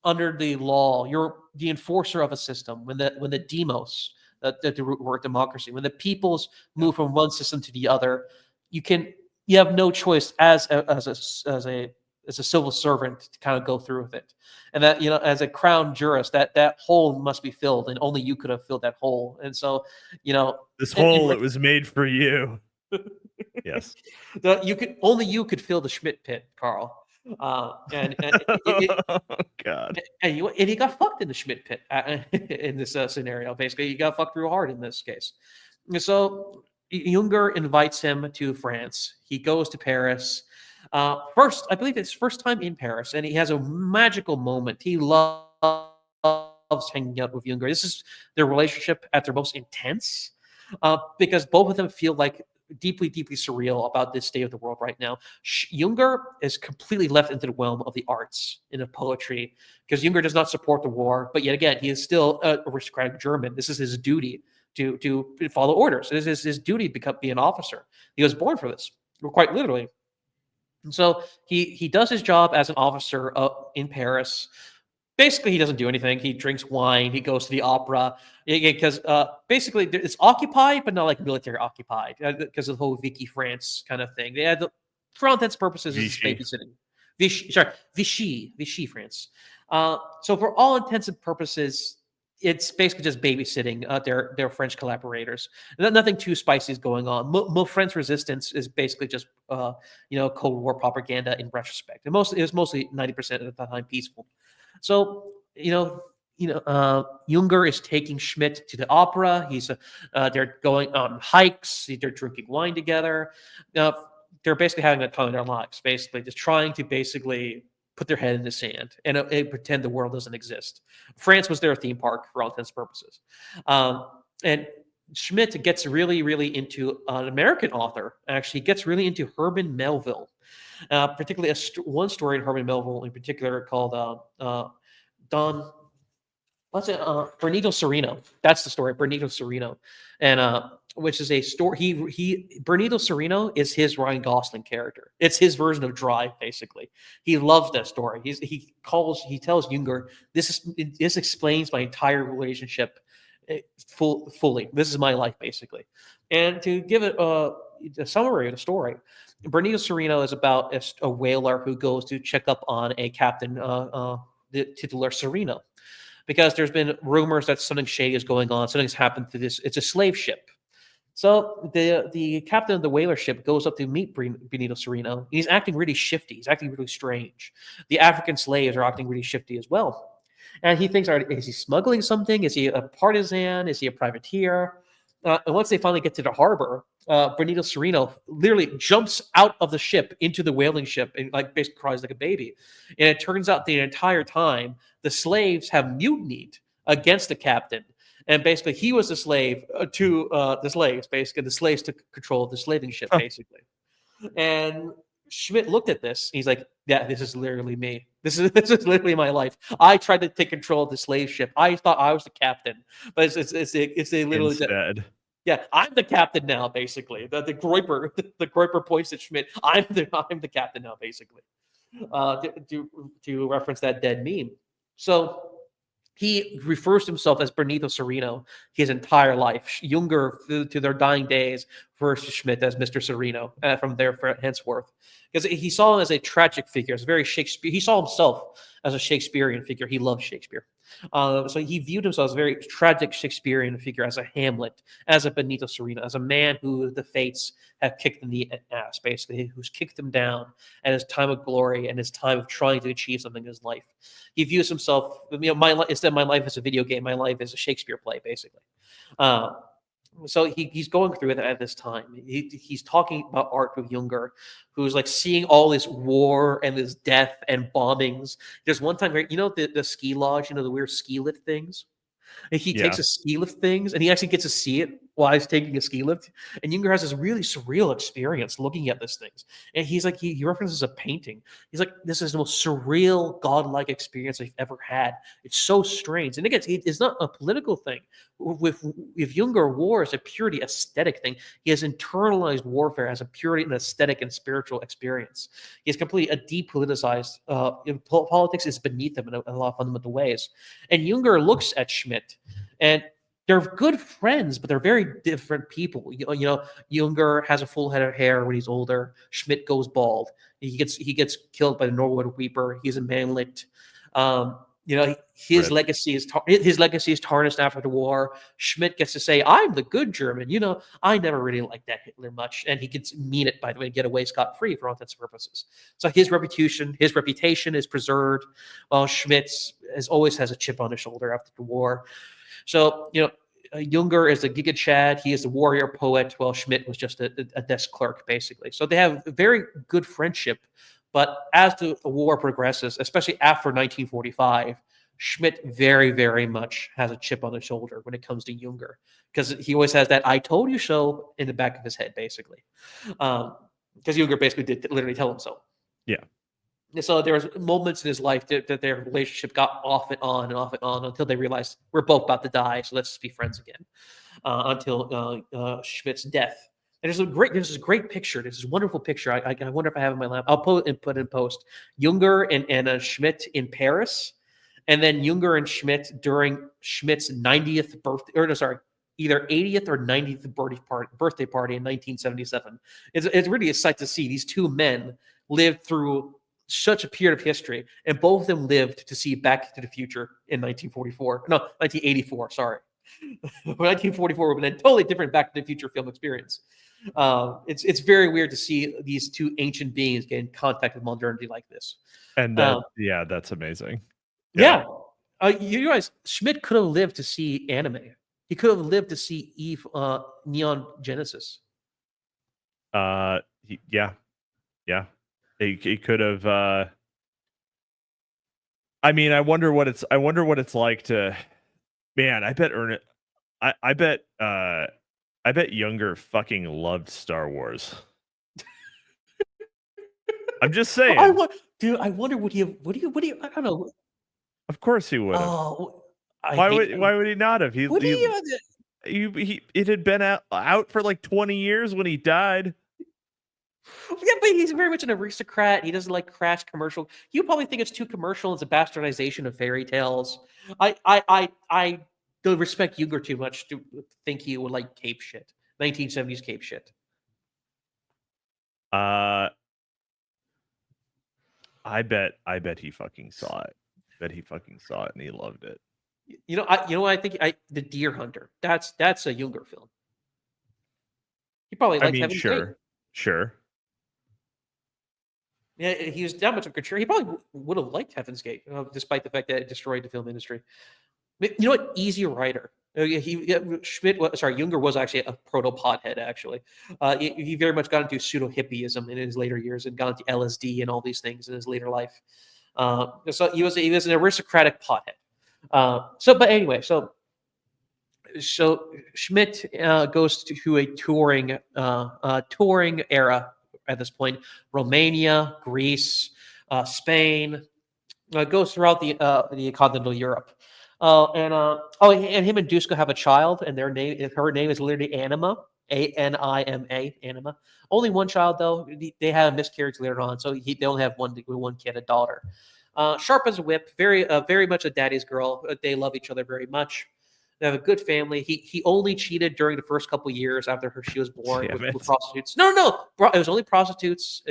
under the law. You're the enforcer of a system. When the demos, the root word democracy, when the peoples move from one system to the other, you have no choice as a civil servant to kind of go through with it. And that, as a crown jurist, that hole must be filled, and only you could have filled that hole. And so, this hole, it was made for you." Yes. You could fill the Schmidt pit, Carl. Oh God. And he got fucked in the Schmidt pit in this scenario. Basically, he got fucked real hard in this case. So Jünger invites him to France. He goes to Paris. I believe it's first time in Paris, and he has a magical moment. He loves hanging out with Jünger. This is their relationship at their most intense, because both of them feel like deeply, deeply surreal about this state of the world right now. Jünger is completely left into the realm of the arts and of poetry, because Jünger does not support the war, but yet again, he is still an aristocratic German. This is his duty to follow orders. It is his duty to be an officer. He was born for this, quite literally. And so he does his job as an officer in Paris. Basically, he doesn't do anything. He drinks wine. He goes to the opera because basically it's occupied, but not like military occupied, because of the whole Vichy France kind of thing. They had, for all intents and purposes, it's babysitting. Vichy France. So for all intents and purposes, it's basically just babysitting their French collaborators. Nothing too spicy is going on. French resistance is basically just Cold War propaganda in retrospect. And it was mostly 90% of the time peaceful. So Jünger is taking Schmidt to the opera. They're going on hikes. They're drinking wine together. They're basically having a time of their lives. Basically, just trying to basically put their head in the sand and pretend the world doesn't exist. France was their theme park for all intents and purposes. And Schmidt gets really, really into an American author. Actually, he gets really into Herman Melville, particularly one story in Herman Melville in particular called Bernito Sereno. That's the story, Bernito Sereno, and which is a story. Bernito Sereno is his Ryan Gosling character. It's his version of Drive, basically. He loves that story. He tells Jünger, this explains my entire relationship fully. This is my life, basically. And to give it a summary of the story, Benito Sereno is about a whaler who goes to check up on a captain, the titular Sereno, because there's been rumors that something shady is going on. Something's happened to this. It's a slave ship. So the captain of the whaler ship goes up to meet Benito Sereno. He's acting really shifty. He's acting really strange. The African slaves are acting really shifty as well. And he thinks, is he smuggling something? Is he a partisan? Is he a privateer? And once they finally get to the harbor, Benito Sereno literally jumps out of the ship into the whaling ship and like basically cries like a baby. And it turns out the entire time the slaves have mutinied against the captain. And basically, he was the slave to the slaves. Basically, the slaves took control of the slaving ship, basically. And Schmidt looked at this. He's like, "Yeah, this is literally me. This is literally my life. I tried to take control of the slave ship. I thought I was the captain, but it's literally Instead. yeah, I'm the captain now. Basically, the Groiper points at Schmidt. I'm the captain now. Basically, to reference that dead meme. So he refers to himself as Benito Sereno his entire life. Younger to their dying days, refers to Schmidt as Mr. Sereno from there henceforth. Because he saw him as a tragic figure, as very Shakespeare. He saw himself as a Shakespearean figure. He loved Shakespeare. So he viewed himself as a very tragic Shakespearean figure, as a Hamlet, as a Benito Sereno, as a man who the fates have kicked in the ass, basically, who's kicked him down at his time of glory and his time of trying to achieve something in his life. He views himself, instead of my life as a video game, my life is a Shakespeare play, basically. So he's going through it at this time. He's talking about art with Junger, who's like seeing all this war and this death and bombings. There's one time where, the ski lodge, the weird ski lift things? And he takes a ski lift things and he actually gets to see it while he's taking a ski lift. And Junger has this really surreal experience looking at these things. And he's like, he references a painting. He's like, this is the most surreal, godlike experience I've ever had. It's so strange. And again, it's not a political thing. With Junger, war is a purely aesthetic thing. He has internalized warfare as a purely an aesthetic and spiritual experience. He is completely a depoliticized. Politics is beneath him in a lot of fundamental ways. And Junger looks at Schmidt, and they're good friends, but they're very different people. Junger has a full head of hair when he's older. Schmidt goes bald. He gets killed by the Norwood Reaper. He's a manlet. His legacy is tarnished after the war. Schmidt gets to say, "I'm the good German." I never really liked that Hitler much, and he gets mean it, by the way, get away scot free for all intents and purposes. So his reputation is preserved, while Schmidt always has a chip on his shoulder after the war. So Junger is the Giga Chad. He is the warrior poet, while Schmidt was just a desk clerk, basically. So they have a very good friendship. But as the war progresses, especially after 1945, Schmidt very, very much has a chip on his shoulder when it comes to Junger, because he always has that "I told you so" in the back of his head, basically. Because Junger basically did literally tell him so. Yeah. So there was moments in his life that their relationship got off and on and off and on until they realized we're both about to die, so let's just be friends again. Until Schmidt's death. And there's this great picture. There's this wonderful picture. I wonder if I have it in my lap. I'll put it in post. Junger and Schmidt in Paris, and then Junger and Schmidt during Schmidt's 90th birthday, either 80th or 90th birthday party in 1977. It's really a sight to see. These two men lived through such a period of history, and both of them lived to see Back to the Future in 1984. Sorry. 1944 would have been a totally different Back to the Future film experience. It's very weird to see these two ancient beings get in contact with modernity like this. And that's amazing. Yeah. You realize Schmidt could have lived to see anime. He could have lived to see Neon Genesis. Yeah. He could have. I mean, I wonder what it's like to. Man, I bet I bet Junger fucking loved Star Wars. I'm just saying. I wonder would he? I don't know. Of course he would have. Oh, why would he not have? It had been out for like 20 years when he died. Yeah, but he's very much an aristocrat. He doesn't like crash commercial. You probably think it's too commercial. It's a bastardization of fairy tales. I respect Unger too much to think he would like Cape shit. 1970s Cape shit. I bet he fucking saw it. Bet he fucking saw it and he loved it. You know, what I think? The Deer Hunter. That's a Unger film. He probably liked Heaven's Gate. Sure. Yeah, he was that much of a contrarian. He probably would have liked Heaven's Gate, despite the fact that it destroyed the film industry. You know what? Easy writer. Unger was actually a proto pothead. Actually, he very much got into pseudo hippieism in his later years and got into LSD and all these things in his later life. So he was an aristocratic pothead. But anyway, so Schmidt goes to a touring era at this point. Romania, Greece, Spain, goes throughout the continental Europe. And him and Duska have a child, and her name is literally Anima, Anima, Anima. Only one child though. They had a miscarriage later on, so they only have one kid, a daughter. Sharp as a whip, very much a daddy's girl. They love each other very much. They have a good family. He only cheated during the first couple years after she was born with prostitutes. No, it was only prostitutes.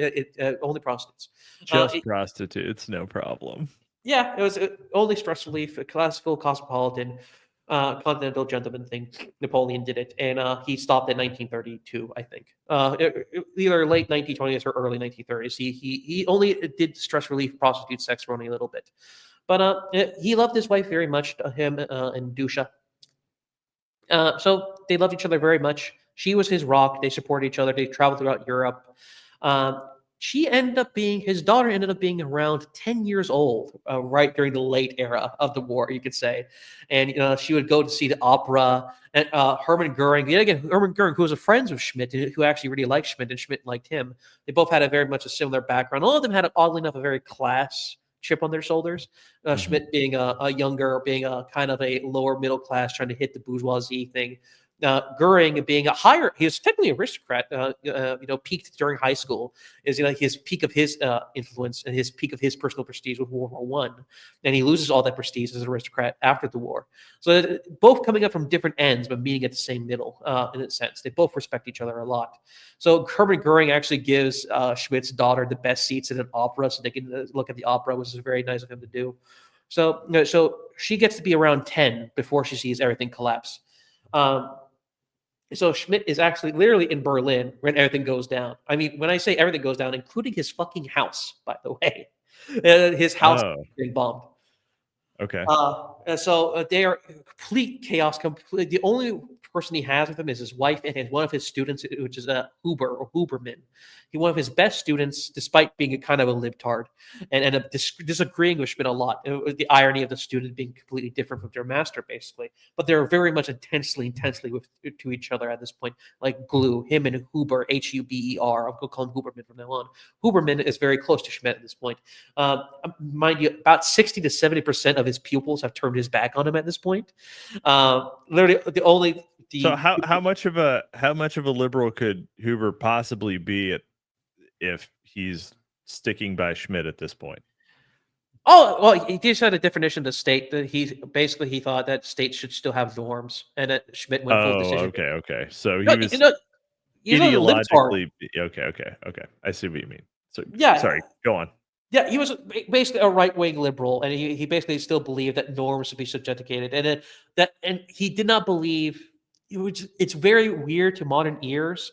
Only prostitutes. Just prostitutes, no problem. Yeah, it was only stress relief, a classical cosmopolitan continental gentleman thing. Napoleon did it, and he stopped in 1932, I think. Either late 1920s or early 1930s. He only did stress relief, prostitute, sex for only a little bit. But he loved his wife very much, him and Dusha. So they loved each other very much. She was his rock. They supported each other. They traveled throughout Europe. His daughter ended up being around 10 years old, right during the late era of the war, you could say. And she would go to see the opera. And Hermann Goering, who was a friend of Schmidt, who actually really liked Schmidt, and Schmidt liked him. They both had a very much a similar background. All of them had, oddly enough, a very class chip on their shoulders. Schmidt being a younger, being a kind of a lower middle class, trying to hit the bourgeoisie thing. Goering being he was technically an aristocrat. Peaked during high school is his peak of his influence and his peak of his personal prestige with World War I, and he loses all that prestige as an aristocrat after the war. So both coming up from different ends, but meeting at the same middle in a sense. They both respect each other a lot. So Hermann Goering actually gives Schmidt's daughter the best seats in an opera, so they can look at the opera, which is very nice of him to do. So she gets to be around 10 before she sees everything collapse. So Schmidt is actually literally in Berlin when everything goes down. I mean, when I say everything goes down, including his fucking house, by the way, his house being bombed. Okay. So they are complete chaos. The only person he has with him is his wife and one of his students, which is Huberman. One of his best students, despite being a kind of a libtard, and ended up disagreeing with Schmidt a lot. The irony of the student being completely different from their master, basically. But they're very much intensely to each other at this point, like glue. Him and Huber, Huber. I'm going to call him Huberman from now on. Huberman is very close to Schmidt at this point. Mind you, about 60 to 70% of his pupils have turned his back on him at this point. Literally, so how much of a liberal could Huber possibly be if he's sticking by Schmidt at this point? Oh, well, he just had a definition of the state that he thought that states should still have norms, and that Schmidt went full decision. Okay. So he was ideologically okay. I see what you mean. So yeah, sorry, go on. Yeah, he was basically a right-wing liberal, and he basically still believed that norms should be subjectified, and he did not believe. It's very weird to modern ears,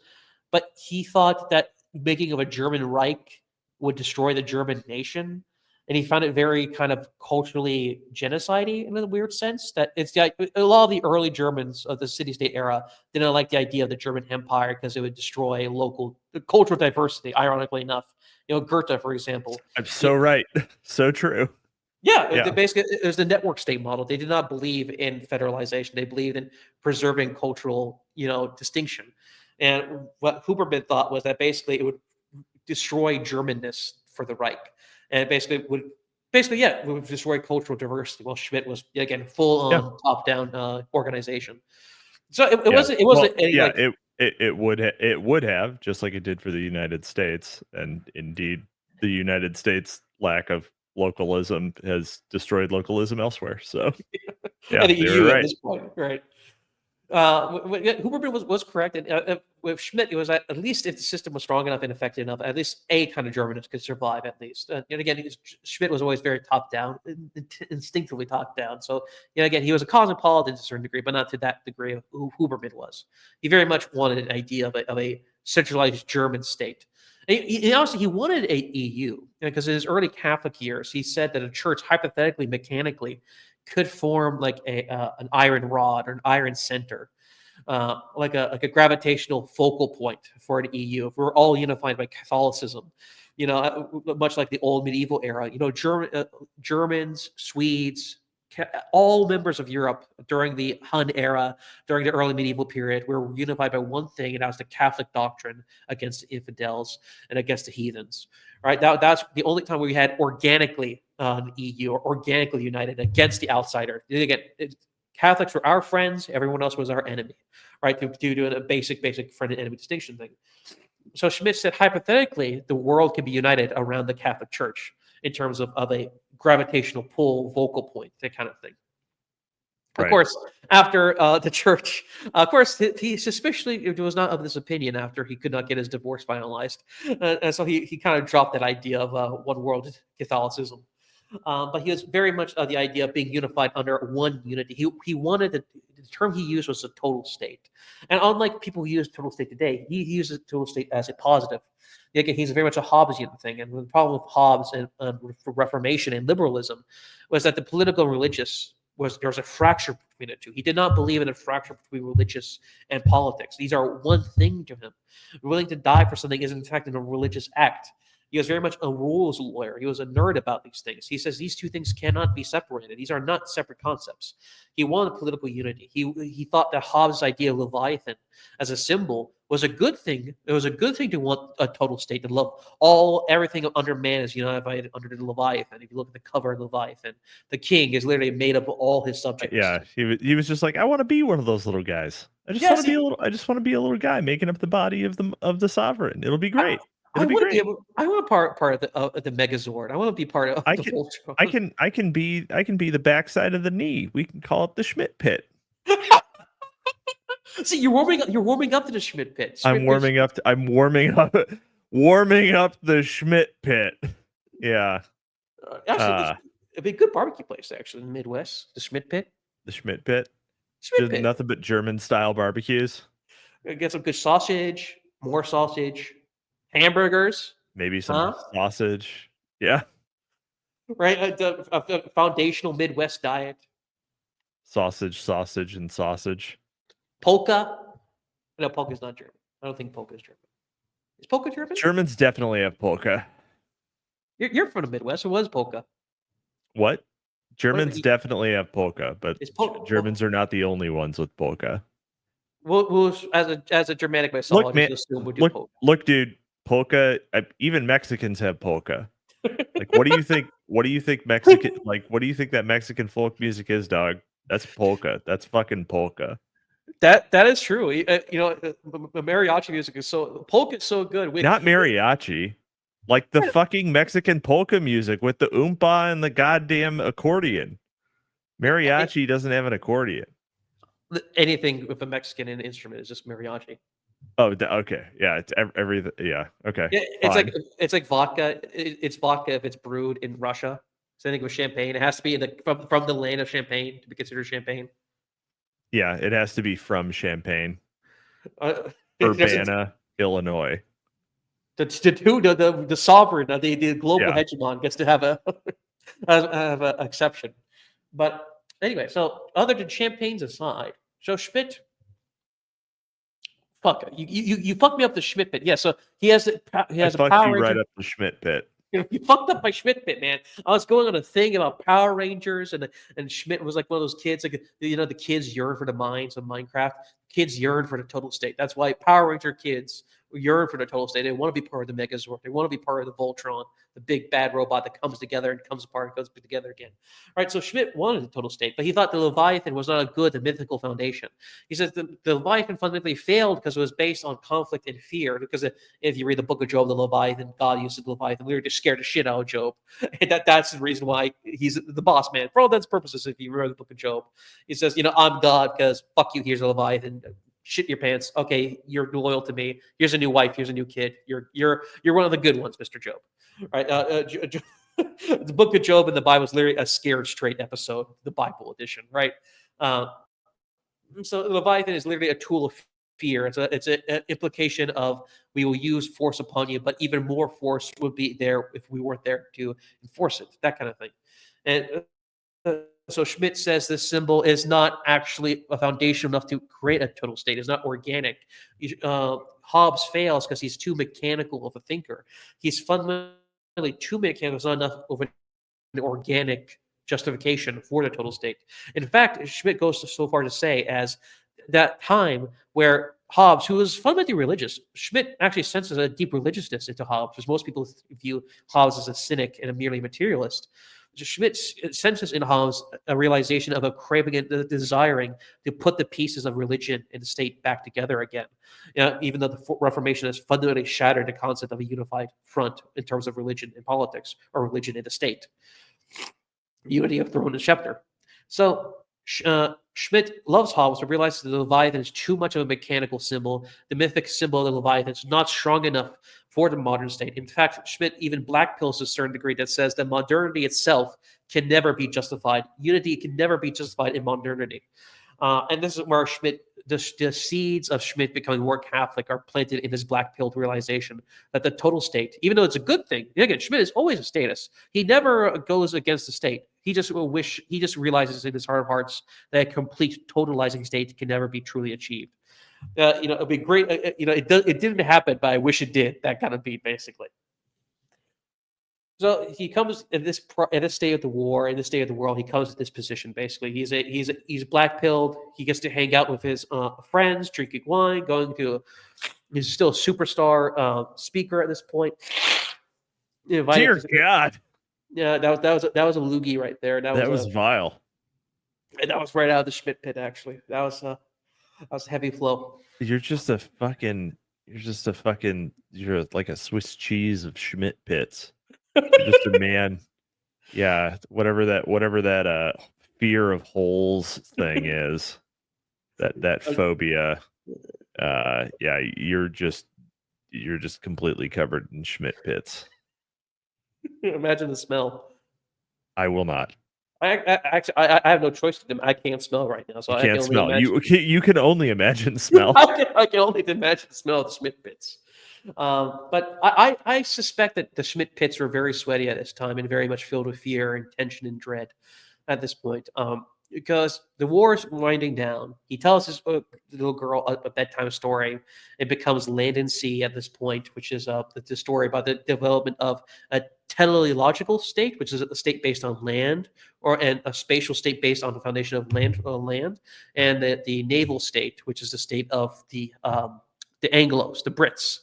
but he thought that making of a German Reich would destroy the German nation, and he found it very kind of culturally genocidal in a weird sense. That it's a lot of the early Germans of the city-state era didn't like the idea of the German Empire because it would destroy local cultural diversity. Ironically enough, Goethe, for example. I'm so right, so true. Yeah. Basically, it was the network state model. They did not believe in federalization. They believed in preserving cultural, distinction. And what Huberman thought was that basically it would destroy Germanness for the Reich, and it would destroy cultural diversity. While Schmidt was again full on top down organization. So it wasn't. It would have, just like it did for the United States, and indeed the United States lack of localism has destroyed localism elsewhere. So Yeah, the they were EU at right. this point, right? Huberman was correct, and with Schmidt, it was at least if the system was strong enough and effective enough, at least a kind of Germans could survive at least. And again, Schmidt was always very top down, instinctively top down. So again, he was a cosmopolitan to a certain degree, but not to that degree of who Huberman was. He very much wanted an idea of a centralized German state. He wanted a EU because in his early Catholic years, he said that a church hypothetically, mechanically, could form like an iron rod or an iron center, like a gravitational focal point for an EU. If we're all unified by Catholicism, much like the old medieval era, Germans, Swedes, all members of Europe during the Hun era, during the early medieval period, were unified by one thing, and that was the Catholic doctrine against the infidels and against the heathens. Right? That's the only time we had organically an EU or organically united against the outsider. Again, Catholics were our friends; everyone else was our enemy. Right? Due to a basic friend and enemy distinction thing. So Schmitt said, hypothetically, the world can be united around the Catholic Church in terms of a gravitational pull, vocal point, that kind of thing. Of course, after the church, of course, he suspiciously was not of this opinion after he could not get his divorce finalized. And so he kind of dropped that idea of one world Catholicism. But he was very much the idea of being unified under one unity. He wanted the term he used was a total state. And unlike people who use total state today, he uses total state as a positive. Again, he's very much a Hobbesian thing. And the problem with Hobbes and Reformation and liberalism was that the political and religious there was a fracture between the two. He did not believe in a fracture between religious and politics. These are one thing to him. Willing to die for something is in fact a religious act. He was very much a rules lawyer. He was a nerd about these things. He says these two things cannot be separated. These are not separate concepts. He wanted political unity. He thought that Hobbes' idea of Leviathan as a symbol was a good thing. It was a good thing to want a total state, to love everything under man is unified under the Leviathan. If you look at the cover of Leviathan, the king is literally made up of all his subjects. Yeah, he was just like, I want to be one of those little guys. I just want to be a little guy making up the body of the sovereign. It'll be great. I want to part of the Megazord. I want to be part of the Voltron. I can be the backside of the knee. We can call it the Schmidt pit. See, you're warming up to the Schmidt pit. I'm warming up the Schmidt pit. Yeah. Actually, it'd be a good barbecue place actually in the Midwest. The Schmidt pit. The Schmidt pit. Schmidt pit. Nothing but German style barbecues. Get some good sausage, more sausage, hamburgers, maybe some sausage. Yeah. Right. A foundational Midwest diet. Sausage, and sausage. Polka. No, polka's not German. I don't think polka's German. Is polka German? Germans definitely have polka. You're from the Midwest. It was polka. What? Germans definitely have polka, but Germans are not the only ones with polka. Well, as a Germanic myself, look, dude, polka. Even Mexicans have polka. Like, what do you think? What do you think Mexican? Like, what do you think that Mexican folk music is, dog? That's polka. That's fucking polka. That is true. Mariachi music is polka is so good. Not mariachi. Like the fucking Mexican polka music with the oompa and the goddamn accordion. Mariachi doesn't have an accordion. Anything with a Mexican instrument is just mariachi. Oh, okay. Yeah, it's everything. Yeah, okay. Yeah, it's like vodka. It's vodka if it's brewed in Russia. Same thing with champagne. It has to be from the land of Champagne to be considered champagne. Yeah, it has to be from Champagne. Urbana, Illinois. The sovereign, the global hegemon gets to have a exception. But anyway, so other than champagnes aside, so Schmitt, fuck you fucked me up the Schmitt pit. Yeah, so he has a power. You right up the Schmitt pit. You fucked up my Schmitt pit, man. I was going on a thing about Power Rangers, and Schmitt was like one of those kids, like the kids yearn for the mines of Minecraft. Kids yearn for the total state. That's why Power Ranger kids yearn for the total state. They want to be part of the Megazord. They want to be part of the Voltron, the big bad robot that comes together and comes apart and goes together again. Right. So Schmitt wanted the total state, but he thought the Leviathan was not a good, the mythical foundation. He says the Leviathan fundamentally failed because it was based on conflict and fear. Because if you read the book of Job, the Leviathan, God used the Leviathan. We were just scared the shit out of Job. And that's the reason why he's the boss man. For all intents and purposes, if you remember the book of Job, he says, I'm God because fuck you, here's a Leviathan. Shit your pants. Okay, you're loyal to me. Here's a new wife. Here's a new kid. You're one of the good ones, Mr. Job. Right? The book of Job in the Bible is literally a scared straight episode, the Bible edition, right? So Leviathan is literally a tool of fear. It's an implication of we will use force upon you, but even more force would be there if we weren't there to enforce it. That kind of thing. And so Schmitt says this symbol is not actually a foundation enough to create a total state. It's not organic. Hobbes fails because he's too mechanical of a thinker. He's fundamentally too mechanical. It's not enough of an organic justification for the total state. In fact, Schmitt goes so far to say as that time where Hobbes, who was fundamentally religious, Schmitt actually senses a deep religiousness into Hobbes, because most people view Hobbes as a cynic and a merely materialist. Schmitt senses in Hobbes a realization of a craving and a desiring to put the pieces of religion and the state back together again. Even though the Reformation has fundamentally shattered the concept of a unified front in terms of religion and politics, or religion and the state. Unity of throne and scepter. So Schmitt loves Hobbes, but realizes the Leviathan is too much of a mechanical symbol. The mythic symbol of the Leviathan is not strong enough for the modern state. In fact, Schmitt even blackpills to a certain degree that says that modernity itself can never be justified. Unity can never be justified in modernity. And this is where the seeds of Schmitt becoming more Catholic are planted in this black-pilled realization that the total state, even though it's a good thing, again, Schmitt is always a statist. He never goes against the state. He just realizes in his heart of hearts that a complete totalizing state can never be truly achieved. It'd be great. It didn't happen, but I wish it did. That kind of beat, basically. So he comes in this state of the war, in this state of the world. He comes to this position. Basically, he's black-pilled. He gets to hang out with his friends, drinking wine, he's still a superstar speaker at this point. Dear God. Yeah, that was a loogie right there. That was vile. And that was right out of the Schmitt pit. Actually, that was heavy flow. You're like a Swiss cheese of Schmitt pits. You're just a man. Yeah, whatever that fear of holes thing is, that phobia. Yeah, you're just completely covered in Schmitt pits. Imagine the smell. I will not. I have no choice to them. I can't smell right now, so you can't smell. You can only imagine the smell. I can only imagine the smell of the Schmitt pits. But I suspect that the Schmitt pits were very sweaty at this time and very much filled with fear and tension and dread at this point. Because the war is winding down. He tells his little girl a bedtime story. It becomes Land and Sea at this point, which is the story about the development of a teleological state, which is a state based on land, and a spatial state based on the foundation of land, and the naval state, which is the state of the Anglos, the Brits,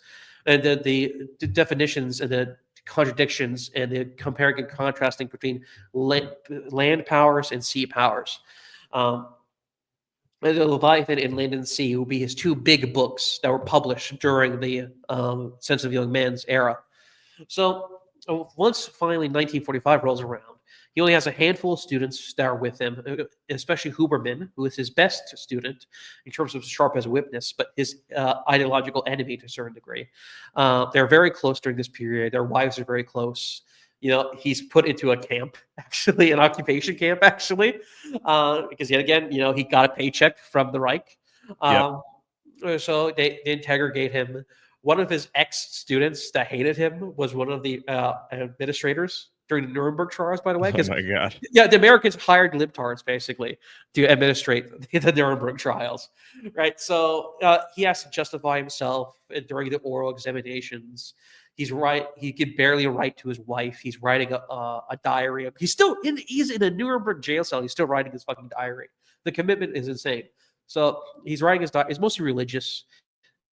and the definitions and the contradictions and the comparing and contrasting between land powers and sea powers. The Leviathan and Land and Sea will be his two big books that were published during the Sense of Young Man's era. So once finally 1945 rolls around, he only has a handful of students that are with him, especially Huberman, who is his best student in terms of sharp as a witness, but his ideological enemy to a certain degree. They're very close during this period. Their wives are very close. He's put into a camp, actually, an occupation camp, actually, because yet again, he got a paycheck from the Reich. So they interrogate him. One of his ex-students that hated him was one of the administrators during the Nuremberg trials, by the way. Oh my God. Yeah, the Americans hired libtards basically to administrate the Nuremberg trials, right? So he has to justify himself during the oral examinations. He's he can barely write to his wife. He's writing a diary. He's in a Nuremberg jail cell. He's still writing his fucking diary. The commitment is insane. So he's writing his diary. It's mostly religious.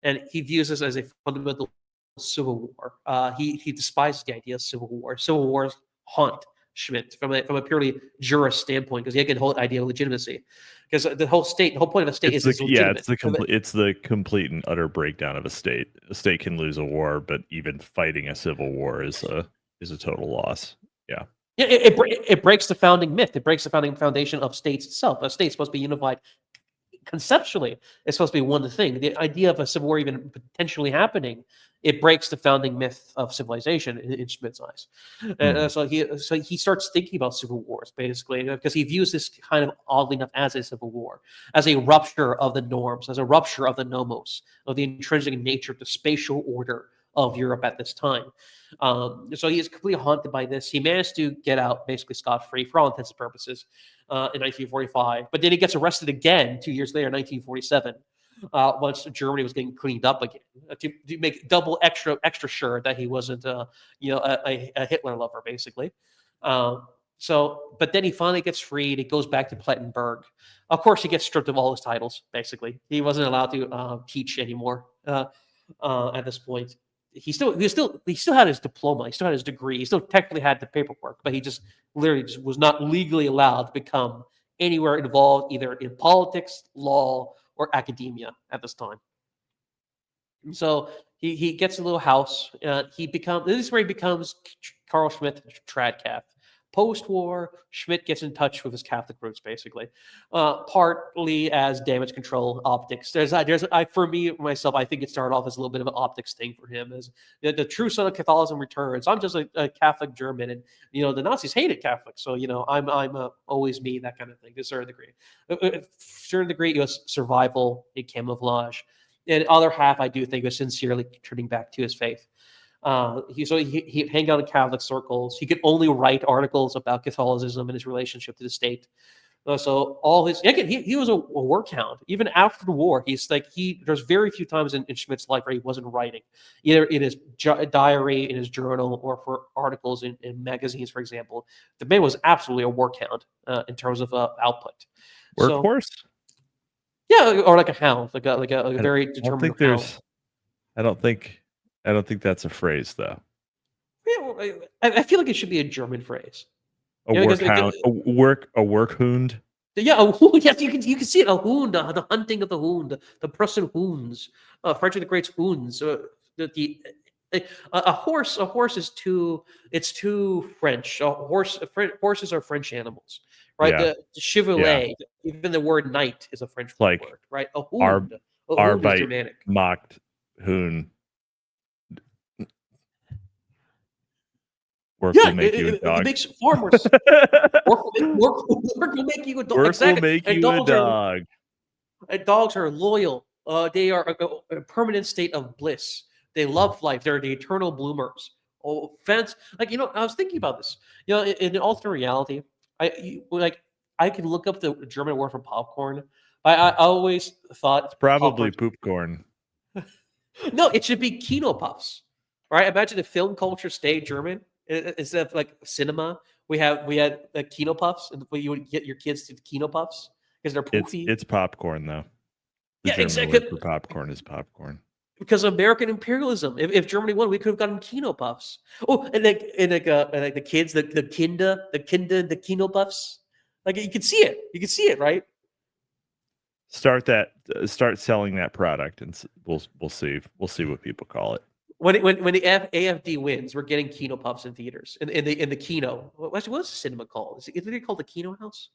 and he views this as a fundamental civil war. He despises the idea of civil war. Civil wars haunt Schmitt from a purely jurist standpoint, because he can hold idea of legitimacy, because the whole point of a state is legitimate. It's the complete and utter breakdown of a state. A state can lose a war, but even fighting a civil war is a total loss. Yeah. It breaks the founding myth. It breaks the founding foundation of states itself. A state's supposed to be unified conceptually. It's supposed to be one thing. The idea of a civil war even potentially happening, it breaks the founding myth of civilization in Schmidt's eyes. So he starts thinking about civil wars, basically, because he views this kind of, oddly enough, as a civil war, as a rupture of the norms, as a rupture of the nomos, of the intrinsic nature, the spatial order of Europe at this time. So he is completely haunted by this. He managed to get out basically scot-free for all intents and purposes in 1945, but then he gets arrested again 2 years later, 1947, once Germany was getting cleaned up again, to make double extra sure that he wasn't a Hitler lover, basically. But then he finally gets freed. He goes back to Plettenberg. Of course, he gets stripped of all his titles. Basically, he wasn't allowed to teach anymore at this point. He still had his diploma. He still had his degree. He still technically had the paperwork, but he just literally just was not legally allowed to become anywhere involved, either in politics, law, or academia at this time. So he gets a little house. This is where he becomes Carl Schmitt Tradcaf. Post-war, Schmitt gets in touch with his Catholic roots, basically, partly as damage control optics. For me myself, I think it started off as a little bit of an optics thing for him, as the true son of Catholicism returns. I'm just a Catholic German, and the Nazis hated Catholics, so I'm always me, that kind of thing to a certain degree. It was survival, a camouflage, and the other half I do think was sincerely turning back to his faith. He hang out in Catholic circles. He could only write articles about Catholicism and his relationship to the state. So all his he was a work hound. Even after the war, there's very few times in Schmidt's life where he wasn't writing, either in his diary, in his journal, or for articles in magazines, for example. The man was absolutely a work hound in terms of output. Workhorse? Yeah, or like a hound, like a very determined hound. I don't think that's a phrase, though. Yeah, I feel like it should be a German phrase. A work hound. Yeah, yes, you can see it. A hound, the hunting of the hound, the Prussian hounds, Frederick the Great's hounds. A horse is too French. Horses are French animals, right? Yeah. The chevalet, even the word knight is a French word, right? A hound, is Germanic. Mocked hound. Work will make you a dog. It makes farmers. work will make you a dog. Work will make you a dog. Dogs are loyal. They are a permanent state of bliss. They love life. They're the eternal bloomers. I was thinking about this. In an alternate reality, I can look up the German word for popcorn. I always thought it's probably poopcorn. No, it should be Kino Puffs. Right? Imagine if film culture stayed German. Instead of like cinema, we had Kino Puffs, and you would get your kids to Kino Puffs because they're poofy. It's popcorn, though. The German exactly. word for popcorn is popcorn. Because of American imperialism. If Germany won, we could have gotten Kino Puffs. Oh, and the kids, the Kinder, the Kino Puffs. Like you can see it. You can see it, right? Start selling that product, and we'll see what people call it. When the AFD wins, we're getting Kino Puffs in theaters. In the Kino. What's the cinema called? Is it called the Kino House?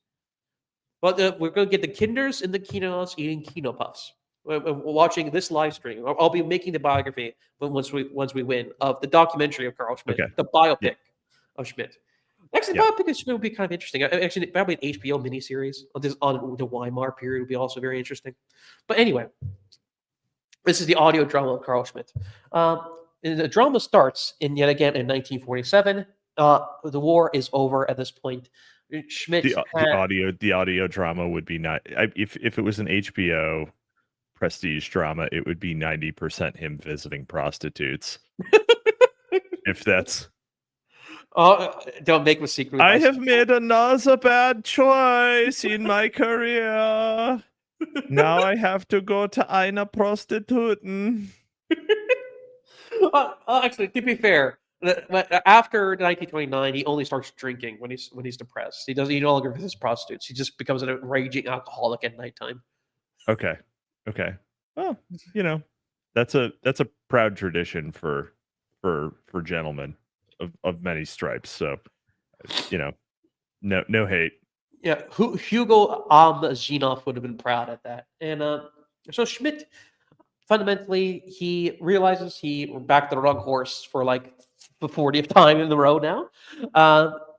Well, we're going to get the Kinders in the Kino House eating Kino Puffs. We're watching this live stream. I'll be making the biography, but once we win, of the documentary of Carl Schmitt, the biopic of Schmitt. Actually, the biopic is going to be kind of interesting. Actually, probably an HBO miniseries on the Weimar period would be also very interesting. But anyway. This is the audio drama of Carl Schmitt. And the drama starts yet again in 1947. The war is over at this point. Schmitt the audio drama would be not if it was an HBO prestige drama, it would be 90% him visiting prostitutes. If that's don't make me secret. I have made another bad choice in my career. Now I have to go to eine Prostituten. Actually, to be fair, after 1929, he only starts drinking when he's depressed. He no longer visits prostitutes. He just becomes a raging alcoholic at nighttime. Okay. Okay. Well, that's a proud tradition for gentlemen of many stripes. So, no hate. Yeah, Hugo Zinoff would have been proud at that. And so Schmidt, fundamentally, he realizes he backed the wrong horse for like the 40th time in the row now.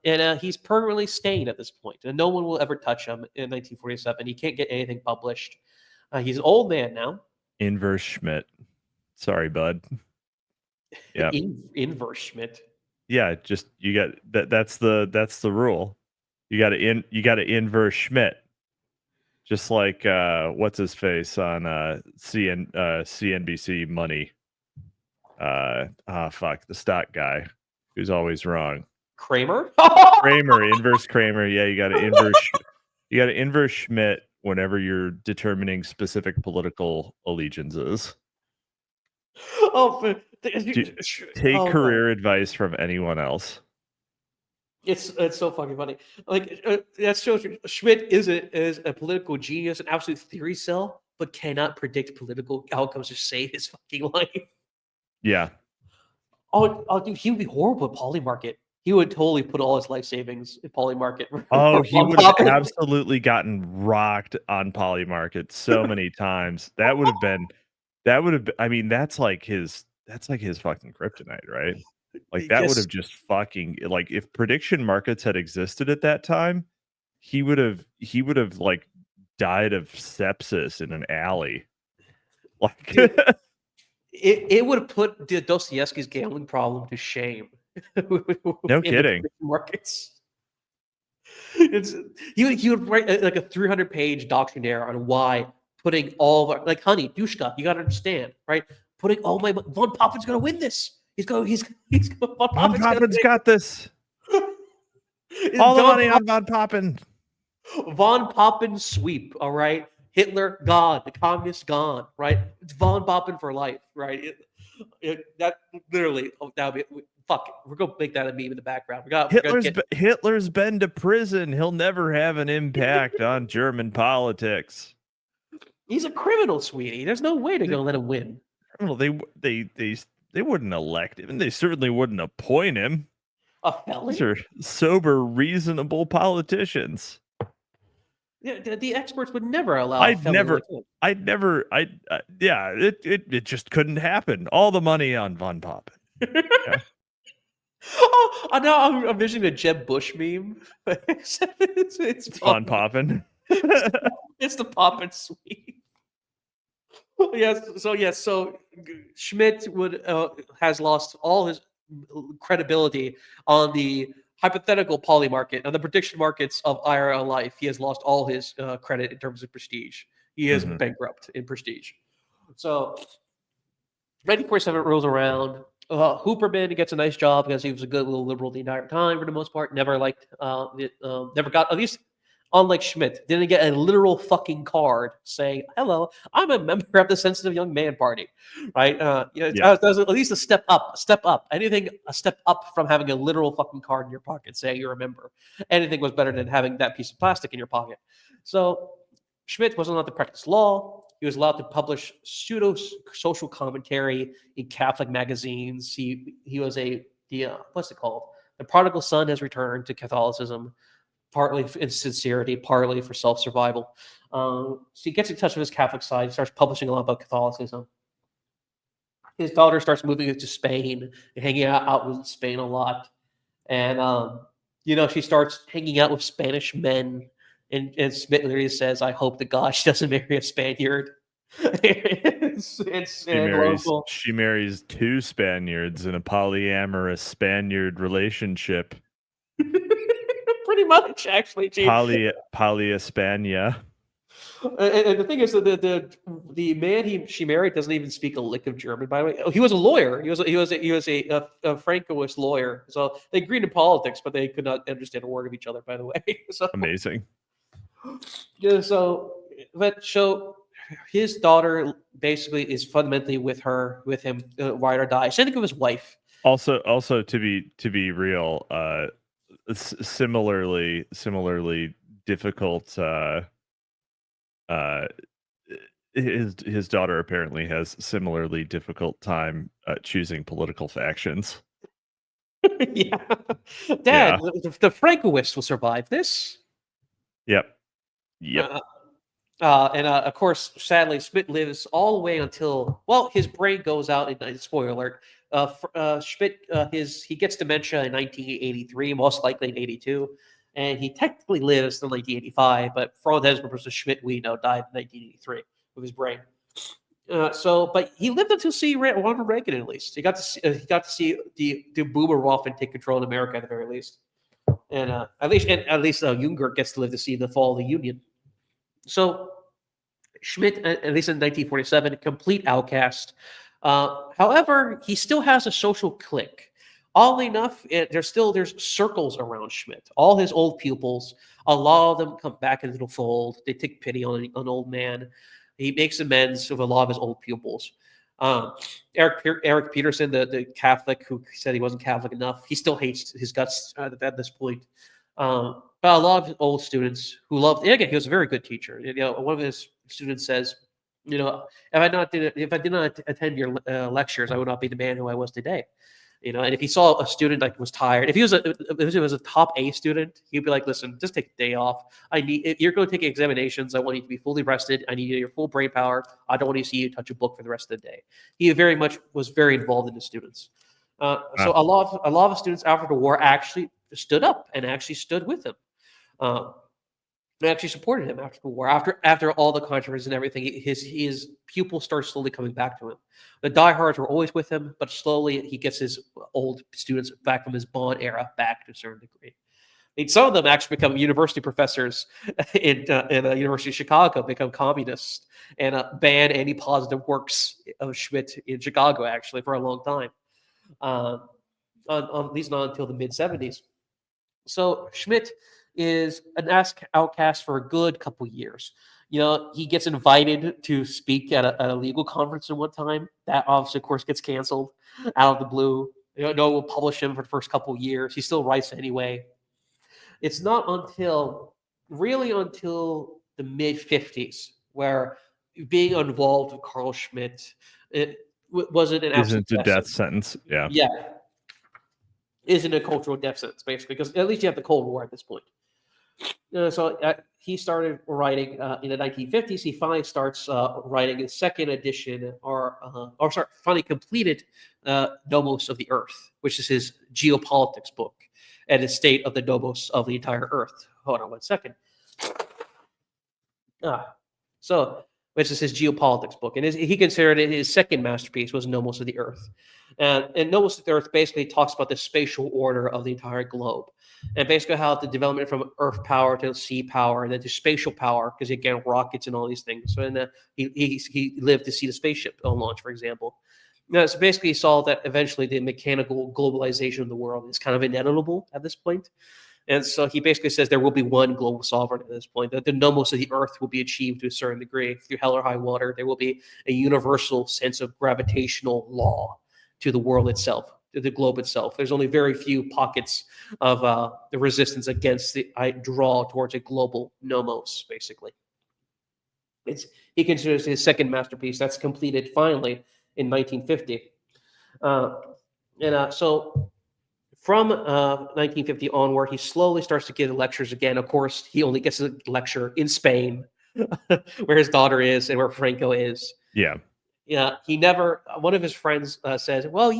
And he's permanently staying at this point, and no one will ever touch him in 1947. He can't get anything published. He's an old man now. Inverse Schmidt. Sorry, bud. Yeah. Inverse Schmidt. Yeah, just you got that's the rule. You got to inverse Schmidt. Just like what's his face on CNBC Money. Fuck, the stock guy who's always wrong. Kramer? Inverse Kramer. Yeah, you got to inverse Schmidt whenever you're determining specific political allegiances. Take career advice from anyone else. It's so fucking funny. Like that shows you Schmidt is a political genius, an absolute theorycel, but cannot predict political outcomes to save his fucking life. Yeah. Oh, dude, he would be horrible at Polymarket. He would totally put all his life savings in Polymarket. Oh, he would have absolutely gotten rocked on Polymarket so many times. That would have. I mean, that's like his fucking kryptonite, right? Like that would have just fucking like if prediction markets had existed at that time, he would have like died of sepsis in an alley. Like it would have put Dostoevsky's gambling problem to shame. No kidding. Markets. He would write like a 300-page doctrinaire on why putting all of our, like honey, Dushka, you gotta understand, right? Putting all my Von Papen's gonna win this. Von Papen's got this. All the money on Von Papen. Von Papen sweep, all right? Hitler gone, the communists gone, right? It's Von Papen for life, right? That literally, that would be, fuck it. We're gonna make that a meme in the background. Hitler's been to prison. He'll never have an impact on German politics. He's a criminal, sweetie. There's no way they're gonna let him win. Well, they wouldn't elect him, and they certainly wouldn't appoint him. A felon? These are sober, reasonable politicians. Yeah, the experts would never allow. It just couldn't happen. All the money on Von Papen. Yeah. Oh, now I'm envisioning a Jeb Bush meme. it's Von Papen. It's the Papen sweep. Yes. So Schmidt has lost all his credibility on the hypothetical poly market, on the prediction markets of IRL life. He has lost all his credit in terms of prestige. He is bankrupt in prestige. So 1947 rolls around. Hooperman gets a nice job because he was a good little liberal the entire time for the most part. Never liked, never got, at least unlike Schmidt, didn't get a literal fucking card saying, hello, I'm a member of the Sensitive Young Man Party, right? That was at least a step up. Anything a step up from having a literal fucking card in your pocket saying you're a member. Anything was better than having that piece of plastic in your pocket. So Schmidt wasn't allowed to practice law. He was allowed to publish pseudo-social commentary in Catholic magazines. He was what's it called? The prodigal son has returned to Catholicism, partly in sincerity, partly for self-survival. So he gets in touch with his Catholic side, starts publishing a lot about Catholicism. His daughter starts moving into Spain and hanging out with Spain a lot. And, she starts hanging out with Spanish men. And Schmitt literally says, I hope to God she doesn't marry a Spaniard. She marries two Spaniards in a polyamorous Spaniard relationship. Pretty much, actually. Polyespania. And the thing is that the man she married doesn't even speak a lick of German. By the way, he was a lawyer. He was a Francoist lawyer. So they agreed in politics, but they could not understand a word of each other. By the way, so amazing. Yeah, so but so his daughter basically is fundamentally with him, ride or die. Same thing with his wife. Also to be real, similarly difficult. His daughter apparently has similarly difficult time choosing political factions. Yeah, Dad, the Francoists will survive this. Yep. Of course, sadly, Schmidt lives all the way until, well, his brain goes out. Spoiler alert. Schmidt, he gets dementia in 1983, most likely in 82, and he technically lives till 1985. But for all intents and purposes, Schmidt, we know, died in 1983 with his brain. But he lived until see Ronald Reagan at least. He got to see the boomer often take control in America at the very least, and at least Junger gets to live to see the fall of the Union. So Schmidt, at least in 1947, complete outcast. However, he still has a social clique. Oddly enough, there's circles around Schmidt. All his old pupils, a lot of them come back into the fold. They take pity on an old man. He makes amends with a lot of his old pupils. Eric Peterson, the Catholic who said he wasn't Catholic enough, he still hates his guts at this point. But a lot of his old students who loved, again, he was a very good teacher. One of his students says, if I did not attend your lectures, I would not be the man who I was today. And if he saw a student like was tired, if he was a top A student, he'd be like, "Listen, just take a day off. If you're going to take examinations, I want you to be fully rested. I need your full brain power. I don't want to see you touch a book for the rest of the day." He was very involved in his students. So a lot of students after the war actually stood up and actually stood with him. They actually supported him after the war. After all the controversies and everything, his pupils start slowly coming back to him. The diehards were always with him, but slowly he gets his old students back from his Bonn era back to a certain degree. I mean, some of them actually become university professors in the University of Chicago, become communists, and ban any positive works of Schmidt in Chicago, actually, for a long time. At least not until the mid-'70s. So Schmidt is an outcast for a good couple years. He gets invited to speak at a legal conference at one time. That obviously, of course, gets canceled out of the blue. No one will publish him for the first couple years. He still writes anyway. It's not until the mid-'50s where being involved with Carl Schmitt wasn't an absolute death sentence. Yeah. Isn't a cultural death sentence, basically, because at least you have the Cold War at this point. So he started writing in the 1950s. He finally starts writing his second edition, finally completed Nomos of the Earth, which is his geopolitics book and his state of the Nomos of the entire Earth. Hold on one second. Which is his geopolitics book, and he considered it his second masterpiece was Nomos of the Earth. And Nomos of the Earth basically talks about the spatial order of the entire globe, and basically how the development from Earth power to sea power and then to spatial power, because again rockets and all these things. So and he lived to see the spaceship on launch, for example. So basically, he saw that eventually the mechanical globalization of the world is kind of inevitable at this point. And so he basically says there will be one global sovereign at this point. That the nomos of the earth will be achieved to a certain degree through hell or high water. There will be a universal sense of gravitational law to the world itself, to the globe itself. There's only very few pockets of the resistance against the draw towards a global nomos, basically. He considers his second masterpiece that's completed finally in 1950. So from 1950 onward, he slowly starts to give lectures again. Of course, he only gets a lecture in Spain, where his daughter is and where Franco is. Yeah. Yeah, he never. One of his friends says, "Well,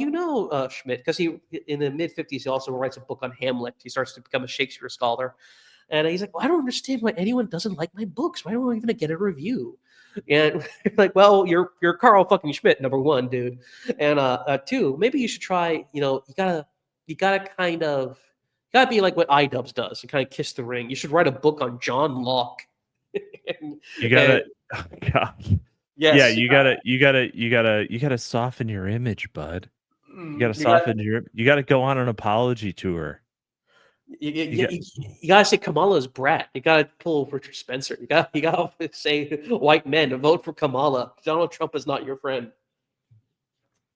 Schmidt," because he in the mid-50s he also writes a book on Hamlet. He starts to become a Shakespeare scholar, and he's like, "Well, I don't understand why anyone doesn't like my books. Why don't I even get a review?" And like, "Well, you're Carl fucking Schmidt, number one, dude, and two, maybe you should try. You gotta be like what iDubbbz does and kind of kiss the ring. You should write a book on John Locke." You gotta. God. Yes. Yeah, you gotta soften your image, bud. You gotta you gotta go on an apology tour. You gotta say Kamala's brat. You gotta pull Richard Spencer. You gotta say white men vote for Kamala. Donald Trump is not your friend.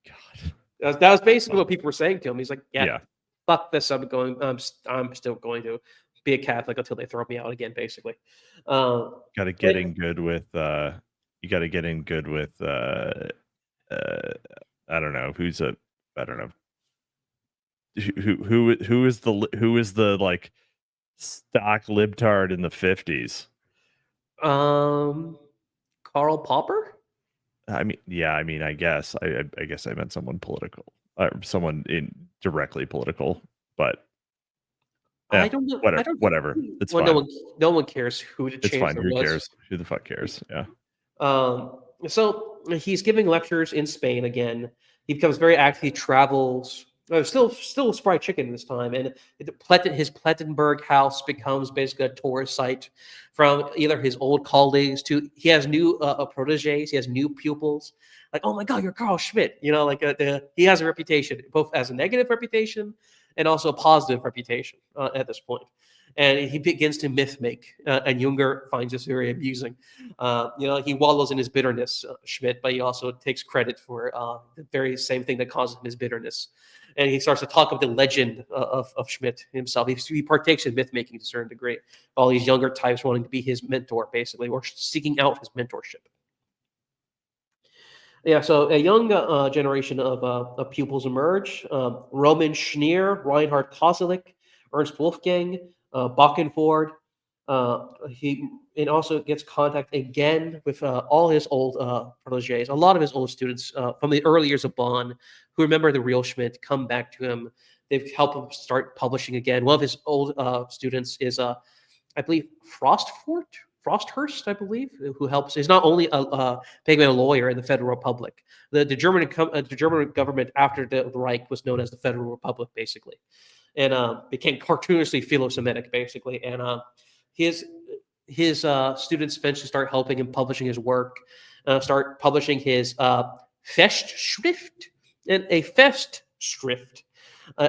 God. That was basically what people were saying to him. He's like, Yeah. fuck this. I'm still going to be a Catholic until they throw me out again. Basically, Got to get in good with. You got to get in good with. I don't know who's a. I don't know who is the like stock libtard in the 50s. Karl Popper. I mean, I guess I guess I meant someone political, someone directly political, but I don't know. whatever. I don't. Whatever. It's well, fine. no one cares who the It's fine. chancellor Who was. cares? Who the fuck cares? Yeah. So he's giving lectures in Spain again. He becomes very active. He travels. Still Spry Chicken this time, and his Plettenberg house becomes basically a tourist site from either his old colleagues to he has new proteges. He has new pupils. Like, oh my God, you're Carl Schmitt. You know, like he has a reputation, both as a negative reputation and also a positive reputation at this point. And he begins to myth make, and Junger finds this very amusing. He wallows in his bitterness, Schmidt, but he also takes credit for the very same thing that causes him his bitterness. And he starts to talk of the legend of Schmidt himself. He partakes in myth making to a certain degree. All these younger types wanting to be his mentor, basically, or seeking out his mentorship. Yeah, so a young generation of pupils emerge. Roman Schneer, Reinhard Koselleck, Ernst Wolfgang, Bachenford. He also gets contact again with all his old proteges, a lot of his old students from the early years of Bonn, who remember the real Schmidt, come back to him. They've helped him start publishing again. One of his old students is, I believe, Frosthurst, I believe, who helps. He's not only a lawyer in the Federal Republic. The German government after the Reich was known as the Federal Republic, basically, and became cartoonishly philo-Semitic, basically. And his students eventually start helping him publishing his work, start publishing his Festschrift. And a Festschrift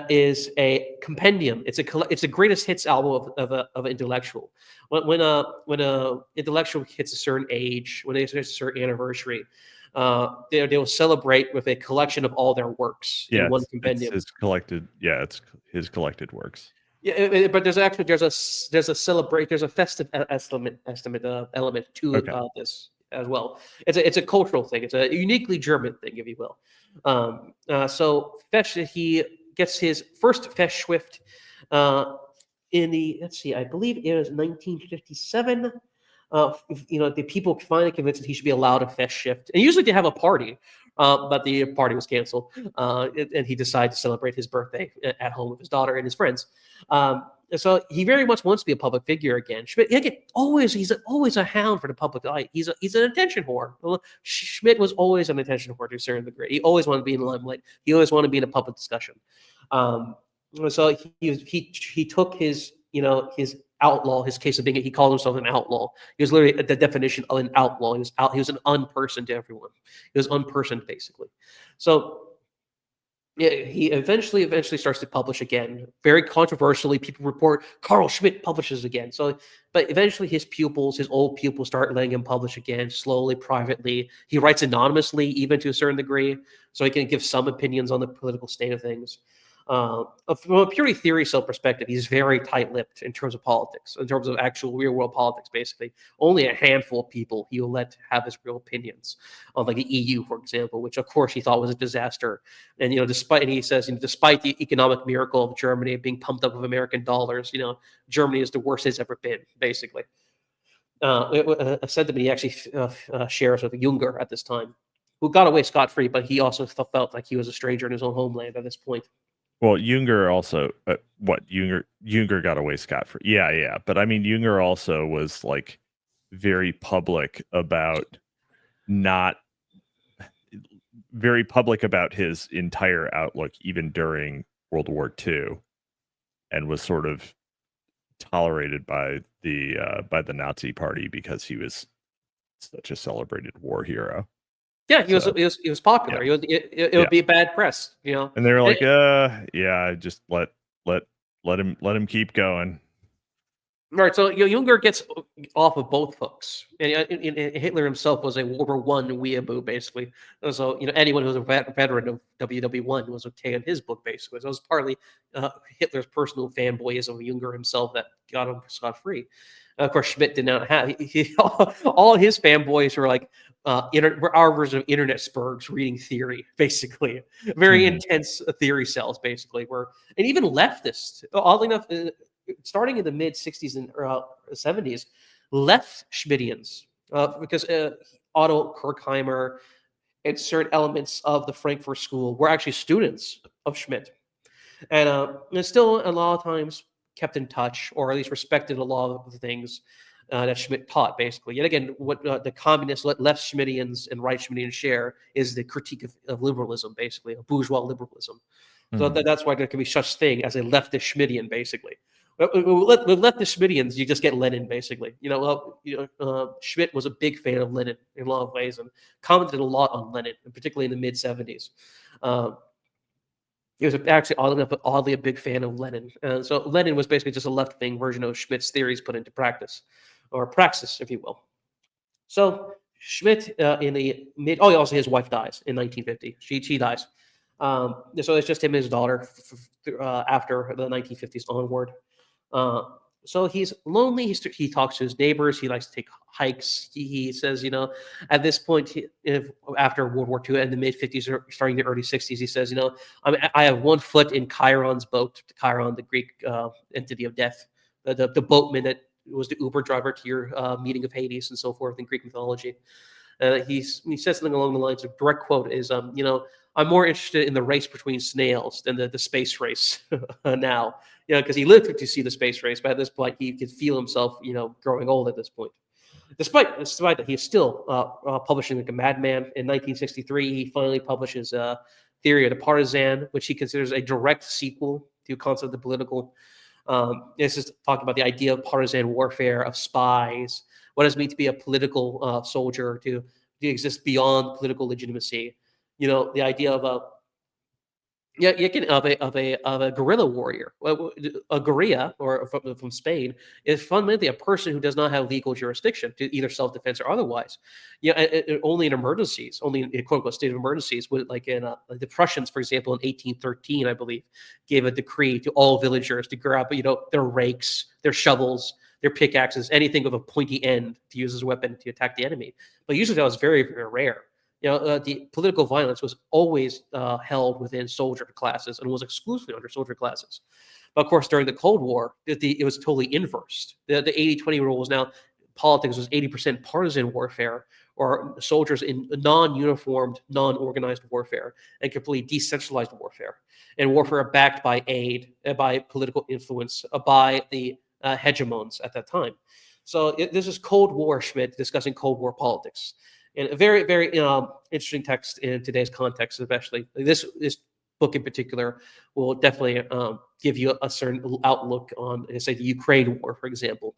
is a compendium. It's a greatest hits album of an intellectual. When a intellectual hits a certain age, when they hit a certain anniversary, they will celebrate with a collection of all their works in one compendium. It's his collected works. Yeah, but there's a festive element to this as well. It's a cultural thing. It's a uniquely German thing, if you will. So he gets his first Festschrift in the, I believe it was 1957. The people finally convinced that he should be allowed a Festschrift. And usually they have a party, but the party was canceled. And he decided to celebrate his birthday at home with his daughter and his friends. So he very much wants to be a public figure again. Schmidt, he's always a hound for the public eye. He's an attention whore. Well, Schmidt was always an attention whore to a certain degree. He always wanted to be in the limelight. He always wanted to be in a public discussion. So he took his outlaw, his case of being, he called himself an outlaw. He was literally the definition of an outlaw. He was an unperson to everyone. He was unpersoned, basically. So yeah, he eventually starts to publish again. Very controversially, people report Carl Schmitt publishes again. So, but eventually his old pupils start letting him publish again, slowly, privately. He writes anonymously, even to a certain degree, so he can give some opinions on the political state of things. From a purely theorycel perspective, he's very tight-lipped in terms of politics, in terms of actual real-world politics, basically. Only a handful of people he will let have his real opinions on, like the EU, for example, which, of course, he thought was a disaster. And, he says, despite the economic miracle of Germany being pumped up with American dollars, Germany is the worst it's ever been, basically. A sentiment he actually shares with Junger at this time, who got away scot-free, but he also felt like he was a stranger in his own homeland at this point. Well, Junger also, Junger got away scot-free. Yeah. But I mean, Junger also was like very public about his entire outlook, even during World War II, and was sort of tolerated by the Nazi Party because he was such a celebrated war hero. Yeah, he was popular. Yeah. It would be bad press, And they were like, just let Let him keep going. Right, so Junger gets off of both hooks, and Hitler himself was a World War I weeaboo, basically. So anyone who was a veteran of WW1 was okay in his book, basically. So it was partly Hitler's personal fanboyism of Junger himself that got him scot free. Of course, Schmidt did not have all his fanboys were like were our version of internet spurgs reading theory, basically. Very intense theory cells, basically. And even leftists, oddly enough. Starting in the mid 60s and 70s, left Schmittians because Otto Kirchheimer and certain elements of the Frankfurt School were actually students of Schmidt. And still a lot of times kept in touch or at least respected a lot of the things that Schmidt taught, basically. Yet again, what the communist left Schmittians and right Schmittians share is the critique of liberalism, basically, of bourgeois liberalism. So that's why there can be such thing as a leftist Schmittian, basically. With leftist Schmittians, you just get Lenin, basically. Schmidt was a big fan of Lenin in a lot of ways and commented a lot on Lenin, and particularly in the mid 70s. He was actually oddly a big fan of Lenin. So Lenin was basically just a left-wing version of Schmidt's theories put into practice, or praxis, if you will. So Schmidt in the mid, also his wife dies in 1950. She dies. So it's just him and his daughter after the 1950s onward. So he's lonely. He talks to his neighbors. He likes to take hikes. He says, at this point, after World War II and the mid 50s or starting the early 60s, he says, I have one foot in Chiron's boat. Chiron, the Greek entity of death, the boatman that was the Uber driver to your meeting of Hades and so forth in Greek mythology. He says something along the lines of, direct quote is, I'm more interested in the race between snails than the space race now. Because he lived to see the space race, but at this point he could feel himself, growing old at this point. Despite that, he is still publishing like a madman. In 1963, he finally publishes Theory of the Partisan, which he considers a direct sequel to Concept of the Political. This is talking about the idea of partisan warfare, of spies, what does it mean to be a political soldier, to exist beyond political legitimacy. The idea of a guerrilla warrior. A guerrilla, or from Spain, is fundamentally a person who does not have legal jurisdiction to either self-defense or otherwise. Only in emergencies, only in quote unquote state of emergencies, like in the Prussians, for example, in 1813, I believe, gave a decree to all villagers to grab, their rakes, their shovels, their pickaxes, anything with a pointy end to use as a weapon to attack the enemy. But usually that was very, very rare. The political violence was always held within soldier classes and was exclusively under soldier classes. But of course, during the Cold War, it was totally inversed. The 80-20 rule was now, politics was 80% partisan warfare, or soldiers in non-uniformed, non-organized warfare, and completely decentralized warfare. And warfare backed by aid, by political influence, by the hegemons at that time. So this is Cold War Schmidt discussing Cold War politics. And a very, very interesting text in today's context, especially. This book in particular will definitely give you a certain outlook on, say, the Ukraine war, for example.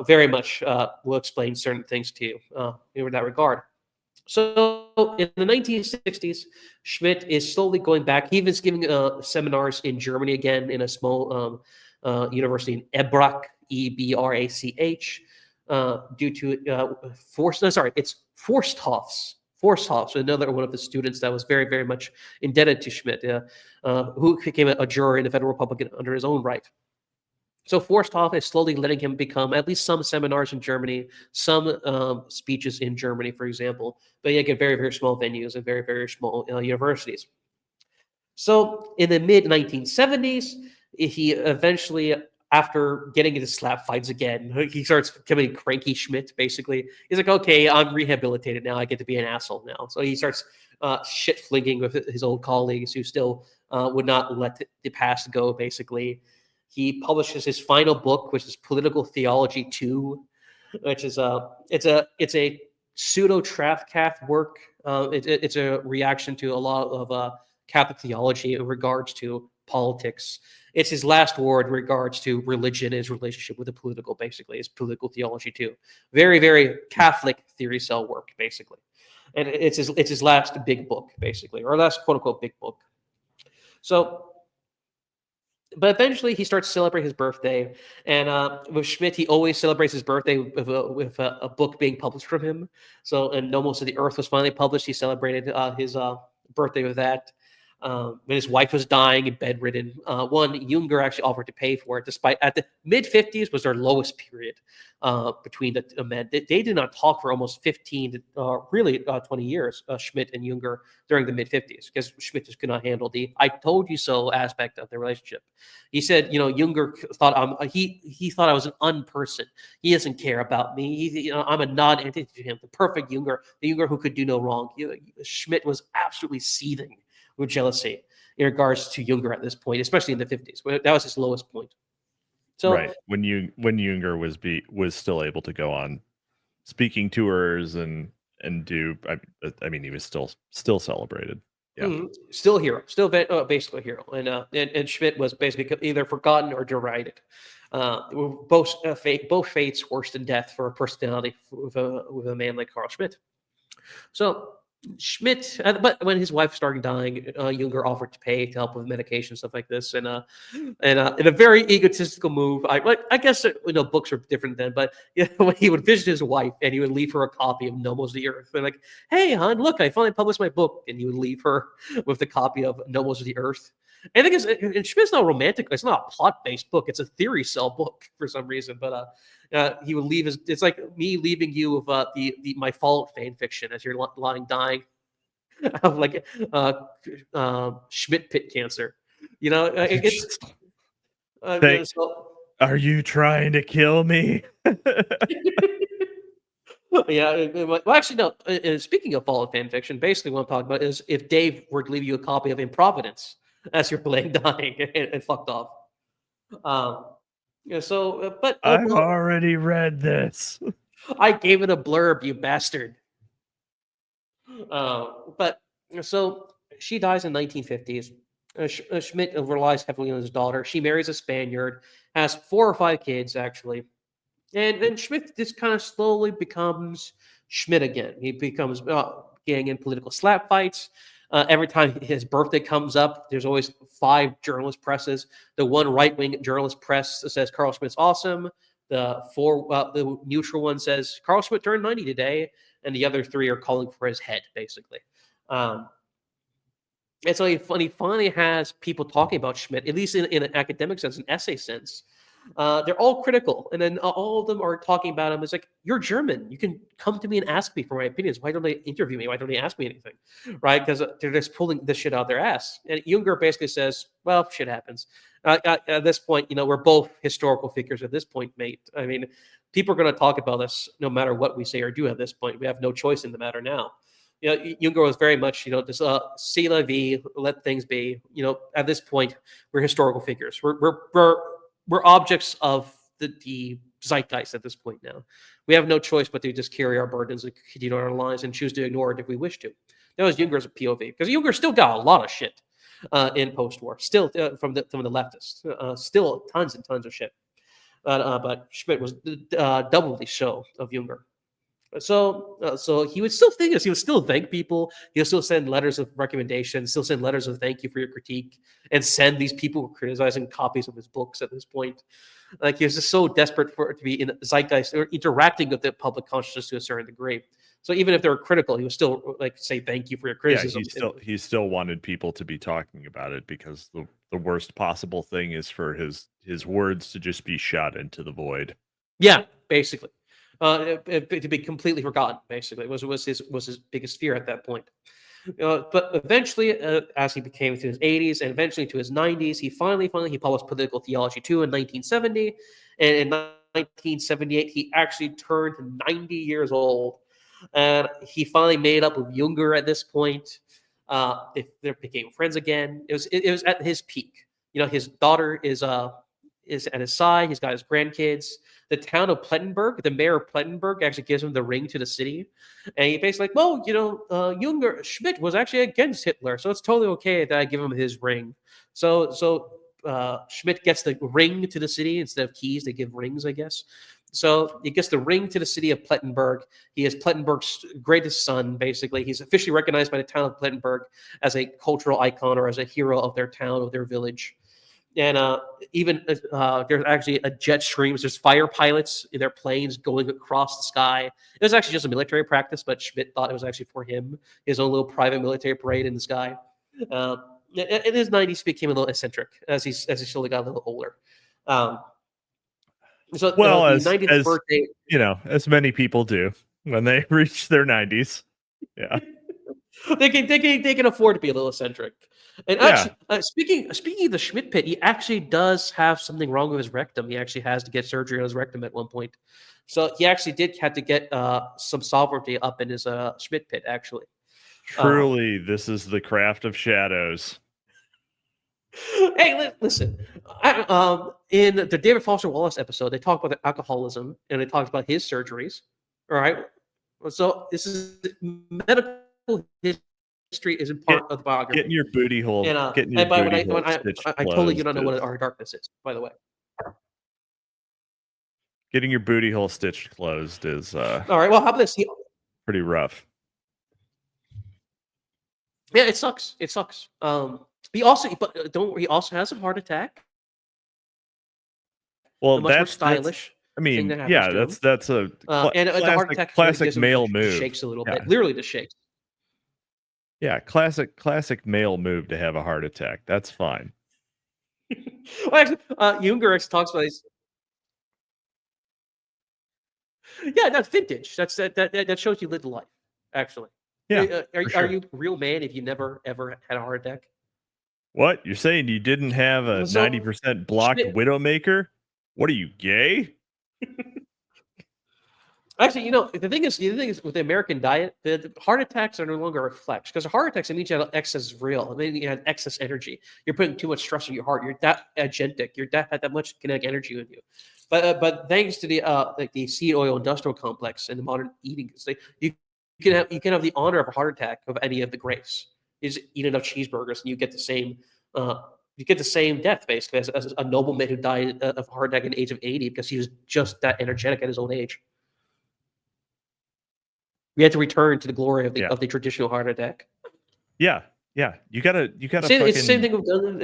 Very much will explain certain things to you in that regard. So in the 1960s, Schmidt is slowly going back. He was giving seminars in Germany again in a small university in Ebrach, Ebrach. Due to it's Forsthof's, another one of the students that was very, very much indebted to Schmidt, who became a juror in the Federal Republic under his own right. So Forsthoff is slowly letting him become at least some seminars in Germany, some speeches in Germany, for example, but again, very, very small venues and very, very small universities. So in the mid 1970s, he eventually, after getting into slap fights again, he starts becoming cranky Schmidt, basically. He's like, okay, I'm rehabilitated now. I get to be an asshole now. So he starts shit flinging with his old colleagues who still would not let the past go, basically. He publishes his final book, which is Political Theology 2, which is it's a pseudo-Trathcath work. It's a reaction to a lot of Catholic theology in regards to politics. It's his last word in regards to religion and his relationship with the political, basically. It's Political Theology 2. Very, very Catholic theorycel work, basically. And it's his last big book, basically, or last quote-unquote big book. So But eventually he starts celebrating his birthday, and with Schmidt, he always celebrates his birthday with a book being published from him. So, and Nomos of the Earth was finally published. He celebrated his birthday with that. When his wife was dying and bedridden, Junger actually offered to pay for it, despite at the mid-50s was their lowest period between the men. They did not talk for almost 15 to really 20 years, Schmidt and Junger, during the mid-50s, because Schmidt just could not handle the "I told you so" aspect of their relationship. He said, Junger thought he thought I was an unperson. He doesn't care about me. I'm a non-entity to him. The perfect Junger, the Junger who could do no wrong. Schmidt was absolutely seething with jealousy in regards to Junger at this point, especially in the 50s. That was his lowest point. So, right, when Junger was still able to go on speaking tours and do, I mean, he was still celebrated. Yeah. Still a hero, still basically a hero, and Schmidt was basically either forgotten or derided. Both fates worse than death for a personality with a man like Carl Schmitt. So Schmidt, but when his wife started dying, Junger offered to pay to help with medication, stuff like this, and in a very egotistical move, I guess books are different then, but when he would visit his wife and he would leave her a copy of Nomos of the Earth, and like, hey, hon, look, I finally published my book, and he would leave her with the copy of Nomos of the Earth. And I think and Schmidt's not romantic; it's not a plot-based book; it's a theorycel book for some reason, but. He would leave his. It's like me leaving you with my Fallout fan fiction as you're lying of like Schmidt pit cancer. It's so, are you trying to kill me? yeah. Well, actually, no. Speaking of Fallout fan fiction, basically what I'm talking about is if Dave were to leave you a copy of Improvidence as you're laying dying and fucked off. But I've already read this. I gave it a blurb, you bastard. But so she dies in 1950s. Schmidt relies heavily on his daughter. She marries a Spaniard, has 4 or 5 kids actually, and then Schmidt just kind of slowly becomes Schmidt again. He becomes getting in political slap fights. Every time his birthday comes up, there's always 5 journalist presses. The one right-wing journalist press says Carl Schmitt's awesome. The neutral one says Carl Schmitt turned 90 today, and the other 3 are calling for his head, basically. And so he finally has people talking about Schmidt, at least in an academic sense, an essay sense. They're all critical, and then all of them are talking about him. It's like, you're German. You can come to me and ask me for my opinions. Why don't they interview me? Why don't they ask me anything? Right? Because they're just pulling this shit out their ass. And Junger basically says, well, shit happens. At this point, we're both historical figures at this point, mate. I mean, people are going to talk about us no matter what we say or do at this point. We have no choice in the matter now. Junger was very much, just see la vie, let things be. At this point, we're historical figures. We're objects of the zeitgeist at this point now. We have no choice but to just carry our burdens and continue on our lives and choose to ignore it if we wish to. That was Junger's POV, because Junger still got a lot of shit in post-war, still from the leftists, still tons and tons of shit. But Schmidt was doubly so of Junger. So he would still think this. He would still thank people. He'll still send letters of recommendation, still send letters of thank you for your critique, and send these people who are criticizing copies of his books at this point. Like, he was just so desperate for it to be in the zeitgeist or interacting with the public consciousness to a certain degree. So even if they were critical, he would still say thank you for your criticism. Yeah, he still wanted people to be talking about it, because the worst possible thing is for his words to just be shot into the void. Yeah, basically. To be completely forgotten, basically, was his biggest fear at that point. But eventually, as he became into his 80s and eventually to his 90s, he finally he published Political Theology 2 in 1970, and in 1978 he actually turned 90 years old, and he finally made up with Junger at this point. They became friends again. It was at his peak. His daughter is at his side. He's got his grandkids. The town of Plettenberg, the mayor of Plettenberg, actually gives him the ring to the city. And he basically like, well, Junger, Schmidt was actually against Hitler, so it's totally okay that I give him his ring. So Schmidt gets the ring to the city instead of keys. They give rings, I guess. So he gets the ring to the city of Plettenberg. He is Plettenberg's greatest son, basically. He's officially recognized by the town of Plettenberg as a cultural icon or as a hero of their town, of their village. And even there's actually a jet streams. There's fire pilots in their planes going across the sky. It was actually just a military practice, but Schmidt thought it was actually for him, his own little private military parade in the sky. In his 90s, became a little eccentric as he slowly got a little older. So well, the as 90th birthday, as many people do when they reach their 90s. Yeah. they can afford to be a little eccentric. And Yeah. actually, speaking of the Schmidt pit, he actually does have something wrong with his rectum. He actually has to get surgery on his rectum at one point. So he actually did have to get some sovereignty up in his Schmidt pit, actually. Truly, this is the craft of shadows. Hey, listen. In the David Foster Wallace episode, they talk about the alcoholism and they talked about his surgeries. All right. So this is medical history isn't part of the biography. Getting your booty hole. And I totally do not know what Our Darkness is, by the way. Getting your booty hole stitched closed is all right. Well, how about this? Pretty rough. Yeah, it sucks. It sucks. He also has a heart attack. Well, that's stylish. I mean, yeah, that's a and the heart attack classic male move. Shakes a little bit, literally just shakes. Yeah, classic male move to have a heart attack. That's fine. Well, actually, Jungerix talks about these. Yeah, that's vintage. That shows you lived a life. Actually, yeah. Are you a real man if you never ever had a heart attack? What, you're saying you didn't have a 90% blocked Widowmaker? What are you, gay? Actually, the thing is with the American diet, the heart attacks are no longer a flex because heart attacks, it means you have excess real. I mean, you have excess energy. You're putting too much stress on your heart. You're that agentic. You're had that much kinetic energy in you. But thanks to the seed oil industrial complex and the modern eating, you can have the honor of a heart attack of any of the grace. You just eat enough cheeseburgers and you get the same. You get the same death basically as a nobleman who died of a heart attack at the age of 80 because he was just that energetic at his old age. We had to return to the glory of the traditional heart attack. Yeah. You gotta it's the same thing we've done.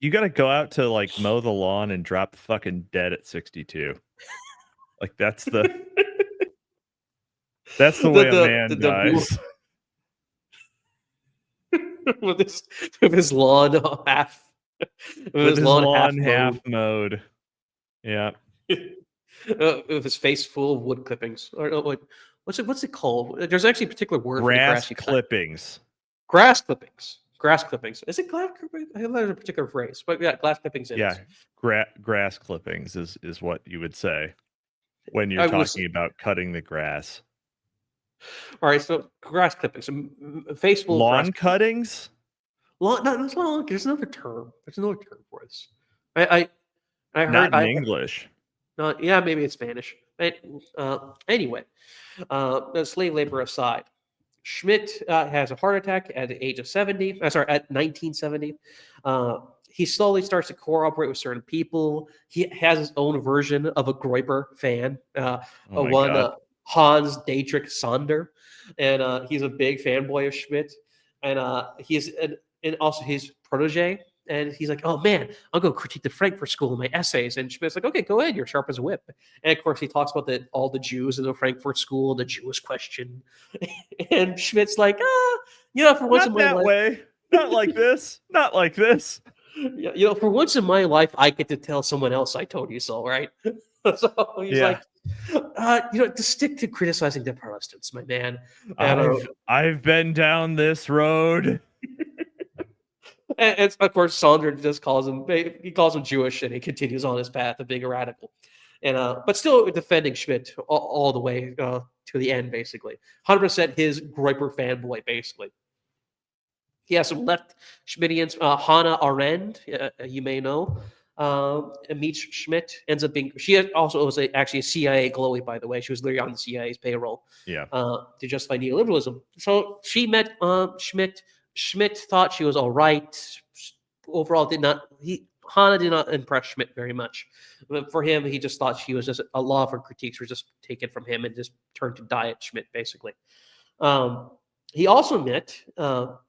You gotta go out to like mow the lawn and drop fucking dead at 62. Like that's the way a man dies. with his lawn half. With his lawn half mowed. Yeah. With his face full of wood clippings. Or what's it called? There's actually a particular word for grass clippings. Grass clippings. Grass clippings. Is it grass clippings? I think there's a particular phrase, but yeah, grass clippings. Grass clippings is what you would say when you're talking about cutting the grass. All right, so grass clippings, face full lawn cuttings. No, there's another term. There's another term for this. I heard not in English. Yeah, maybe it's Spanish. Anyway, the slave labor aside, Schmidt has a heart attack at the age of 70. At 1970. He slowly starts to cooperate with certain people. He has his own version of a Groiper fan. Hans Dietrich Sonder, and he's a big fanboy of Schmidt, and and also his protege. And he's like, "Oh man, I'll go critique the Frankfurt School in my essays." And Schmidt's like, "Okay, go ahead. You're sharp as a whip." And of course, he talks about all the Jews in the Frankfurt School, the Jewish question. And Schmidt's like, for once in my life, not like this, not like this. For once in my life, I get to tell someone else I told you so, right? So he's like, to stick to criticizing the Protestants, my man. I've been down this road. And of course, Sonder just calls him Jewish, and he continues on his path of being a radical, and but still defending Schmidt all the way to the end, basically. 100% his Groiper fanboy, basically. He has some left Schmittians. Hannah Arendt, you may know, meets Schmidt. Ends up being. She also was actually a CIA glowy, by the way. She was literally on the CIA's payroll. Yeah. To justify neoliberalism. So she met Schmidt. Schmidt thought she was all right. Overall, Hannah did not impress Schmidt very much. But for him, he just thought she was just a lot of her critiques were just taken from him and just turned to diet Schmidt, basically. He also met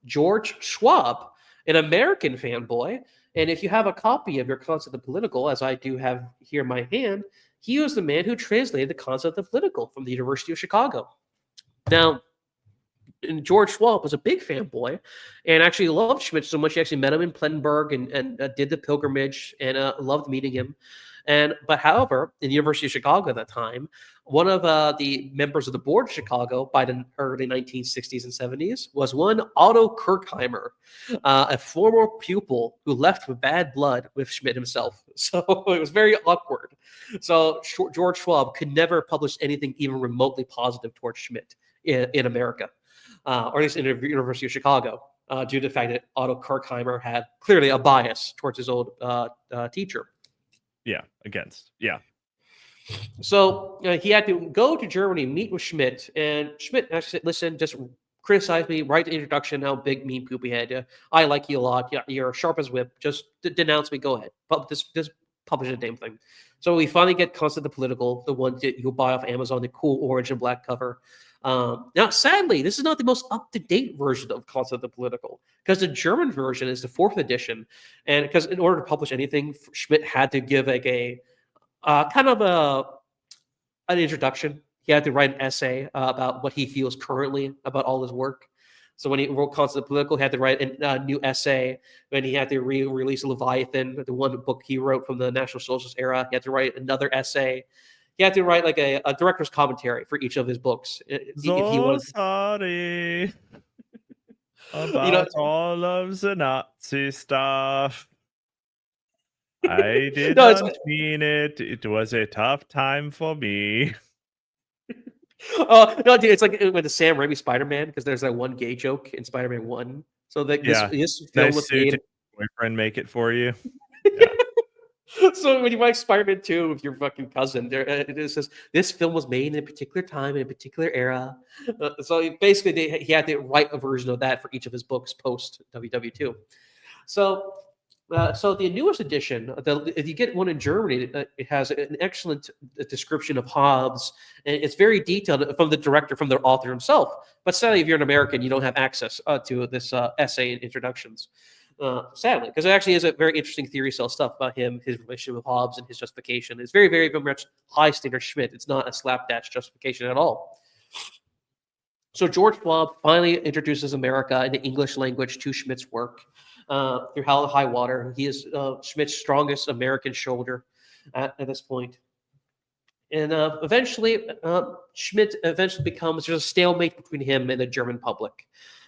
George Schwab, an American fanboy. And if you have a copy of your concept of political, as I do have here in my hand, he was the man who translated the concept of political from the University of Chicago. Now, and George Schwab was a big fanboy and actually loved Schmidt so much he actually met him in Plettenberg and did the pilgrimage and loved meeting him. But however, in the University of Chicago at that time, one of the members of the board of Chicago by the early 1960s and 70s was one Otto Kirchheimer, a former pupil who left with bad blood with Schmidt himself. So it was very awkward. So George Schwab could never publish anything even remotely positive towards Schmidt in America, or at least in the University of Chicago, due to the fact that Otto Kirchheimer had clearly a bias towards his old teacher. Yeah. So he had to go to Germany, meet with Schmidt, and Schmidt actually said, listen, just criticize me, write the introduction, how big, mean poopy head. I like you a lot. Yeah, you're sharp as whip. Just denounce me. Go ahead. Just publish the damn thing. So we finally get Concept of Political, the one that you'll buy off Amazon, the cool orange and black cover. Now, sadly, this is not the most up-to-date version of Concept of Political, because the German version is the 4th edition. And because in order to publish anything, Schmidt had to give like a kind of an introduction. He had to write an essay about what he feels currently about all his work. So when he wrote Concept of Political, he had to write a new essay. When he had to release Leviathan, the one book he wrote from the National Socialist era, he had to write another essay. He had to write like a director's commentary for each of his books. Sorry about all of the Nazi stuff. I did not mean it. It was a tough time for me. No, dude, it's like with the Sam Raimi Spider-Man, because there's that one gay joke in Spider-Man 1. So that this film was made. Boyfriend make it for you. Yeah. So when you watch Spider-Man 2 with your fucking cousin, it says this film was made in a particular time in a particular era. So basically, he had to write a version of that for each of his books post WW2. So the newest edition, if you get one in Germany, it has an excellent description of Hobbes, and it's very detailed from the director, from the author himself. But sadly, if you're an American, you don't have access to this essay and introductions. Sadly, because it actually is a very interesting theorycel stuff about him, his relationship with Hobbes, and his justification. It's very, very, very much high standard Schmidt. It's not a slapdash justification at all. So George Schwab finally introduces America in the English language to Schmidt's work through Hell or High Water. He is Schmidt's strongest American shoulder at this point. And eventually, Schmidt becomes just a stalemate between him and the German public.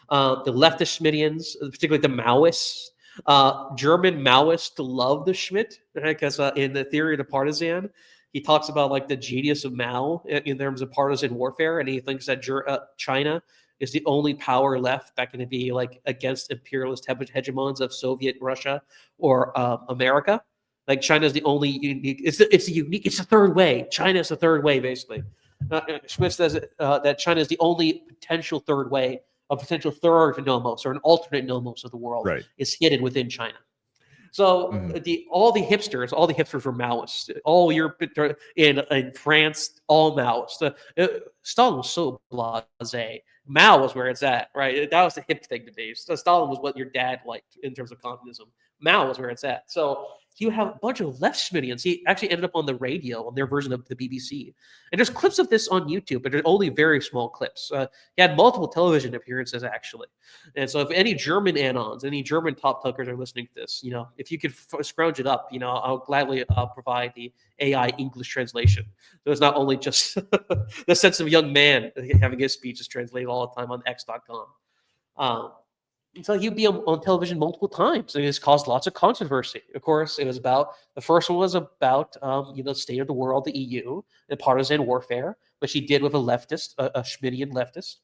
The leftist Schmittians, particularly the Maoists, German Maoists love the Schmidt, because in the Theory of the Partisan, he talks about like the genius of Mao in terms of partisan warfare, and he thinks that China is the only power left that can be like against imperialist hegemons of Soviet Russia or America. Like China is the only unique. It's the third way. China is the third way, basically. Schmitt says that China is the only potential third way. A potential third Nomos or an alternate Nomos of the world is hidden within China. So all the hipsters were Maoists. All Europe in France, all Maoists. Stalin was so blasé. Mao was where it's at, right? That was the hip thing to be. So Stalin was what your dad liked in terms of communism. Mao was where it's at. So you have a bunch of left Schmittians. He actually ended up on the radio on their version of the BBC. And there's clips of this on YouTube, but they're only very small clips. He had multiple television appearances, actually. And so if any German anons, any German top tuckers are listening to this, if you could scrounge it up, I'll gladly provide the AI English translation. So it's not only just the sense of a young man having his speeches translated all the time on x.com. So he'd be on television multiple times, and it's caused lots of controversy. Of course, it was about the first one was about the state of the world, the EU, and partisan warfare, which he did with a leftist, a Schmittian leftist.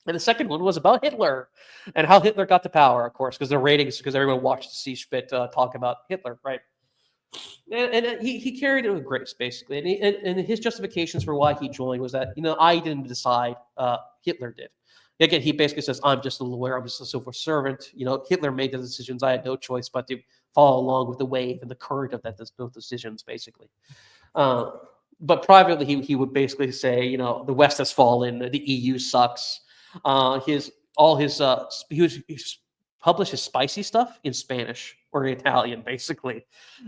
And the second one was about Hitler and how Hitler got to power, of course, because the ratings, because everyone watched to see Schmitt talk about Hitler, right? And he carried it with grace, basically. And his justifications for why he joined was that, I didn't decide, Hitler did. Again, he basically says, I'm just a lawyer. I'm just a civil servant. Hitler made the decisions. I had no choice but to follow along with the wave and the current of those decisions, basically. But privately, he would basically say, the West has fallen. The EU sucks. He was publish his spicy stuff in Spanish or Italian, basically.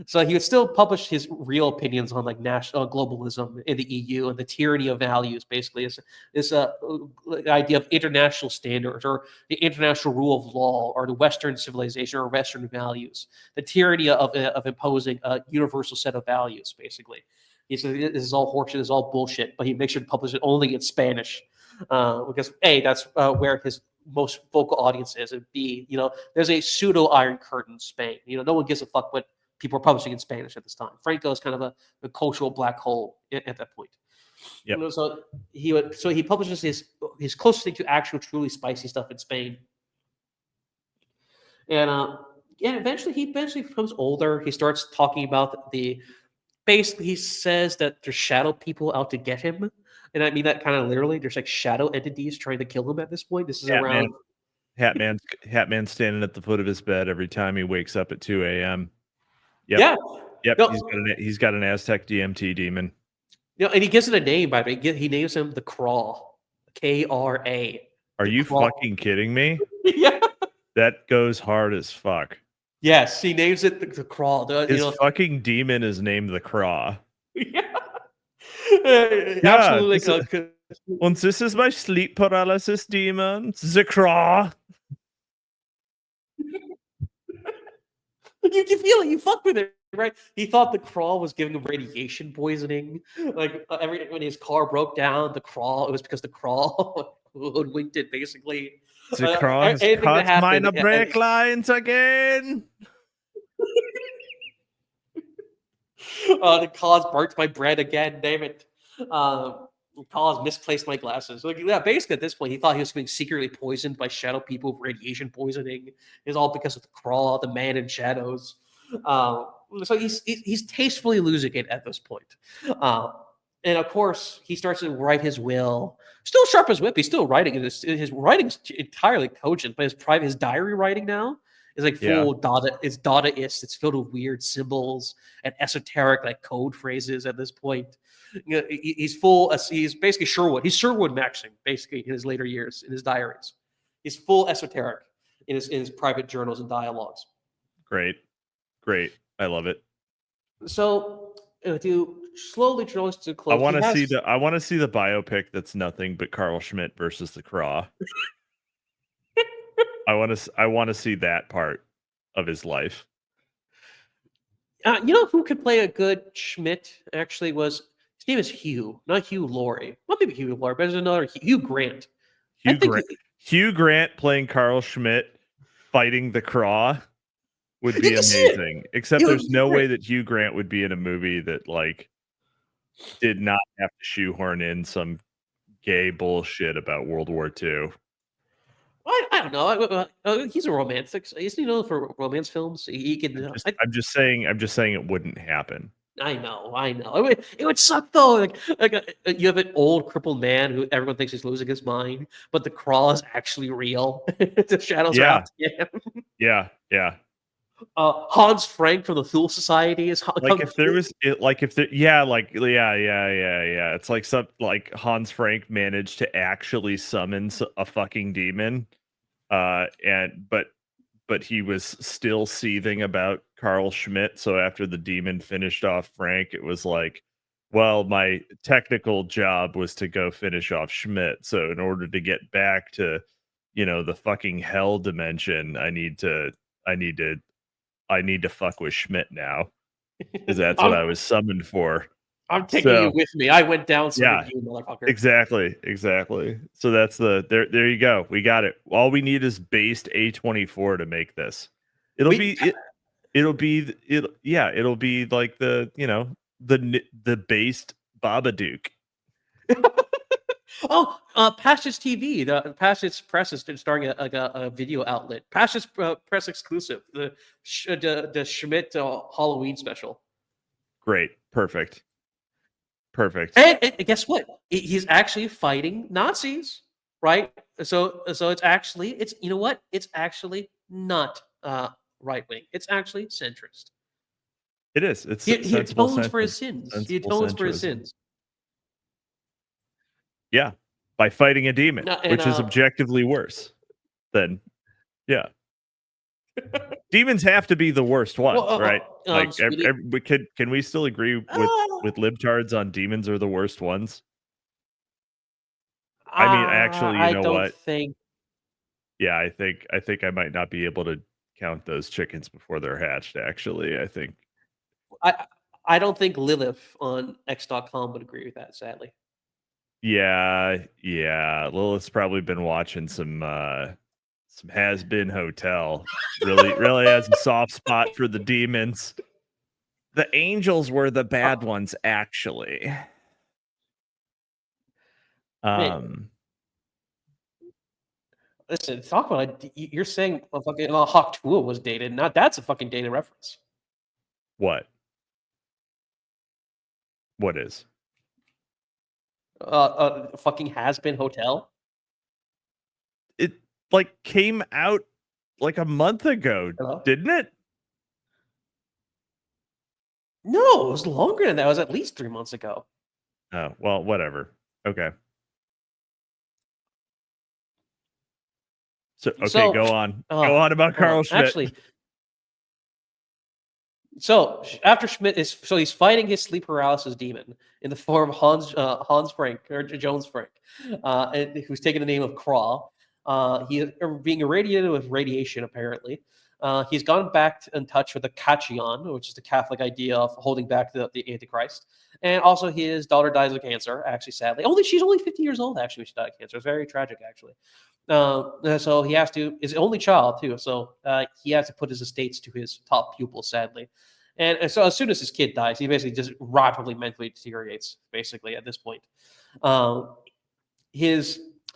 So he would still publish his real opinions on like national globalism in the EU and the tyranny of values. Basically, is the idea of international standards or the international rule of law or the Western civilization or Western values. The tyranny of imposing a universal set of values. Basically, he said this is all horseshit, this is all bullshit. But he makes sure to publish it only in Spanish because A, that's where his most vocal audience is, and B, there's a pseudo Iron Curtain in Spain. No one gives a fuck what people are publishing in Spanish at this time. Franco is kind of a cultural black hole at that point. Yep. So he publishes his closest thing to actual truly spicy stuff in Spain, and eventually he becomes older. He starts talking about basically he says that there's shadow people out to get him. And I mean that kind of literally. There's like shadow entities trying to kill him at this point. This is around Hatman's standing at the foot of his bed every time he wakes up at 2 a.m. Yep. Yeah. Yep. No. He's got an Aztec DMT demon. And he gives it a name, by the way. He names him the KRAW. KRA. Are you fucking kidding me? Yeah. That goes hard as fuck. Yes, he names it the KRAW. His fucking demon is named the KRAW. Yeah. Absolutely. And this is my sleep paralysis demon, the KRAW. You can feel it. You fuck with it, right? He thought the KRAW was giving him radiation poisoning. Like when his car broke down, it was because the KRAW hoodwinked it, basically. The KRAW has cut mine brake lines again. The cause burnt my bread again, damn it. Cause misplaced my glasses. Basically at this point, he thought he was being secretly poisoned by shadow people with radiation poisoning. It's all because of the KRAW, the man in shadows. So he's tastefully losing it at this point. And of course, he starts to write his will. Still sharp as whip. He's still writing. His writing's entirely cogent, but his diary writing now is like full Dada. It's Dadaist. It's filled with weird symbols and esoteric like code phrases at this point. He's full. He's basically Sherwood. He's Sherwood Maxing basically in his later years in his diaries. He's full esoteric in his private journals and dialogues. Great. I love it. So to slowly draw us to close, I want to see the biopic that's nothing but Carl Schmitt versus the KRAW. I want to see that part of his life. You know who could play a good Schmidt? Actually, his name is Hugh, not Hugh Laurie. Well, maybe Hugh Laurie, but there's another Hugh Grant. Hugh Grant playing Carl Schmitt fighting the KRAW would be amazing. Except there's no way that Hugh Grant would be in a movie that like did not have to shoehorn in some gay bullshit about World War II. I don't know. He's a romantic. Isn't he known for romance films? He can. I'm just saying it wouldn't happen. I know. It would suck though. Like you have an old crippled man who everyone thinks he's losing his mind, but the KRAW is actually real. The shadows are out to get him. Yeah. Hans Frank from the Thule Society is like if there was it's like some like Hans Frank managed to actually summon a fucking demon, but he was still seething about Carl Schmitt. So after the demon finished off Frank, it was like, well, my technical job was to go finish off Schmitt. So in order to get back to, the fucking hell dimension, I need to fuck with Schmitt now, because that's what I was summoned for. I'm taking you with me. I went down. Yeah, you motherfucker. Exactly. So that's there you go. We got it. All we need is based A24 to make this. It'll be like the based Babadook. Passage TV, the Passage Press is starting a video outlet. Passage Press exclusive, the Schmidt Halloween special. Great, perfect. And guess what? He's actually fighting Nazis, right? So it's actually It's actually not right wing. It's actually centrist. It is. He atones for his sins. Yeah, by fighting a demon, which is objectively worse than, yeah. Demons have to be the worst ones, Well, right? Like, Sweetie, can we still agree with libtards on demons are the worst ones? I mean, actually, you I know don't what? think. Yeah, I think I might not be able to count those chickens before they're hatched. Actually, I think. I I don't think Lilith on X.com would agree with that. Sadly, Yeah. Lilith's probably been watching some Has Been Hotel. Really has a soft spot for the demons. The angels were the bad uh, ones, actually. man, Um, listen, talk about it. You're saying fucking Hawk Tuah was dated. Now that's a fucking dated reference. what? What is? Fucking Has Been Hotel. It like came out like a month ago, Hello? didn't it? No, it was longer than that. It was at least 3 months ago. Oh, well, whatever. Okay. So okay, So, go on. Go uh, on about Carl Schmidt. actually, so after Schmidt is he's fighting his sleep paralysis demon in the form of Hans Frank or Jones Frank, who's taking the name of KRAW. He is being irradiated with radiation apparently. He's gone back in touch with the Katcheon, which is the Catholic idea of holding back the Antichrist. And also his daughter dies of cancer, actually sadly. She's only 50 years old actually when she died of cancer. It's very tragic actually. So he has to, his only child too. So he has to put his estates to his top pupil, sadly. And so as soon as his kid dies, he basically just rapidly mentally deteriorates, basically, at this point. Um,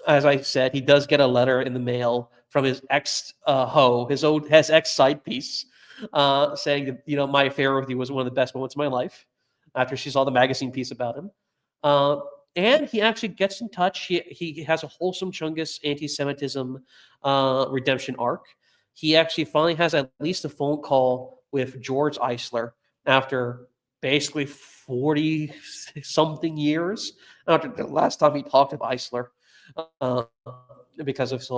as I said, he does get a letter in the mail from his ex his ex side piece, saying that, my affair with you was one of the best moments of my life after she saw the magazine piece about him. Uh, and he actually gets in touch. He has a wholesome Chungus anti-Semitism redemption arc. He actually finally has at least a phone call with George Eisler after basically 40 something years after the last time he talked to Eisler, uh, because of his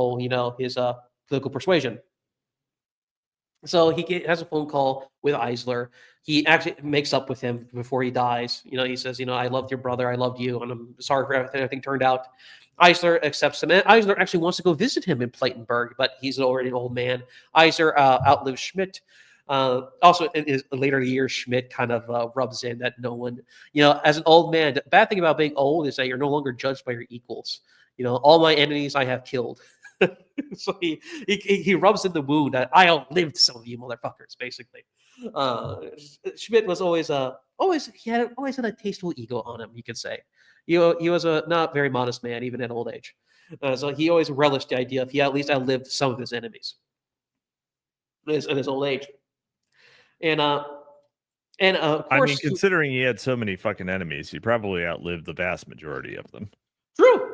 political persuasion. So has a phone call with Eisler. He actually makes up with him before he dies. He says, I loved your brother, I loved you, and I'm sorry for everything turned out. Eisler accepts him, and Eisler actually wants to go visit him in Platenburg, but he's already an old man. Eisler outlives Schmidt. Also, in his later years, Schmidt kind of rubs in that no one, as an old man, the bad thing about being old is that you're no longer judged by your equals. All my enemies I have killed. So he rubs in the wound that I outlived some of you motherfuckers, basically. Schmidt was always always had a tasteful ego on him, you could say. He was a not very modest man, even at old age. So he always relished the idea of he at least outlived some of his enemies in his old age. And of I mean, course, considering he had so many fucking enemies, he probably outlived the vast majority of them. True.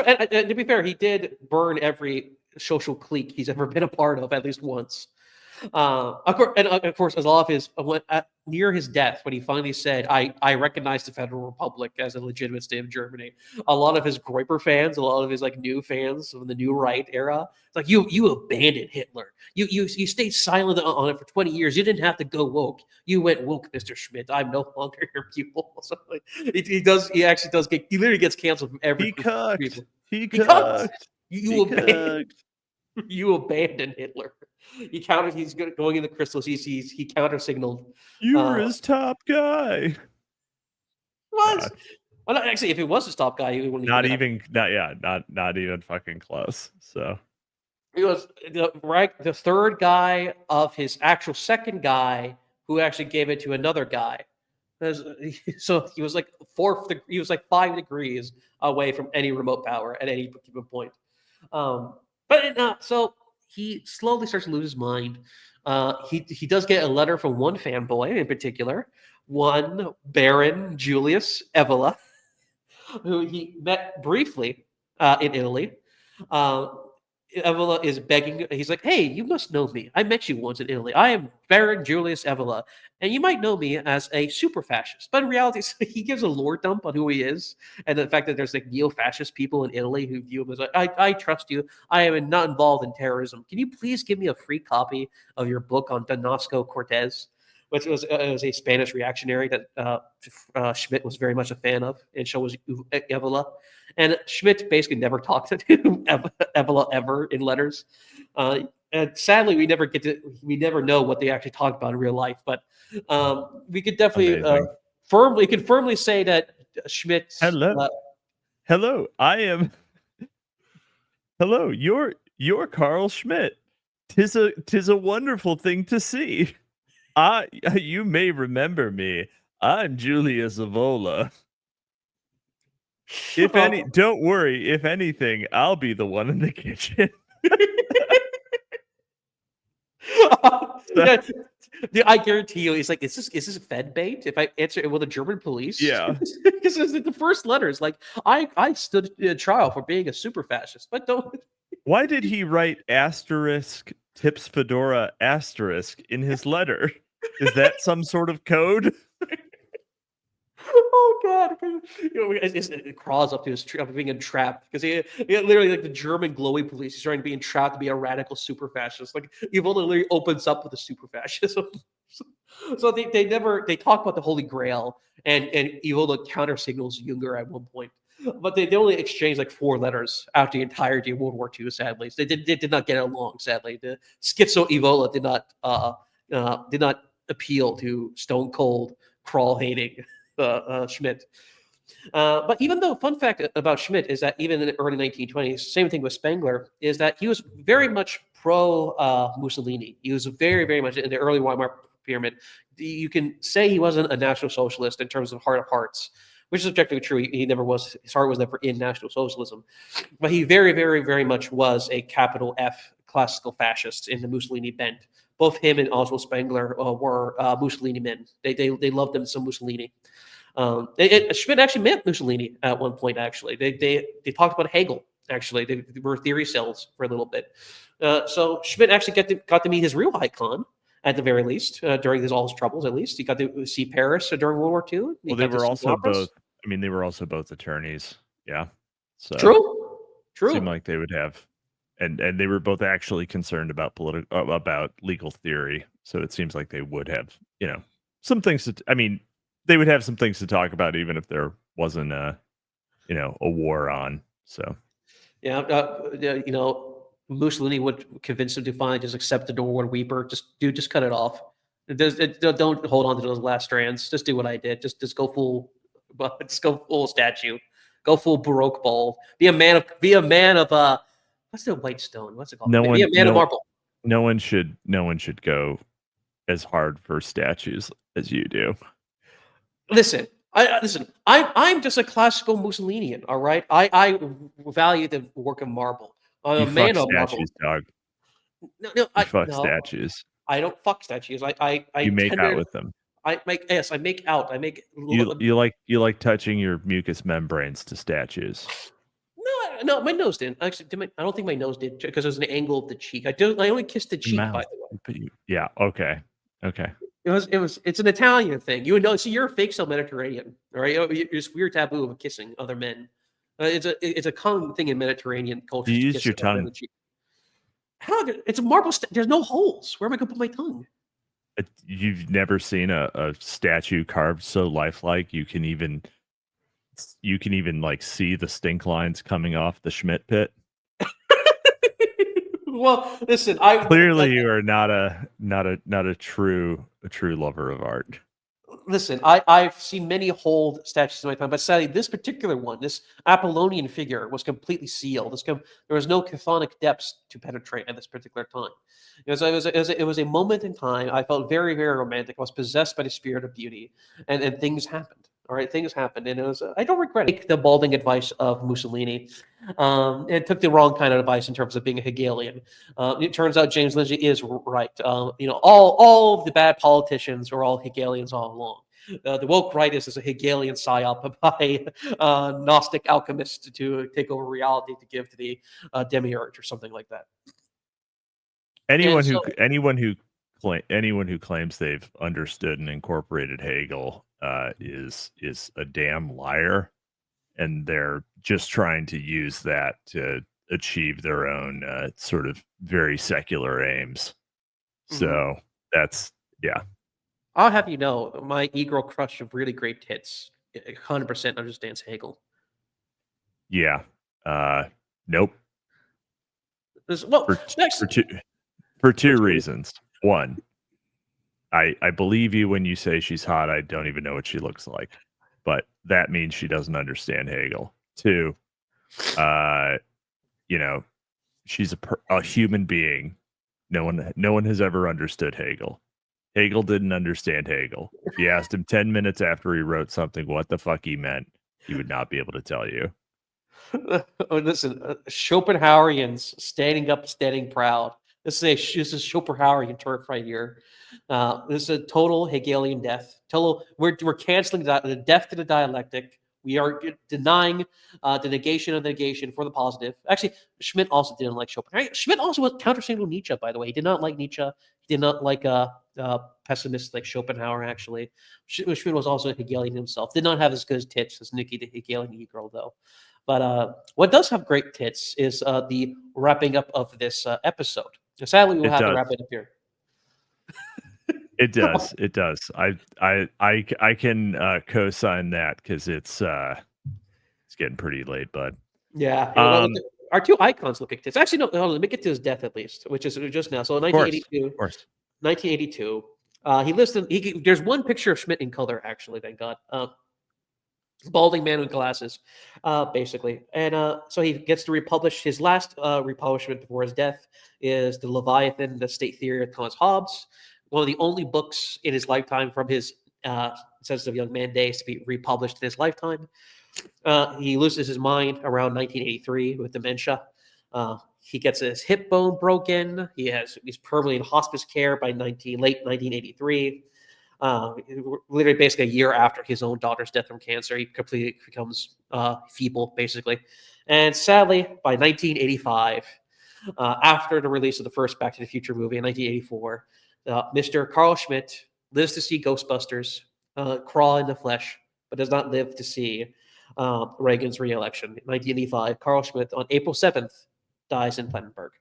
And to be fair, he did burn every social clique he's ever been a part of at least once. Of course, as all of his near his death, when he finally said, "I recognize the Federal Republic as a legitimate state of Germany," a lot of his Groiper fans, a lot of his new fans from the new right era, it's like you abandoned Hitler. You stayed silent on it for 20 years. You didn't have to go woke. You went woke, Mr. Schmidt. I'm no longer your pupil. So he actually does get he literally gets canceled from every He group of cucked. people. He He cuts. cucked. You He abandoned. cucked. You abandoned Hitler. He's going in the crystals. He counter signaled. You were his top guy. Was God. well, actually, if it was his top guy, he wouldn't Not even. even not even fucking close. So He was the third guy of his actual second guy who actually gave it to another guy. So he was like he was like 5 degrees away from any remote power at any given point. So he slowly starts to lose his mind. He does get a letter from one fanboy in particular, one Baron Julius Evola, who he met briefly in Italy. Uh, Evola is begging. He's like, "Hey, you must know me. I met you once in Italy. I am Baron Julius Evola, and you might know me as a super fascist." But in reality, he gives a lore dump on who he is, and the fact that there's like neo-fascist people in Italy who view him as like, I trust you. I am not involved in terrorism. Can you please give me a free copy of your book on Donosco Cortez?" Which was a Spanish reactionary that Schmidt was very much a fan of, and so was Evola. And Schmidt basically never talked to Evola ever in letters. And sadly, we never know what they actually talked about in real life. But we could definitely firmly say that Schmidt. Hello, I am. Hello, you're Carl Schmidt. Tis a wonderful thing to see. You may remember me. I'm Julius Evola. Don't worry. If anything, I'll be the one in the kitchen. I guarantee you, he's like, is this Fed bait? If I answer it with the German police, yeah, because the first letters, like I stood in trial for being a super fascist, but don't. Why did he write asterisk tips fedora asterisk in his letter? Is that some sort of code? Oh God! It crawls up to his tree, being entrapped because he literally like the German glowy police. He's trying to be entrapped to be a radical super fascist. Like Evil literally opens up with a super fascism. So they talk about the Holy Grail and Evil counter signals Junger at one point, but they only exchange like 4 letters out the entirety of World War II. Sadly, so they did not get along. Sadly, the schizo Evola did not appeal to Stone Cold crawl hating Schmidt. But even though, fun fact about Schmidt is that even in the early 1920s, same thing with Spengler, is that he was very much pro Mussolini. He was very, very much in the early Weimar pyramid. You can say he wasn't a National Socialist in terms of heart of hearts, which is objectively true. He never was. His heart was never in National Socialism, but he very, very, very much was a capital F classical fascist in the Mussolini bent. Both him and Oswald Spengler were Mussolini men. They loved them some Mussolini. Schmidt actually met Mussolini at one point. Actually, they talked about Hegel. Actually, they were theorycels for a little bit. So Schmidt actually got to meet his real icon at the very least during all his troubles. At least he got to see Paris during World War II. Well, they were also both. I mean, they were also both attorneys. Yeah. So true. Seemed like they would have, and they were both actually concerned about about legal theory. So it seems like they would have, some things to. I mean, they would have some things to talk about, even if there wasn't a war on. So Mussolini would convince him to finally just accept the Norwood Weeper. Just cut it off. Don't hold on to those last strands. Just do what I did. Just go full statue. Go full Baroque ball. Be a man of what's the white stone? What's it called? Be a man of marble. No one should go as hard for statues as you do. Listen. I'm just a classical Mussolinian. All right. I value the work of marble. I'm a man of statues, marble. dog. No, I fuck statues. I don't fuck statues. You make out with them. I make out. I make you like touching your mucous membranes to statues. No, my nose didn't. Actually, I don't think my nose did because it was an angle of the cheek. I only kissed the cheek, by the way. Yeah. Okay. It's an Italian thing. You would know. See, you're a fake cell Mediterranean, all right? It's weird taboo of kissing other men. It's a common thing in Mediterranean culture. You use your tongue. How? It's a marble. There's no holes. Where am I going to put my tongue? You've never seen a statue carved so lifelike. You can even like see the stink lines coming off the Schmidt pit. Well, listen. You are not a true lover of art. Listen, I've seen many hold statues in my time, but sadly, this particular one, this Apollonian figure, was completely sealed. There was no chthonic depths to penetrate at this particular time. It was a moment in time. I felt very, very romantic. I was possessed by the spirit of beauty, and things happened. All right, things happened, and it was. I don't regret it. The balding advice of Mussolini, and took the wrong kind of advice in terms of being a Hegelian. It turns out James Lindsay is right. All of the bad politicians were all Hegelians all along. The woke right is a Hegelian psyop by Gnostic alchemists to take over reality to give to the demiurge or something like that. And Anyone who so, anyone who claims they've understood and incorporated Hegel is a damn liar, and they're just trying to use that to achieve their own sort of very secular aims. So that's yeah. I'll have you know, my e-girl crush of really great tits 100% understands Hegel. Yeah. Nope. Well, For next, two reasons. One, I believe you when you say she's hot. I don't even know what she looks like, but that means she doesn't understand Hegel. Two, you know, she's a human being. No one has ever understood Hegel. Hegel didn't understand Hegel. If you asked him 10 minutes after he wrote something what the fuck he meant, he would not be able to tell you. listen, Schopenhauerians standing up, standing proud. This is Schopenhauerian turf right here. This is a total Hegelian death. We're canceling the death to the dialectic. We are denying the negation of the negation for the positive. Actually, Schmitt also didn't like Schopenhauer. Schmitt also was countersigning to Nietzsche, by the way. He did not like Nietzsche. He did not like pessimists like Schopenhauer, actually. Schmitt was also a Hegelian himself. Did not have as good as tits as Nikki, the Hegelian e-girl, though. But what does have great tits is the wrapping up of this episode. So sadly, we'll have to wrap it up here. It does. It does. I can co-sign that because it's getting pretty late, bud. Yeah. Our two icons look at tits. Actually, no. Let me get to his death at least, which is just now. So 1982. Of course. 1982. He lives in. There's one picture of Schmidt in color. Actually, thank God. Balding man with glasses, basically. And so he gets to republish his last republishment before his death is the Leviathan, the State Theory of Thomas Hobbes, one of the only books in his lifetime from his Sensitive Young Man days to be republished in his lifetime. He loses his mind around 1983 with dementia. He gets his hip bone broken. He's permanently in hospice care by late 1983. Literally basically a year after his own daughter's death from cancer, he completely becomes feeble, basically. And sadly, by 1985, after the release of the first Back to the Future movie in 1984, Mr. Carl Schmitt lives to see Ghostbusters crawl in the flesh, but does not live to see Reagan's re-election. In 1985, Carl Schmitt, on April 7th, dies in Plettenberg.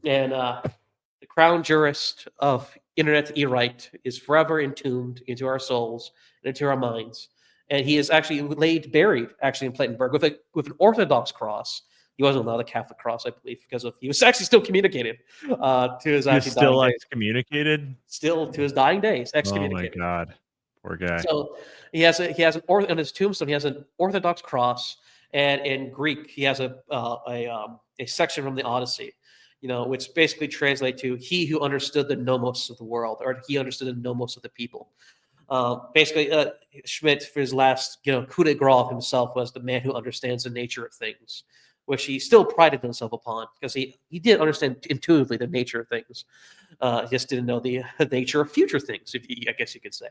And the crown jurist of internet e-right is forever entombed into our souls and into our minds. And he is actually buried in Plettenberg with an Orthodox cross. He wasn't allowed a Catholic cross, I believe, because he was actually still communicated to his actually still dying days. Excommunicated? Still to his dying days, excommunicated. Oh my God, poor guy. So on his tombstone, he has an Orthodox cross, and in Greek, he has a section from the Odyssey, which basically translates to "He who understood the nomos of the world," or "He understood the nomos of the people." Basically, Schmitt, for his last, coup de grace of himself, was the man who understands the nature of things, which he still prided himself upon because he did understand intuitively the nature of things. He just didn't know the nature of future things, I guess you could say.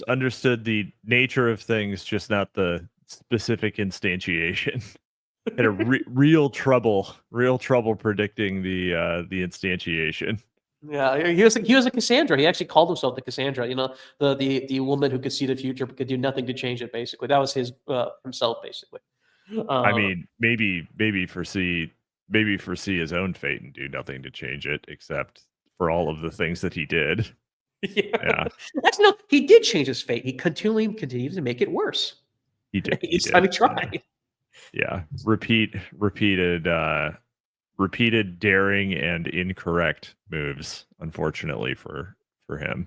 Understood the nature of things, just not the specific instantiation. Had a real trouble predicting the instantiation. Yeah, he was a Cassandra. He actually called himself the Cassandra. The woman who could see the future but could do nothing to change it. Basically, that was his himself. Basically, I mean, maybe foresee his own fate and do nothing to change it, except for all of the things that he did. Yeah. No, he did change his fate. He continued to make it worse. He did. Each time he tried. Yeah. Repeated daring and incorrect moves, unfortunately for him.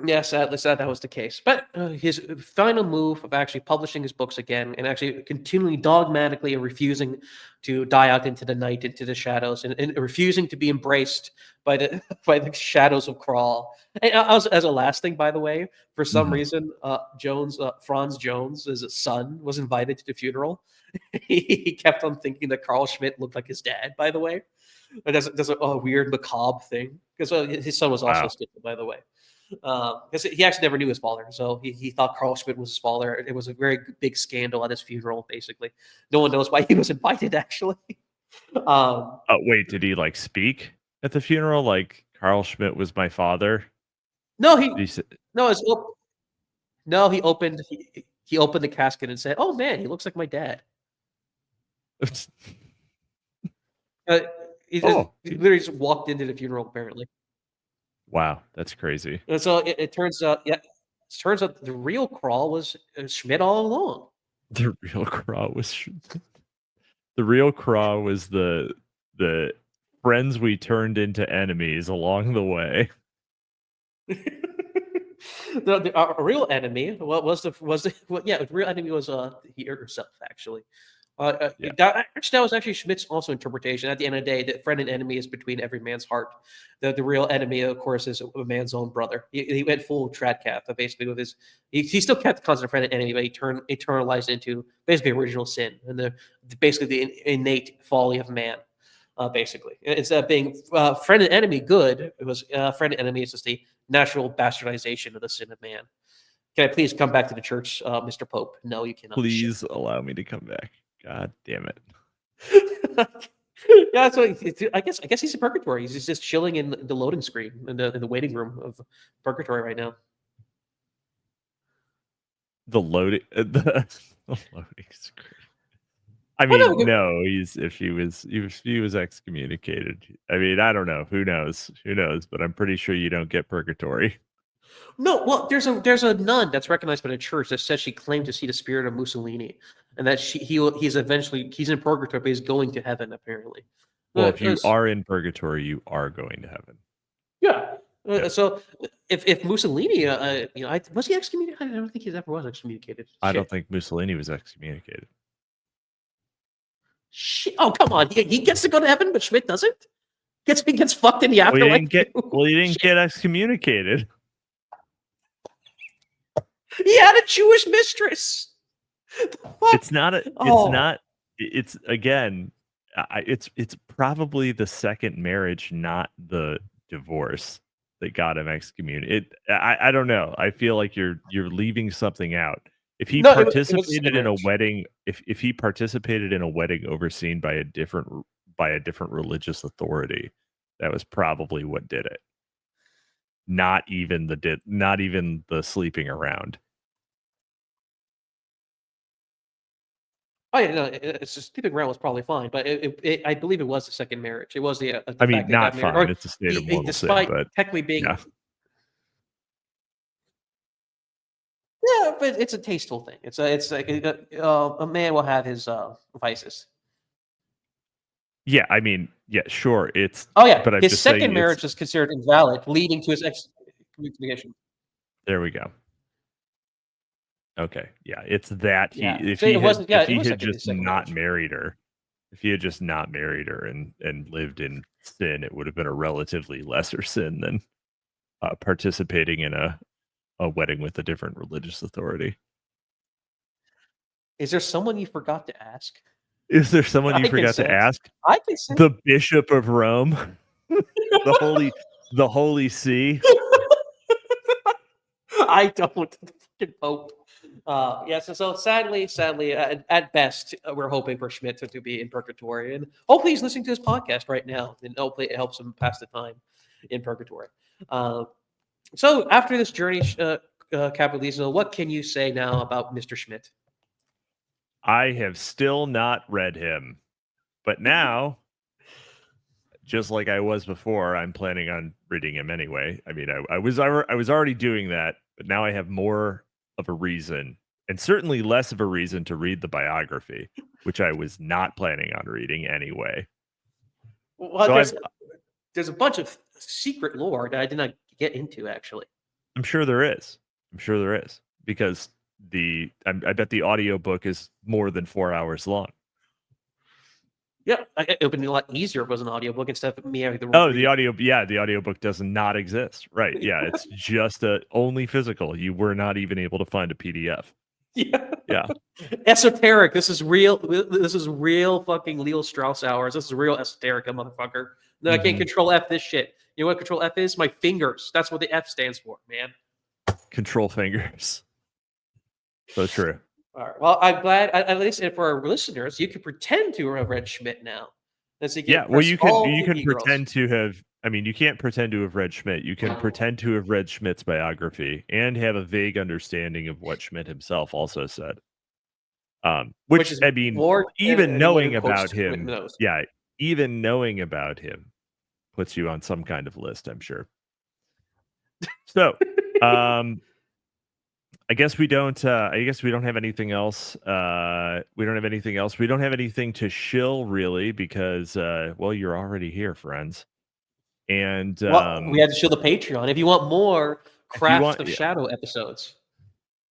Yes, at least that was the case. But his final move of actually publishing his books again and actually continually dogmatically refusing to die out into the night, into the shadows, and refusing to be embraced by the shadows of KRAW. And as a last thing, by the way, for some reason, Franz Jones' son was invited to the funeral. He kept on thinking that Carl Schmitt looked like his dad, by the way. That's a weird macabre thing because his son was also a skittle, by the way. Because he actually never knew his father, so he thought Carl Schmitt was his father. It was a very big scandal at his funeral. Basically, no one knows why he was invited. Actually, Oh, wait, did he like speak at the funeral? Like Carl Schmitt was my father? no, Did he say, no, it's no, he opened the casket and said, "Oh man, he looks like my dad." Uh, oh, he literally just walked into the funeral apparently. wow, that's crazy. And so it turns out, yeah, it turns out the real KRAW was Schmidt all along. The real KRAW was the real KRAW was the friends we turned into enemies along the way. Our real enemy the real enemy was he herself actually. Yeah. That was actually Schmidt's also interpretation. At the end of the day, the friend and enemy is between every man's heart. The real enemy, of course, is a man's own brother. He went full Tradcap, but basically with his he still kept the concept of friend and enemy, but he internalized into basically original sin and basically the innate folly of man. Basically, instead of being friend and enemy good, it was friend and enemy is just the natural bastardization of the sin of man. Can I please come back to the church, Mr. Pope? No, you cannot. Please allow me to come back. God damn it. Yeah, that's what I guess he's in purgatory. He's just chilling in the loading screen in the waiting room of purgatory right now. The loading screen. I mean, no, if he was excommunicated. I mean, I don't know. Who knows? But I'm pretty sure you don't get purgatory. No, well, there's a nun that's recognized by the church that says she claimed to see the spirit of Mussolini, and that he's in purgatory, but he's going to heaven apparently. Well, if you are in purgatory, you are going to heaven. Yeah. So if Mussolini, was he excommunicated? I don't think he ever was excommunicated. I don't think Mussolini was excommunicated. Shit. Oh, come on. He gets to go to heaven, but Schmidt doesn't? He gets fucked in the afterlife. He didn't get excommunicated. He had a Jewish mistress. It's probably the second marriage, not the divorce, that got him excommunicated. I don't know. I feel like you're leaving something out. If he participated in a wedding, if he participated in a wedding overseen by a different religious authority, that was probably what did it. Not even the sleeping around. Oh yeah, no, it's just sleeping around was probably fine, but I believe it was the second marriage. It was the I mean, not fine. It's a state of mortal sin, but technically being. Yeah. Yeah, but it's a tasteful thing. It's like a man will have his vices. Yeah, I mean, yeah, sure. But his second marriage is considered invalid, leading to his excommunication. There we go. Okay, yeah, it's that if he had just not married her and lived in sin, it would have been a relatively lesser sin than participating in a wedding with a different religious authority. Is there someone you forgot to ask? Is there someone you forgot to ask? I can say the Bishop of Rome, the Holy See. I don't. The fucking Pope. So sadly, at best, we're hoping for Schmidt to be in purgatory, and hopefully he's listening to this podcast right now, and hopefully it helps him pass the time in purgatory. So after this journey, Capitalism, what can you say now about Mr. Schmidt? I have still not read him, but now, just like I was before, I'm planning on reading him anyway. I mean, I was already doing that, but now I have more of a reason, and certainly less of a reason, to read the biography, which I was not planning on reading anyway. Well, there's a bunch of secret lore that I did not get into, actually. I'm sure there is, because I bet the audiobook is more than 4 hours long. Yeah, it would be a lot easier if it was an audiobook instead of me having to read. The audiobook does not exist. Right. Yeah, it's just only physical. You were not even able to find a PDF. Yeah. Esoteric. This is real fucking Leo Strauss hours. This is real esoteric, motherfucker. No, I can't control F this shit. You know what control F is? My fingers. That's what the F stands for, man. Control fingers. So true. All right. Well, I'm glad, at least for our listeners, you can pretend to have read Schmidt now. Yeah, well, you can pretend to have. I mean, you can't pretend to have read Schmidt. You can pretend to have read Schmidt's biography and have a vague understanding of what Schmidt himself also said. Which is I mean, more even knowing about Schmidt him, knows. yeah, even knowing about him puts you on some kind of list, I'm sure. So, I guess we don't. I guess we don't have anything else. We don't have anything else. We don't have anything to shill really because, well, you're already here, friends. And Well, we had to show the Patreon. If you want more if you Craft want, of Shadow episodes,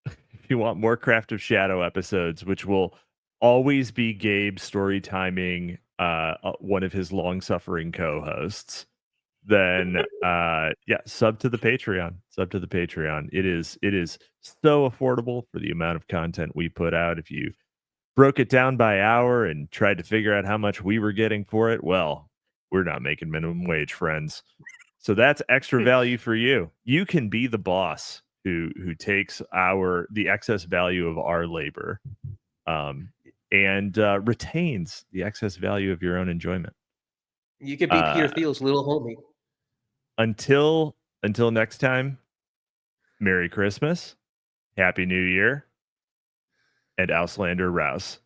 if you want more Craft of Shadow episodes, which will always be Gabe story timing, one of his long-suffering co-hosts, then yeah, sub to the Patreon. It is so affordable for the amount of content we put out. If you broke it down by hour and tried to figure out how much we were getting for it, well, we're not making minimum wage, friends. So that's extra value for you. You can be the boss who takes the excess value of our labor, and retains the excess value of your own enjoyment. you could be Peter Thiel's little homie. Until next time, Merry Christmas, Happy New Year, and Auslander Rouse.